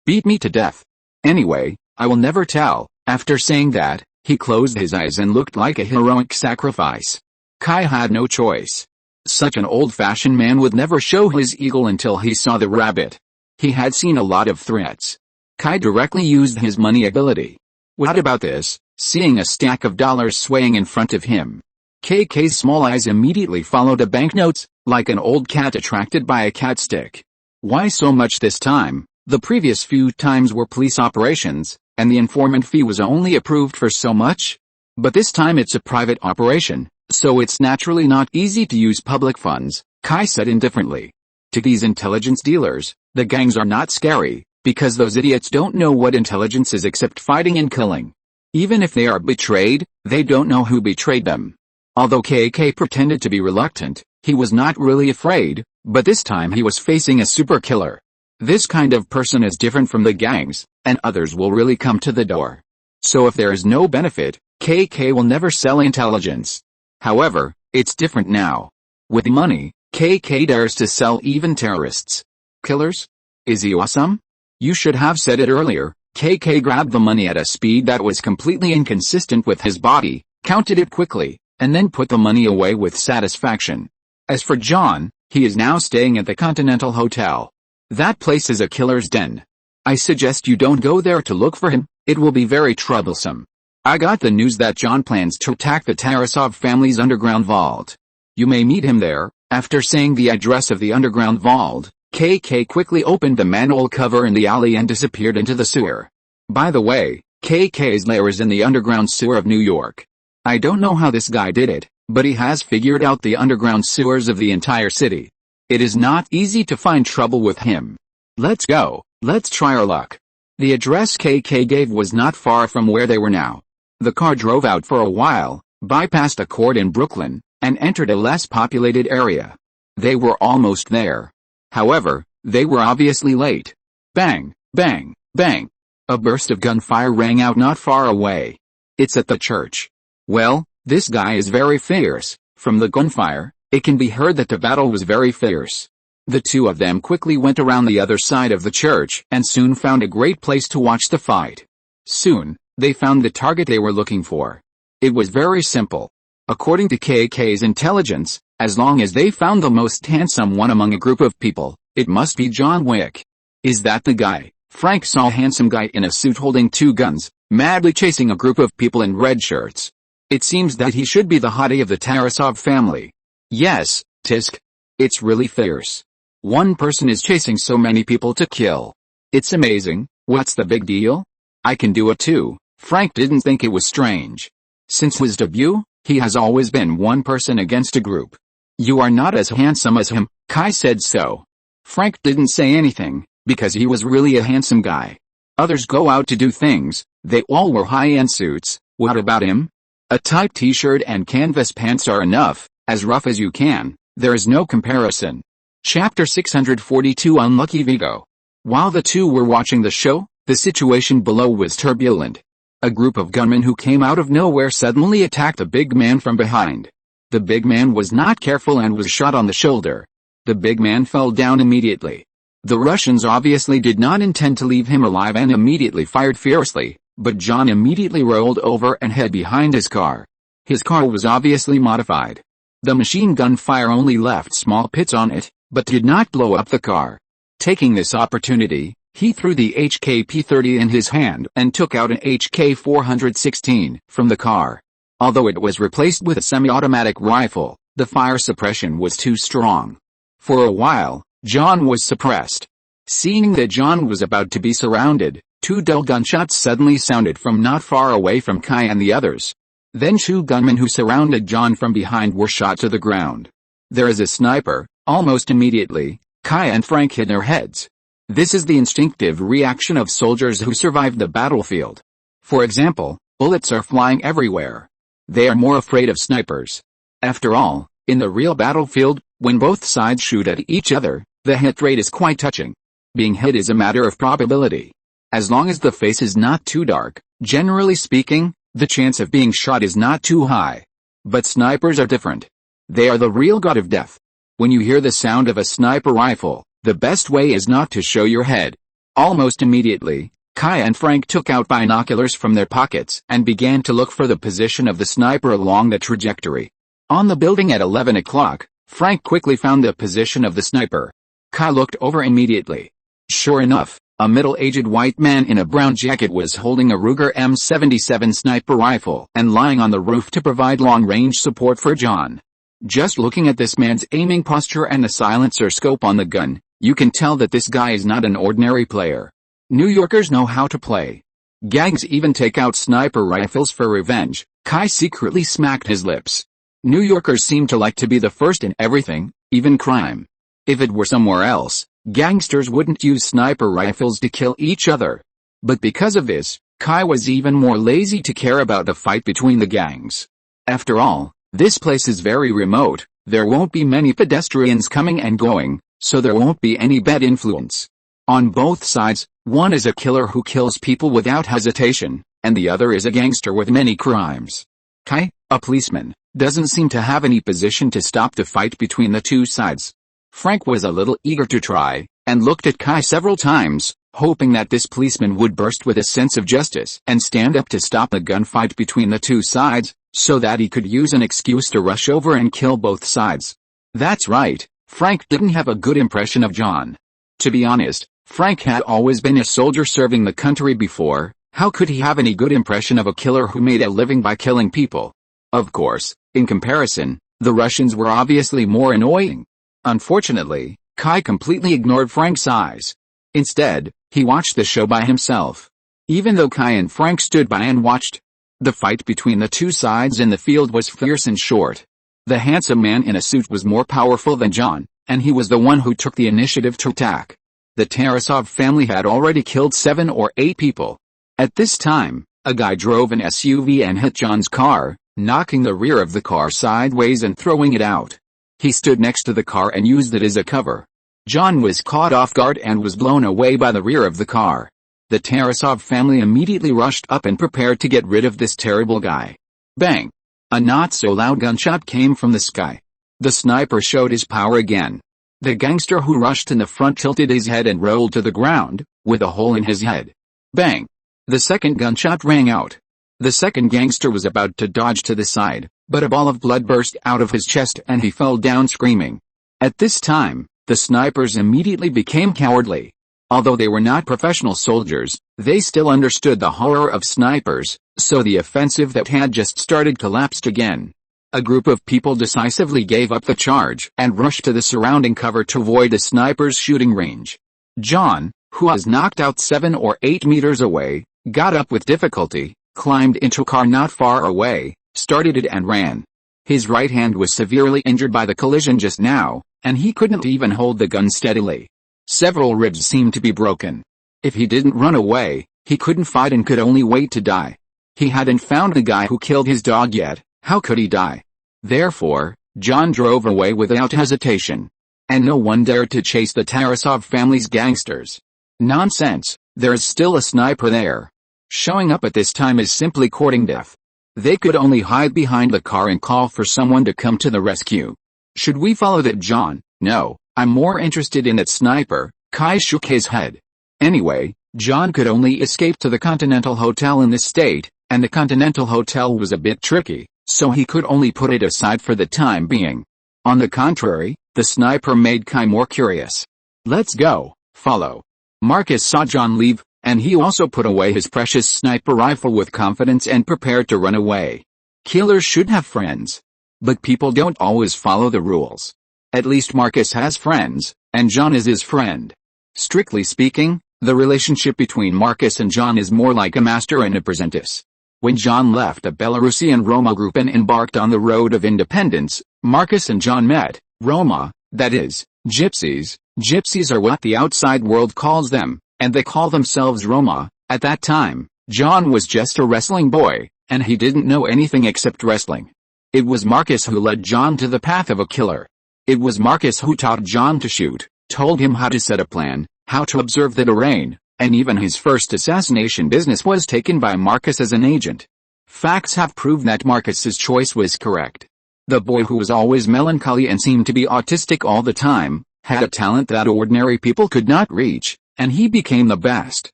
Beat me to death. Anyway, I will never tell. After saying that, he closed his eyes and looked like a heroic sacrifice. Kai had no choice. Such an old-fashioned man would never show his eagle until he saw the rabbit. He had seen a lot of threats. Kai directly used his money ability. What about this? Seeing a stack of dollars swaying in front of him, KK's small eyes immediately followed the banknotes, like an old cat attracted by a cat stick. Why so much this time? The previous few times were police operations, and the informant fee was only approved for so much. But this time it's a private operation, so it's naturally not easy to use public funds, Kai said indifferently. To these intelligence dealers, the gangs are not scary, because those idiots don't know what intelligence is except fighting and killing. Even if they are betrayed, they don't know who betrayed them. Although KK pretended to be reluctant, he was not really afraid, but this time he was facing a super killer. This kind of person is different from the gangs, and others will really come to the door. So if there is no benefit, KK will never sell intelligence. However, it's different now. With money, KK dares to sell even terrorists. Killers? Is he awesome? You should have said it earlier. KK grabbed the money at a speed that was completely inconsistent with his body, counted it quickly, and then put the money away with satisfaction. As for John, he is now staying at the Continental Hotel. That place is a killer's den. I suggest you don't go there to look for him, it will be very troublesome. I got the news that John plans to attack the Tarasov family's underground vault. You may meet him there. After saying the address of the underground vault, KK quickly opened the manhole cover in the alley and disappeared into the sewer. By the way, KK's lair is in the underground sewer of New York. I don't know how this guy did it, but he has figured out the underground sewers of the entire city. It is not easy to find trouble with him. Let's go, let's try our luck. The address KK gave was not far from where they were now. The car drove out for a while, bypassed a court in Brooklyn, and entered a less populated area. They were almost there. However, they were obviously late. Bang, bang, bang. A burst of gunfire rang out not far away. It's at the church. Well, this guy is very fierce. From the gunfire, it can be heard that the battle was very fierce. The two of them quickly went around the other side of the church and soon found a great place to watch the fight. Soon, they found the target they were looking for. It was very simple. According to KK's intelligence, as long as they found the most handsome one among a group of people, it must be John Wick. Is that the guy? Frank saw a handsome guy in a suit holding two guns, madly chasing a group of people in red shirts. It seems that he should be the hottie of the Tarasov family. Yes, Tisk. It's really fierce. One person is chasing so many people to kill. It's amazing. What's the big deal? I can do it too. Frank didn't think it was strange. Since his debut, he has always been one person against a group. You are not as handsome as him, Kai said so. Frank didn't say anything, because he was really a handsome guy. Others go out to do things, they all wore high-end suits. What about him? A tight t-shirt and canvas pants are enough, as rough as you can, there is no comparison. Chapter 642 Unlucky Vigo. While the two were watching the show, the situation below was turbulent. A group of gunmen who came out of nowhere suddenly attacked the big man from behind. The big man was not careful and was shot on the shoulder. The big man fell down immediately. The Russians obviously did not intend to leave him alive and immediately fired fiercely, but John immediately rolled over and hid behind his car. His car was obviously modified. The machine gun fire only left small pits on it, but did not blow up the car. Taking this opportunity, he threw the HK-P30 in his hand and took out an HK-416 from the car. Although it was replaced with a semi-automatic rifle, the fire suppression was too strong. For a while, John was suppressed. Seeing that John was about to be surrounded, two dull gunshots suddenly sounded from not far away from Kai and the others. Then two gunmen who surrounded John from behind were shot to the ground. There is a sniper. Almost immediately, Kai and Frank hid their heads. This is the instinctive reaction of soldiers who survived the battlefield. For example, bullets are flying everywhere. They are more afraid of snipers. After all, in the real battlefield, when both sides shoot at each other, the hit rate is quite touching. Being hit is a matter of probability. As long as the face is not too dark, generally speaking, the chance of being shot is not too high. But snipers are different. They are the real god of death. When you hear the sound of a sniper rifle, the best way is not to show your head. Almost immediately, Kai and Frank took out binoculars from their pockets and began to look for the position of the sniper along the trajectory. On the building at 11 o'clock, Frank quickly found the position of the sniper. Kai looked over immediately. Sure enough, a middle-aged white man in a brown jacket was holding a Ruger M77 sniper rifle and lying on the roof to provide long-range support for John. Just looking at this man's aiming posture and the silencer scope on the gun, you can tell that this guy is not an ordinary player. New Yorkers know how to play. Gangs even take out sniper rifles for revenge. Kai secretly smacked his lips. New Yorkers seem to like to be the first in everything, even crime. If it were somewhere else, gangsters wouldn't use sniper rifles to kill each other. But because of this, Kai was even more lazy to care about the fight between the gangs. After all, This place is very remote, there won't be many pedestrians coming and going, so there won't be any bad influence. On both sides, one is a killer who kills people without hesitation, and the other is a gangster with many crimes. Kai, a policeman, doesn't seem to have any position to stop the fight between the two sides. Frank was a little eager to try, and looked at Kai several times, hoping that this policeman would burst with a sense of justice and stand up to stop a gunfight between the two sides, so that he could use an excuse to rush over and kill both sides. That's right, Frank didn't have a good impression of John. To be honest, Frank had always been a soldier serving the country before. How could he have any good impression of a killer who made a living by killing people? Of course, in comparison, the Russians were obviously more annoying. Unfortunately, Kai completely ignored Frank's eyes. Instead, he watched the show by himself. Even though Kai and Frank stood by and watched, the fight between the two sides in the field was fierce and short. The handsome man in a suit was more powerful than John, and he was the one who took the initiative to attack. The Tarasov family had already killed 7 or 8 people. At this time, a guy drove an SUV and hit John's car, knocking the rear of the car sideways and throwing it out. He stood next to the car and used it as a cover. John was caught off guard and was blown away by the rear of the car. The Tarasov family immediately rushed up and prepared to get rid of this terrible guy. Bang! A not-so-loud gunshot came from the sky. The sniper showed his power again. The gangster who rushed in the front tilted his head and rolled to the ground, with a hole in his head. Bang! The second gunshot rang out. The second gangster was about to dodge to the side, but a ball of blood burst out of his chest and he fell down screaming. At this time, the snipers immediately became cowardly. Although they were not professional soldiers, they still understood the horror of snipers, so the offensive that had just started collapsed again. A group of people decisively gave up the charge and rushed to the surrounding cover to avoid the snipers' shooting range. John, who was knocked out 7 or 8 meters away, got up with difficulty, climbed into a car not far away, started it and ran. His right hand was severely injured by the collision just now, and he couldn't even hold the gun steadily. Several ribs seemed to be broken. If he didn't run away, he couldn't fight and could only wait to die. He hadn't found the guy who killed his dog yet, how could he die? Therefore, John drove away without hesitation. And no one dared to chase the Tarasov family's gangsters. Nonsense, there's still a sniper there. Showing up at this time is simply courting death. They could only hide behind the car and call for someone to come to the rescue. Should we follow that, John? No, I'm more interested in that sniper. Kai shook his head. Anyway, John could only escape to the Continental Hotel in this state, and the Continental Hotel was a bit tricky, so he could only put it aside for the time being. On the contrary, the sniper made Kai more curious. Let's go, follow. Marcus saw John leave, and he also put away his precious sniper rifle with confidence and prepared to run away. Killers should have friends. But people don't always follow the rules. At least Marcus has friends, and John is his friend. Strictly speaking, the relationship between Marcus and John is more like a master and apprentice. When John left the Belarusian Roma group and embarked on the road of independence, Marcus and John met. Roma, that is, gypsies. Gypsies are what the outside world calls them, and they call themselves Roma. At that time, John was just a wrestling boy, and he didn't know anything except wrestling. It was Marcus who led John to the path of a killer. It was Marcus who taught John to shoot, told him how to set a plan, how to observe the terrain, and even his first assassination business was taken by Marcus as an agent. Facts have proved that Marcus's choice was correct. The boy who was always melancholy and seemed to be autistic all the time, had a talent that ordinary people could not reach, and he became the best.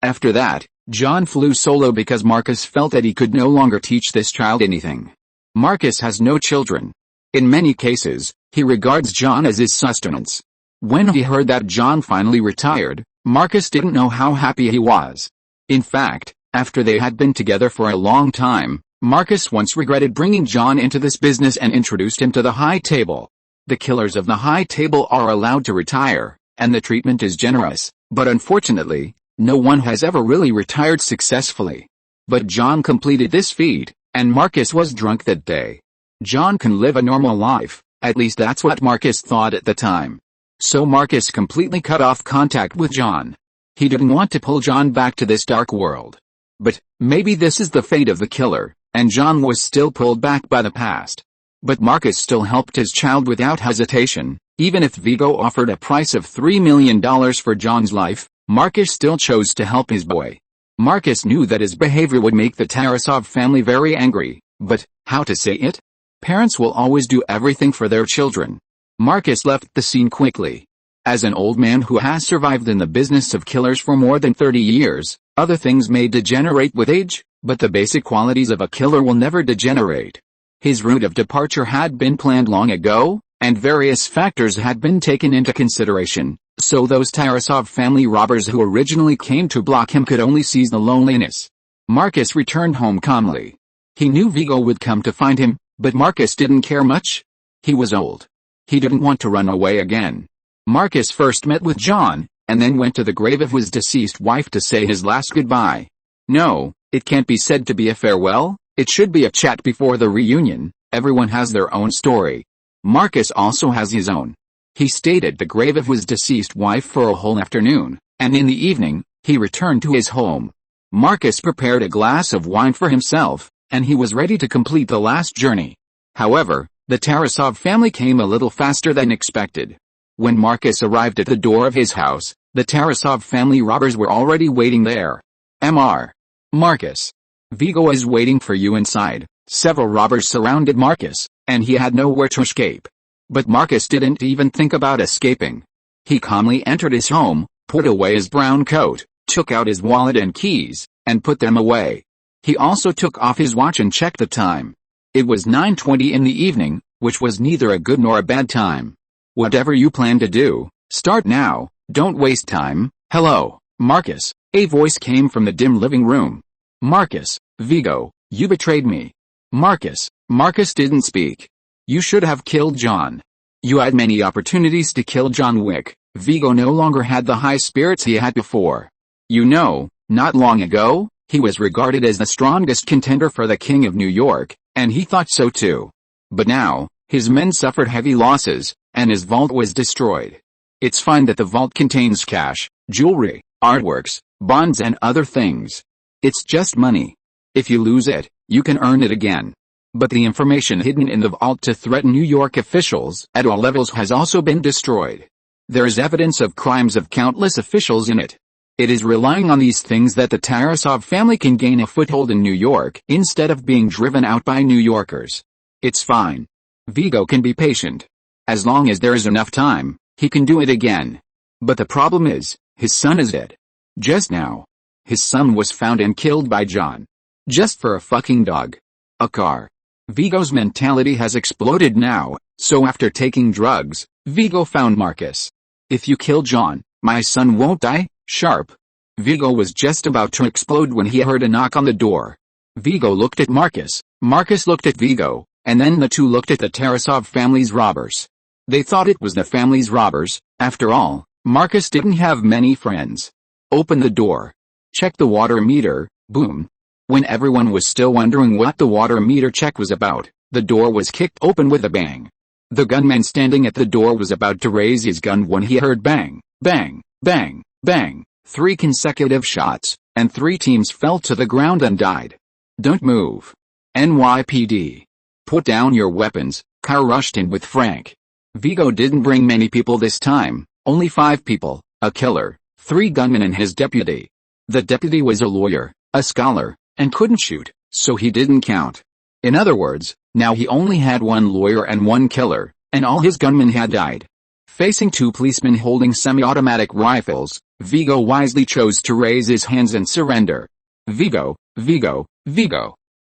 After that, John flew solo because Marcus felt that he could no longer teach this child anything. Marcus has no children. In many cases, he regards John as his sustenance. When he heard that John finally retired, Marcus didn't know how happy he was. In fact, after they had been together for a long time, Marcus once regretted bringing John into this business and introduced him to the high table. The killers of the high table are allowed to retire, and the treatment is generous, but unfortunately, no one has ever really retired successfully. But John completed this feat, and Marcus was drunk that day. John can live a normal life, at least that's what Marcus thought at the time. So Marcus completely cut off contact with John. He didn't want to pull John back to this dark world. But maybe this is the fate of the killer, and John was still pulled back by the past. But Marcus still helped his child without hesitation. Even if Vigo offered a price of $3 million for John's life, Marcus still chose to help his boy. Marcus knew that his behavior would make the Tarasov family very angry, but how to say it? Parents will always do everything for their children. Marcus left the scene quickly. As an old man who has survived in the business of killers for more than 30 years, other things may degenerate with age, but the basic qualities of a killer will never degenerate. His route of departure had been planned long ago, and various factors had been taken into consideration, so those Tarasov family robbers who originally came to block him could only seize the loneliness. Marcus returned home calmly. He knew Vigo would come to find him, but Marcus didn't care much. He was old. He didn't want to run away again. Marcus first met with John, and then went to the grave of his deceased wife to say his last goodbye. No, it can't be said to be a farewell, it should be a chat before the reunion. Everyone has their own story. Marcus also has his own. He stayed at the grave of his deceased wife for a whole afternoon, and in the evening, he returned to his home. Marcus prepared a glass of wine for himself, and he was ready to complete the last journey. However, the Tarasov family came a little faster than expected. When Marcus arrived at the door of his house, the Tarasov family robbers were already waiting there. Marcus. Vigo is waiting for you inside. Several robbers surrounded Marcus, and he had nowhere to escape. But Marcus didn't even think about escaping. He calmly entered his home, put away his brown coat, took out his wallet and keys, and put them away. He also took off his watch and checked the time. It was 9:20 in the evening, which was neither a good nor a bad time. Whatever you plan to do, start now, don't waste time. Hello, Marcus, a voice came from the dim living room. Marcus, Vigo, you betrayed me. Marcus didn't speak. You should have killed John. You had many opportunities to kill John Wick. Vigo no longer had the high spirits he had before. You know, not long ago, he was regarded as the strongest contender for the King of New York, and he thought so too. But now, his men suffered heavy losses, and his vault was destroyed. It's fine that the vault contains cash, jewelry, artworks, bonds and other things. It's just money. If you lose it, you can earn it again. But the information hidden in the vault to threaten New York officials at all levels has also been destroyed. There is evidence of crimes of countless officials in it. It is relying on these things that the Tarasov family can gain a foothold in New York instead of being driven out by New Yorkers. It's fine. Vigo can be patient. As long as there is enough time, he can do it again. But the problem is, his son is dead. Just now. His son was found and killed by John. Just for a fucking dog. A car. Vigo's mentality has exploded now, so after taking drugs, Vigo found Marcus. If you kill John, my son won't die, sharp. Vigo was just about to explode when he heard a knock on the door. Vigo looked at Marcus, Marcus looked at Vigo, and then the two looked at the Tarasov family's robbers. They thought it was the family's robbers. After all, Marcus didn't have many friends. Open the door. Check the water meter, boom. When everyone was still wondering what the water meter check was about, the door was kicked open with a bang. The gunman standing at the door was about to raise his gun when he heard bang, bang, bang, bang, 3 consecutive shots, and 3 teams fell to the ground and died. Don't move. NYPD. Put down your weapons, car rushed in with Frank. Vigo didn't bring many people this time, only 5 people, a killer, 3 gunmen and his deputy. The deputy was a lawyer, a scholar, and couldn't shoot, so he didn't count. In other words, now he only had 1 lawyer and 1 killer, and all his gunmen had died. Facing 2 policemen holding semi-automatic rifles, Vigo wisely chose to raise his hands and surrender. Vigo.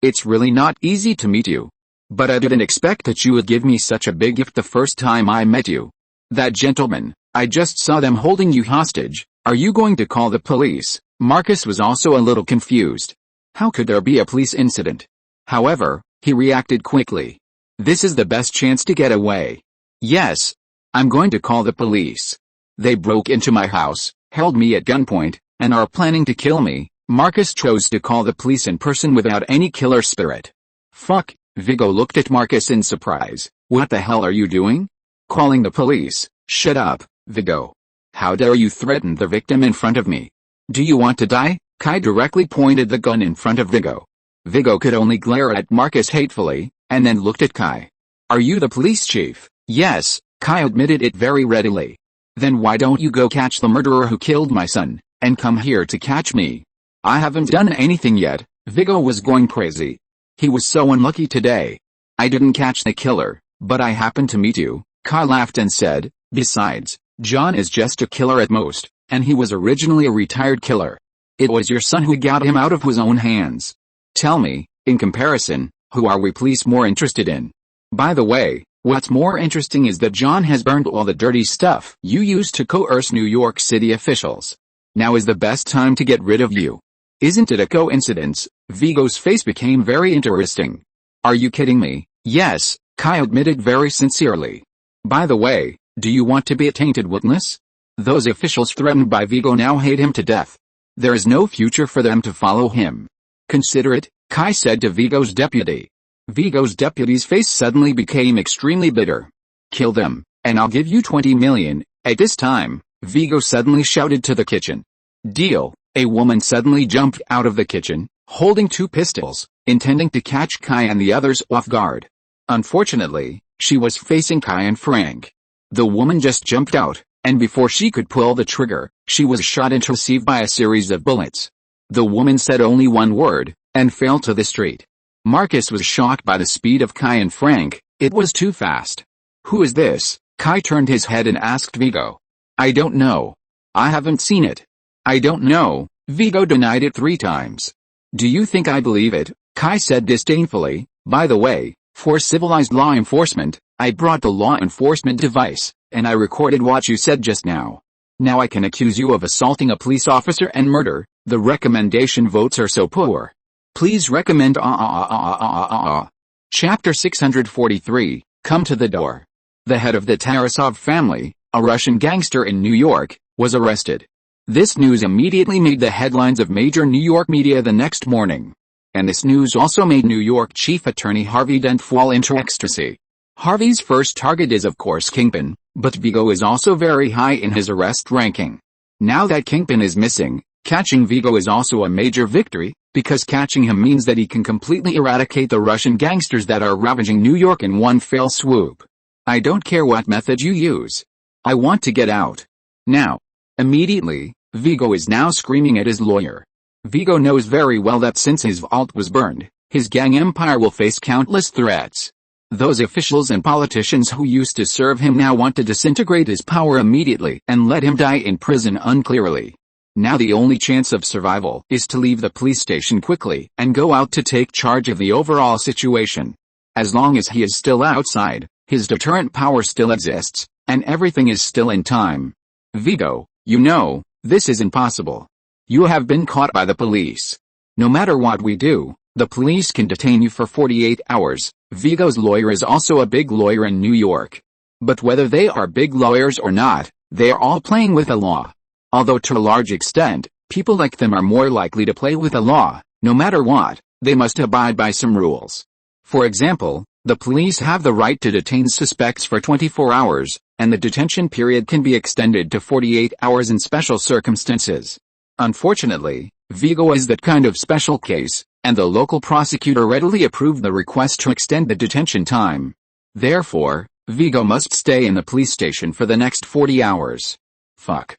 It's really not easy to meet you. But I didn't expect that you would give me such a big gift the first time I met you. That gentleman, I just saw them holding you hostage. Are you going to call the police? Marcus was also a little confused. How could there be a police incident? However, he reacted quickly. This is the best chance to get away. Yes. I'm going to call the police. They broke into my house, held me at gunpoint, and are planning to kill me. Marcus chose to call the police in person without any killer spirit. Fuck. Vigo looked at Marcus in surprise. What the hell are you doing? Calling the police. Shut up, Vigo. How dare you threaten the victim in front of me? Do you want to die? Kai directly pointed the gun in front of Vigo. Vigo could only glare at Marcus hatefully, and then looked at Kai. Are you the police chief? Yes, Kai admitted it very readily. Then why don't you go catch the murderer who killed my son, and come here to catch me? I haven't done anything yet. Viggo was going crazy. He was so unlucky today. I didn't catch the killer, but I happened to meet you. Kai laughed and said, besides, John is just a killer at most, and he was originally a retired killer. It was your son who got him out of his own hands. Tell me, in comparison, who are we police more interested in? By the way, what's more interesting is that John has burned all the dirty stuff you used to coerce New York City officials. Now is the best time to get rid of you. Isn't it a coincidence? Viggo's face became very interesting. Are you kidding me? Yes, Kai admitted very sincerely. By the way, do you want to be a tainted witness? Those officials threatened by Viggo now hate him to death. There is no future for them to follow him. Consider it, Kai said to Viggo's deputy. Viggo's deputy's face suddenly became extremely bitter. Kill them, and I'll give you 20 million. At this time, Viggo suddenly shouted to the kitchen. Deal. A woman suddenly jumped out of the kitchen, holding 2 pistols, intending to catch Kai and the others off guard. Unfortunately, she was facing Kai and Frank. The woman just jumped out, and before she could pull the trigger, she was shot and received by a series of bullets. The woman said only one word, and fell to the street. Marcus was shocked by the speed of Kai and Frank. It was too fast. Who is this? Kai turned his head and asked Viggo. I don't know. I haven't seen it. I don't know. Viggo denied it 3 times. Do you think I believe it? Kai said disdainfully. By the way, for civilized law enforcement, I brought the law enforcement device, and I recorded what you said just now. Now I can accuse you of assaulting a police officer and murder. The recommendation votes are so poor. Please recommend Chapter 643, Come to the Door. The head of the Tarasov family, a Russian gangster in New York, was arrested. This news immediately made the headlines of major New York media the next morning. And this news also made New York Chief Attorney Harvey Dent fall into ecstasy. Harvey's first target is of course Kingpin, but Viggo is also very high in his arrest ranking. Now that Kingpin is missing, catching Viggo is also a major victory, because catching him means that he can completely eradicate the Russian gangsters that are ravaging New York in one fell swoop. I don't care what method you use. I want to get out. Now. Immediately, Viggo is now screaming at his lawyer. Viggo knows very well that since his vault was burned, his gang empire will face countless threats. Those officials and politicians who used to serve him now want to disintegrate his power immediately and let him die in prison unclearly. Now the only chance of survival is to leave the police station quickly and go out to take charge of the overall situation. As long as he is still outside, his deterrent power still exists, and everything is still in time. Viggo, you know, this is impossible. You have been caught by the police. No matter what we do, the police can detain you for 48 hours. Viggo's lawyer is also a big lawyer in New York. But whether they are big lawyers or not, they are all playing with the law. Although to a large extent, people like them are more likely to play with the law. No matter what, they must abide by some rules. For example, the police have the right to detain suspects for 24 hours, and the detention period can be extended to 48 hours in special circumstances. Unfortunately, Viggo is that kind of special case, and the local prosecutor readily approved the request to extend the detention time. Therefore, Viggo must stay in the police station for the next 40 hours. Fuck.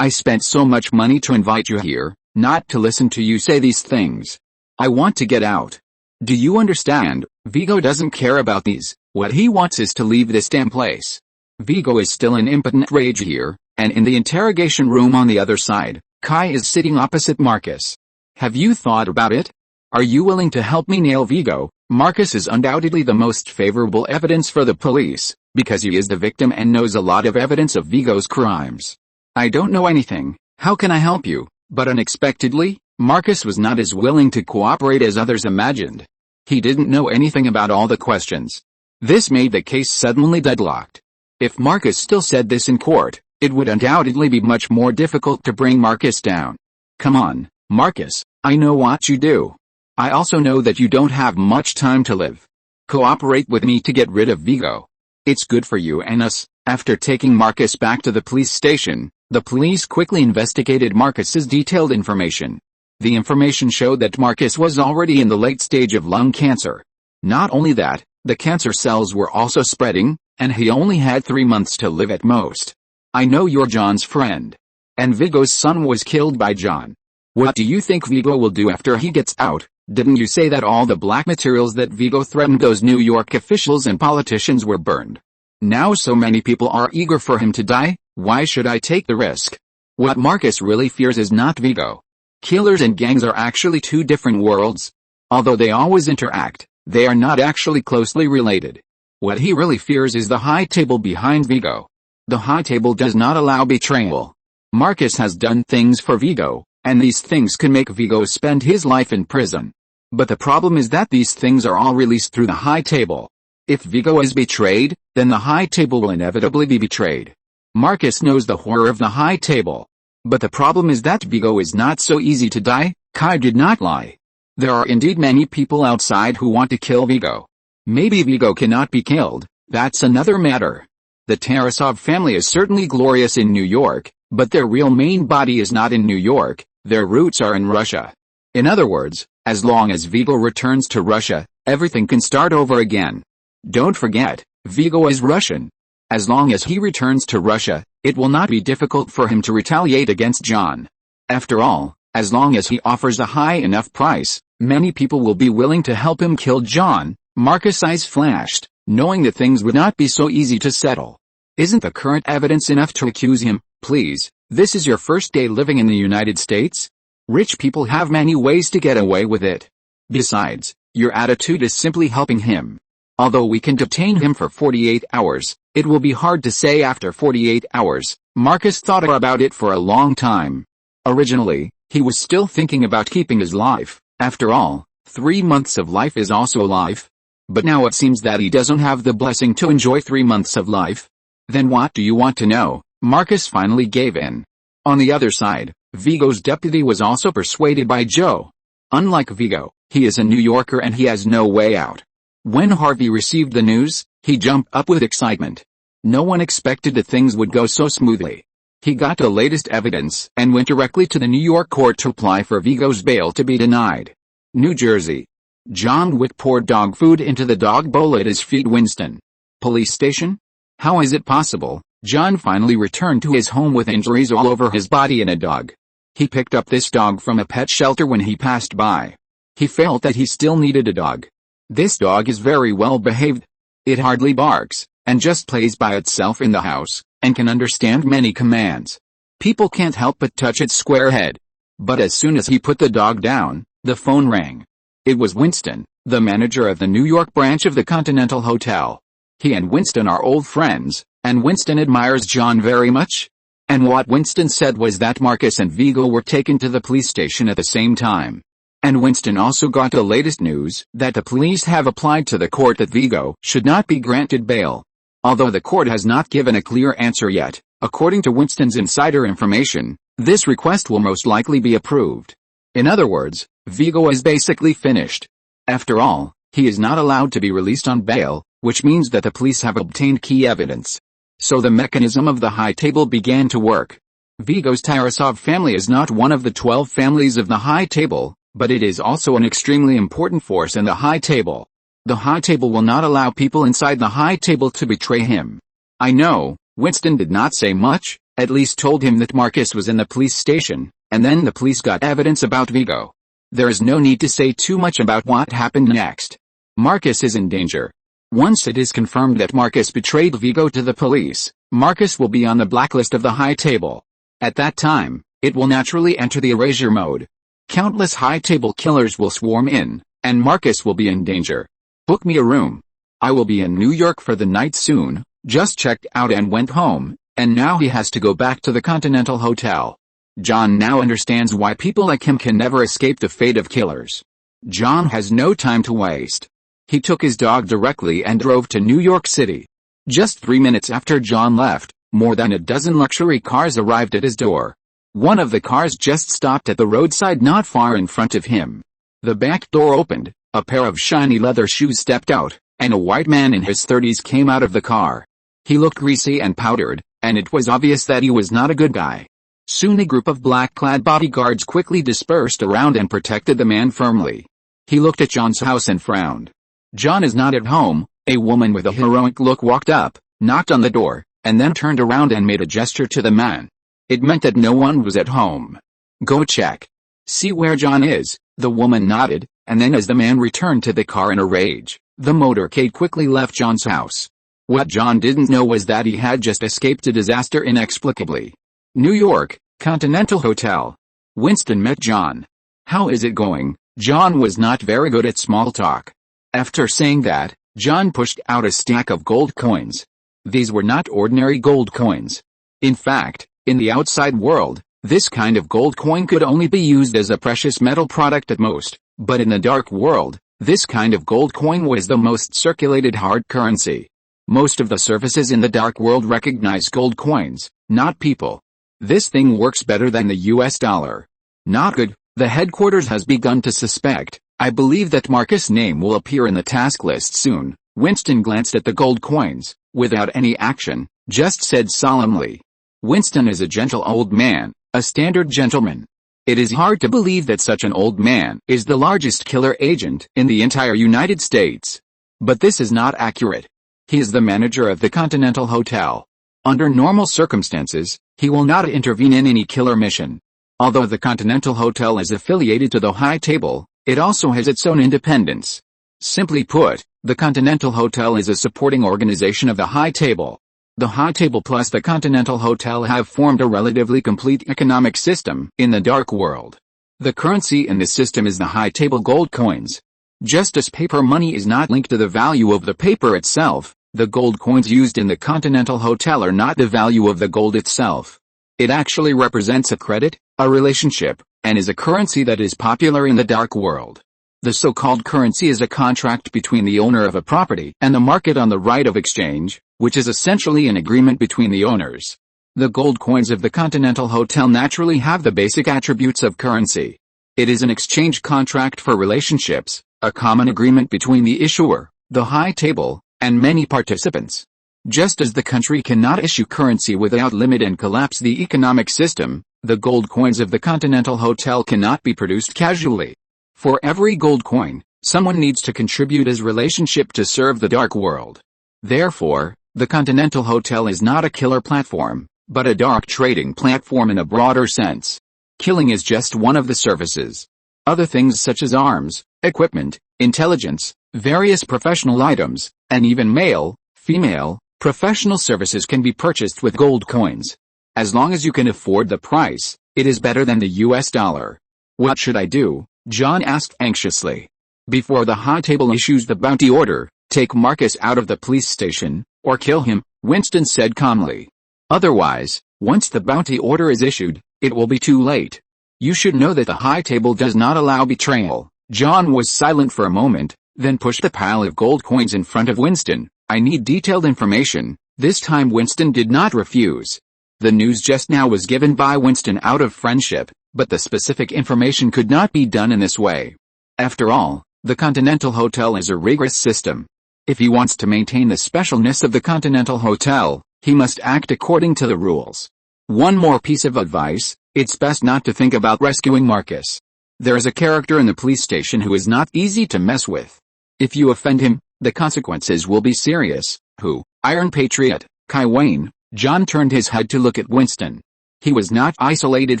I spent so much money to invite you here, not to listen to you say these things. I want to get out. Do you understand? Viggo doesn't care about these. What he wants is to leave this damn place. Viggo is still in impotent rage here, and in the interrogation room on the other side, Kai is sitting opposite Marcus. Have you thought about it? Are you willing to help me nail Viggo? Marcus is undoubtedly the most favorable evidence for the police, because he is the victim and knows a lot of evidence of Viggo's crimes. I don't know anything. How can I help you? But unexpectedly, Marcus was not as willing to cooperate as others imagined. He didn't know anything about all the questions. This made the case suddenly deadlocked. If Marcus still said this in court, it would undoubtedly be much more difficult to bring Marcus down. Come on, Marcus, I know what you do. I also know that you don't have much time to live. Cooperate with me to get rid of Viggo. It's good for you and us. After taking Marcus back to the police station, the police quickly investigated Marcus's detailed information. The information showed that Marcus was already in the late stage of lung cancer. Not only that, the cancer cells were also spreading, and he only had 3 months to live at most. I know you're John's friend. And Viggo's son was killed by John. What do you think Viggo will do after he gets out? Didn't you say that all the black materials that Viggo threatened those New York officials and politicians were burned? Now so many people are eager for him to die, why should I take the risk? What Marcus really fears is not Viggo. Killers and gangs are actually two different worlds. Although they always interact, they are not actually closely related. What he really fears is the high table behind Viggo. The high table does not allow betrayal. Marcus has done things for Viggo, and these things can make Viggo spend his life in prison. But the problem is that these things are all released through the high table. If Viggo is betrayed, then the high table will inevitably be betrayed. Marcus knows the horror of the high table. But the problem is that Viggo is not so easy to die. Kai did not lie. There are indeed many people outside who want to kill Viggo. Maybe Viggo cannot be killed, that's another matter. The Tarasov family is certainly glorious in New York, but their real main body is not in New York, their roots are in Russia. In other words, as long as Viggo returns to Russia, everything can start over again. Don't forget, Viggo is Russian. As long as he returns to Russia, it will not be difficult for him to retaliate against John. After all, as long as he offers a high enough price, many people will be willing to help him kill John. Marcus' eyes flashed, knowing that things would not be so easy to settle. Isn't the current evidence enough to accuse him? Please, this is your first day living in the United States? Rich people have many ways to get away with it. Besides, your attitude is simply helping him. Although we can detain him for 48 hours, it will be hard to say after 48 hours. Marcus thought about it for a long time. Originally, he was still thinking about keeping his life. After all, 3 months of life is also life. But now it seems that he doesn't have the blessing to enjoy 3 months of life. Then what do you want to know? Marcus finally gave in. On the other side, Viggo's deputy was also persuaded by Joe. Unlike Viggo, he is a New Yorker and he has no way out. When Harvey received the news, he jumped up with excitement. No one expected that things would go so smoothly. He got the latest evidence and went directly to the New York court to apply for Viggo's bail to be denied. New Jersey. John Wick poured dog food into the dog bowl at his feet. Winston. Police station? How is it possible? John finally returned to his home with injuries all over his body and a dog. He picked up this dog from a pet shelter when he passed by. He felt that he still needed a dog. This dog is very well behaved. It hardly barks, and just plays by itself in the house, and can understand many commands. People can't help but touch its square head. But as soon as he put the dog down, the phone rang. It was Winston, the manager of the New York branch of the Continental Hotel. He and Winston are old friends, and Winston admires John very much. And what Winston said was that Marcus and Viggo were taken to the police station at the same time. And Winston also got the latest news that the police have applied to the court that Viggo should not be granted bail. Although the court has not given a clear answer yet, according to Winston's insider information, this request will most likely be approved. In other words, Viggo is basically finished. After all, he is not allowed to be released on bail, which means that the police have obtained key evidence. So the mechanism of the high table began to work. Viggo's Tarasov family is not one of the 12 families of the high table, but it is also an extremely important force in the high table. The high table will not allow people inside the high table to betray him. I know, Winston did not say much, at least told him that Marcus was in the police station, and then the police got evidence about Viggo. There is no need to say too much about what happened next. Marcus is in danger. Once it is confirmed that Marcus betrayed Viggo to the police, Marcus will be on the blacklist of the high table. At that time, it will naturally enter the erasure mode. Countless high table killers will swarm in, and Marcus will be in danger. Book me a room. I will be in New York for the night soon, just checked out and went home, and now he has to go back to the Continental Hotel. John now understands why people like him can never escape the fate of killers. John has no time to waste. He took his dog directly and drove to New York City. Just 3 minutes after John left, more than a dozen luxury cars arrived at his door. One of the cars just stopped at the roadside not far in front of him. The back door opened, a pair of shiny leather shoes stepped out, and a white man in his 30s came out of the car. He looked greasy and powdered, and it was obvious that he was not a good guy. Soon a group of black-clad bodyguards quickly dispersed around and protected the man firmly. He looked at John's house and frowned. John is not at home. A woman with a heroic look walked up, knocked on the door, and then turned around and made a gesture to the man. It meant that no one was at home. Go check. See where John is. The woman nodded, and then as the man returned to the car in a rage, the motorcade quickly left John's house. What John didn't know was that he had just escaped a disaster inexplicably. New York, Continental Hotel. Winston met John. How is it going? John was not very good at small talk. After saying that, John pushed out a stack of gold coins. These were not ordinary gold coins. In fact, in the outside world, this kind of gold coin could only be used as a precious metal product at most, but in the dark world, this kind of gold coin was the most circulated hard currency. Most of the services in the dark world recognize gold coins, not people. This thing works better than the US dollar. Not good, the headquarters has begun to suspect. I believe that Marcus' name will appear in the task list soon. Winston glanced at the gold coins, without any action, just said solemnly. Winston is a gentle old man, a standard gentleman. It is hard to believe that such an old man is the largest killer agent in the entire United States. But this is not accurate. He is the manager of the Continental Hotel. Under normal circumstances, he will not intervene in any killer mission. Although the Continental Hotel is affiliated to the High Table, it also has its own independence. Simply put, the Continental Hotel is a supporting organization of the High Table. The High Table plus the Continental Hotel have formed a relatively complete economic system in the dark world. The currency in this system is the High Table gold coins. Just as paper money is not linked to the value of the paper itself, the gold coins used in the Continental Hotel are not the value of the gold itself. It actually represents a credit, a relationship, and is a currency that is popular in the dark world. The so-called currency is a contract between the owner of a property and the market on the right of exchange, which is essentially an agreement between the owners. The gold coins of the Continental Hotel naturally have the basic attributes of currency. It is an exchange contract for relationships, a common agreement between the issuer, the High Table, and many participants. Just as the country cannot issue currency without limit and collapse the economic system, the gold coins of the Continental Hotel cannot be produced casually. For every gold coin, someone needs to contribute his relationship to serve the dark world. Therefore, the Continental Hotel is not a killer platform, but a dark trading platform in a broader sense. Killing is just one of the services. Other things such as arms, equipment, intelligence, various professional items, and even male, female, professional services can be purchased with gold coins. As long as you can afford the price, it is better than the US dollar. What should I do? John asked anxiously. Before the High Table issues the bounty order, take Marcus out of the police station, or kill him, Winston said calmly. Otherwise, once the bounty order is issued, it will be too late. You should know that the High Table does not allow betrayal. John was silent for a moment, then pushed the pile of gold coins in front of Winston. I need detailed information. This time Winston did not refuse. The news just now was given by Winston out of friendship, but the specific information could not be done in this way. After all, the Continental Hotel is a rigorous system. If he wants to maintain the specialness of the Continental Hotel, he must act according to the rules. One more piece of advice, it's best not to think about rescuing Marcus. There is a character in the police station who is not easy to mess with. If you offend him, the consequences will be serious. Who? Iron Patriot, Kai Wayne. John turned his head to look at Winston. He was not isolated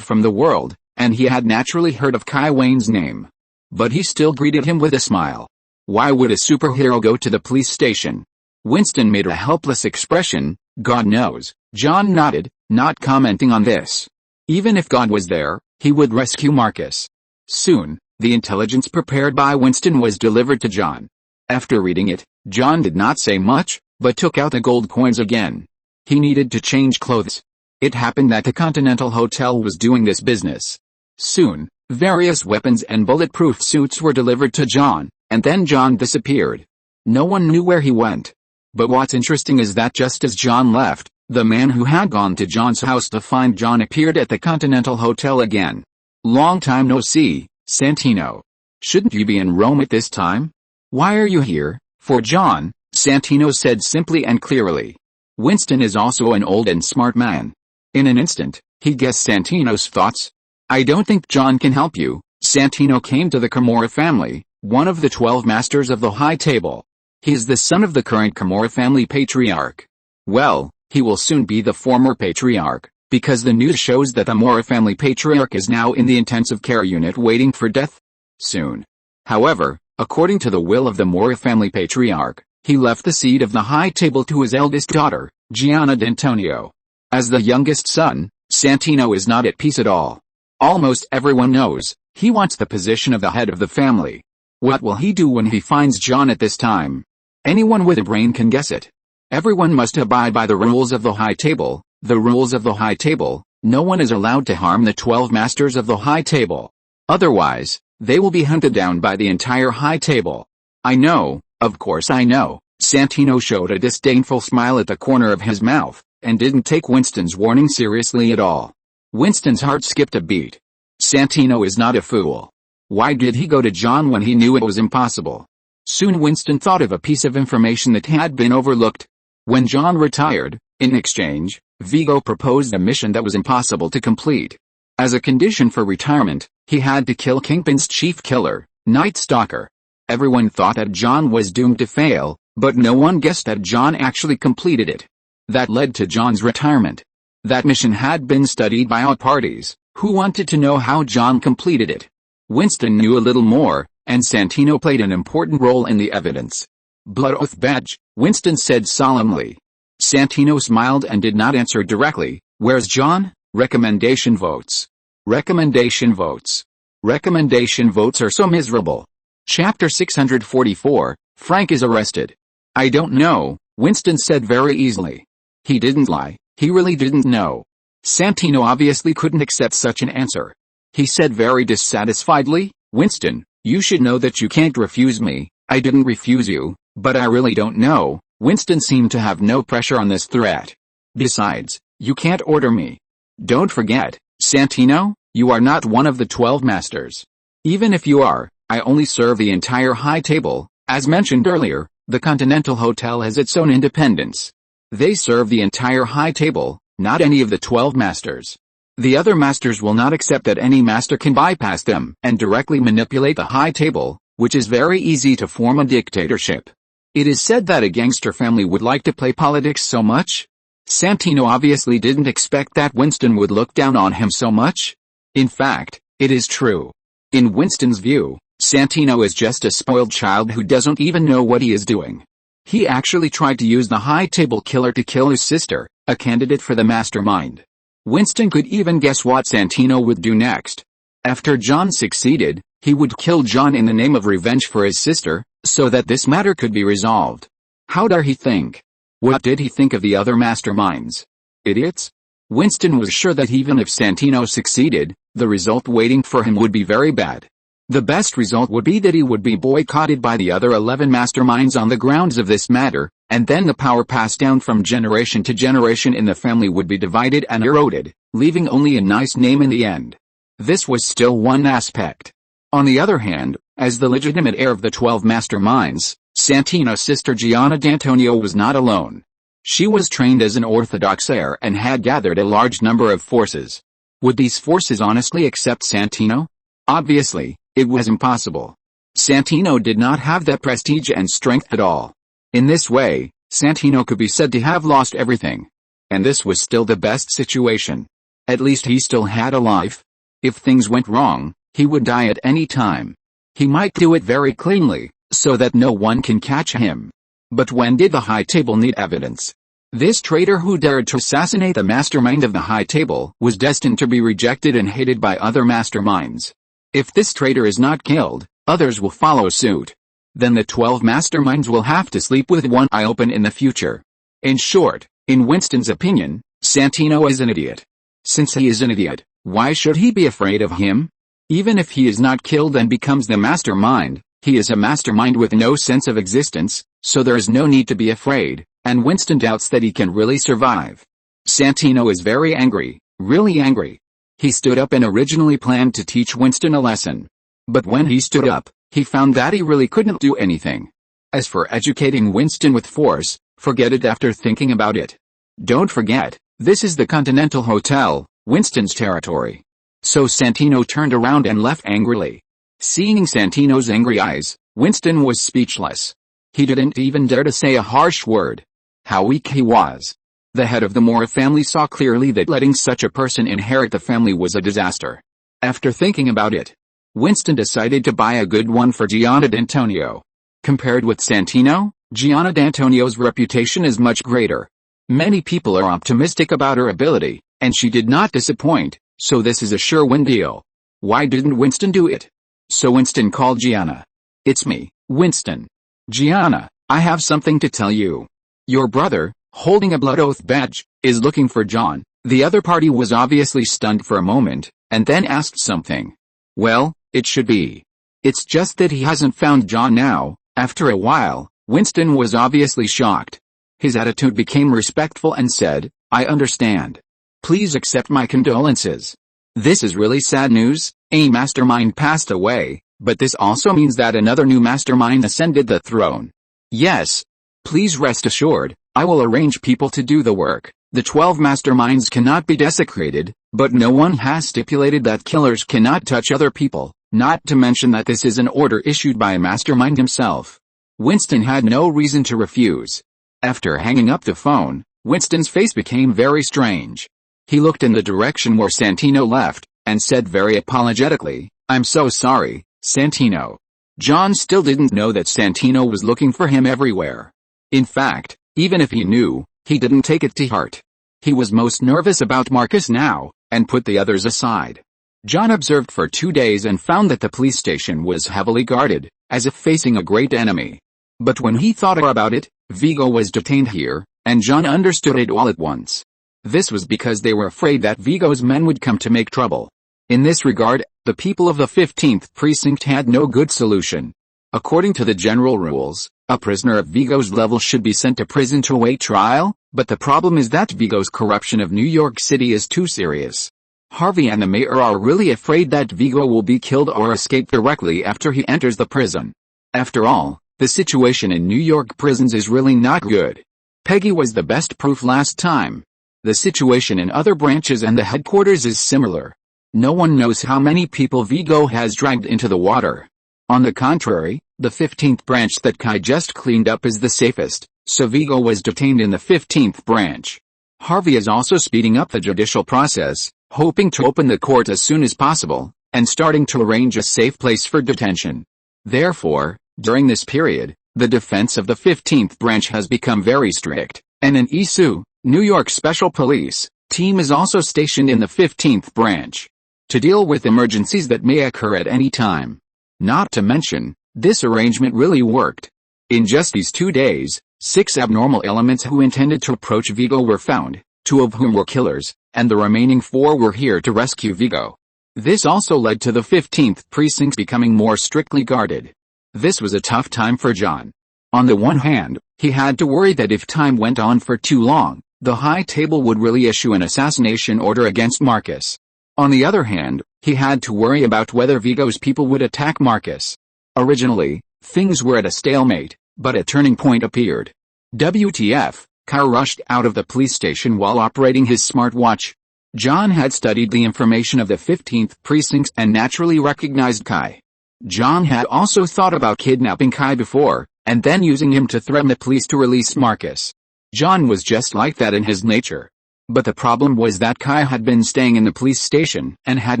from the world, and he had naturally heard of Kai Wayne's name. But he still greeted him with a smile. Why would a superhero go to the police station? Winston made a helpless expression. God knows. John nodded, not commenting on this. Even if God was there, he would rescue Marcus. Soon, the intelligence prepared by Winston was delivered to John. After reading it, John did not say much, but took out the gold coins again. He needed to change clothes. It happened that the Continental Hotel was doing this business. Soon, various weapons and bulletproof suits were delivered to John, and then John disappeared. No one knew where he went. But what's interesting is that just as John left, the man who had gone to John's house to find John appeared at the Continental Hotel again. Long time no see, Santino. Shouldn't you be in Rome at this time? Why are you here? For John, Santino said simply and clearly. Winston is also an old and smart man. In an instant, he guessed Santino's thoughts. I don't think John can help you. Santino came to the Camorra family, one of the 12 masters of the High Table. He is the son of the current Camorra family patriarch. Well, he will soon be the former patriarch, because the news shows that the Camorra family patriarch is now in the intensive care unit waiting for death. Soon. However, according to the will of the Camorra family patriarch, he left the seat of the High Table to his eldest daughter, Gianna d'Antonio. As the youngest son, Santino is not at peace at all. Almost everyone knows, he wants the position of the head of the family. What will he do when he finds John at this time? Anyone with a brain can guess it. Everyone must abide by the rules of the High Table. The rules of the High Table: no one is allowed to harm the 12 masters of the High Table. Otherwise, they will be hunted down by the entire High Table. I know, of course I know. Santino showed a disdainful smile at the corner of his mouth, and didn't take Winston's warning seriously at all. Winston's heart skipped a beat. Santino is not a fool. Why did he go to John when he knew it was impossible? Soon Winston thought of a piece of information that had been overlooked. When John retired, in exchange, Vigo proposed a mission that was impossible to complete. As a condition for retirement, he had to kill Kingpin's chief killer, Night Stalker. Everyone thought that John was doomed to fail, but no one guessed that John actually completed it. That led to John's retirement. That mission had been studied by all parties, who wanted to know how John completed it. Winston knew a little more, and Santino played an important role in the evidence. Blood oath badge, Winston said solemnly. Santino smiled and did not answer directly. Where's John? Recommendation votes. Recommendation votes. Recommendation votes are so miserable. Chapter 644, Frank is arrested. I don't know, Winston said very easily. He didn't lie, he really didn't know. Santino obviously couldn't accept such an answer. He said very dissatisfiedly, Winston, you should know that you can't refuse me. I didn't refuse you, but I really don't know. Winston seemed to have no pressure on this threat. Besides, you can't order me. Don't forget, Santino, you are not one of the 12 masters. Even if you are, I only serve the entire High Table. As mentioned earlier, the Continental Hotel has its own independence. They serve the entire High Table, not any of the 12 masters. The other masters will not accept that any master can bypass them and directly manipulate the High Table, which is very easy to form a dictatorship. It is said that a gangster family would like to play politics so much. Santino obviously didn't expect that Winston would look down on him so much. In fact, it is true. In Winston's view, Santino is just a spoiled child who doesn't even know what he is doing. He actually tried to use the High Table killer to kill his sister, a candidate for the mastermind. Winston could even guess what Santino would do next. After John succeeded, he would kill John in the name of revenge for his sister, so that this matter could be resolved. How dare he think? What did he think of the other masterminds? Idiots? Winston was sure that even if Santino succeeded, the result waiting for him would be very bad. The best result would be that he would be boycotted by the other 11 masterminds on the grounds of this matter, and then the power passed down from generation to generation in the family would be divided and eroded, leaving only a nice name in the end. This was still one aspect. On the other hand, as the legitimate heir of the 12 masterminds, Santino's sister Gianna d'Antonio was not alone. She was trained as an orthodox heir and had gathered a large number of forces. Would these forces honestly accept Santino? Obviously, it was impossible. Santino did not have that prestige and strength at all. In this way, Santino could be said to have lost everything. And this was still the best situation. At least he still had a life. If things went wrong, he would die at any time. He might do it very cleanly, so that no one can catch him. But when did the High Table need evidence? This traitor who dared to assassinate the mastermind of the High Table was destined to be rejected and hated by other masterminds. If this traitor is not killed, others will follow suit. Then the 12 masterminds will have to sleep with one eye open in the future. In short, in Winston's opinion, Santino is an idiot. Since he is an idiot, why should he be afraid of him? Even if he is not killed and becomes the mastermind, he is a mastermind with no sense of existence, so there is no need to be afraid, and Winston doubts that he can really survive. Santino is very angry, really angry. He stood up and originally planned to teach Winston a lesson. But when he stood up, he found that he really couldn't do anything. As for educating Winston with force, forget it after thinking about it. Don't forget, this is the Continental Hotel, Winston's territory. So Santino turned around and left angrily. Seeing Santino's angry eyes, Winston was speechless. He didn't even dare to say a harsh word. How weak he was. The head of the Moore family saw clearly that letting such a person inherit the family was a disaster. After thinking about it, Winston decided to buy a good one for Gianna D'Antonio. Compared with Santino, Gianna D'Antonio's reputation is much greater. Many people are optimistic about her ability, and she did not disappoint, so this is a sure win deal. Why didn't Winston do it? So Winston called Gianna. It's me, Winston. Gianna, I have something to tell you. Your brother, holding a blood oath badge, is looking for John. The other party was obviously stunned for a moment, and then asked something. Well, it should be. It's just that he hasn't found John now. After a while, Winston was obviously shocked. His attitude became respectful and said, I understand. Please accept my condolences. This is really sad news. A mastermind passed away, but this also means that another new mastermind ascended the throne. Yes. Please rest assured, I will arrange people to do the work. The 12 masterminds cannot be desecrated, but no one has stipulated that killers cannot touch other people, not to mention that this is an order issued by a mastermind himself. Winston had no reason to refuse. After hanging up the phone, Winston's face became very strange. He looked in the direction where Santino left, and said very apologetically, I'm so sorry, Santino. John still didn't know that Santino was looking for him everywhere. In fact, even if he knew, he didn't take it to heart. He was most nervous about Marcus now, and put the others aside. John observed for 2 days and found that the police station was heavily guarded, as if facing a great enemy. But when he thought about it, Vigo was detained here, and John understood it all at once. This was because they were afraid that Vigo's men would come to make trouble. In this regard, the people of the 15th precinct had no good solution. According to the general rules, a prisoner of Vigo's level should be sent to prison to await trial, but the problem is that Vigo's corruption of New York City is too serious. Harvey and the mayor are really afraid that Vigo will be killed or escape directly after he enters the prison. After all, the situation in New York prisons is really not good. Peggy was the best proof last time. The situation in other branches and the headquarters is similar. No one knows how many people Vigo has dragged into the water. On the contrary, the 15th branch that Kai just cleaned up is the safest, so Vigo was detained in the 15th branch. Harvey is also speeding up the judicial process, hoping to open the court as soon as possible, and starting to arrange a safe place for detention. Therefore, during this period, the defense of the 15th branch has become very strict, and an ISU, New York Special Police, team is also stationed in the 15th branch to deal with emergencies that may occur at any time. Not to mention, this arrangement really worked. In just these 2 days, 6 abnormal elements who intended to approach Vigo were found, 2 of whom were killers, and the remaining 4 were here to rescue Vigo. This also led to the 15th precinct becoming more strictly guarded. This was a tough time for John. On the one hand, he had to worry that if time went on for too long, the High Table would really issue an assassination order against Marcus. On the other hand, he had to worry about whether Vigo's people would attack Marcus. Originally, things were at a stalemate, but a turning point appeared. WTF, Kai rushed out of the police station while operating his smartwatch. John had studied the information of the 15th precinct and naturally recognized Kai. John had also thought about kidnapping Kai before, and then using him to threaten the police to release Marcus. John was just like that in his nature. But the problem was that Kai had been staying in the police station and had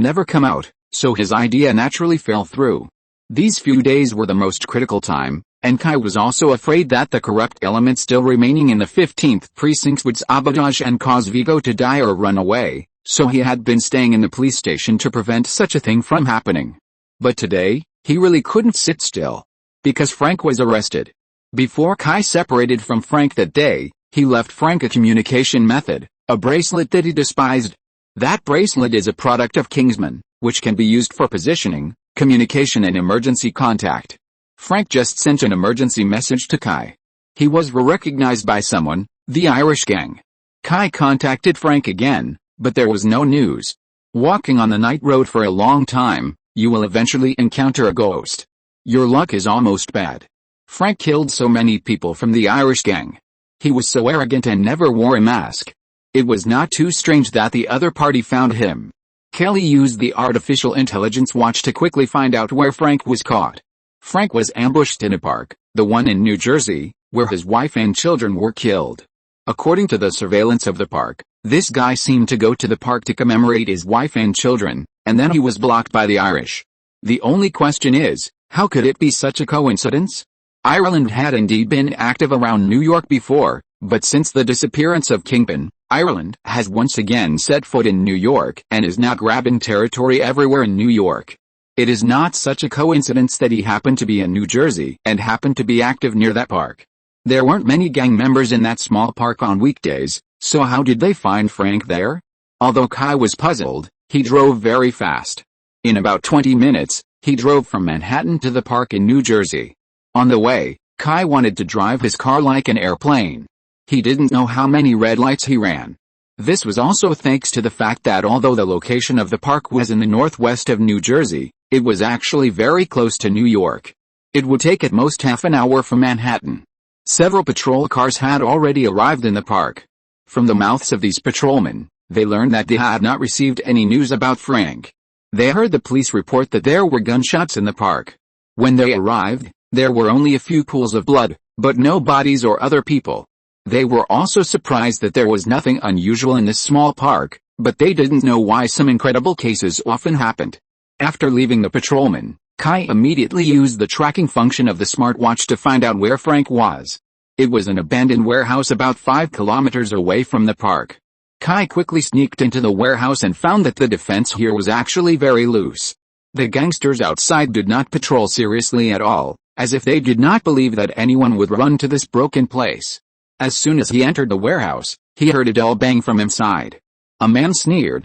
never come out, so his idea naturally fell through. These few days were the most critical time, and Kai was also afraid that the corrupt element still remaining in the 15th precinct would sabotage and cause Vigo to die or run away, so he had been staying in the police station to prevent such a thing from happening. But today, he really couldn't sit still. Because Frank was arrested. Before Kai separated from Frank that day, he left Frank a communication method, a bracelet that he despised. That bracelet is a product of Kingsman, which can be used for positioning, communication and emergency contact. Frank just sent an emergency message to Kai. He was recognized by someone, the Irish gang. Kai contacted Frank again, but there was no news. Walking on the night road for a long time, you will eventually encounter a ghost. Your luck is almost bad. Frank killed so many people from the Irish gang. He was so arrogant and never wore a mask. It was not too strange that the other party found him. Kelly used the artificial intelligence watch to quickly find out where Frank was caught. Frank was ambushed in a park, the one in New Jersey, where his wife and children were killed. According to the surveillance of the park, this guy seemed to go to the park to commemorate his wife and children, and then he was blocked by the Irish. The only question is, how could it be such a coincidence? Ireland had indeed been active around New York before, but since the disappearance of Kingpin, Ireland has once again set foot in New York and is now grabbing territory everywhere in New York. It is not such a coincidence that he happened to be in New Jersey and happened to be active near that park. There weren't many gang members in that small park on weekdays, so how did they find Frank there? Although Kai was puzzled, he drove very fast. In about 20 minutes, he drove from Manhattan to the park in New Jersey. On the way, Kai wanted to drive his car like an airplane. He didn't know how many red lights he ran. This was also thanks to the fact that although the location of the park was in the northwest of New Jersey, it was actually very close to New York. It would take at most half an hour from Manhattan. Several patrol cars had already arrived in the park. From the mouths of these patrolmen, they learned that they had not received any news about Frank. They heard the police report that there were gunshots in the park. When they arrived, there were only a few pools of blood, but no bodies or other people. They were also surprised that there was nothing unusual in this small park, but they didn't know why some incredible cases often happened. After leaving the patrolman, Kai immediately used the tracking function of the smartwatch to find out where Frank was. It was an abandoned warehouse about 5 kilometers away from the park. Kai quickly sneaked into the warehouse and found that the defense here was actually very loose. The gangsters outside did not patrol seriously at all, as if they did not believe that anyone would run to this broken place. As soon as he entered the warehouse, he heard a dull bang from inside. A man sneered,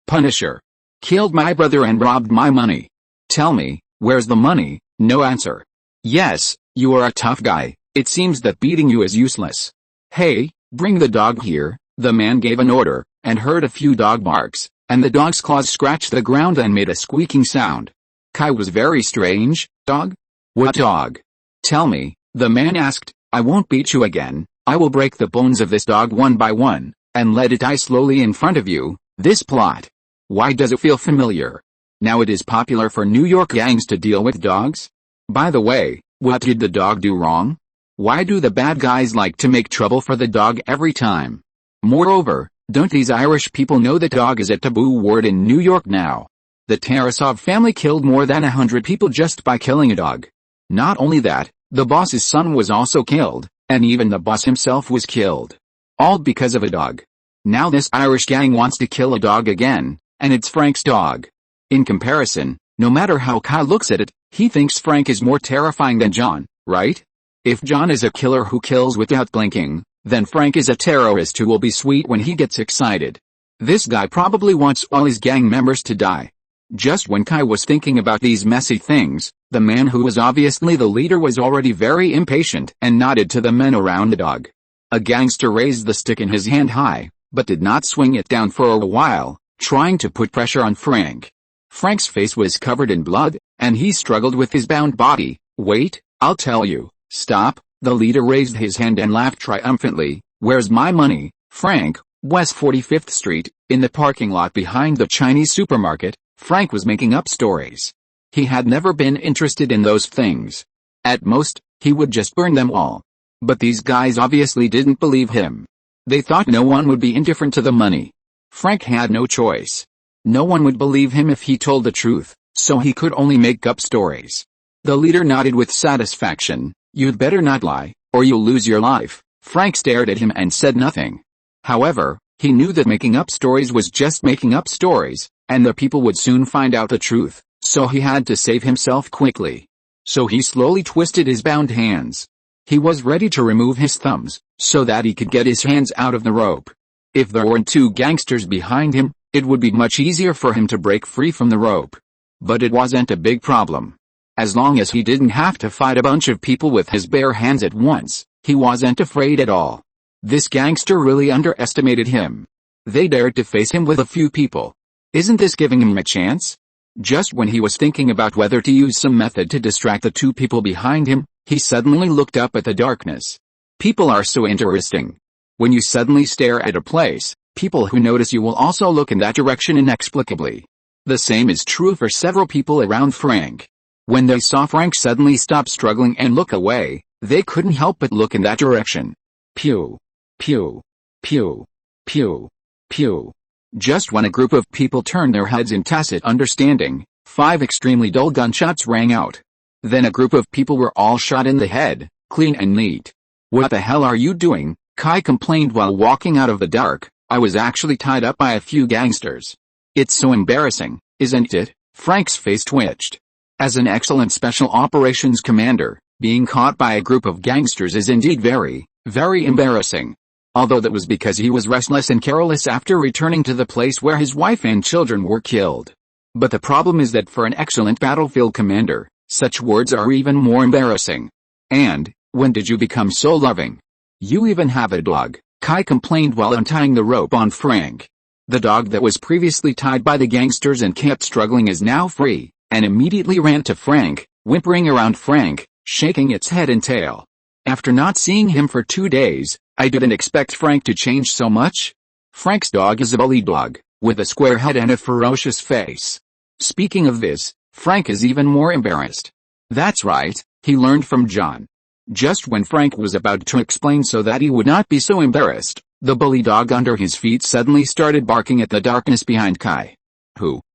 "Punisher. Killed my brother and robbed my money. Tell me, where's the money?" No answer. "Yes, you are a tough guy. It seems that beating you is useless. Hey, bring the dog here." The man gave an order, and heard a few dog barks, and the dog's claws scratched the ground and made a squeaking sound. Kai was very strange. "Dog? What dog? Tell me," the man asked. "I won't beat you again. I will break the bones of this dog one by one, and let it die slowly in front of you." This plot. Why does it feel familiar? Now it is popular for New York gangs to deal with dogs? By the way, what did the dog do wrong? Why do the bad guys like to make trouble for the dog every time? Moreover, don't these Irish people know that dog is a taboo word in New York now? The Tarasov family killed more than 100 people just by killing a dog. Not only that, the boss's son was also killed, and even the boss himself was killed. All because of a dog. Now this Irish gang wants to kill a dog again, and it's Frank's dog. In comparison, no matter how Kai looks at it, he thinks Frank is more terrifying than John, right? If John is a killer who kills without blinking, then Frank is a terrorist who will be sweet when he gets excited. This guy probably wants all his gang members to die. Just when Kai was thinking about these messy things, the man who was obviously the leader was already very impatient and nodded to the men around the dog. A gangster raised the stick in his hand high, but did not swing it down for a while, trying to put pressure on Frank. Frank's face was covered in blood, and he struggled with his bound body. "Wait, I'll tell you." "Stop." The leader raised his hand and laughed triumphantly. "Where's my money, Frank?" West 45th Street, in the parking lot behind the Chinese supermarket, Frank was making up stories. He had never been interested in those things. At most, he would just burn them all. But these guys obviously didn't believe him. They thought no one would be indifferent to the money. Frank had no choice. No one would believe him if he told the truth, so he could only make up stories. The leader nodded with satisfaction. "You'd better not lie, or you'll lose your life." Frank stared at him and said nothing. However, he knew that making up stories was just making up stories, and the people would soon find out the truth, so he had to save himself quickly. So he slowly twisted his bound hands. He was ready to remove his thumbs, so that he could get his hands out of the rope. If there weren't 2 gangsters behind him, it would be much easier for him to break free from the rope. But it wasn't a big problem. As long as he didn't have to fight a bunch of people with his bare hands at once, he wasn't afraid at all. This gangster really underestimated him. They dared to face him with a few people. Isn't this giving him a chance? Just when he was thinking about whether to use some method to distract the 2 people behind him, he suddenly looked up at the darkness. People are so interesting. When you suddenly stare at a place, People who notice you will also look in that direction inexplicably. The same is true for several people around Frank. When they saw Frank suddenly stop struggling and look away, they couldn't help but look in that direction. Pew. Pew. Pew. Pew. Pew. Just when a group of people turned their heads in tacit understanding, 5 extremely dull gunshots rang out. Then a group of people were all shot in the head, clean and neat. "What the hell are you doing?" Kai complained while walking out of the dark. "I was actually tied up by a few gangsters." "It's so embarrassing, isn't it?" Frank's face twitched. As an excellent special operations commander, being caught by a group of gangsters is indeed very, very embarrassing. Although that was because he was restless and careless after returning to the place where his wife and children were killed. But the problem is that for an excellent battlefield commander, such words are even more embarrassing. "And, when did you become so loving? You even have a dog," Kai complained while untying the rope on Frank. The dog that was previously tied by the gangsters and kept struggling is now free, and immediately ran to Frank, whimpering around Frank, shaking its head and tail. "After not seeing him for 2 days, I didn't expect Frank to change so much." Frank's dog is a bully dog, with a square head and a ferocious face. Speaking of this, Frank is even more embarrassed. That's right, he learned from John. Just when Frank was about to explain so that he would not be so embarrassed, the bully dog under his feet suddenly started barking at the darkness behind Kai.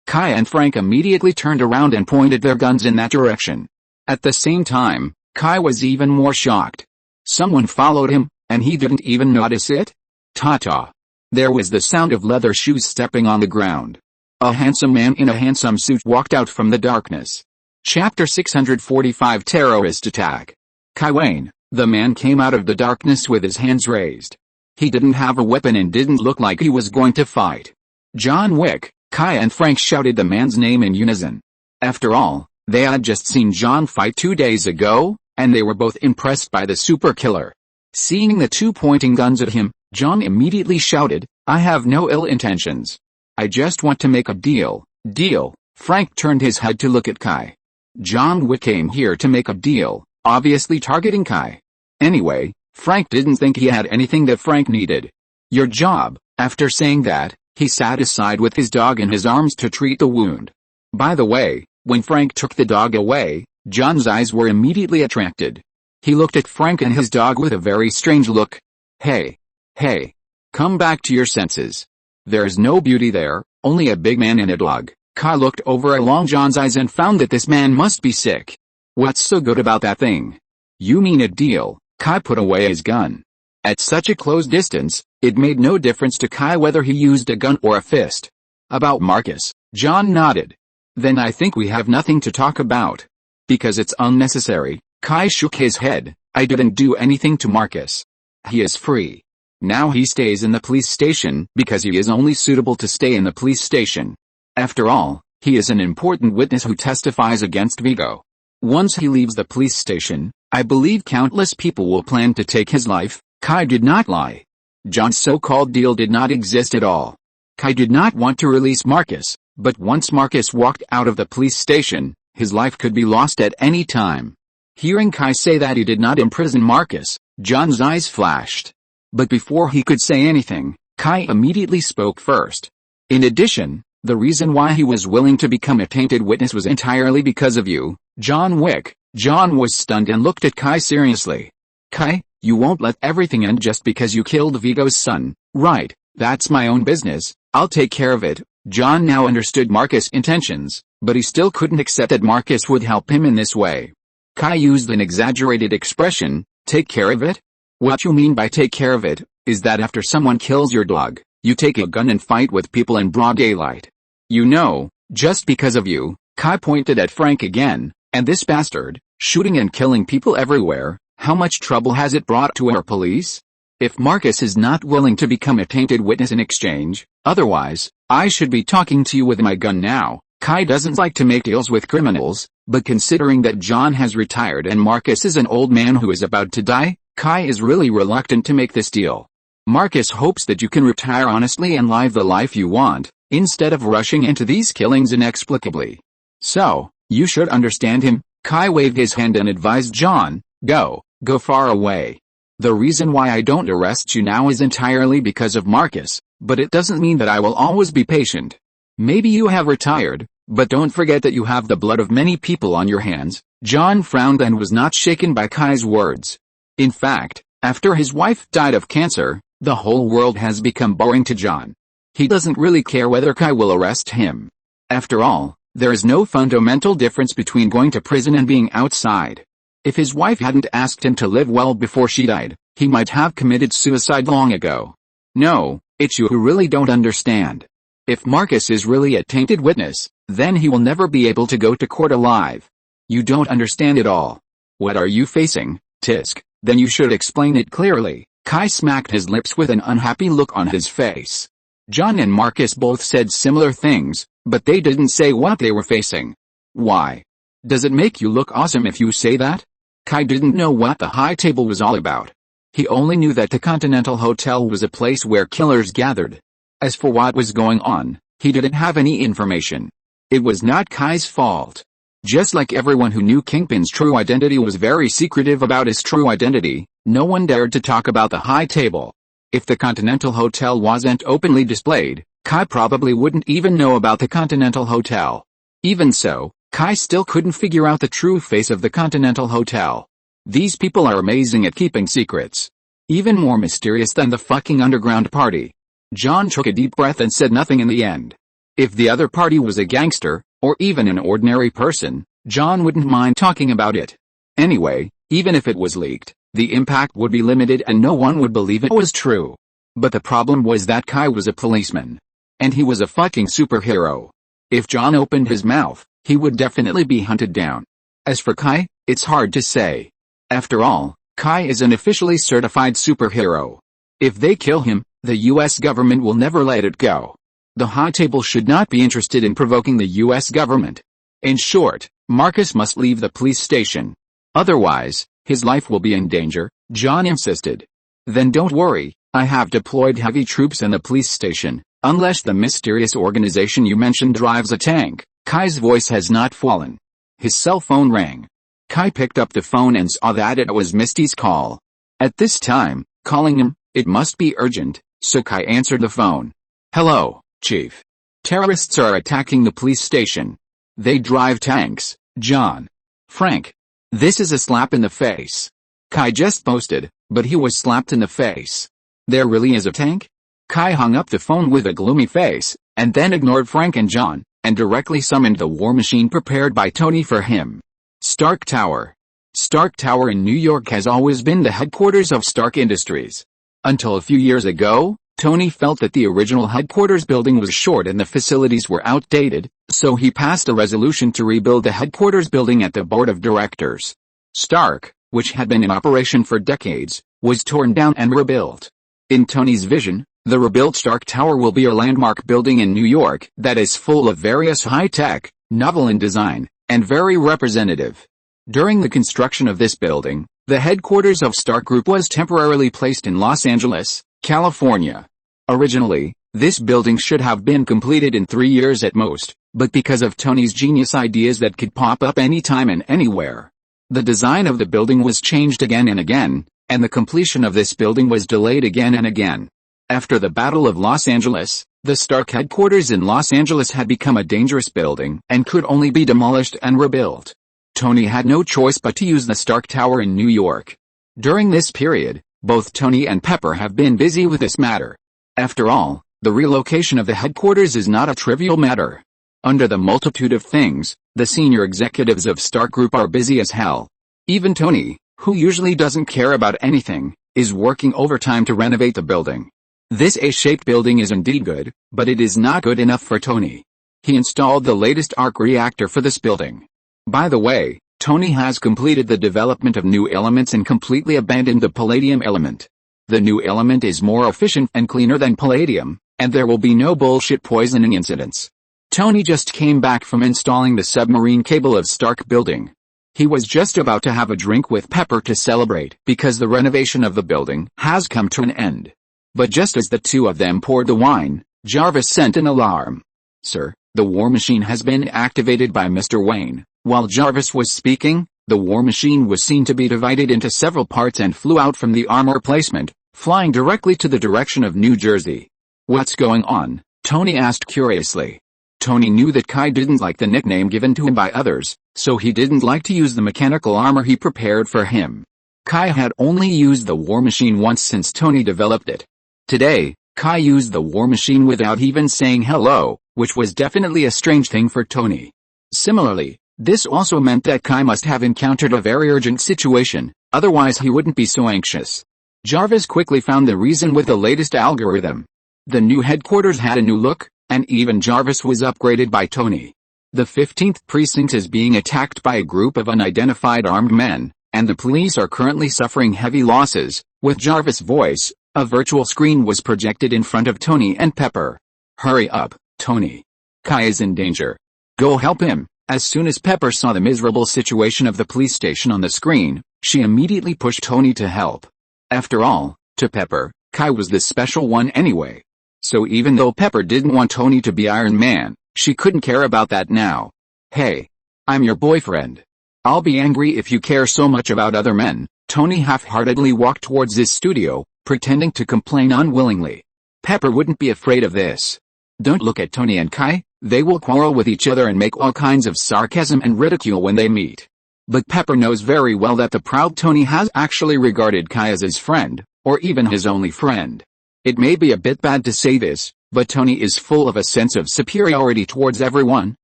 Kai and Frank immediately turned around and pointed their guns in that direction. At the same time, Kai was even more shocked. Someone followed him, and he didn't even notice it? Ta-ta. There was the sound of leather shoes stepping on the ground. A handsome man in a handsome suit walked out from the darkness. Chapter 645 Terrorist Attack. Kai Wayne, the man came out of the darkness with his hands raised. He didn't have a weapon and didn't look like he was going to fight. "John Wick," Kai and Frank shouted the man's name in unison. After all, they had just seen John fight 2 days ago, and they were both impressed by the super killer. Seeing the two pointing guns at him, John immediately shouted, "I have no ill intentions. I just want to make a deal." "Deal?" Frank turned his head to look at Kai. John Wick came here to make a deal, obviously targeting Kai. Anyway, Frank didn't think he had anything that Frank needed. "Your job." After saying that, he sat aside with his dog in his arms to treat the wound. By the way, when Frank took the dog away, John's eyes were immediately attracted. He looked at Frank and his dog with a very strange look. Hey, come back to your senses. There's no beauty there, only a big man and a dog." Kai looked over along John's eyes and found that this man must be sick. "What's so good about that thing?" "You mean a deal?" Kai put away his gun. At such a close distance, it made no difference to Kai whether he used a gun or a fist. "About Marcus," John nodded. "Then I think we have nothing to talk about." "Because it's unnecessary." Kai shook his head. "I didn't do anything to Marcus. He is free. Now he stays in the police station because he is only suitable to stay in the police station. After all, he is an important witness who testifies against Vigo. Once he leaves the police station, I believe countless people will plan to take his life." Kai did not lie. John's so-called deal did not exist at all. Kai did not want to release Marcus, but once Marcus walked out of the police station, his life could be lost at any time. Hearing Kai say that he did not imprison Marcus, John's eyes flashed. But before he could say anything, Kai immediately spoke first. "In addition, the reason why he was willing to become a tainted witness was entirely because of you, John Wick." John was stunned and looked at Kai seriously. "Kai, you won't let everything end just because you killed Vigo's son, right? That's my own business, I'll take care of it." John now understood Marcus' intentions, but he still couldn't accept that Marcus would help him in this way. Kai used an exaggerated expression, "Take care of it?" "What you mean by take care of it, is that after someone kills your dog, you take a gun and fight with people in broad daylight. You know, just because of you." Kai pointed at Frank again. "And this bastard, shooting and killing people everywhere, how much trouble has it brought to our police? If Marcus is not willing to become a tainted witness in exchange, otherwise, I should be talking to you with my gun now." Kai doesn't like to make deals with criminals, but considering that John has retired and Marcus is an old man who is about to die, Kai is really reluctant to make this deal. Marcus hopes that you can retire honestly and live the life you want, instead of rushing into these killings inexplicably. So, you should understand him." Kai waved his hand and advised John, Go far away. The reason why I don't arrest you now is entirely because of Marcus." But it doesn't mean that I will always be patient. Maybe you have retired, but don't forget that you have the blood of many people on your hands." John frowned and was not shaken by Kai's words. In fact, after his wife died of cancer, the whole world has become boring to John. He doesn't really care whether Kai will arrest him. After all, there is no fundamental difference between going to prison and being outside. If his wife hadn't asked him to live well before she died, he might have committed suicide long ago. No, it's you who really don't understand. If Marcus is really a tainted witness, then he will never be able to go to court alive. You don't understand it all. What are you facing, Tisk? Then you should explain it clearly. Kai smacked his lips with an unhappy look on his face. John and Marcus both said similar things, but they didn't say what they were facing. Why? Does it make you look awesome if you say that? Kai didn't know what the high table was all about. He only knew that the Continental Hotel was a place where killers gathered. As for what was going on, he didn't have any information. It was not Kai's fault. Just like everyone who knew Kingpin's true identity was very secretive about his true identity, no one dared to talk about the high table. If the Continental Hotel wasn't openly displayed, Kai probably wouldn't even know about the Continental Hotel. Even so, Kai still couldn't figure out the true face of the Continental Hotel. These people are amazing at keeping secrets. Even more mysterious than the fucking underground party. John took a deep breath and said nothing in the end. If the other party was a gangster, or even an ordinary person, John wouldn't mind talking about it. Anyway, even if it was leaked, the impact would be limited and no one would believe it was true. But the problem was that Kai was a policeman. And he was a fucking superhero. If John opened his mouth, he would definitely be hunted down. As for Kai, it's hard to say. After all, Kai is an officially certified superhero. If they kill him, the US government will never let it go. The high table should not be interested in provoking the US government. In short, Marcus must leave the police station. Otherwise, his life will be in danger, John insisted. Then don't worry, I have deployed heavy troops in the police station, unless the mysterious organization you mentioned drives a tank. Kai's voice has not fallen. His cell phone rang. Kai picked up the phone and saw that it was Misty's call. At this time, calling him, it must be urgent, so Kai answered the phone. Hello, Chief. Terrorists are attacking the police station. They drive tanks, John. Frank. This is a slap in the face. Kai just boasted, but he was slapped in the face. There really is a tank? Kai hung up the phone with a gloomy face, and then ignored Frank and John, and directly summoned the war machine prepared by Tony for him. Stark Tower. Stark Tower in New York has always been the headquarters of Stark Industries. Until a few years ago, Tony felt that the original headquarters building was short and the facilities were outdated, so he passed a resolution to rebuild the headquarters building at the board of directors. Stark, which had been in operation for decades, was torn down and rebuilt. In Tony's vision, the rebuilt Stark Tower will be a landmark building in New York that is full of various high-tech, novel in design, and very representative. During the construction of this building, the headquarters of Stark Group was temporarily placed in Los Angeles, California. Originally, this building should have been completed in 3 years at most, but because of Tony's genius ideas that could pop up anytime and anywhere, the design of the building was changed again and again, and the completion of this building was delayed again and again. After the Battle of Los Angeles, the Stark headquarters in Los Angeles had become a dangerous building and could only be demolished and rebuilt. Tony had no choice but to use the Stark Tower in New York. During this period, both Tony and Pepper have been busy with this matter. After all, the relocation of the headquarters is not a trivial matter. Under the multitude of things, the senior executives of Stark Group are busy as hell. Even Tony, who usually doesn't care about anything, is working overtime to renovate the building. This A-shaped building is indeed good, but it is not good enough for Tony. He installed the latest arc reactor for this building. By the way, Tony has completed the development of new elements and completely abandoned the palladium element. The new element is more efficient and cleaner than palladium, and there will be no bullshit poisoning incidents. Tony just came back from installing the submarine cable of Stark building. He was just about to have a drink with Pepper to celebrate because the renovation of the building has come to an end. But just as the two of them poured the wine, Jarvis sent an alarm. Sir, the war machine has been activated by Mr. Wayne. While Jarvis was speaking, the war machine was seen to be divided into several parts and flew out from the armor placement, flying directly to the direction of New Jersey. "What's going on?" Tony asked curiously. Tony knew that Kai didn't like the nickname given to him by others, so he didn't like to use the mechanical armor he prepared for him. Kai had only used the war machine once since Tony developed it. Today, Kai used the war machine without even saying hello, which was definitely a strange thing for Tony. Similarly, this also meant that Kai must have encountered a very urgent situation, otherwise he wouldn't be so anxious. Jarvis quickly found the reason with the latest algorithm. The new headquarters had a new look, and even Jarvis was upgraded by Tony. The 15th precinct is being attacked by a group of unidentified armed men, and the police are currently suffering heavy losses. With Jarvis' voice, a virtual screen was projected in front of Tony and Pepper. "Hurry up, Tony. Kai is in danger. Go help him." As soon as Pepper saw the miserable situation of the police station on the screen, she immediately pushed Tony to help. After all, to Pepper, Kai was the special one anyway. So even though Pepper didn't want Tony to be Iron Man, she couldn't care about that now. "Hey. I'm your boyfriend. I'll be angry if you care so much about other men." Tony half-heartedly walked towards his studio, pretending to complain unwillingly. Pepper wouldn't be afraid of this. Don't look at Tony and Kai, they will quarrel with each other and make all kinds of sarcasm and ridicule when they meet. But Pepper knows very well that the proud Tony has actually regarded Kai as his friend, or even his only friend. It may be a bit bad to say this, but Tony is full of a sense of superiority towards everyone,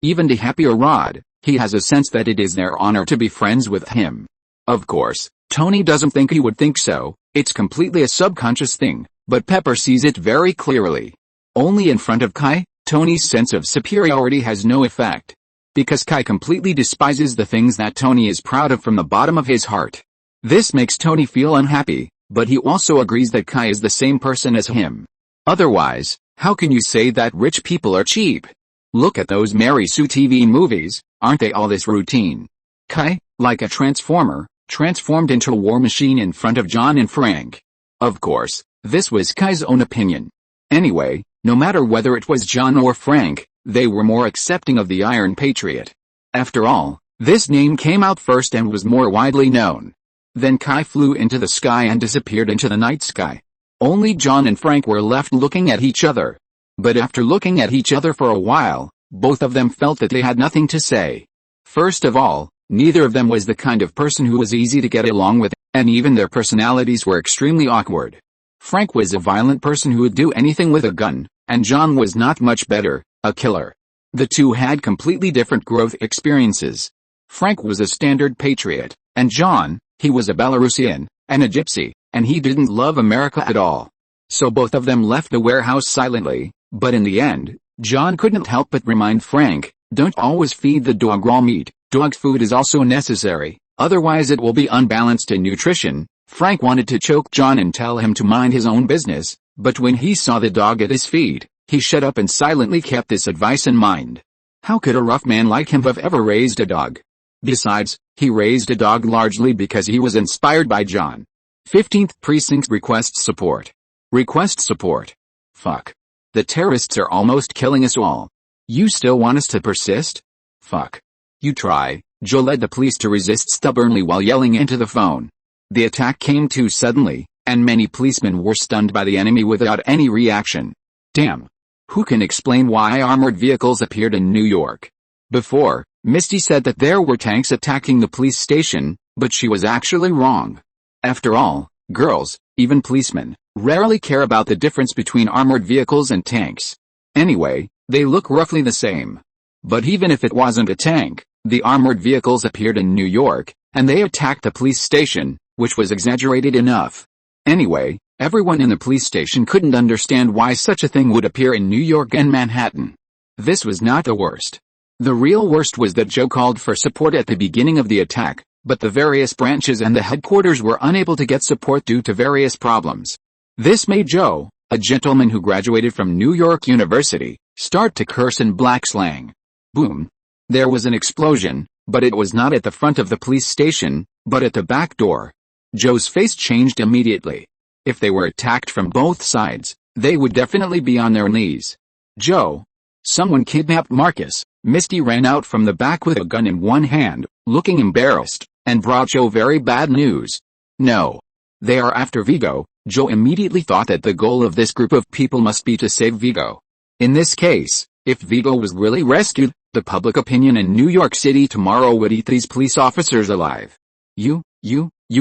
even the Happy or Rod. He has a sense that it is their honor to be friends with him. Of course, Tony doesn't think he would think so, it's completely a subconscious thing, but Pepper sees it very clearly. Only in front of Kai, Tony's sense of superiority has no effect. Because Kai completely despises the things that Tony is proud of from the bottom of his heart. This makes Tony feel unhappy, but he also agrees that Kai is the same person as him. Otherwise, how can you say that rich people are cheap? Look at those Mary Sue TV movies, aren't they all this routine? Kai, like a transformer, transformed into a war machine in front of John and Frank. Of course, this was Kai's own opinion. Anyway, no matter whether it was John or Frank, they were more accepting of the Iron Patriot. After all, this name came out first and was more widely known. Then Kai flew into the sky and disappeared into the night sky. Only John and Frank were left looking at each other. But after looking at each other for a while, both of them felt that they had nothing to say. First of all, neither of them was the kind of person who was easy to get along with, and even their personalities were extremely awkward. Frank was a violent person who would do anything with a gun, and John was not much better, a killer. The two had completely different growth experiences. Frank was a standard patriot, and John, he was a Belarusian, and a gypsy, and he didn't love America at all. So both of them left the warehouse silently, but in the end, John couldn't help but remind Frank, don't always feed the dog raw meat, dog food is also necessary, otherwise it will be unbalanced in nutrition. Frank wanted to choke John and tell him to mind his own business, but when he saw the dog at his feet, he shut up and silently kept this advice in mind. How could a rough man like him have ever raised a dog? Besides, he raised a dog largely because he was inspired by John. 15th Precinct requests support. Request support. Fuck. The terrorists are almost killing us all. You still want us to persist? Fuck. You try. Joe led the police to resist stubbornly while yelling into the phone. The attack came too suddenly, and many policemen were stunned by the enemy without any reaction. Damn. Who can explain why armored vehicles appeared in New York? Before, Misty said that there were tanks attacking the police station, but she was actually wrong. After all, girls, even policemen, rarely care about the difference between armored vehicles and tanks. Anyway, they look roughly the same. But even if it wasn't a tank, the armored vehicles appeared in New York, and they attacked the police station, which was exaggerated enough. Anyway, everyone in the police station couldn't understand why such a thing would appear in New York and Manhattan. This was not the worst. The real worst was that Joe called for support at the beginning of the attack, but the various branches and the headquarters were unable to get support due to various problems. This made Joe, a gentleman who graduated from New York University, start to curse in black slang. Boom. There was an explosion, but it was not at the front of the police station, but at the back door. Joe's face changed immediately. If they were attacked from both sides, they would definitely be on their knees. Joe. Someone kidnapped Marcus. Misty ran out from the back with a gun in one hand, looking embarrassed, and brought Joe very bad news. No. They are after Vigo, Joe immediately thought that the goal of this group of people must be to save Vigo. In this case, if Vigo was really rescued, the public opinion in New York City tomorrow would eat these police officers alive. You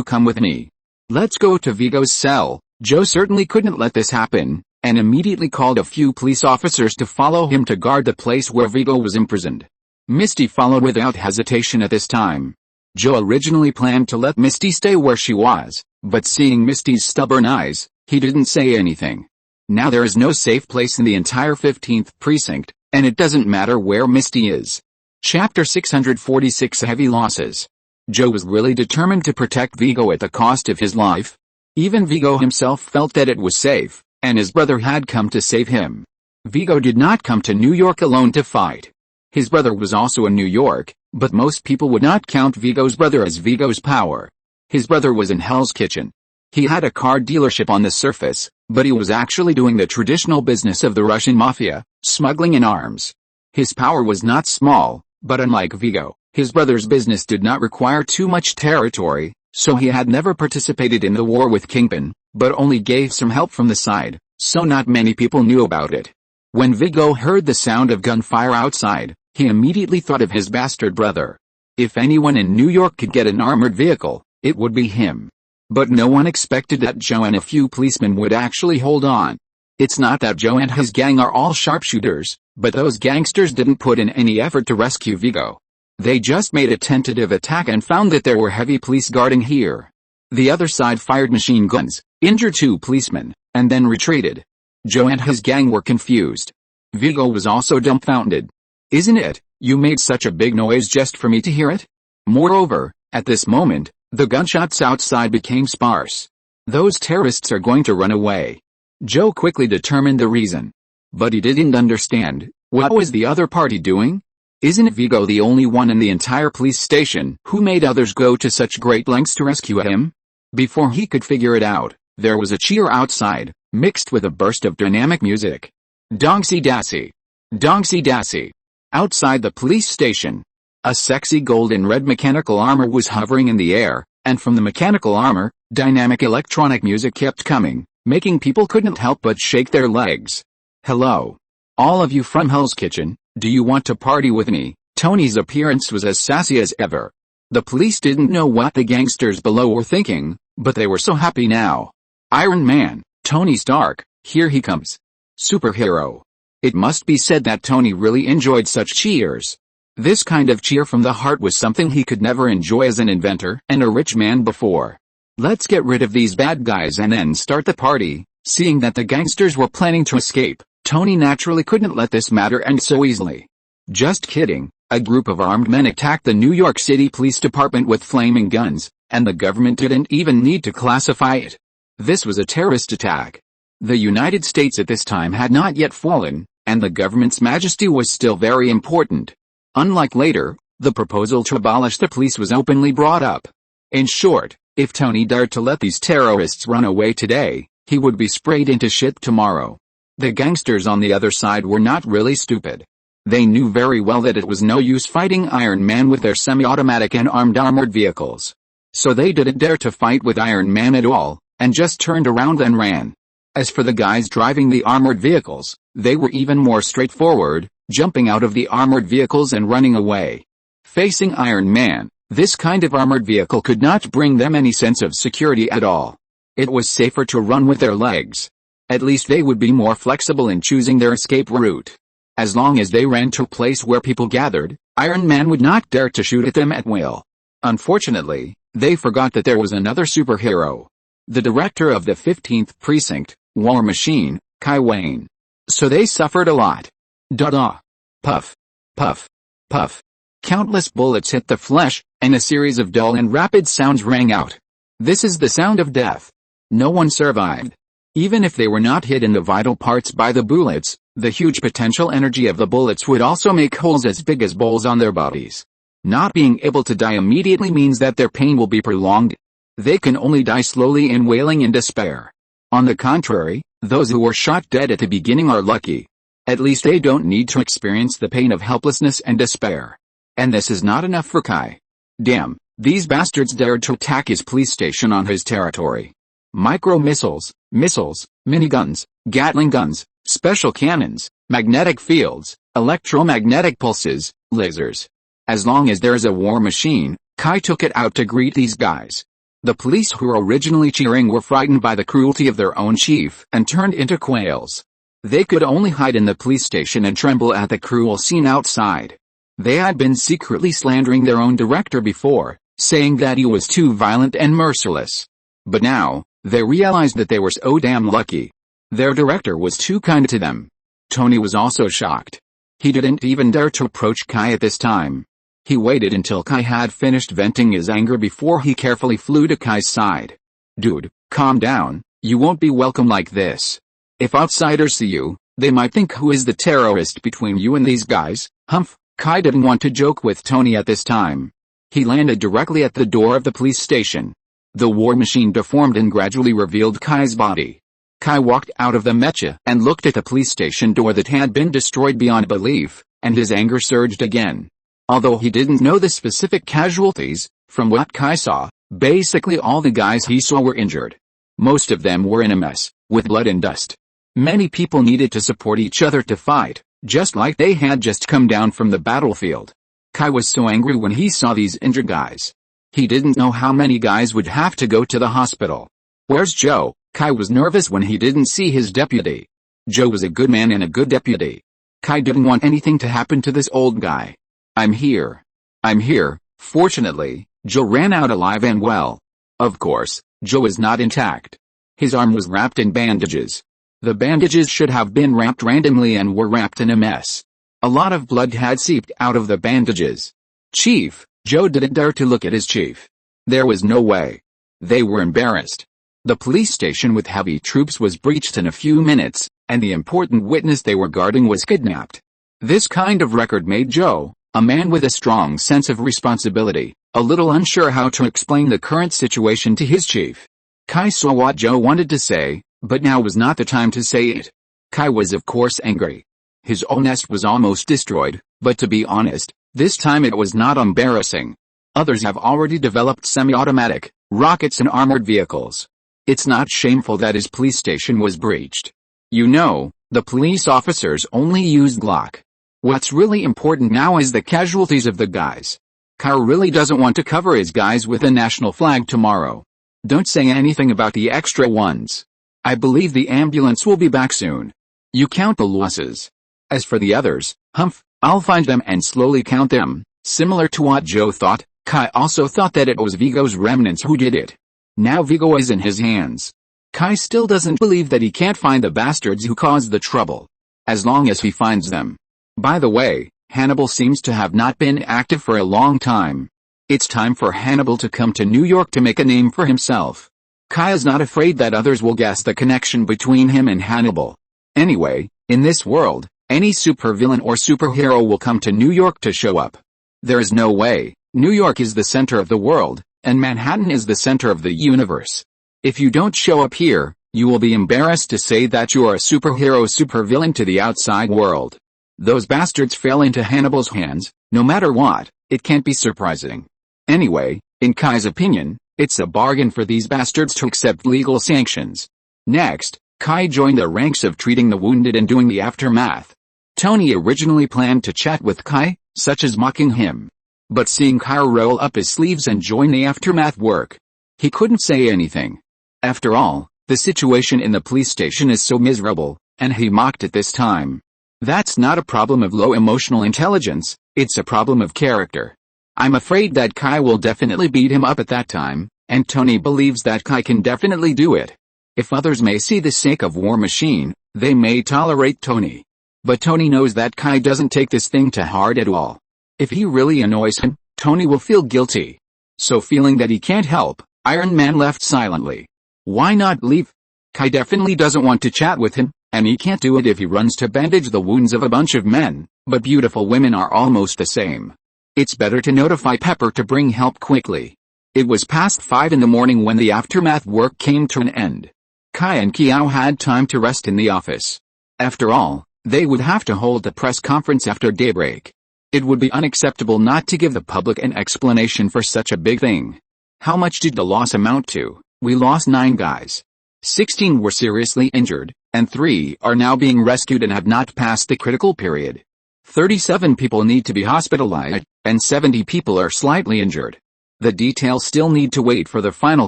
come with me. Let's go to Vigo's cell. Joe certainly couldn't let this happen, and immediately called a few police officers to follow him to guard the place where Vigo was imprisoned. Misty followed without hesitation at this time. Joe originally planned to let Misty stay where she was, but seeing Misty's stubborn eyes, he didn't say anything. Now there is no safe place in the entire 15th precinct, and it doesn't matter where Misty is. Chapter 646 Heavy Losses. Joe was really determined to protect Vigo at the cost of his life. Even Vigo himself felt that it was safe, and his brother had come to save him. Vigo did not come to New York alone to fight. His brother was also in New York, but most people would not count Vigo's brother as Vigo's power. His brother was in Hell's Kitchen. He had a car dealership on the surface, but he was actually doing the traditional business of the Russian mafia, smuggling in arms. His power was not small, but unlike Vigo, his brother's business did not require too much territory, so he had never participated in the war with Kingpin, but only gave some help from the side, so not many people knew about it. When Vigo heard the sound of gunfire outside, he immediately thought of his bastard brother. If anyone in New York could get an armored vehicle, it would be him. But no one expected that Joe and a few policemen would actually hold on. It's not that Joe and his gang are all sharpshooters, but those gangsters didn't put in any effort to rescue Vigo. They just made a tentative attack and found that there were heavy police guarding here. The other side fired machine guns, injured 2 policemen, and then retreated. Joe and his gang were confused. Vigo was also dumbfounded. Isn't it, you made such a big noise just for me to hear it? Moreover, at this moment, the gunshots outside became sparse. Those terrorists are going to run away. Joe quickly determined the reason. But he didn't understand. What was the other party doing? Isn't Vigo the only one in the entire police station who made others go to such great lengths to rescue him? Before he could figure it out, there was a cheer outside, mixed with a burst of dynamic music. Donksy Dassy. Donksy Dassy. Outside the police station, a sexy gold and red mechanical armor was hovering in the air, and from the mechanical armor, dynamic electronic music kept coming, making people couldn't help but shake their legs. Hello. All of you from Hell's Kitchen, do you want to party with me? Tony's appearance was as sassy as ever. The police didn't know what the gangsters below were thinking, but they were so happy now. Iron Man, Tony Stark, here he comes. Superhero. It must be said that Tony really enjoyed such cheers. This kind of cheer from the heart was something he could never enjoy as an inventor and a rich man before. Let's get rid of these bad guys and then start the party. Seeing that the gangsters were planning to escape, Tony naturally couldn't let this matter end so easily. Just kidding, a group of armed men attacked the New York City Police Department with flaming guns, and the government didn't even need to classify it. This was a terrorist attack. The United States at this time had not yet fallen, and the government's majesty was still very important. Unlike later, the proposal to abolish the police was openly brought up. In short, if Tony dared to let these terrorists run away today, he would be sprayed into shit tomorrow. The gangsters on the other side were not really stupid. They knew very well that it was no use fighting Iron Man with their semi-automatic and armored vehicles. So they didn't dare to fight with Iron Man at all, and just turned around and ran. As for the guys driving the armored vehicles, they were even more straightforward, jumping out of the armored vehicles and running away. Facing Iron Man, this kind of armored vehicle could not bring them any sense of security at all. It was safer to run with their legs. At least they would be more flexible in choosing their escape route. As long as they ran to a place where people gathered, Iron Man would not dare to shoot at them at will. Unfortunately, they forgot that there was another superhero. The director of the 15th precinct, War Machine, Kai Wayne. So they suffered a lot. Da-da. Puff. Puff. Puff. Countless bullets hit the flesh, and a series of dull and rapid sounds rang out. This is the sound of death. No one survived. Even if they were not hit in the vital parts by the bullets, the huge potential energy of the bullets would also make holes as big as bowls on their bodies. Not being able to die immediately means that their pain will be prolonged. They can only die slowly in wailing and despair. On the contrary, those who were shot dead at the beginning are lucky. At least they don't need to experience the pain of helplessness and despair. And this is not enough for Kai. Damn, these bastards dared to attack his police station on his territory. Micro-missiles, missiles, miniguns, Gatling guns, special cannons, magnetic fields, electromagnetic pulses, lasers. As long as there's a war machine, Kai took it out to greet these guys. The police who were originally cheering were frightened by the cruelty of their own chief and turned into quails. They could only hide in the police station and tremble at the cruel scene outside. They had been secretly slandering their own director before, saying that he was too violent and merciless. But now, they realized that they were so damn lucky. Their director was too kind to them. Tony was also shocked. He didn't even dare to approach Kai at this time. He waited until Kai had finished venting his anger before he carefully flew to Kai's side. Dude, calm down, you won't be welcome like this. If outsiders see you, they might think who is the terrorist between you and these guys. Humph. Kai didn't want to joke with Tony at this time. He landed directly at the door of the police station. The war machine deformed and gradually revealed Kai's body. Kai walked out of the mecha and looked at the police station door that had been destroyed beyond belief, and his anger surged again. Although he didn't know the specific casualties, from what Kai saw, basically all the guys he saw were injured. Most of them were in a mess, with blood and dust. Many people needed to support each other to fight, just like they had just come down from the battlefield. Kai was so angry when he saw these injured guys. He didn't know how many guys would have to go to the hospital. Where's Joe? Kai was nervous when he didn't see his deputy. Joe was a good man and a good deputy. Kai didn't want anything to happen to this old guy. I'm here. I'm here. Fortunately, Joe ran out alive and well. Of course, Joe was not intact. His arm was wrapped in bandages. The bandages should have been wrapped randomly and were wrapped in a mess. A lot of blood had seeped out of the bandages. Chief, Joe didn't dare to look at his chief. There was no way. They were embarrassed. The police station with heavy troops was breached in a few minutes, and the important witness they were guarding was kidnapped. This kind of record made Joe, a man with a strong sense of responsibility, a little unsure how to explain the current situation to his chief. Kai saw what Joe wanted to say, but now was not the time to say it. Kai was of course angry. His own nest was almost destroyed, but to be honest, this time it was not embarrassing. Others have already developed semi-automatic rockets and armored vehicles. It's not shameful that his police station was breached. You know, the police officers only used Glock. What's really important now is the casualties of the guys. Kai really doesn't want to cover his guys with a national flag tomorrow. Don't say anything about the extra ones. I believe the ambulance will be back soon. You count the losses. As for the others, humph, I'll find them and slowly count them. Similar to what Joe thought, Kai also thought that it was Vigo's remnants who did it. Now Vigo is in his hands. Kai still doesn't believe that he can't find the bastards who caused the trouble. As long as he finds them. By the way, Hannibal seems to have not been active for a long time. It's time for Hannibal to come to New York to make a name for himself. Kai is not afraid that others will guess the connection between him and Hannibal. Anyway, in this world, any supervillain or superhero will come to New York to show up. There is no way. New York is the center of the world, and Manhattan is the center of the universe. If you don't show up here, you will be embarrassed to say that you are a supervillain to the outside world. Those bastards fell into Hannibal's hands, no matter what, it can't be surprising. Anyway, in Kai's opinion, it's a bargain for these bastards to accept legal sanctions. Next, Kai joined the ranks of treating the wounded and doing the aftermath. Tony originally planned to chat with Kai, such as mocking him. But seeing Kai roll up his sleeves and join the aftermath work, he couldn't say anything. After all, the situation in the police station is so miserable, and he mocked it this time. That's not a problem of low emotional intelligence, it's a problem of character. I'm afraid that Kai will definitely beat him up at that time, and Tony believes that Kai can definitely do it. If others may see the sake of War Machine, they may tolerate Tony. But Tony knows that Kai doesn't take this thing to heart at all. If he really annoys him, Tony will feel guilty. So feeling that he can't help, Iron Man left silently. Why not leave? Kai definitely doesn't want to chat with him, and he can't do it if he runs to bandage the wounds of a bunch of men, but beautiful women are almost the same. It's better to notify Pepper to bring help quickly. It was past 5 in the morning when the aftermath work came to an end. Kai and Kiao had time to rest in the office. After all, they would have to hold the press conference after daybreak. It would be unacceptable not to give the public an explanation for such a big thing. How much did the loss amount to? We lost 9 guys. 16 were seriously injured, and 3 are now being rescued and have not passed the critical period. 37 people need to be hospitalized, and 70 people are slightly injured. The details still need to wait for the final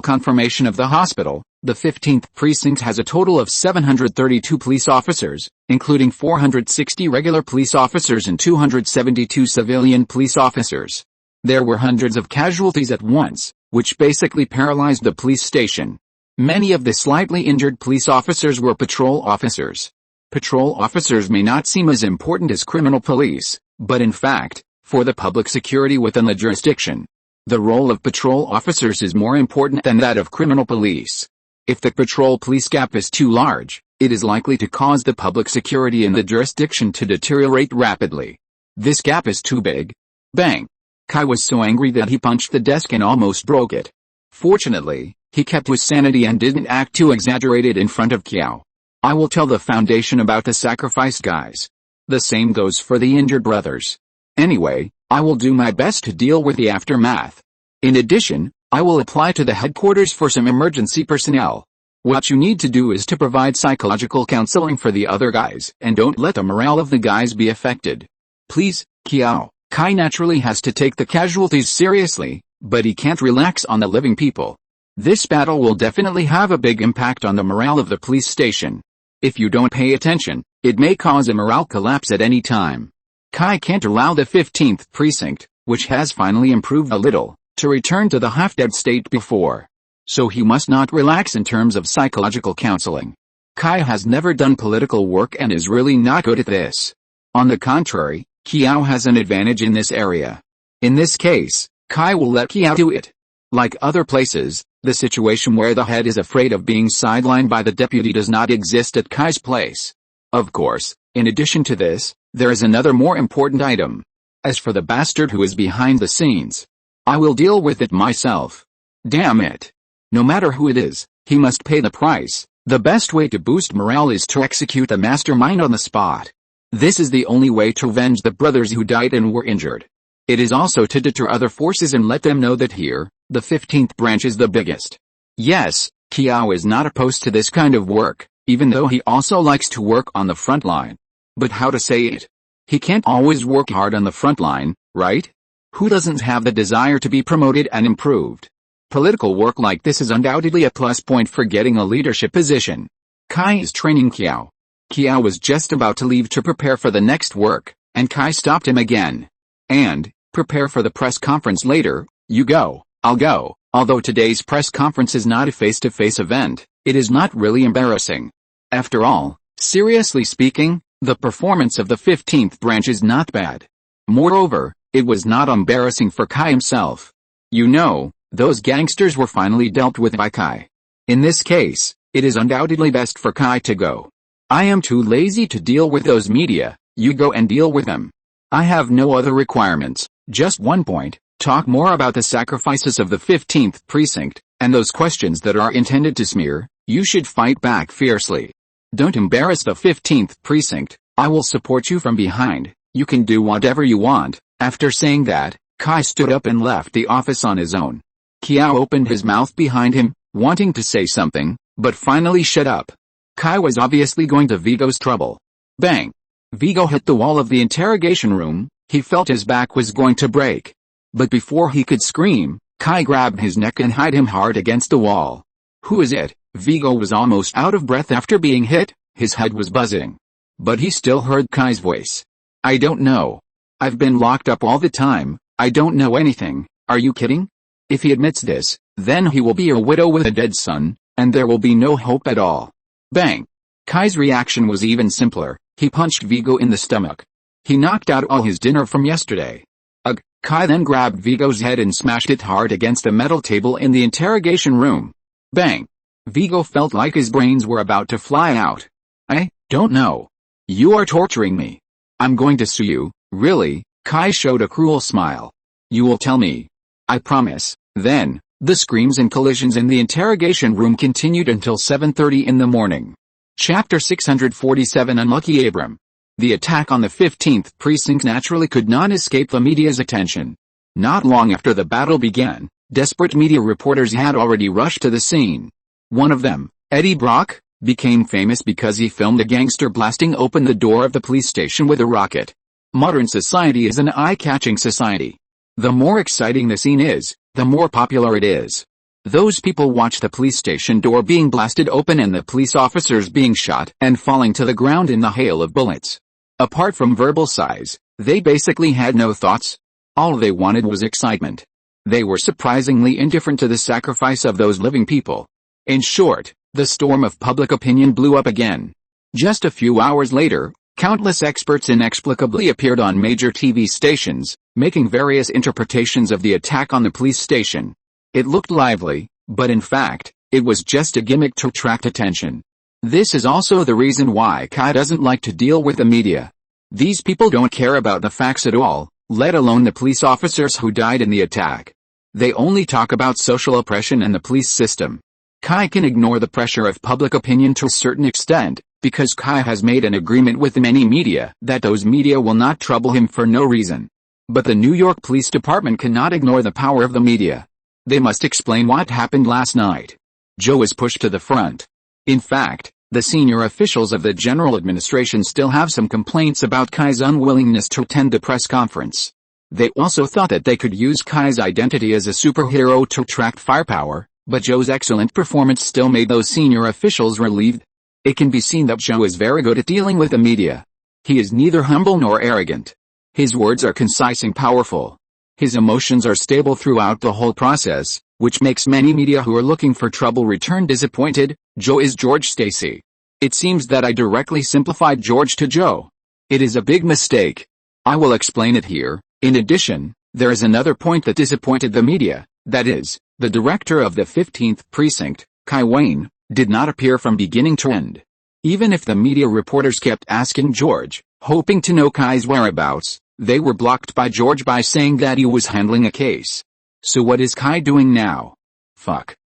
confirmation of the hospital. The 15th precinct has a total of 732 police officers, including 460 regular police officers and 272 civilian police officers. There were hundreds of casualties at once, which basically paralyzed the police station. Many of the slightly injured police officers were patrol officers. Patrol officers may not seem as important as criminal police, but in fact, for the public security within the jurisdiction, the role of patrol officers is more important than that of criminal police. If the patrol police gap is too large, it is likely to cause the public security in the jurisdiction to deteriorate rapidly. This gap is too big. Bang! Kai was so angry that he punched the desk and almost broke it. Fortunately, he kept his sanity and didn't act too exaggerated in front of Kiao. I will tell the Foundation about the sacrificed guys. The same goes for the injured brothers. Anyway, I will do my best to deal with the aftermath. In addition, I will apply to the headquarters for some emergency personnel. What you need to do is to provide psychological counseling for the other guys and don't let the morale of the guys be affected. Please, Kiao. Kai naturally has to take the casualties seriously, but he can't relax on the living people. This battle will definitely have a big impact on the morale of the police station. If you don't pay attention, it may cause a morale collapse at any time. Kai can't allow the 15th precinct, which has finally improved a little, to return to the half-dead state before. So he must not relax in terms of psychological counseling. Kai has never done political work and is really not good at this. On the contrary, Kiao has an advantage in this area. In this case, Kai will let Kiao do it. Like other places, the situation where the head is afraid of being sidelined by the deputy does not exist at Kai's place. Of course, in addition to this, there is another more important item. As for the bastard who is behind the scenes, I will deal with it myself. Damn it. No matter who it is, he must pay the price. The best way to boost morale is to execute the mastermind on the spot. This is the only way to avenge the brothers who died and were injured. It is also to deter other forces and let them know that here, the 15th branch is the biggest. Yes, Kiao is not opposed to this kind of work, even though he also likes to work on the front line. But how to say it? He can't always work hard on the front line, right? Who doesn't have the desire to be promoted and improved? Political work like this is undoubtedly a plus point for getting a leadership position. Kai is training Kiao. Kiao was just about to leave to prepare for the next work, and Kai stopped him again. And, prepare for the press conference later. You go, I'll go. Although today's press conference is not a face-to-face event, it is not really embarrassing. After all, seriously speaking, the performance of the 15th branch is not bad. Moreover, it was not embarrassing for Kai himself. You know, those gangsters were finally dealt with by Kai. In this case, it is undoubtedly best for Kai to go. I am too lazy to deal with those media. You go and deal with them. I have no other requirements, just one point: talk more about the sacrifices of the 15th precinct, and those questions that are intended to smear. You should fight back fiercely. Don't embarrass the 15th precinct. I will support you from behind. You can do whatever you want. After saying that, Kai stood up and left the office on his own. Kiao opened his mouth behind him, wanting to say something, but finally shut up. Kai was obviously going to Vigo's trouble. Bang! Vigo hit the wall of the interrogation room. He felt his back was going to break. But before he could scream, Kai grabbed his neck and hit him hard against the wall. Who is it? Vigo was almost out of breath after being hit. His head was buzzing. But he still heard Kai's voice. I don't know. I've been locked up all the time. I don't know anything. Are you kidding? If he admits this, then he will be a widow with a dead son, and there will be no hope at all. Bang! Kai's reaction was even simpler. He punched Vigo in the stomach. He knocked out all his dinner from yesterday. Ugh! Kai then grabbed Vigo's head and smashed it hard against the metal table in the interrogation room. Bang! Vigo felt like his brains were about to fly out. I don't know. You are torturing me. I'm going to sue you. Really? Kai showed a cruel smile. You will tell me. I promise. Then, the screams and collisions in the interrogation room continued until 7:30 in the morning. Chapter 647: Unlucky Abram. The attack on the 15th precinct naturally could not escape the media's attention. Not long after the battle began, Desperate media reporters had already rushed to the scene. One of them, Eddie Brock, became famous because he filmed a gangster blasting open the door of the police station with a rocket. Modern society is an eye-catching society. The more exciting the scene is, the more popular it is. Those people watch the police station door being blasted open and the police officers being shot and falling to the ground in the hail of bullets. Apart from verbal sighs, they basically had no thoughts. All they wanted was excitement. They were surprisingly indifferent to the sacrifice of those living people. In short, the storm of public opinion blew up again. Just a few hours later, countless experts inexplicably appeared on major TV stations, making various interpretations of the attack on the police station. It looked lively, but in fact, it was just a gimmick to attract attention. This is also the reason why Kai doesn't like to deal with the media. These people don't care about the facts at all, let alone the police officers who died in the attack. They only talk about social oppression and the police system. Kai can ignore the pressure of public opinion to a certain extent, because Kai has made an agreement with many media that those media will not trouble him for no reason. But the New York Police Department cannot ignore the power of the media. They must explain what happened last night. Joe is pushed to the front. In fact, the senior officials of the General Administration still have some complaints about Kai's unwillingness to attend the press conference. They also thought that they could use Kai's identity as a superhero to attract firepower, but Joe's excellent performance still made those senior officials relieved. It can be seen that Joe is very good at dealing with the media. He is neither humble nor arrogant. His words are concise and powerful. His emotions are stable throughout the whole process, which makes many media who are looking for trouble return disappointed. Joe is George Stacy. It seems that I directly simplified George to Joe. It is a big mistake. I will explain it here. In addition, there is another point that disappointed the media, that is, the director of the 15th Precinct, Kai Wayne, did not appear from beginning to end. Even if the media reporters kept asking George, hoping to know Kai's whereabouts, they were blocked by George by saying that he was handling a case. So what is Kai doing now? Fuck.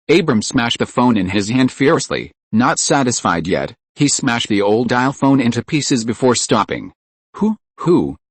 Abram smashed the phone in his hand fiercely. Not satisfied yet, he smashed the old dial phone into pieces before stopping.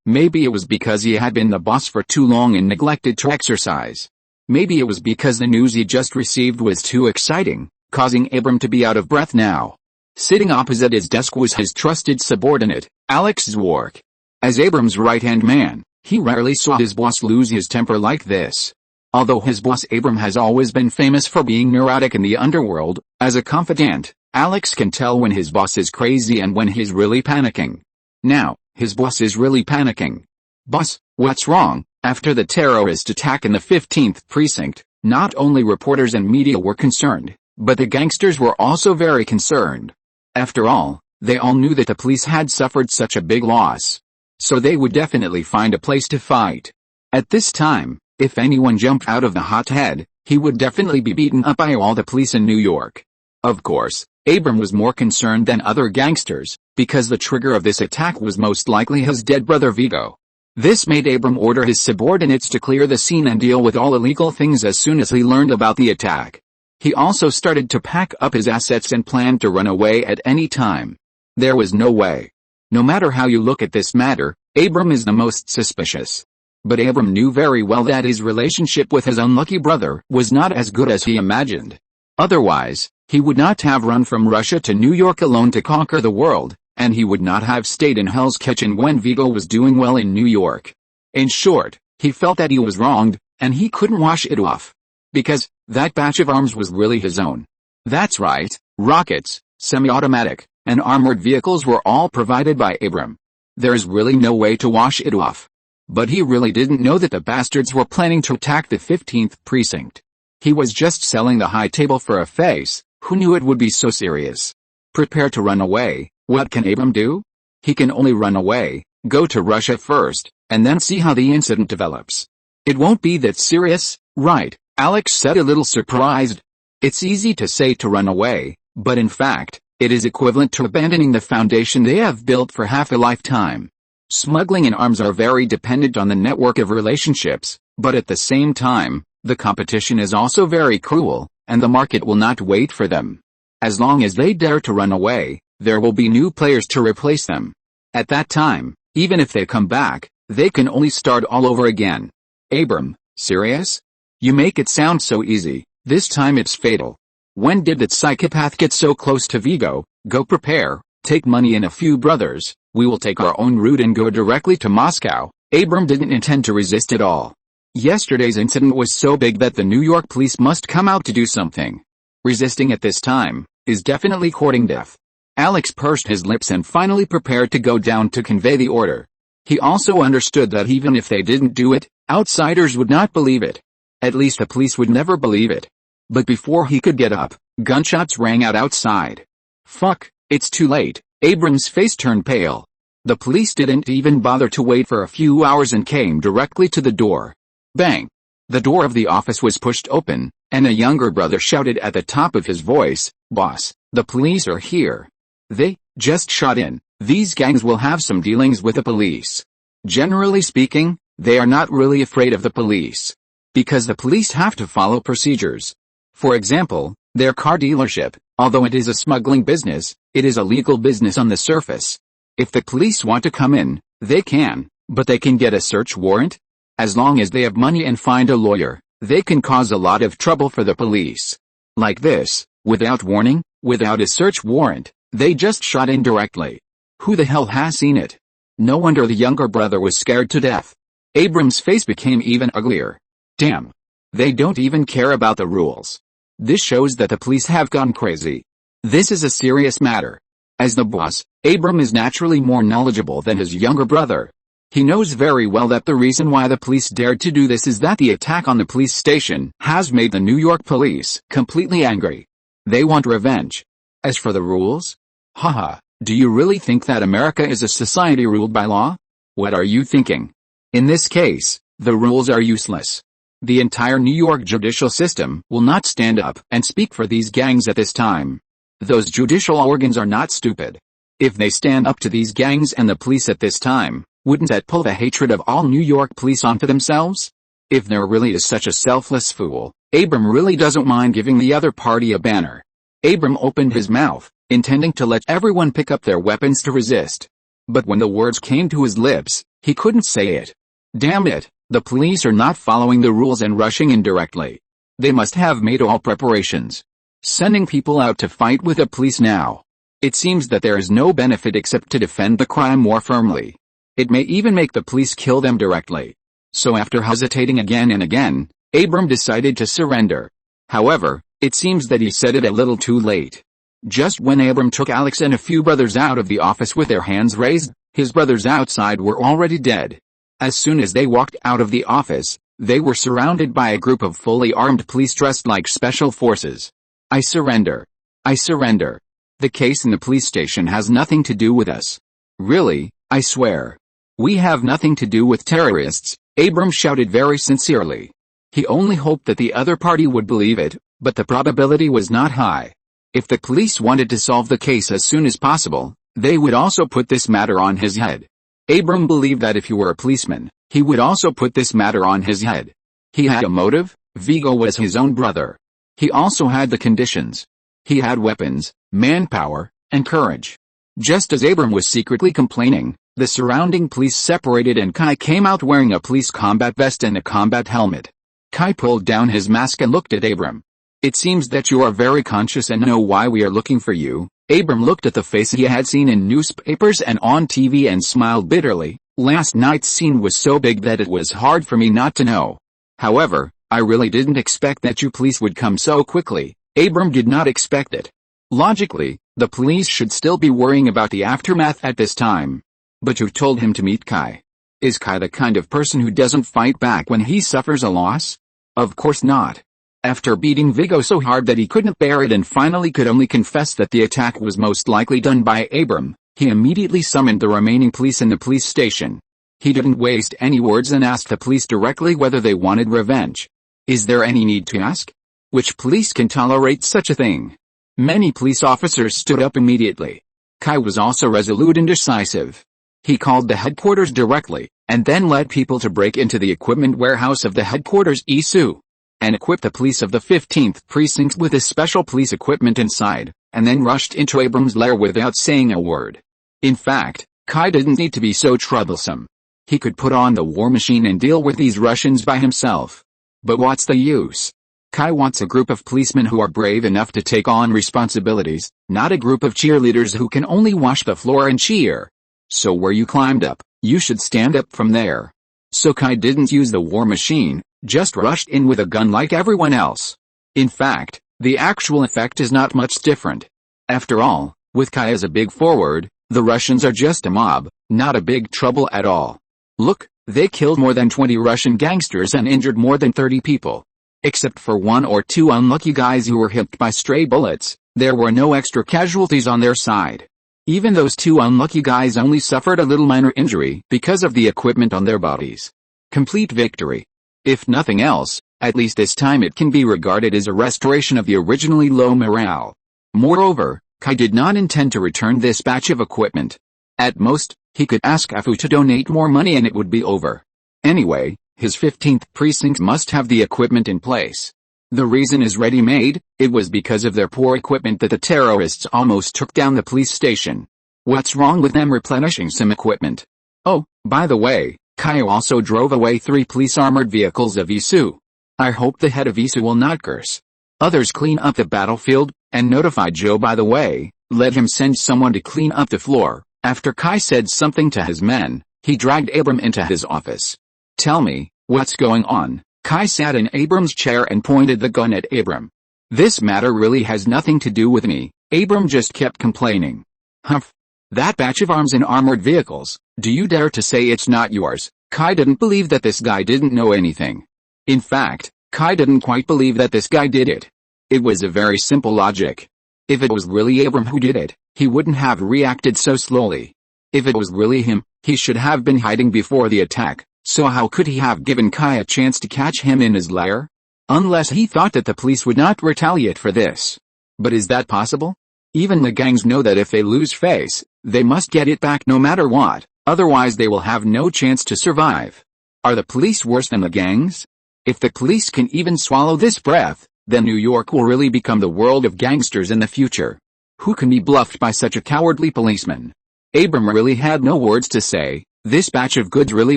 Maybe it was because he had been the boss for too long and neglected to exercise. Maybe it was because the news he just received was too exciting, causing Abram to be out of breath now. Sitting opposite his desk was his trusted subordinate, Alex Zwark. As Abram's right-hand man, he rarely saw his boss lose his temper like this. Although his boss Abram has always been famous for being neurotic in the underworld, as a confidant, Alex can tell when his boss is crazy and when he's really panicking. Now, his boss is really panicking. Boss, what's wrong? After the terrorist attack in the 15th Precinct, not only reporters and media were concerned, but the gangsters were also very concerned. After all, they all knew that the police had suffered such a big loss. So they would definitely find a place to fight. At this time, if anyone jumped out of the hothead, he would definitely be beaten up by all the police in New York. Of course, Abram was more concerned than other gangsters, because the trigger of this attack was most likely his dead brother Vigo. This made Abram order his subordinates to clear the scene and deal with all illegal things as soon as he learned about the attack. He also started to pack up his assets and planned to run away at any time. There was no way. No matter how you look at this matter, Abram is the most suspicious. But Abram knew very well that his relationship with his unlucky brother was not as good as he imagined. Otherwise, he would not have run from Russia to New York alone to conquer the world, and he would not have stayed in Hell's Kitchen when Vigo was doing well in New York. In short, he felt that he was wronged, and he couldn't wash it off. Because, that batch of arms was really his own. That's right, rockets, semi-automatic, and armored vehicles were all provided by Abram. There's really no way to wash it off. But he really didn't know that the bastards were planning to attack the 15th Precinct. He was just selling the high table for a face. Who knew it would be so serious? Prepare to run away. What can Abram do? He can only run away, go to Russia first, and then see how the incident develops. It won't be that serious, right? Alex said a little surprised. It's easy to say to run away, but in fact, it is equivalent to abandoning the foundation they have built for half a lifetime. Smuggling in arms are very dependent on the network of relationships, but at the same time, the competition is also very cruel, and the market will not wait for them. As long as they dare to run away, there will be new players to replace them. At that time, even if they come back, they can only start all over again. Abram, serious? You make it sound so easy, this time it's fatal. When did that psychopath get so close to Vigo? Go prepare, take money and a few brothers, we will take our own route and go directly to Moscow. Abram didn't intend to resist at all. Yesterday's incident was so big that the New York police must come out to do something. Resisting at this time is definitely courting death. Alex pursed his lips and finally prepared to go down to convey the order. He also understood that even if they didn't do it, outsiders would not believe it. At least the police would never believe it. But before he could get up, gunshots rang out outside. Fuck, it's too late. Abram's face turned pale. The police didn't even bother to wait for a few hours and came directly to the door. Bang! The door of the office was pushed open, and a younger brother shouted at the top of his voice, "Boss, the police are here. They just shot in. These gangs will have some dealings with the police. Generally speaking, they are not really afraid of the police. Because the police have to follow procedures. For example, their car dealership, although it is a smuggling business, it is a legal business on the surface. If the police want to come in, they can, but they can get a search warrant. As long as they have money and find a lawyer, they can cause a lot of trouble for the police. Like this, without warning, without a search warrant, they just shot in directly. Who the hell has seen it? No wonder the younger brother was scared to death. Abram's face became even uglier. Damn. They don't even care about the rules. This shows that the police have gone crazy. This is a serious matter. As the boss, Abram is naturally more knowledgeable than his younger brother. He knows very well that the reason why the police dared to do this is that the attack on the police station has made the New York police completely angry. They want revenge. As for the rules? Haha, do you really think that America is a society ruled by law? What are you thinking? In this case, the rules are useless. The entire New York judicial system will not stand up and speak for these gangs at this time. Those judicial organs are not stupid. If they stand up to these gangs and the police at this time, wouldn't that pull the hatred of all New York police onto themselves? If there really is such a selfless fool, Abram really doesn't mind giving the other party a banner. Abram opened his mouth, intending to let everyone pick up their weapons to resist. But when the words came to his lips, he couldn't say it. Damn it, the police are not following the rules and rushing in directly. They must have made all preparations. Sending people out to fight with the police now. It seems that there is no benefit except to defend the crime more firmly. It may even make the police kill them directly. So after hesitating again and again, Abram decided to surrender. However, it seems that he said it a little too late. Just when Abram took Alex and a few brothers out of the office with their hands raised, his brothers outside were already dead. As soon as they walked out of the office, they were surrounded by a group of fully armed police dressed like special forces. I surrender. I surrender. The case in the police station has nothing to do with us. Really, I swear. We have nothing to do with terrorists, Abram shouted very sincerely. He only hoped that the other party would believe it, but the probability was not high. If the police wanted to solve the case as soon as possible, they would also put this matter on his head. Abram believed that if he were a policeman, he would also put this matter on his head. He had a motive. Vigo was his own brother. He also had the conditions. He had weapons, manpower, and courage. Just as Abram was secretly complaining, the surrounding police separated and Kai came out wearing a police combat vest and a combat helmet. Kai pulled down his mask and looked at Abram. It seems that you are very conscious and know why we are looking for you. Abram looked at the face he had seen in newspapers and on TV and smiled bitterly. Last night's scene was so big that it was hard for me not to know. However, I really didn't expect that you police would come so quickly. Abram did not expect it. Logically, the police should still be worrying about the aftermath at this time. But you told him to meet Kai. Is Kai the kind of person who doesn't fight back when he suffers a loss? Of course not. After beating Vigo so hard that he couldn't bear it and finally could only confess that the attack was most likely done by Abram, he immediately summoned the remaining police in the police station. He didn't waste any words and asked the police directly whether they wanted revenge. Is there any need to ask? Which police can tolerate such a thing? Many police officers stood up immediately. Kai was also resolute and decisive. He called the headquarters directly, and then led people to break into the equipment warehouse of the headquarters ESU, and equip the police of the 15th precinct with his special police equipment inside, and then rushed into Abram's lair without saying a word. In fact, Kai didn't need to be so troublesome. He could put on the war machine and deal with these Russians by himself. But what's the use? Kai wants a group of policemen who are brave enough to take on responsibilities, not a group of cheerleaders who can only wash the floor and cheer. So where you climbed up, you should stand up from there. So Kai didn't use the war machine, just rushed in with a gun like everyone else. In fact, the actual effect is not much different. After all, with Kai as a big forward, the Russians are just a mob, not a big trouble at all. Look, they killed more than 20 Russian gangsters and injured more than 30 people. Except for 1 or 2 unlucky guys who were hit by stray bullets, there were no extra casualties on their side. Even those 2 unlucky guys only suffered a little minor injury because of the equipment on their bodies. Complete victory. If nothing else, at least this time it can be regarded as a restoration of the originally low morale. Moreover, Kai did not intend to return this batch of equipment. At most, he could ask Afu to donate more money and it would be over. Anyway, his 15th precinct must have the equipment in place. The reason is ready-made, it was because of their poor equipment that the terrorists almost took down the police station. What's wrong with them replenishing some equipment? Oh, by the way, Kai also drove away 3 police armored vehicles of Isu. I hope the head of Isu will not curse. Others clean up the battlefield, and notify Joe by the way, let him send someone to clean up the floor. After Kai said something to his men, he dragged Abram into his office. Tell me, what's going on? Kai sat in Abram's chair and pointed the gun at Abram. This matter really has nothing to do with me, Abram just kept complaining. Humph. That batch of arms and armored vehicles, do you dare to say it's not yours? Kai didn't believe that this guy didn't know anything. In fact, Kai didn't quite believe that this guy did it. It was a very simple logic. If it was really Abram who did it, he wouldn't have reacted so slowly. If it was really him, he should have been hiding before the attack, so how could he have given Kai a chance to catch him in his lair? Unless he thought that the police would not retaliate for this. But is that possible? Even the gangs know that if they lose face, they must get it back no matter what, otherwise they will have no chance to survive. Are the police worse than the gangs? If the police can even swallow this breath, then New York will really become the world of gangsters in the future. Who can be bluffed by such a cowardly policeman? Abram really had no words to say. This batch of goods really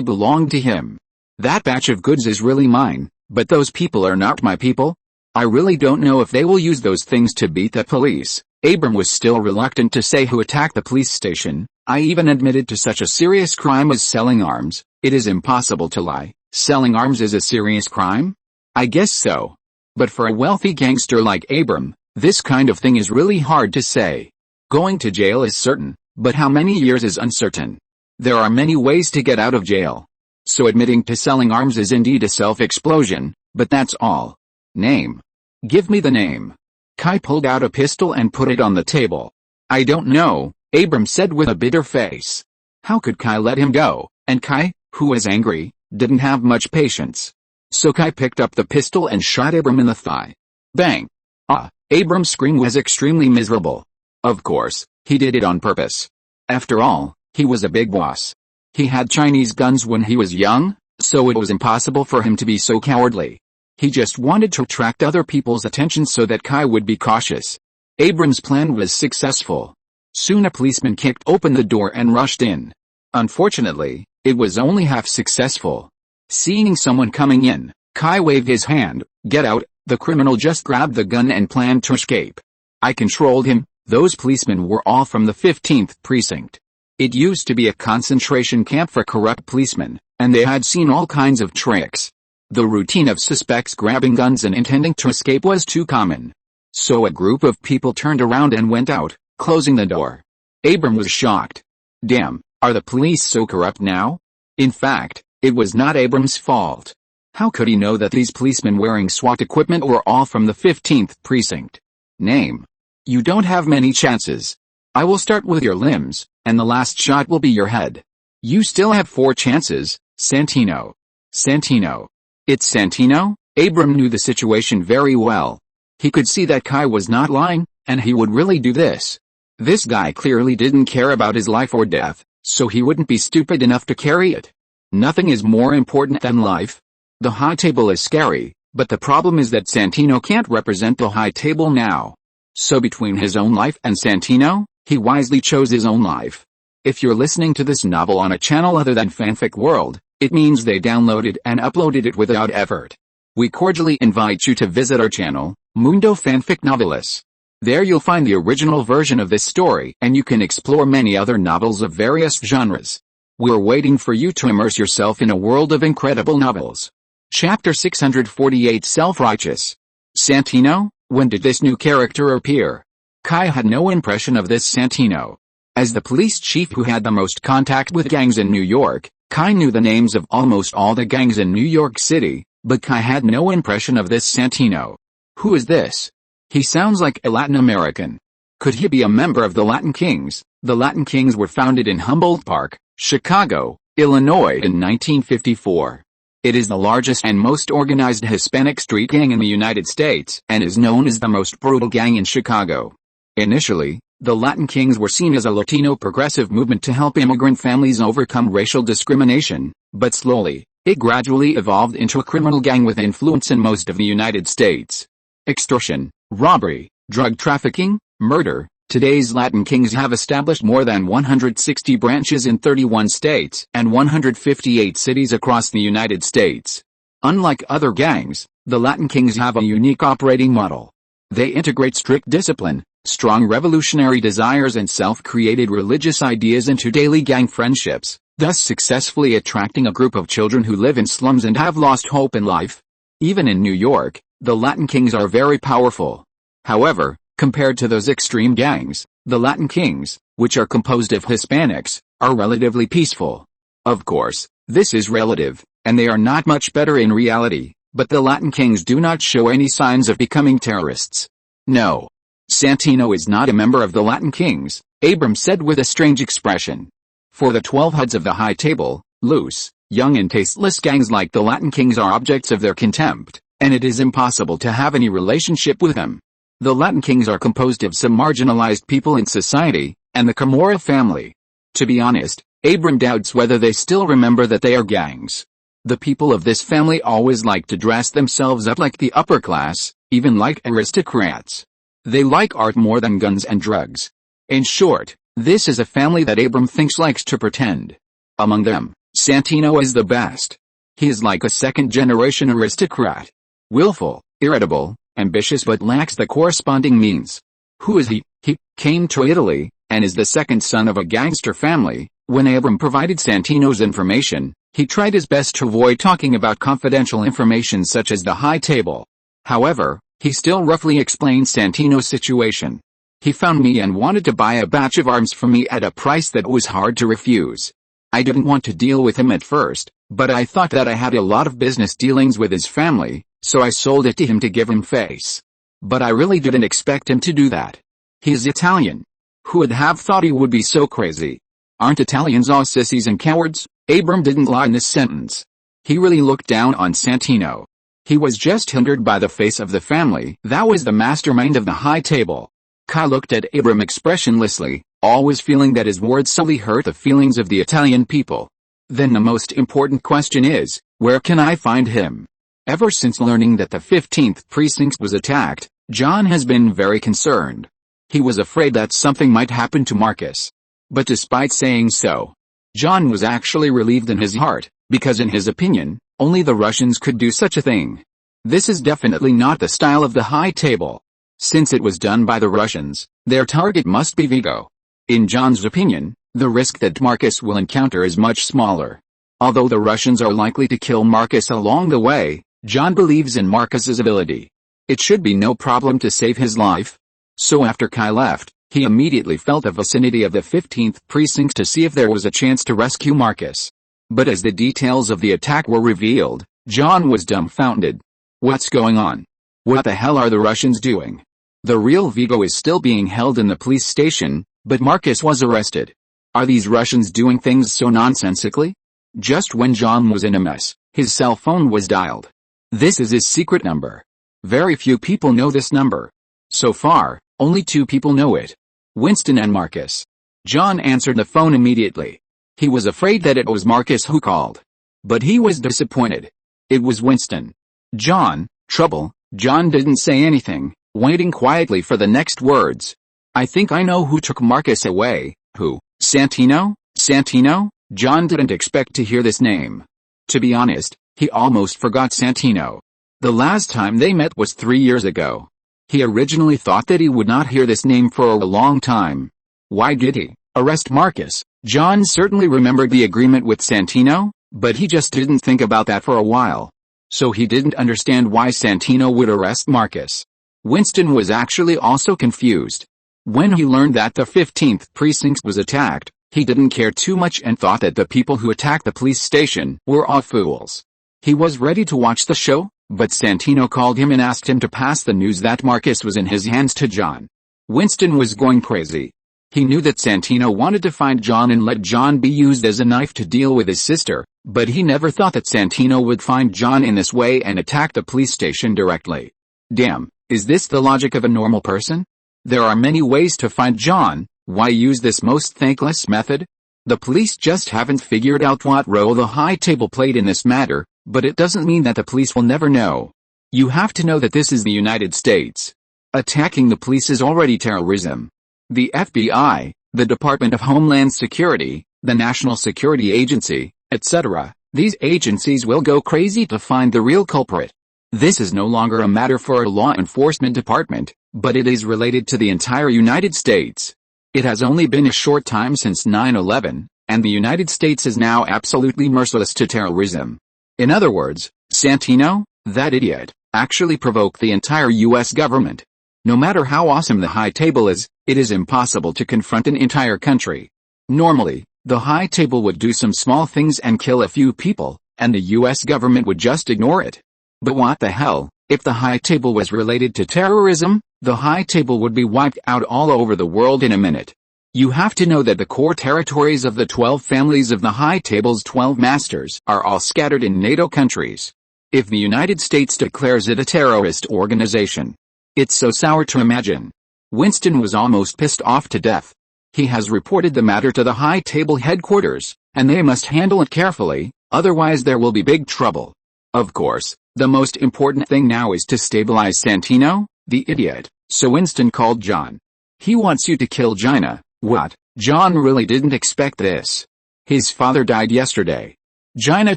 belonged to him. That batch of goods is really mine, but those people are not my people. I really don't know if they will use those things to beat the police. Abram was still reluctant to say who attacked the police station. I even admitted to such a serious crime as selling arms. It is impossible to lie. Selling arms is a serious crime? I guess so. But for a wealthy gangster like Abram, this kind of thing is really hard to say. Going to jail is certain, but how many years is uncertain. There are many ways to get out of jail. So admitting to selling arms is indeed a self-explosion, but that's all. Name. Give me the name. Kai pulled out a pistol and put it on the table. I don't know, Abram said with a bitter face. How could Kai let him go? And Kai, who was angry, didn't have much patience. So Kai picked up the pistol and shot Abram in the thigh. Bang! Ah! Abram's scream was extremely miserable. Of course, he did it on purpose. After all, he was a big boss. He had Chinese guns when he was young, so it was impossible for him to be so cowardly. He just wanted to attract other people's attention so that Kai would be cautious. Abram's plan was successful. Soon a policeman kicked open the door and rushed in. Unfortunately, it was only half successful. Seeing someone coming in, Kai waved his hand. Get out. The criminal just grabbed the gun and planned to escape. I controlled him. Those policemen were all from the 15th precinct. It used to be a concentration camp for corrupt policemen, and they had seen all kinds of tricks. The routine of suspects grabbing guns and intending to escape was too common. So a group of people turned around and went out, closing the door. Abram was shocked. Damn, are the police so corrupt now? In fact, it was not Abram's fault. How could he know that these policemen wearing SWAT equipment were all from the 15th precinct? Name. You don't have many chances. I will start with your limbs, and the last shot will be your head. You still have 4 chances, Santino. Santino. It's Santino? Abram knew the situation very well. He could see that Kai was not lying, and he would really do this. This guy clearly didn't care about his life or death, so he wouldn't be stupid enough to carry it. Nothing is more important than life. The high table is scary, but the problem is that Santino can't represent the high table now. So between his own life and Santino, he wisely chose his own life. If you're listening to this novel on a channel other than Fanfic World, it means they downloaded and uploaded it without effort. We cordially invite you to visit our channel, Mundo Fanfic Novelis. There you'll find the original version of this story, and you can explore many other novels of various genres. We're waiting for you to immerse yourself in a world of incredible novels. Chapter 648 Self-Righteous. Santino? When did this new character appear? Kai had no impression of this Santino. As the police chief who had the most contact with gangs in New York, Kai knew the names of almost all the gangs in New York City, but Kai had no impression of this Santino. Who is this? He sounds like a Latin American. Could he be a member of the Latin Kings? The Latin Kings were founded in Humboldt Park, Chicago, Illinois in 1954. It is the largest and most organized Hispanic street gang in the United States, and is known as the most brutal gang in Chicago. Initially, the Latin Kings were seen as a Latino progressive movement to help immigrant families overcome racial discrimination, but slowly, it gradually evolved into a criminal gang with influence in most of the United States. Extortion, robbery, drug trafficking, murder. Today's Latin Kings have established more than 160 branches in 31 states and 158 cities across the United States. Unlike other gangs, the Latin Kings have a unique operating model. They integrate strict discipline, strong revolutionary desires and self-created religious ideas into daily gang friendships, thus successfully attracting a group of children who live in slums and have lost hope in life. Even in New York, the Latin Kings are very powerful. However, compared to those extreme gangs, the Latin Kings, which are composed of Hispanics, are relatively peaceful. Of course, this is relative, and they are not much better in reality, but the Latin Kings do not show any signs of becoming terrorists. No. Santino is not a member of the Latin Kings, Abram said with a strange expression. For the 12 heads of the high table, loose, young and tasteless gangs like the Latin Kings are objects of their contempt, and it is impossible to have any relationship with them. The Latin Kings are composed of some marginalized people in society, and the Camorra family. To be honest, Abram doubts whether they still remember that they are gangs. The people of this family always like to dress themselves up like the upper class, even like aristocrats. They like art more than guns and drugs. In short, this is a family that Abram thinks likes to pretend. Among them, Santino is the best. He is like a second-generation aristocrat. Willful, irritable, ambitious but lacks the corresponding means. Who is he? He came to Italy, and is the second son of a gangster family. When Abram provided Santino's information, he tried his best to avoid talking about confidential information such as the high table. However, he still roughly explained Santino's situation. He found me and wanted to buy a batch of arms from me at a price that was hard to refuse. I didn't want to deal with him at first, but I thought that I had a lot of business dealings with his family, so I sold it to him to give him face. But I really didn't expect him to do that. He's Italian. Who would have thought he would be so crazy? Aren't Italians all sissies and cowards? Abram didn't lie in this sentence. He really looked down on Santino. He was just hindered by the face of the family that was the mastermind of the high table. Kai looked at Abram expressionlessly, always feeling that his words subtly hurt the feelings of the Italian people. Then the most important question is, where can I find him? Ever since learning that the 15th precinct was attacked, John has been very concerned. He was afraid that something might happen to Marcus. But despite saying so, John was actually relieved in his heart, because in his opinion, only the Russians could do such a thing. This is definitely not the style of the high table. Since it was done by the Russians, their target must be Vigo. In John's opinion, the risk that Marcus will encounter is much smaller. Although the Russians are likely to kill Marcus along the way, John believes in Marcus's ability. It should be no problem to save his life. So after Kai left, he immediately felt the vicinity of the 15th precinct to see if there was a chance to rescue Marcus. But as the details of the attack were revealed, John was dumbfounded. What's going on? What the hell are the Russians doing? The real Vigo is still being held in the police station, but Marcus was arrested. Are these Russians doing things so nonsensically? Just when John was in a mess, his cell phone was dialed. This is his secret number. Very few people know this number. So far, only 2 people know it. Winston and Marcus. John answered the phone immediately. He was afraid that it was Marcus who called. But he was disappointed. It was Winston. John, trouble. John didn't say anything, waiting quietly for the next words. I think I know who took Marcus away. Who? Santino? Santino? John didn't expect to hear this name. To be honest, he almost forgot Santino. The last time they met was 3 years ago. He originally thought that he would not hear this name for a long time. Why did he arrest Marcus? John certainly remembered the agreement with Santino, but he just didn't think about that for a while. So he didn't understand why Santino would arrest Marcus. Winston was actually also confused. When he learned that the 15th precinct was attacked, he didn't care too much and thought that the people who attacked the police station were all fools. He was ready to watch the show, but Santino called him and asked him to pass the news that Marcus was in his hands to John. Winston was going crazy. He knew that Santino wanted to find John and let John be used as a knife to deal with his sister, but he never thought that Santino would find John in this way and attack the police station directly. Damn, is this the logic of a normal person? There are many ways to find John, why use this most thankless method? The police just haven't figured out what role the High Table played in this matter, but it doesn't mean that the police will never know. You have to know that this is the United States. Attacking the police is already terrorism. The FBI, the Department of Homeland Security, the National Security Agency, etc., these agencies will go crazy to find the real culprit. This is no longer a matter for a law enforcement department, but it is related to the entire United States. It has only been a short time since 9/11, and the United States is now absolutely merciless to terrorism. In other words, Santino, that idiot, actually provoked the entire US government. No matter how awesome the High Table is, it is impossible to confront an entire country. Normally, the High Table would do some small things and kill a few people, and the US government would just ignore it. But what the hell, if the High Table was related to terrorism, the High Table would be wiped out all over the world in a minute. You have to know that the core territories of the 12 families of the High Table's 12 masters are all scattered in NATO countries. If the United States declares it a terrorist organization, it's so sour to imagine. Winston was almost pissed off to death. He has reported the matter to the High Table headquarters, and they must handle it carefully, otherwise there will be big trouble. Of course, the most important thing now is to stabilize Santino, the idiot, so Winston called John. He wants you to kill Gina. What? John really didn't expect this. His father died yesterday. Gina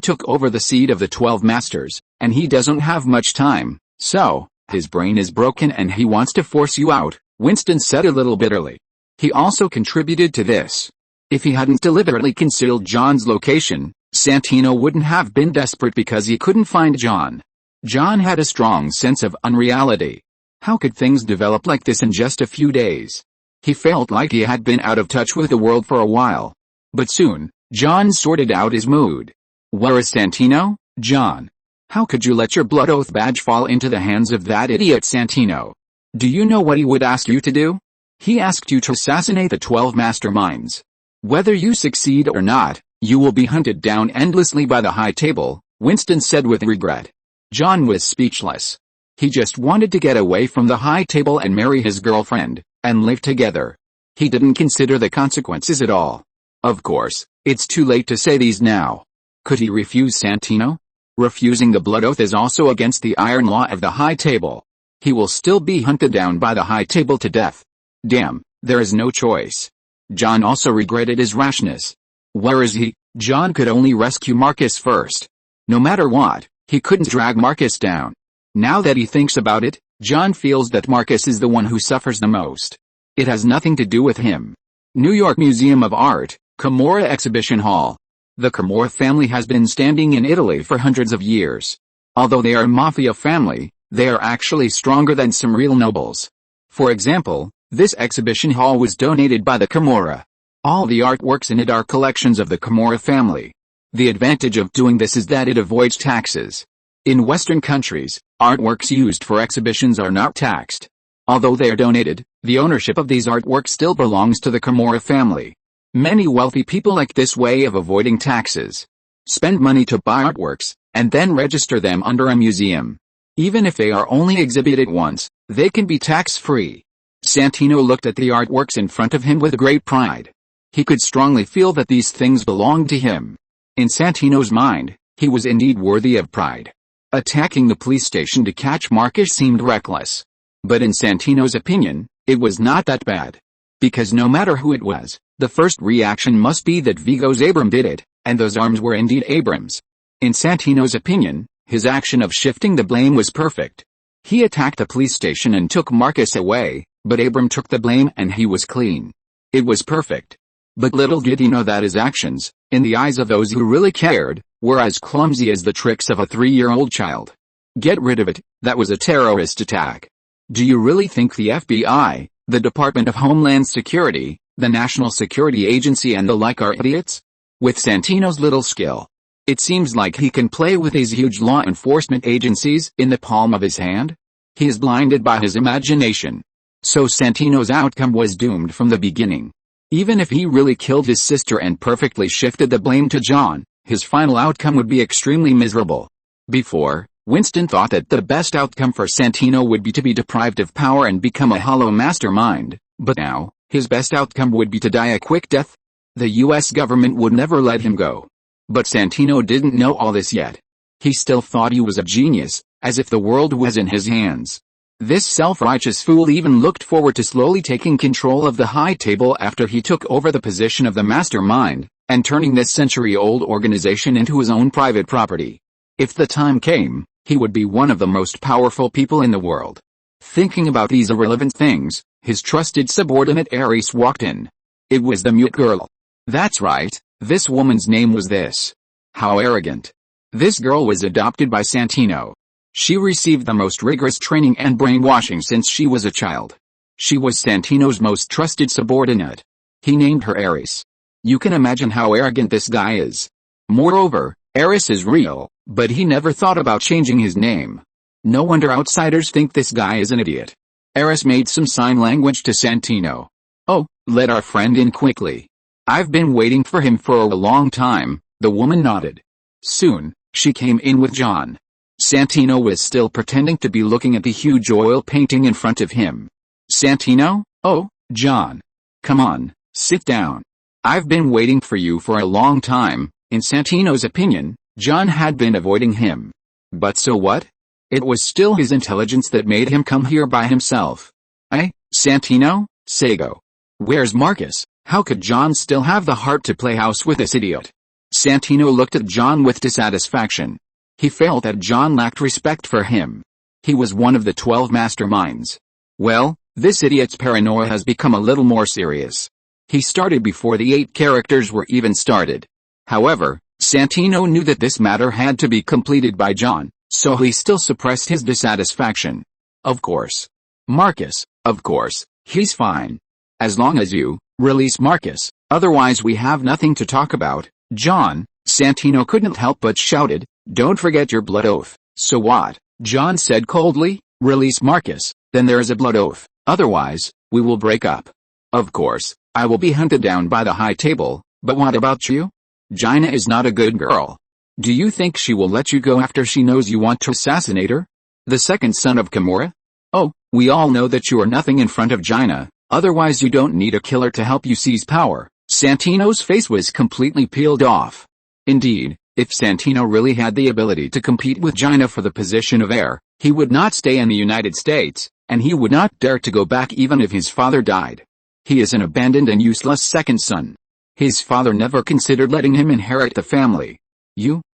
took over the seat of the 12 masters, and he doesn't have much time, so his brain is broken and he wants to force you out, Winston said a little bitterly. He also contributed to this. If he hadn't deliberately concealed John's location, Santino wouldn't have been desperate because he couldn't find John. John had a strong sense of unreality. How could things develop like this in just a few days? He felt like he had been out of touch with the world for a while. But soon, John sorted out his mood. Where is Santino, John? How could you let your blood oath badge fall into the hands of that idiot Santino? Do you know what he would ask you to do? He asked you to assassinate the 12 masterminds. Whether you succeed or not, you will be hunted down endlessly by the High Table, Winston said with regret. John was speechless. He just wanted to get away from the High Table and marry his girlfriend, and live together. He didn't consider the consequences at all. Of course, it's too late to say these now. Could he refuse Santino? Refusing the blood oath is also against the iron law of the High Table. He will still be hunted down by the High Table to death. Damn, there is no choice. John also regretted his rashness. Where is he? John could only rescue Marcus first. No matter what, he couldn't drag Marcus down. Now that he thinks about it, John feels that Marcus is the one who suffers the most. It has nothing to do with him. New York Museum of Art, Camorra Exhibition Hall. The Camorra family has been standing in Italy for hundreds of years. Although they are a mafia family, they are actually stronger than some real nobles. For example, this exhibition hall was donated by the Camorra. All the artworks in it are collections of the Camorra family. The advantage of doing this is that it avoids taxes. In Western countries, artworks used for exhibitions are not taxed. Although they are donated, the ownership of these artworks still belongs to the Camorra family. Many wealthy people like this way of avoiding taxes. Spend money to buy artworks, and then register them under a museum. Even if they are only exhibited once, they can be tax-free. Santino looked at the artworks in front of him with great pride. He could strongly feel that these things belonged to him. In Santino's mind, he was indeed worthy of pride. Attacking the police station to catch Marcus seemed reckless. But in Santino's opinion, it was not that bad. Because no matter who it was, the first reaction must be that Vigo's Abram did it, and those arms were indeed Abram's. In Santino's opinion, His action of shifting the blame was perfect. He attacked the police station and took Marcus away, but Abram took the blame and he was clean. It was perfect. But little did he know that his actions, in the eyes of those who really cared, were as clumsy as the tricks of a 3-year-old child. Get rid of it, that was a terrorist attack. Do you really think the FBI, the Department of Homeland Security, the National Security Agency and the like are idiots? With Santino's little skill, it seems like he can play with these huge law enforcement agencies in the palm of his hand? He is blinded by his imagination. So Santino's outcome was doomed from the beginning. Even if he really killed his sister and perfectly shifted the blame to John, his final outcome would be extremely miserable. Before, Winston thought that the best outcome for Santino would be to be deprived of power and become a hollow mastermind, but now, his best outcome would be to die a quick death. The US government would never let him go. But Santino didn't know all this yet. He still thought he was a genius, as if the world was in his hands. This self-righteous fool even looked forward to slowly taking control of the high table after he took over the position of the mastermind, and turning this century-old organization into his own private property. If the time came, he would be one of the most powerful people in the world. Thinking about these irrelevant things, his trusted subordinate Ares walked in. It was the mute girl. That's right, this woman's name was this. How arrogant. This girl was adopted by Santino. She received the most rigorous training and brainwashing since she was a child. She was Santino's most trusted subordinate. He named her Ares. You can imagine how arrogant this guy is. Moreover, Ares is real, but he never thought about changing his name. No wonder outsiders think this guy is an idiot. Ares made some sign language to Santino. Oh, let our friend in quickly. I've been waiting for him for a long time, the woman nodded. Soon, she came in with John. Santino was still pretending to be looking at the huge oil painting in front of him. Santino? Oh, John. Come on, sit down. I've been waiting for you for a long time. In Santino's opinion, John had been avoiding him. But so what? It was still his intelligence that made him come here by himself. Santino, Sago. Where's Marcus? How could John still have the heart to play house with this idiot? Santino looked at John with dissatisfaction. He felt that John lacked respect for him. He was one of the 12 masterminds. Well, this idiot's paranoia has become a little more serious. He started before the 8 characters were even started. However, Santino knew that this matter had to be completed by John, so he still suppressed his dissatisfaction. Of course. Marcus, of course, he's fine. As long as you release Marcus, otherwise we have nothing to talk about. John, Santino couldn't help but shouted, don't forget your blood oath. So what? John said coldly, release Marcus, then there is a blood oath, otherwise, we will break up. Of course, I will be hunted down by the high table, but what about you? Gina is not a good girl. Do you think she will let you go after she knows you want to assassinate her? The second son of Kimura? Oh, we all know that you are nothing in front of Gina, otherwise you don't need a killer to help you seize power. Santino's face was completely peeled off. Indeed, if Santino really had the ability to compete with Gina for the position of heir, he would not stay in the United States, and he would not dare to go back even if his father died. He is an abandoned and useless second son. His father never considered letting him inherit the family.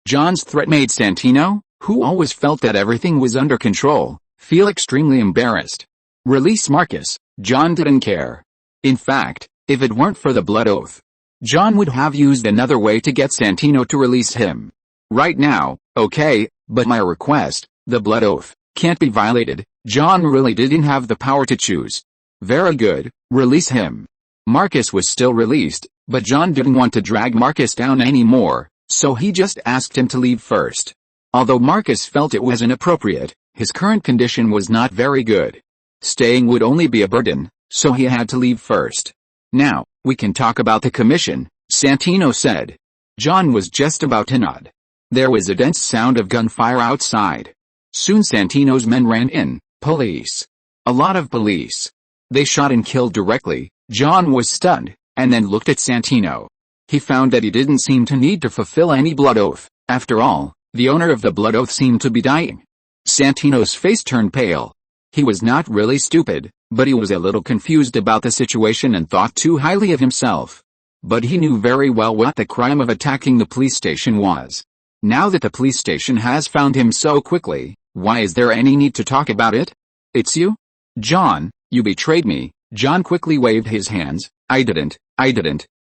John's threat made Santino, who always felt that everything was under control, feel extremely embarrassed. Release Marcus, John didn't care. In fact, if it weren't for the blood oath, John would have used another way to get Santino to release him. Right now, okay, but my request, the blood oath, can't be violated. John really didn't have the power to choose. Very good, release him. Marcus was still released, but John didn't want to drag Marcus down anymore, so he just asked him to leave first. Although Marcus felt it was inappropriate, his current condition was not very good. Staying would only be a burden, so he had to leave first. Now, we can talk about the commission, Santino said. John was just about to nod. There was a dense sound of gunfire outside. Soon Santino's men ran in, police. A lot of police. They shot and killed directly. John was stunned, and then looked at Santino. He found that he didn't seem to need to fulfill any blood oath. After all, the owner of the blood oath seemed to be dying. Santino's face turned pale. He was not really stupid, but he was a little confused about the situation and thought too highly of himself. But he knew very well what the crime of attacking the police station was. Now that the police station has found him so quickly, why is there any need to talk about it? It's you? John, you betrayed me. John quickly waved his hands. I didn't,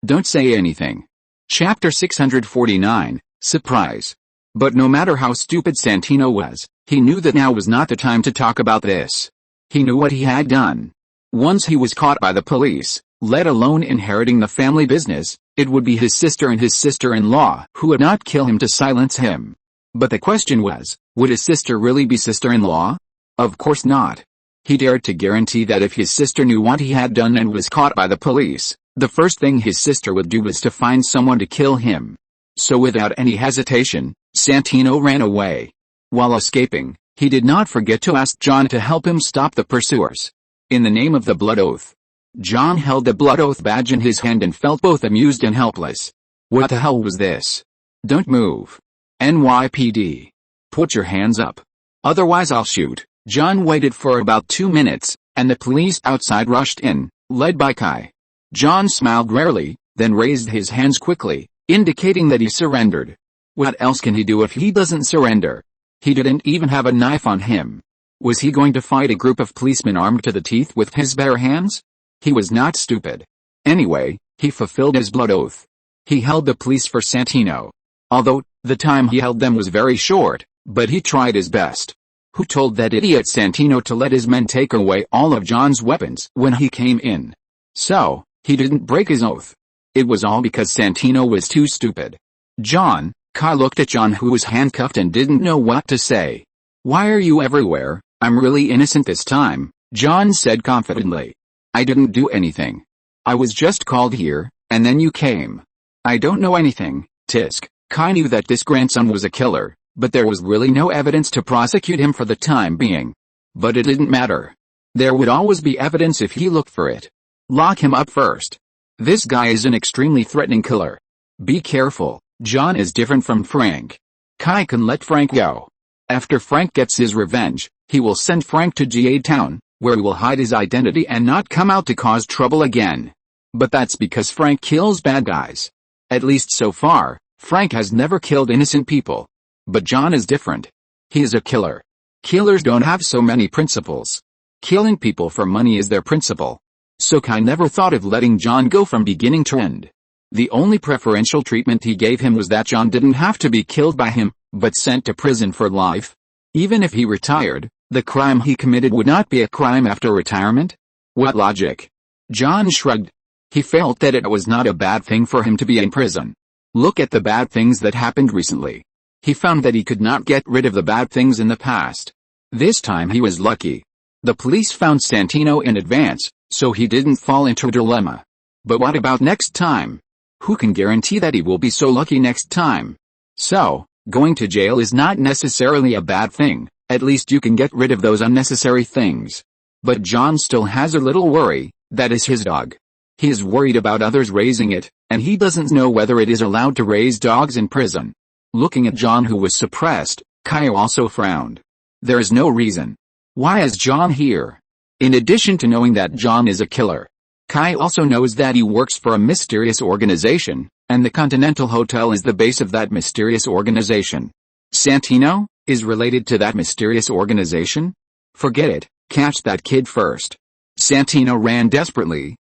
don't say anything. Chapter 649, Surprise. But no matter how stupid Santino was, he knew that now was not the time to talk about this. He knew what he had done. Once he was caught by the police, let alone inheriting the family business, it would be his sister and his sister-in-law who would not kill him to silence him. But the question was, would his sister really be sister-in-law? Of course not. He dared to guarantee that if his sister knew what he had done and was caught by the police, the first thing his sister would do was to find someone to kill him. So without any hesitation, Santino ran away. While escaping, he did not forget to ask John to help him stop the pursuers. In the name of the blood oath. John held the blood oath badge in his hand and felt both amused and helpless. What the hell was this? Don't move. NYPD. Put your hands up. Otherwise I'll shoot. John waited for about 2 minutes, and the police outside rushed in, led by Kai. John smiled rarely, then raised his hands quickly, indicating that he surrendered. What else can he do if he doesn't surrender? He didn't even have a knife on him. Was he going to fight a group of policemen armed to the teeth with his bare hands? He was not stupid. Anyway, he fulfilled his blood oath. He held the police for Santino. Although, the time he held them was very short, but he tried his best. Who told that idiot Santino to let his men take away all of John's weapons when he came in? So, he didn't break his oath. It was all because Santino was too stupid. John, Kai looked at John, who was handcuffed, and didn't know what to say. Why are you everywhere? I'm really innocent this time, John said confidently. I didn't do anything. I was just called here, and then you came. I don't know anything, Tisk. Kai knew that this grandson was a killer, but there was really no evidence to prosecute him for the time being. But it didn't matter. There would always be evidence if he looked for it. Lock him up first. This guy is an extremely threatening killer. Be careful, John is different from Frank. Kai can let Frank go. After Frank gets his revenge, he will send Frank to GA Town, where he will hide his identity and not come out to cause trouble again. But that's because Frank kills bad guys. At least so far, Frank has never killed innocent people. But John is different. He is a killer. Killers don't have so many principles. Killing people for money is their principle. So Kai never thought of letting John go from beginning to end. The only preferential treatment he gave him was that John didn't have to be killed by him, but sent to prison for life. Even if he retired, the crime he committed would not be a crime after retirement? What logic? John shrugged. He felt that it was not a bad thing for him to be in prison. Look at the bad things that happened recently. He found that he could not get rid of the bad things in the past. This time he was lucky. The police found Santino in advance, so he didn't fall into a dilemma. But what about next time? Who can guarantee that he will be so lucky next time? So, going to jail is not necessarily a bad thing. At least you can get rid of those unnecessary things. But John still has a little worry. That is his dog. He is worried about others raising it, and he doesn't know whether it is allowed to raise dogs in prison. Looking at John, who was suppressed, Kai also frowned. There is no reason. Why is John here? In addition to knowing that John is a killer, Kai also knows that he works for a mysterious organization, and the Continental Hotel is the base of that mysterious organization. Santino is related to that mysterious organization? Forget it, catch that kid first. Santino ran desperately.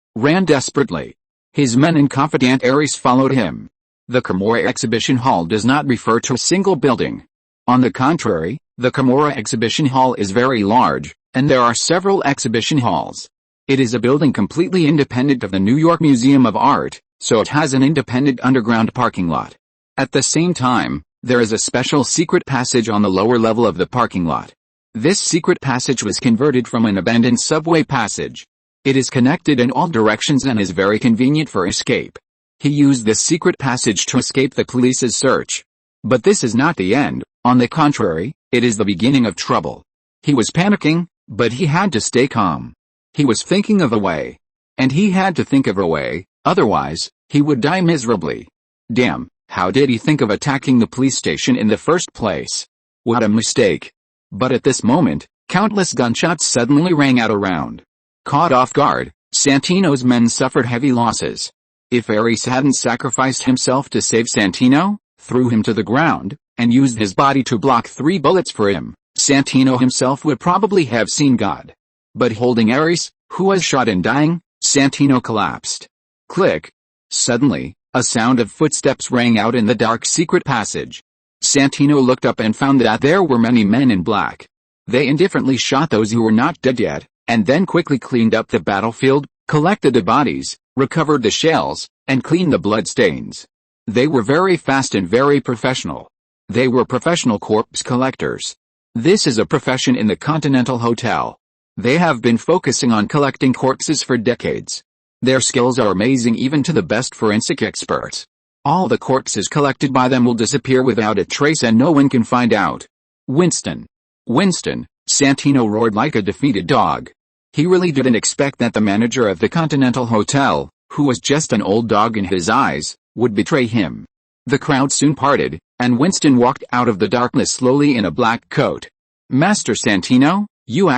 His men and confidant Ares followed him. The Camorra Exhibition Hall does not refer to a single building. On the contrary, the Camorra Exhibition Hall is very large, and there are several exhibition halls. It is a building completely independent of the New York Museum of Art, so it has an independent underground parking lot. At the same time, there is a special secret passage on the lower level of the parking lot. This secret passage was converted from an abandoned subway passage. It is connected in all directions and is very convenient for escape. He used this secret passage to escape the police's search. But this is not the end. On the contrary, it is the beginning of trouble. He was panicking, but he had to stay calm. He was thinking of a way. And he had to think of a way, otherwise, he would die miserably. Damn, how did he think of attacking the police station in the first place? What a mistake. But at this moment, countless gunshots suddenly rang out around. Caught off guard, Santino's men suffered heavy losses. If Ares hadn't sacrificed himself to save Santino, threw him to the ground, and used his body to block 3 bullets for him, Santino himself would probably have seen God. But holding Ares, who was shot and dying, Santino collapsed. Click. Suddenly, a sound of footsteps rang out in the dark secret passage. Santino looked up and found that there were many men in black. They indifferently shot those who were not dead yet, and then quickly cleaned up the battlefield, collected the bodies, recovered the shells, and cleaned the bloodstains. They were very fast and very professional. They were professional corpse collectors. This is a profession in the Continental Hotel. They have been focusing on collecting corpses for decades. Their skills are amazing even to the best forensic experts. All the corpses collected by them will disappear without a trace and no one can find out. Winston. Winston, Santino roared like a defeated dog. He really didn't expect that the manager of the Continental Hotel, who was just an old dog in his eyes, would betray him. The crowd soon parted, and Winston walked out of the darkness slowly in a black coat. Master Santino, you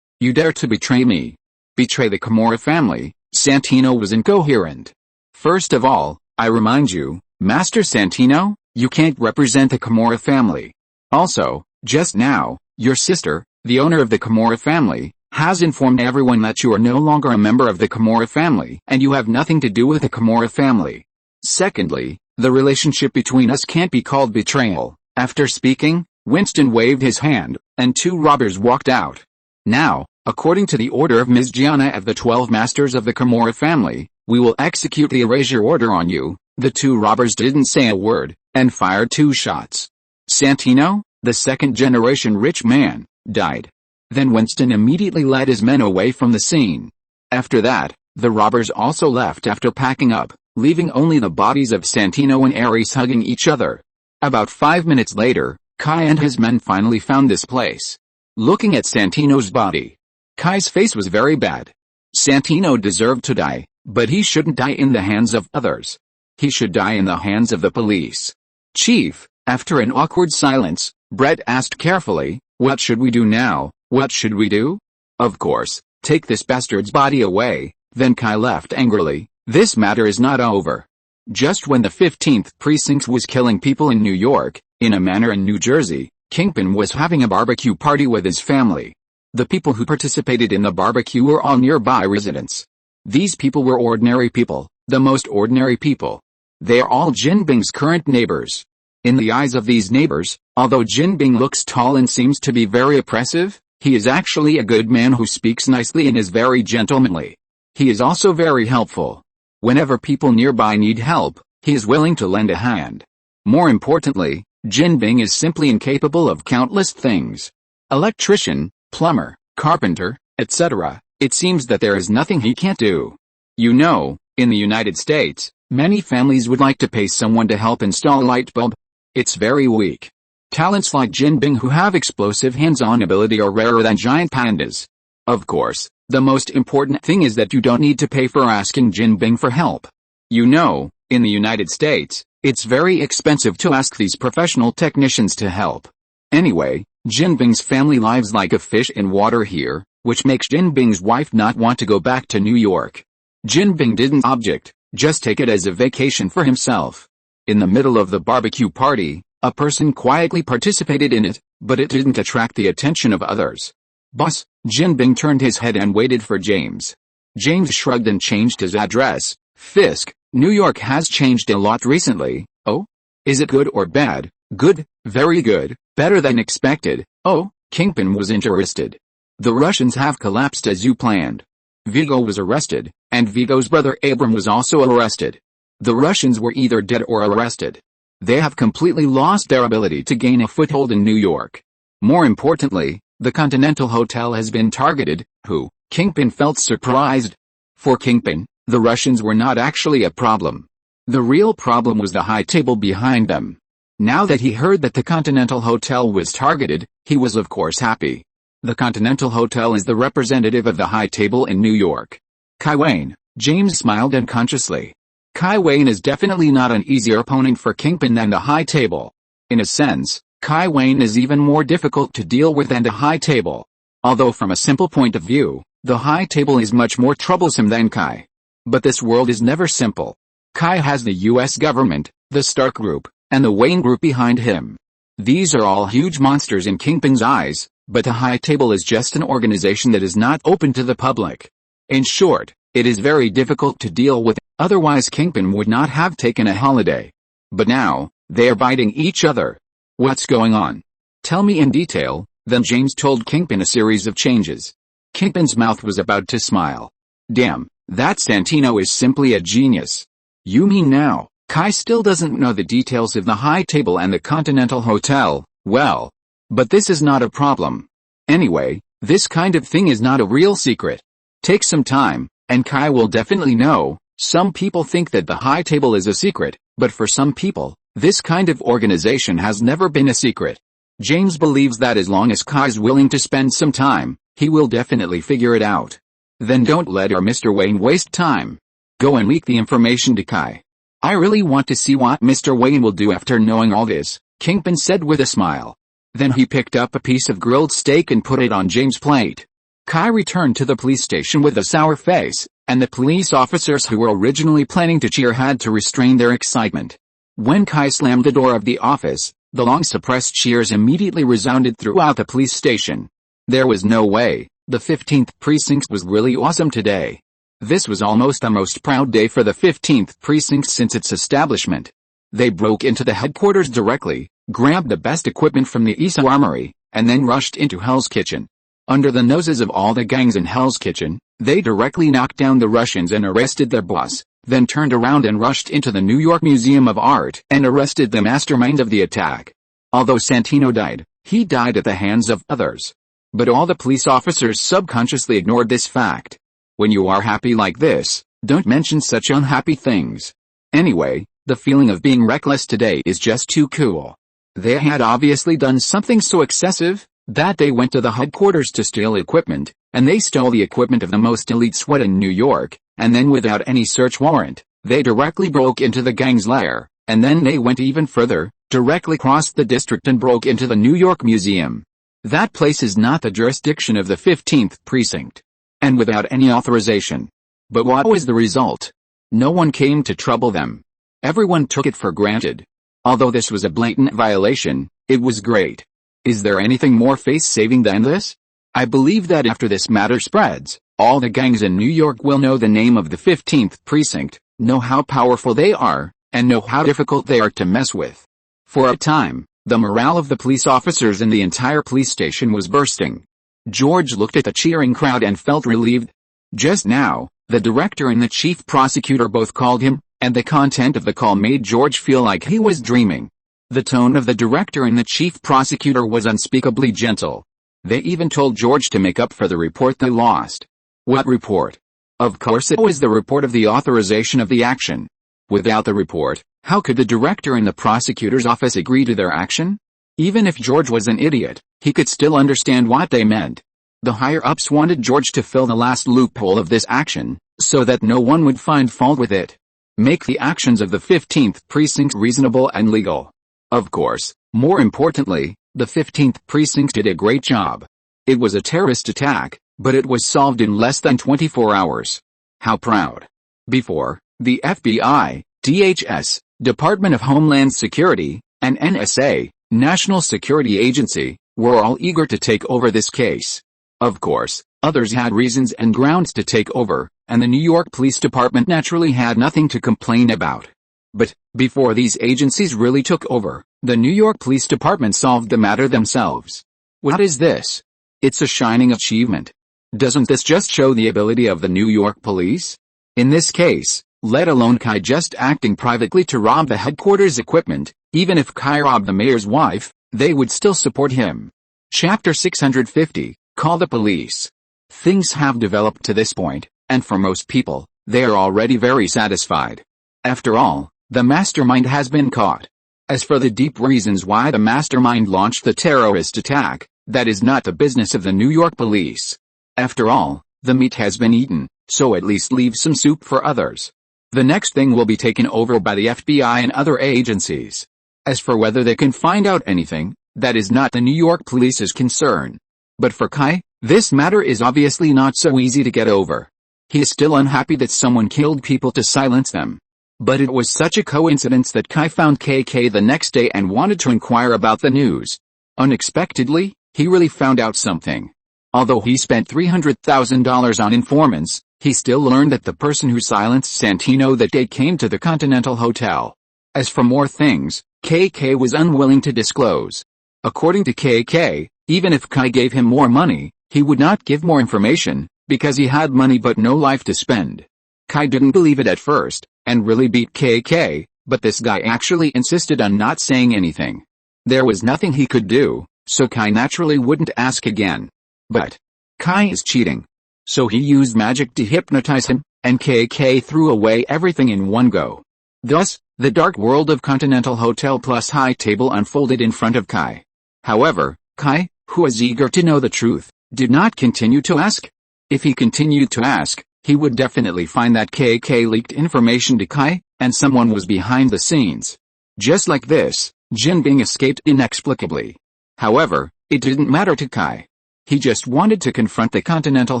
dare to betray me. Betray the Camorra family. Santino was incoherent. First of all, I remind you, Master Santino, you can't represent the Camorra family. Also, just now, your sister, the owner of the Camorra family, has informed everyone that you are no longer a member of the Camorra family and you have nothing to do with the Camorra family. Secondly, the relationship between us can't be called betrayal. After speaking, Winston waved his hand, and 2 robbers walked out. Now, according to the order of Ms. Gianna of the 12 Masters of the Camorra family, we will execute the erasure order on you. The 2 robbers didn't say a word, and fired 2 shots. Santino, the second-generation rich man, died. Then Winston immediately led his men away from the scene. After that, the robbers also left after packing up, leaving only the bodies of Santino and Ares hugging each other. About 5 minutes later, Kai and his men finally found this place. Looking at Santino's body, Kai's face was very bad. Santino deserved to die, but he shouldn't die in the hands of others. He should die in the hands of the police. Chief, after an awkward silence, Brett asked carefully, what should we do now? What should we do? Of course, take this bastard's body away. Then Kai left angrily. This matter is not over. Just when the 15th precinct was killing people in New York, in a manor in New Jersey, Kingpin was having a barbecue party with his family. The people who participated in the barbecue were all nearby residents. These people were ordinary people, the most ordinary people. They are all Jinbing's current neighbors. In the eyes of these neighbors, although Jinbing looks tall and seems to be very oppressive, he is actually a good man who speaks nicely and is very gentlemanly. He is also very helpful. Whenever people nearby need help, he is willing to lend a hand. More importantly, Jinbing is simply incapable of countless things. Electrician, plumber, carpenter, etc. It seems that there is nothing he can't do. You know, in the United States, many families would like to pay someone to help install a light bulb. It's very weak. Talents like Jinbing who have explosive hands-on ability are rarer than giant pandas. Of course, the most important thing is that you don't need to pay for asking Jinbing for help. You know, in the United States, it's very expensive to ask these professional technicians to help. Anyway, Jinbing's family lives like a fish in water here, which makes Jinbing's wife not want to go back to New York. Jinbing didn't object, just take it as a vacation for himself. In the middle of the barbecue party, a person quietly participated in it, but it didn't attract the attention of others. Boss, Jinbing turned his head and waited for James. James shrugged and changed his address. Fisk, New York has changed a lot recently. Oh? Is it good or bad? Good, very good, better than expected. Oh, Kingpin was interested. The Russians have collapsed as you planned. Vigo was arrested, and Vigo's brother Abram was also arrested. The Russians were either dead or arrested. They have completely lost their ability to gain a foothold in New York. More importantly, the Continental Hotel has been targeted. Who? Kingpin felt surprised. For Kingpin, the Russians were not actually a problem. The real problem was the high table behind them. Now that he heard that the Continental Hotel was targeted, he was of course happy. The Continental Hotel is the representative of the high table in New York. Kai Wayne, James smiled unconsciously. Kai Wayne is definitely not an easier opponent for Kingpin than the high table. In a sense, Kai Wayne is even more difficult to deal with than the high table. Although from a simple point of view, the high table is much more troublesome than Kai. But this world is never simple. Kai has the US government, the Stark Group, and the Wayne group behind him. These are all huge monsters in Kingpin's eyes, but the High Table is just an organization that is not open to the public. In short, it is very difficult to deal with, otherwise Kingpin would not have taken a holiday. But now, they are biting each other. What's going on? Tell me in detail. Then James told Kingpin a series of changes. Kingpin's mouth was about to smile. Damn, that Santino is simply a genius. You mean now, Kai still doesn't know the details of the High Table and the Continental Hotel? Well, but this is not a problem. Anyway, this kind of thing is not a real secret. Take some time, and Kai will definitely know. Some people think that the High Table is a secret, but for some people, this kind of organization has never been a secret. James believes that as long as Kai's willing to spend some time, he will definitely figure it out. Then don't let our Mr. Wayne waste time. Go and leak the information to Kai. I really want to see what Mr. Wayne will do after knowing all this, Kingpin said with a smile. Then he picked up a piece of grilled steak and put it on James' plate. Kai returned to the police station with a sour face, and the police officers who were originally planning to cheer had to restrain their excitement. When Kai slammed the door of the office, the long-suppressed cheers immediately resounded throughout the police station. There was no way. The 15th precinct was really awesome today. This was almost the most proud day for the 15th precinct since its establishment. They broke into the headquarters directly, grabbed the best equipment from the ESA armory, and then rushed into Hell's Kitchen. Under the noses of all the gangs in Hell's Kitchen, they directly knocked down the Russians and arrested their boss, then turned around and rushed into the New York Museum of Art and arrested the mastermind of the attack. Although Santino died, he died at the hands of others. But all the police officers subconsciously ignored this fact. When you are happy like this, don't mention such unhappy things. Anyway, the feeling of being reckless today is just too cool. They had obviously done something so excessive that they went to the headquarters to steal equipment, and they stole the equipment of the most elite SWAT in New York, and then without any search warrant, they directly broke into the gang's lair, and then they went even further, directly crossed the district and broke into the New York Museum. That place is not the jurisdiction of the 15th precinct. And without any authorization. But what was the result? No one came to trouble them. Everyone took it for granted. Although this was a blatant violation, it was great. Is there anything more face-saving than this? I believe that after this matter spreads, all the gangs in New York will know the name of the 15th precinct, know how powerful they are, and know how difficult they are to mess with. For a time, the morale of the police officers in the entire police station was bursting. George looked at the cheering crowd and felt relieved. Just now, the director and the chief prosecutor both called him, and the content of the call made George feel like he was dreaming. The tone of the director and the chief prosecutor was unspeakably gentle. They even told George to make up for the report they lost. What report? Of course it was the report of the authorization of the action. Without the report, how could the director and the prosecutor's office agree to their action? Even if George was an idiot, he could still understand what they meant. The higher-ups wanted George to fill the last loophole of this action, so that no one would find fault with it. Make the actions of the 15th precinct reasonable and legal. Of course, more importantly, the 15th precinct did a great job. It was a terrorist attack, but it was solved in less than 24 hours. How proud. Before, the FBI, DHS, Department of Homeland Security, and NSA, National Security Agency, were all eager to take over this case. Of course, others had reasons and grounds to take over, and the New York Police Department naturally had nothing to complain about. But, before these agencies really took over, the New York Police Department solved the matter themselves. What is this? It's a shining achievement. Doesn't this just show the ability of the New York police? In this case, let alone Kai just acting privately to rob the headquarters equipment, even if Kai robbed the mayor's wife, they would still support him. Chapter 650, Call the Police. Things have developed to this point, and for most people, they are already very satisfied. After all, the mastermind has been caught. As for the deep reasons why the mastermind launched the terrorist attack, that is not the business of the New York police. After all, the meat has been eaten, so at least leave some soup for others. The next thing will be taken over by the FBI and other agencies. As for whether they can find out anything, that is not the New York police's concern. But for Kai, this matter is obviously not so easy to get over. He is still unhappy that someone killed people to silence them. But it was such a coincidence that Kai found KK the next day and wanted to inquire about the news. Unexpectedly, he really found out something. Although he spent $300,000 on informants, he still learned that the person who silenced Santino that day came to the Continental Hotel. As for more things, KK was unwilling to disclose. According to KK, even if Kai gave him more money, he would not give more information, because he had money but no life to spend. Kai didn't believe it at first, and really beat KK, but this guy actually insisted on not saying anything. There was nothing he could do, so Kai naturally wouldn't ask again. But Kai is cheating. So he used magic to hypnotize him, and KK threw away everything in one go. Thus, the dark world of Continental Hotel plus High Table unfolded in front of Kai. However, Kai, who was eager to know the truth, did not continue to ask. If he continued to ask, he would definitely find that KK leaked information to Kai, and someone was behind the scenes. Just like this, Jin Bing escaped inexplicably. However, it didn't matter to Kai. He just wanted to confront the Continental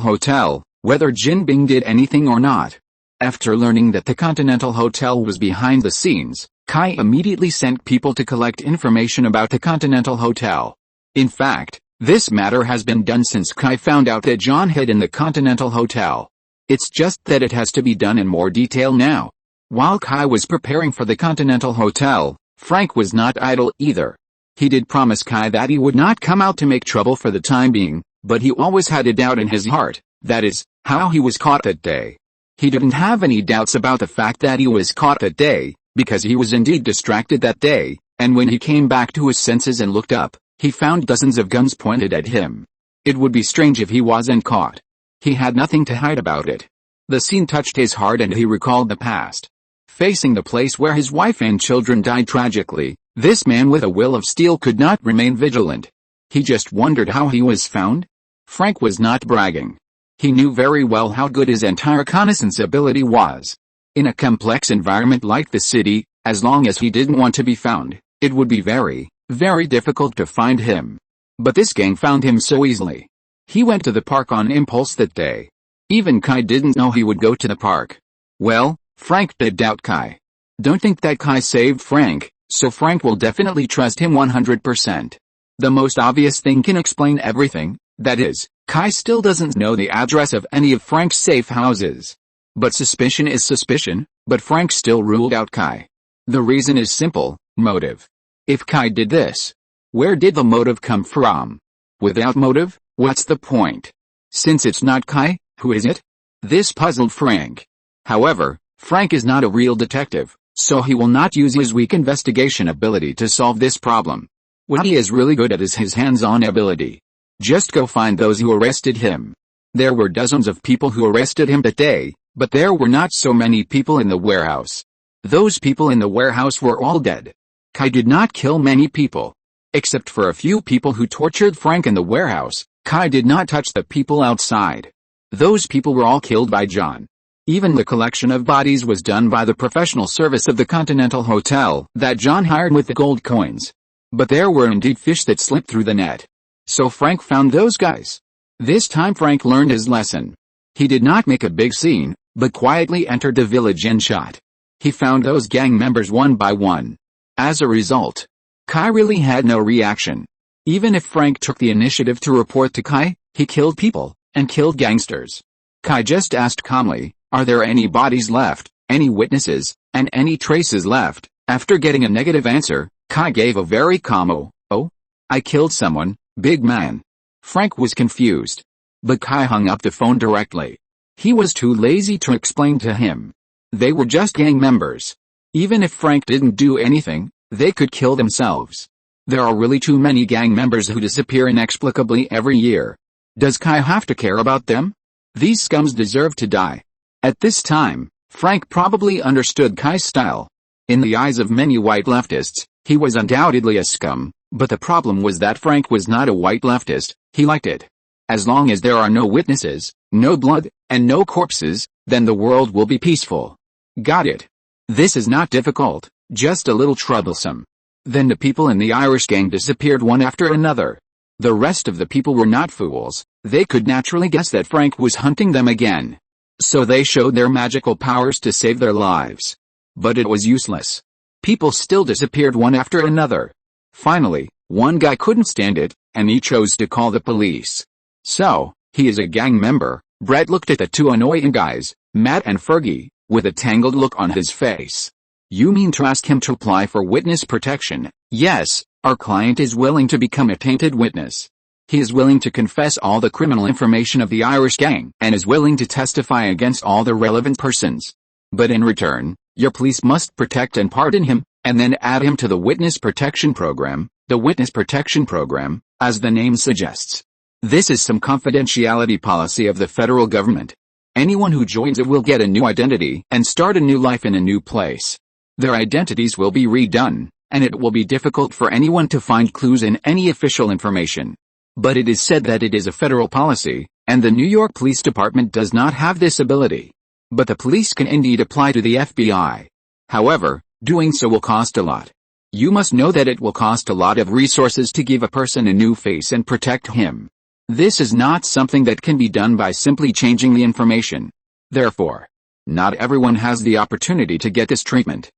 Hotel, whether Jin Bing did anything or not. After learning that the Continental Hotel was behind the scenes, Kai immediately sent people to collect information about the Continental Hotel. In fact, this matter has been done since Kai found out that John hid in the Continental Hotel. It's just that it has to be done in more detail now. While Kai was preparing for the Continental Hotel, Frank was not idle either. He did promise Kai that he would not come out to make trouble for the time being, but he always had a doubt in his heart, that is, how he was caught that day. He didn't have any doubts about the fact that he was caught that day, because he was indeed distracted that day, and when he came back to his senses and looked up, he found dozens of guns pointed at him. It would be strange if he wasn't caught. He had nothing to hide about it. The scene touched his heart and he recalled the past. Facing the place where his wife and children died tragically, this man with a will of steel could not remain vigilant. He just wondered how he was found. Frank was not bragging. He knew very well how good his entire reconnaissance ability was. In a complex environment like the city, as long as he didn't want to be found, it would be very, very difficult to find him. But this gang found him so easily. He went to the park on impulse that day. Even Kai didn't know he would go to the park. Well, Frank did doubt Kai. Don't think that Kai saved Frank, so Frank will definitely trust him 100%. The most obvious thing can explain everything, that is, Kai still doesn't know the address of any of Frank's safe houses. But suspicion is suspicion, but Frank still ruled out Kai. The reason is simple, motive. If Kai did this, where did the motive come from? Without motive, what's the point? Since it's not Kai, who is it? This puzzled Frank. However, Frank is not a real detective, so he will not use his weak investigation ability to solve this problem. What he is really good at is his hands-on ability. Just go find those who arrested him. There were dozens of people who arrested him that day, but there were not so many people in the warehouse. Those people in the warehouse were all dead. Kai did not kill many people. Except for a few people who tortured Frank in the warehouse, Kai did not touch the people outside. Those people were all killed by John. Even the collection of bodies was done by the professional service of the Continental Hotel that John hired with the gold coins. But there were indeed fish that slipped through the net. So Frank found those guys. This time Frank learned his lesson. He did not make a big scene, but quietly entered the village and shot. He found those gang members one by one. As a result, Kai really had no reaction. Even if Frank took the initiative to report to Kai, he killed people, and killed gangsters. Kai just asked calmly, "Are there any bodies left, any witnesses, and any traces left?" After getting a negative answer, Kai gave a very calm "Oh, I killed someone, big man." Frank was confused. But Kai hung up the phone directly. He was too lazy to explain to him. They were just gang members. Even if Frank didn't do anything, they could kill themselves. There are really too many gang members who disappear inexplicably every year. Does Kai have to care about them? These scums deserve to die. At this time, Frank probably understood Kai's style. In the eyes of many white leftists, he was undoubtedly a scum, but the problem was that Frank was not a white leftist. He liked it. As long as there are no witnesses, no blood, and no corpses, then the world will be peaceful. Got it? This is not difficult, just a little troublesome. Then the people in the Irish gang disappeared one after another. The rest of the people were not fools. They could naturally guess that Frank was hunting them again. So they showed their magical powers to save their lives. But it was useless. People still disappeared one after another. Finally, one guy couldn't stand it, and he chose to call the police. So, he is a gang member. Brett looked at the two annoying guys, Matt and Fergie, with a tangled look on his face. You mean to ask him to apply for witness protection? Yes, our client is willing to become a tainted witness. He is willing to confess all the criminal information of the Irish gang and is willing to testify against all the relevant persons. But in return, your police must protect and pardon him, and then add him to the Witness Protection Program. The Witness Protection Program, as the name suggests. This is some confidentiality policy of the federal government. Anyone who joins it will get a new identity and start a new life in a new place. Their identities will be redone, and it will be difficult for anyone to find clues in any official information. But it is said that it is a federal policy, and the New York Police Department does not have this ability. But the police can indeed apply to the FBI. However, doing so will cost a lot. You must know that it will cost a lot of resources to give a person a new face and protect him. This is not something that can be done by simply changing the information. Therefore, not everyone has the opportunity to get this treatment.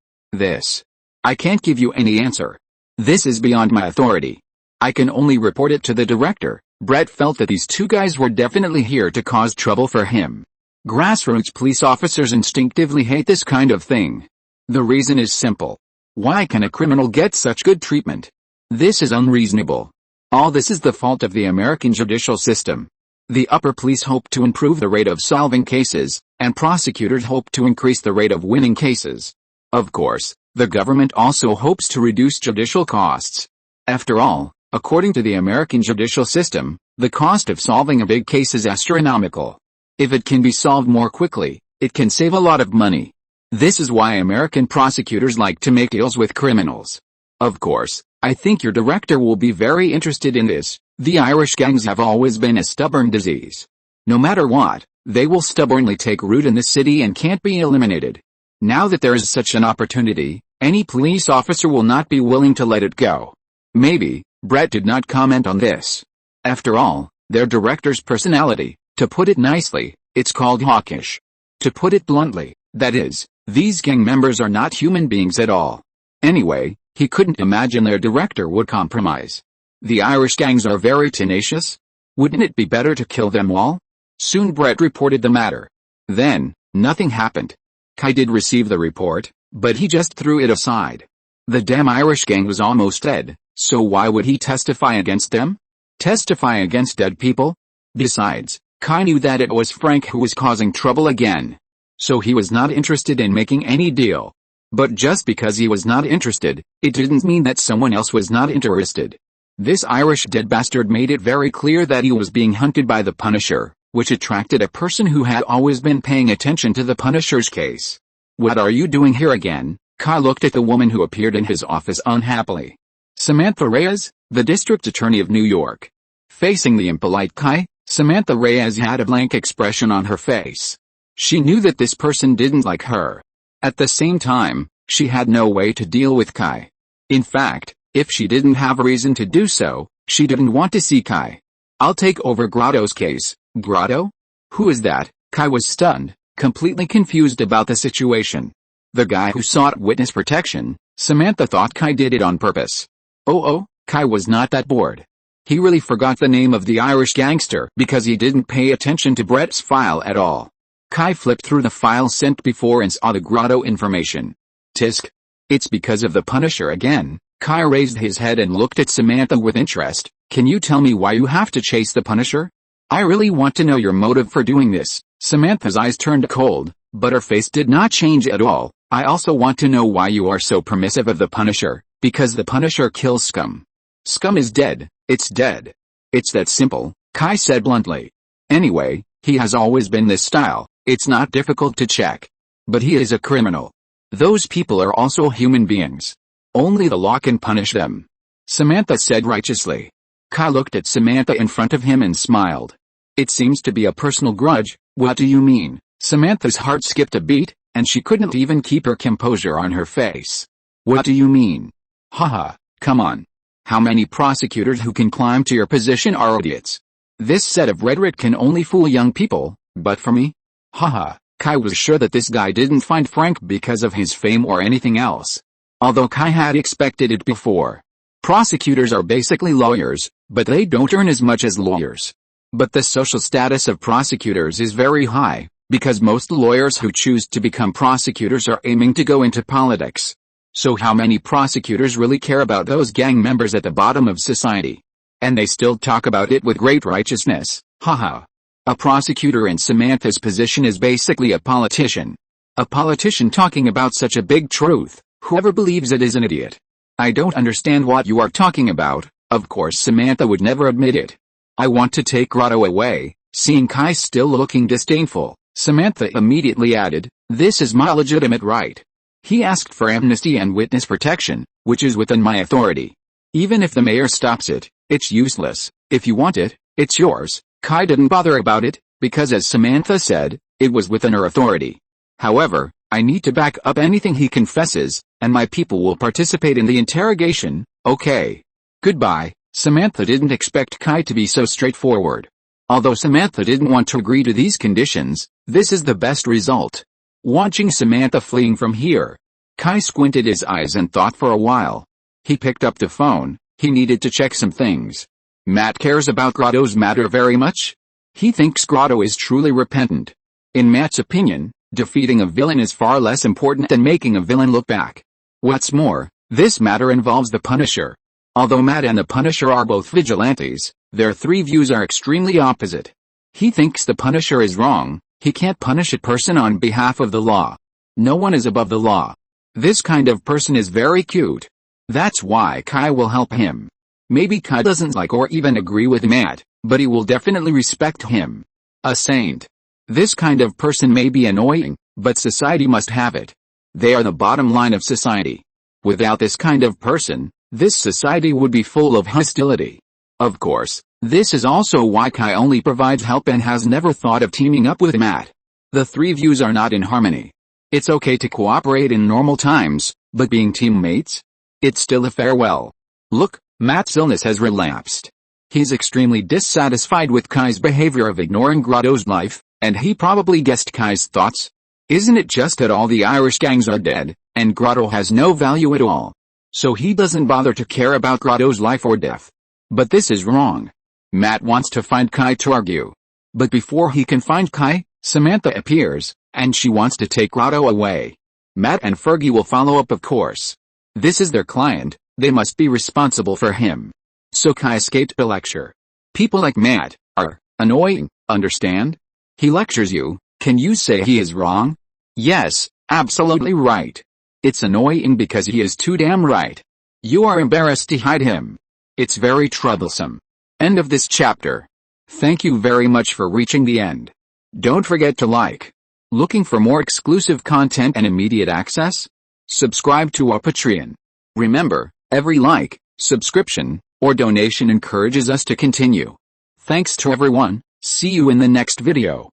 I can't give you any answer. This is beyond my authority. I can only report it to the director. Brett felt that these two guys were definitely here to cause trouble for him. Grassroots police officers instinctively hate this kind of thing. The reason is simple. Why can a criminal get such good treatment? This is unreasonable. All this is the fault of the American judicial system. The upper police hope to improve the rate of solving cases, and prosecutors hope to increase the rate of winning cases. Of course, the government also hopes to reduce judicial costs. After all, according to the American judicial system, the cost of solving a big case is astronomical. If it can be solved more quickly, it can save a lot of money. This is why American prosecutors like to make deals with criminals. Of course, I think your director will be very interested in this. The Irish gangs have always been a stubborn disease. No matter what, they will stubbornly take root in the city and can't be eliminated. Now that there is such an opportunity, any police officer will not be willing to let it go. Maybe, Brett did not comment on this. After all, their director's personality, to put it nicely, it's called hawkish. To put it bluntly, that is, these gang members are not human beings at all. Anyway, he couldn't imagine their director would compromise. The Irish gangs are very tenacious. Wouldn't it be better to kill them all? Soon Brett reported the matter. Then, nothing happened. Kai did receive the report, but he just threw it aside. The damn Irish gang was almost dead, so why would he testify against them? Testify against dead people? Besides, Kai knew that it was Frank who was causing trouble again. So he was not interested in making any deal. But just because he was not interested, it didn't mean that someone else was not interested. This Irish dead bastard made it very clear that he was being hunted by the Punisher, which attracted a person who had always been paying attention to the Punisher's case. What are you doing here again? Kai looked at the woman who appeared in his office unhappily. Samantha Reyes, the district attorney of New York. Facing the impolite Kai, Samantha Reyes had a blank expression on her face. She knew that this person didn't like her. At the same time, she had no way to deal with Kai. In fact, if she didn't have a reason to do so, she didn't want to see Kai. I'll take over Grotto's case. Grotto? Who is that? Kai was stunned, completely confused about the situation. The guy who sought witness protection. Samantha thought Kai did it on purpose. Oh, Kai was not that bored. He really forgot the name of the Irish gangster because he didn't pay attention to Brett's file at all. Kai flipped through the file sent before and saw the Grotto information. Tisk. It's because of the Punisher again. Kai raised his head and looked at Samantha with interest. Can you tell me why you have to chase the Punisher? I really want to know your motive for doing this. Samantha's eyes turned cold, but her face did not change at all. I also want to know why you are so permissive of the Punisher, because the Punisher kills scum. Scum is dead. It's dead. It's that simple, Kai said bluntly. Anyway, he has always been this style. It's not difficult to check. But he is a criminal. Those people are also human beings. Only the law can punish them. Samantha said righteously. Kai looked at Samantha in front of him and smiled. It seems to be a personal grudge. What do you mean? Samantha's heart skipped a beat, and she couldn't even keep her composure on her face. What do you mean? Haha, come on. How many prosecutors who can climb to your position are idiots? This set of rhetoric can only fool young people, but for me? Haha, Kai was sure that this guy didn't find Frank because of his fame or anything else. Although Kai had expected it before. Prosecutors are basically lawyers, but they don't earn as much as lawyers. But the social status of prosecutors is very high, because most lawyers who choose to become prosecutors are aiming to go into politics. So how many prosecutors really care about those gang members at the bottom of society? And they still talk about it with great righteousness, haha. A prosecutor in Samantha's position is basically a politician. A politician talking about such a big truth, whoever believes it is an idiot. I don't understand what you are talking about. Of course Samantha would never admit it. I want to take Grotto away. Seeing Kai still looking disdainful, Samantha immediately added, this is my legitimate right. He asked for amnesty and witness protection, which is within my authority. Even if the mayor stops it, it's useless. If you want it, it's yours. Kai didn't bother about it, because as Samantha said, it was within her authority. However, I need to back up anything he confesses, and my people will participate in the interrogation, okay? Goodbye. Samantha didn't expect Kai to be so straightforward. Although Samantha didn't want to agree to these conditions, this is the best result. Watching Samantha fleeing from here, Kai squinted his eyes and thought for a while. He picked up the phone. He needed to check some things. Matt cares about Grotto's matter very much. He thinks Grotto is truly repentant. In Matt's opinion, defeating a villain is far less important than making a villain look back. What's more, this matter involves the Punisher. Although Matt and the Punisher are both vigilantes, their three views are extremely opposite. He thinks the Punisher is wrong. He can't punish a person on behalf of the law. No one is above the law. This kind of person is very cute. That's why Kai will help him. Maybe Kai doesn't like or even agree with Matt, but he will definitely respect him. A saint. This kind of person may be annoying, but society must have it. They are the bottom line of society. Without this kind of person, this society would be full of hostility. Of course, this is also why Kai only provides help and has never thought of teaming up with Matt. The three views are not in harmony. It's okay to cooperate in normal times, but being teammates? It's still a farewell. Look, Matt's illness has relapsed. He's extremely dissatisfied with Kai's behavior of ignoring Grotto's life, and he probably guessed Kai's thoughts. Isn't it just that all the Irish gangs are dead, and Grotto has no value at all? So he doesn't bother to care about Grotto's life or death. But this is wrong. Matt wants to find Kai to argue. But before he can find Kai, Samantha appears, and she wants to take Grotto away. Matt and Fergie will follow up, of course. This is their client, they must be responsible for him. So Kai escaped the lecture. People like Matt are annoying, understand? He lectures you, can you say he is wrong? Yes, absolutely right. It's annoying because he is too damn right. You are embarrassed to hide him. It's very troublesome. End of this chapter. Thank you very much for reaching the end. Don't forget to like. Looking for more exclusive content and immediate access? Subscribe to our Patreon. Remember, every like, subscription, or donation encourages us to continue. Thanks to everyone. See you in the next video.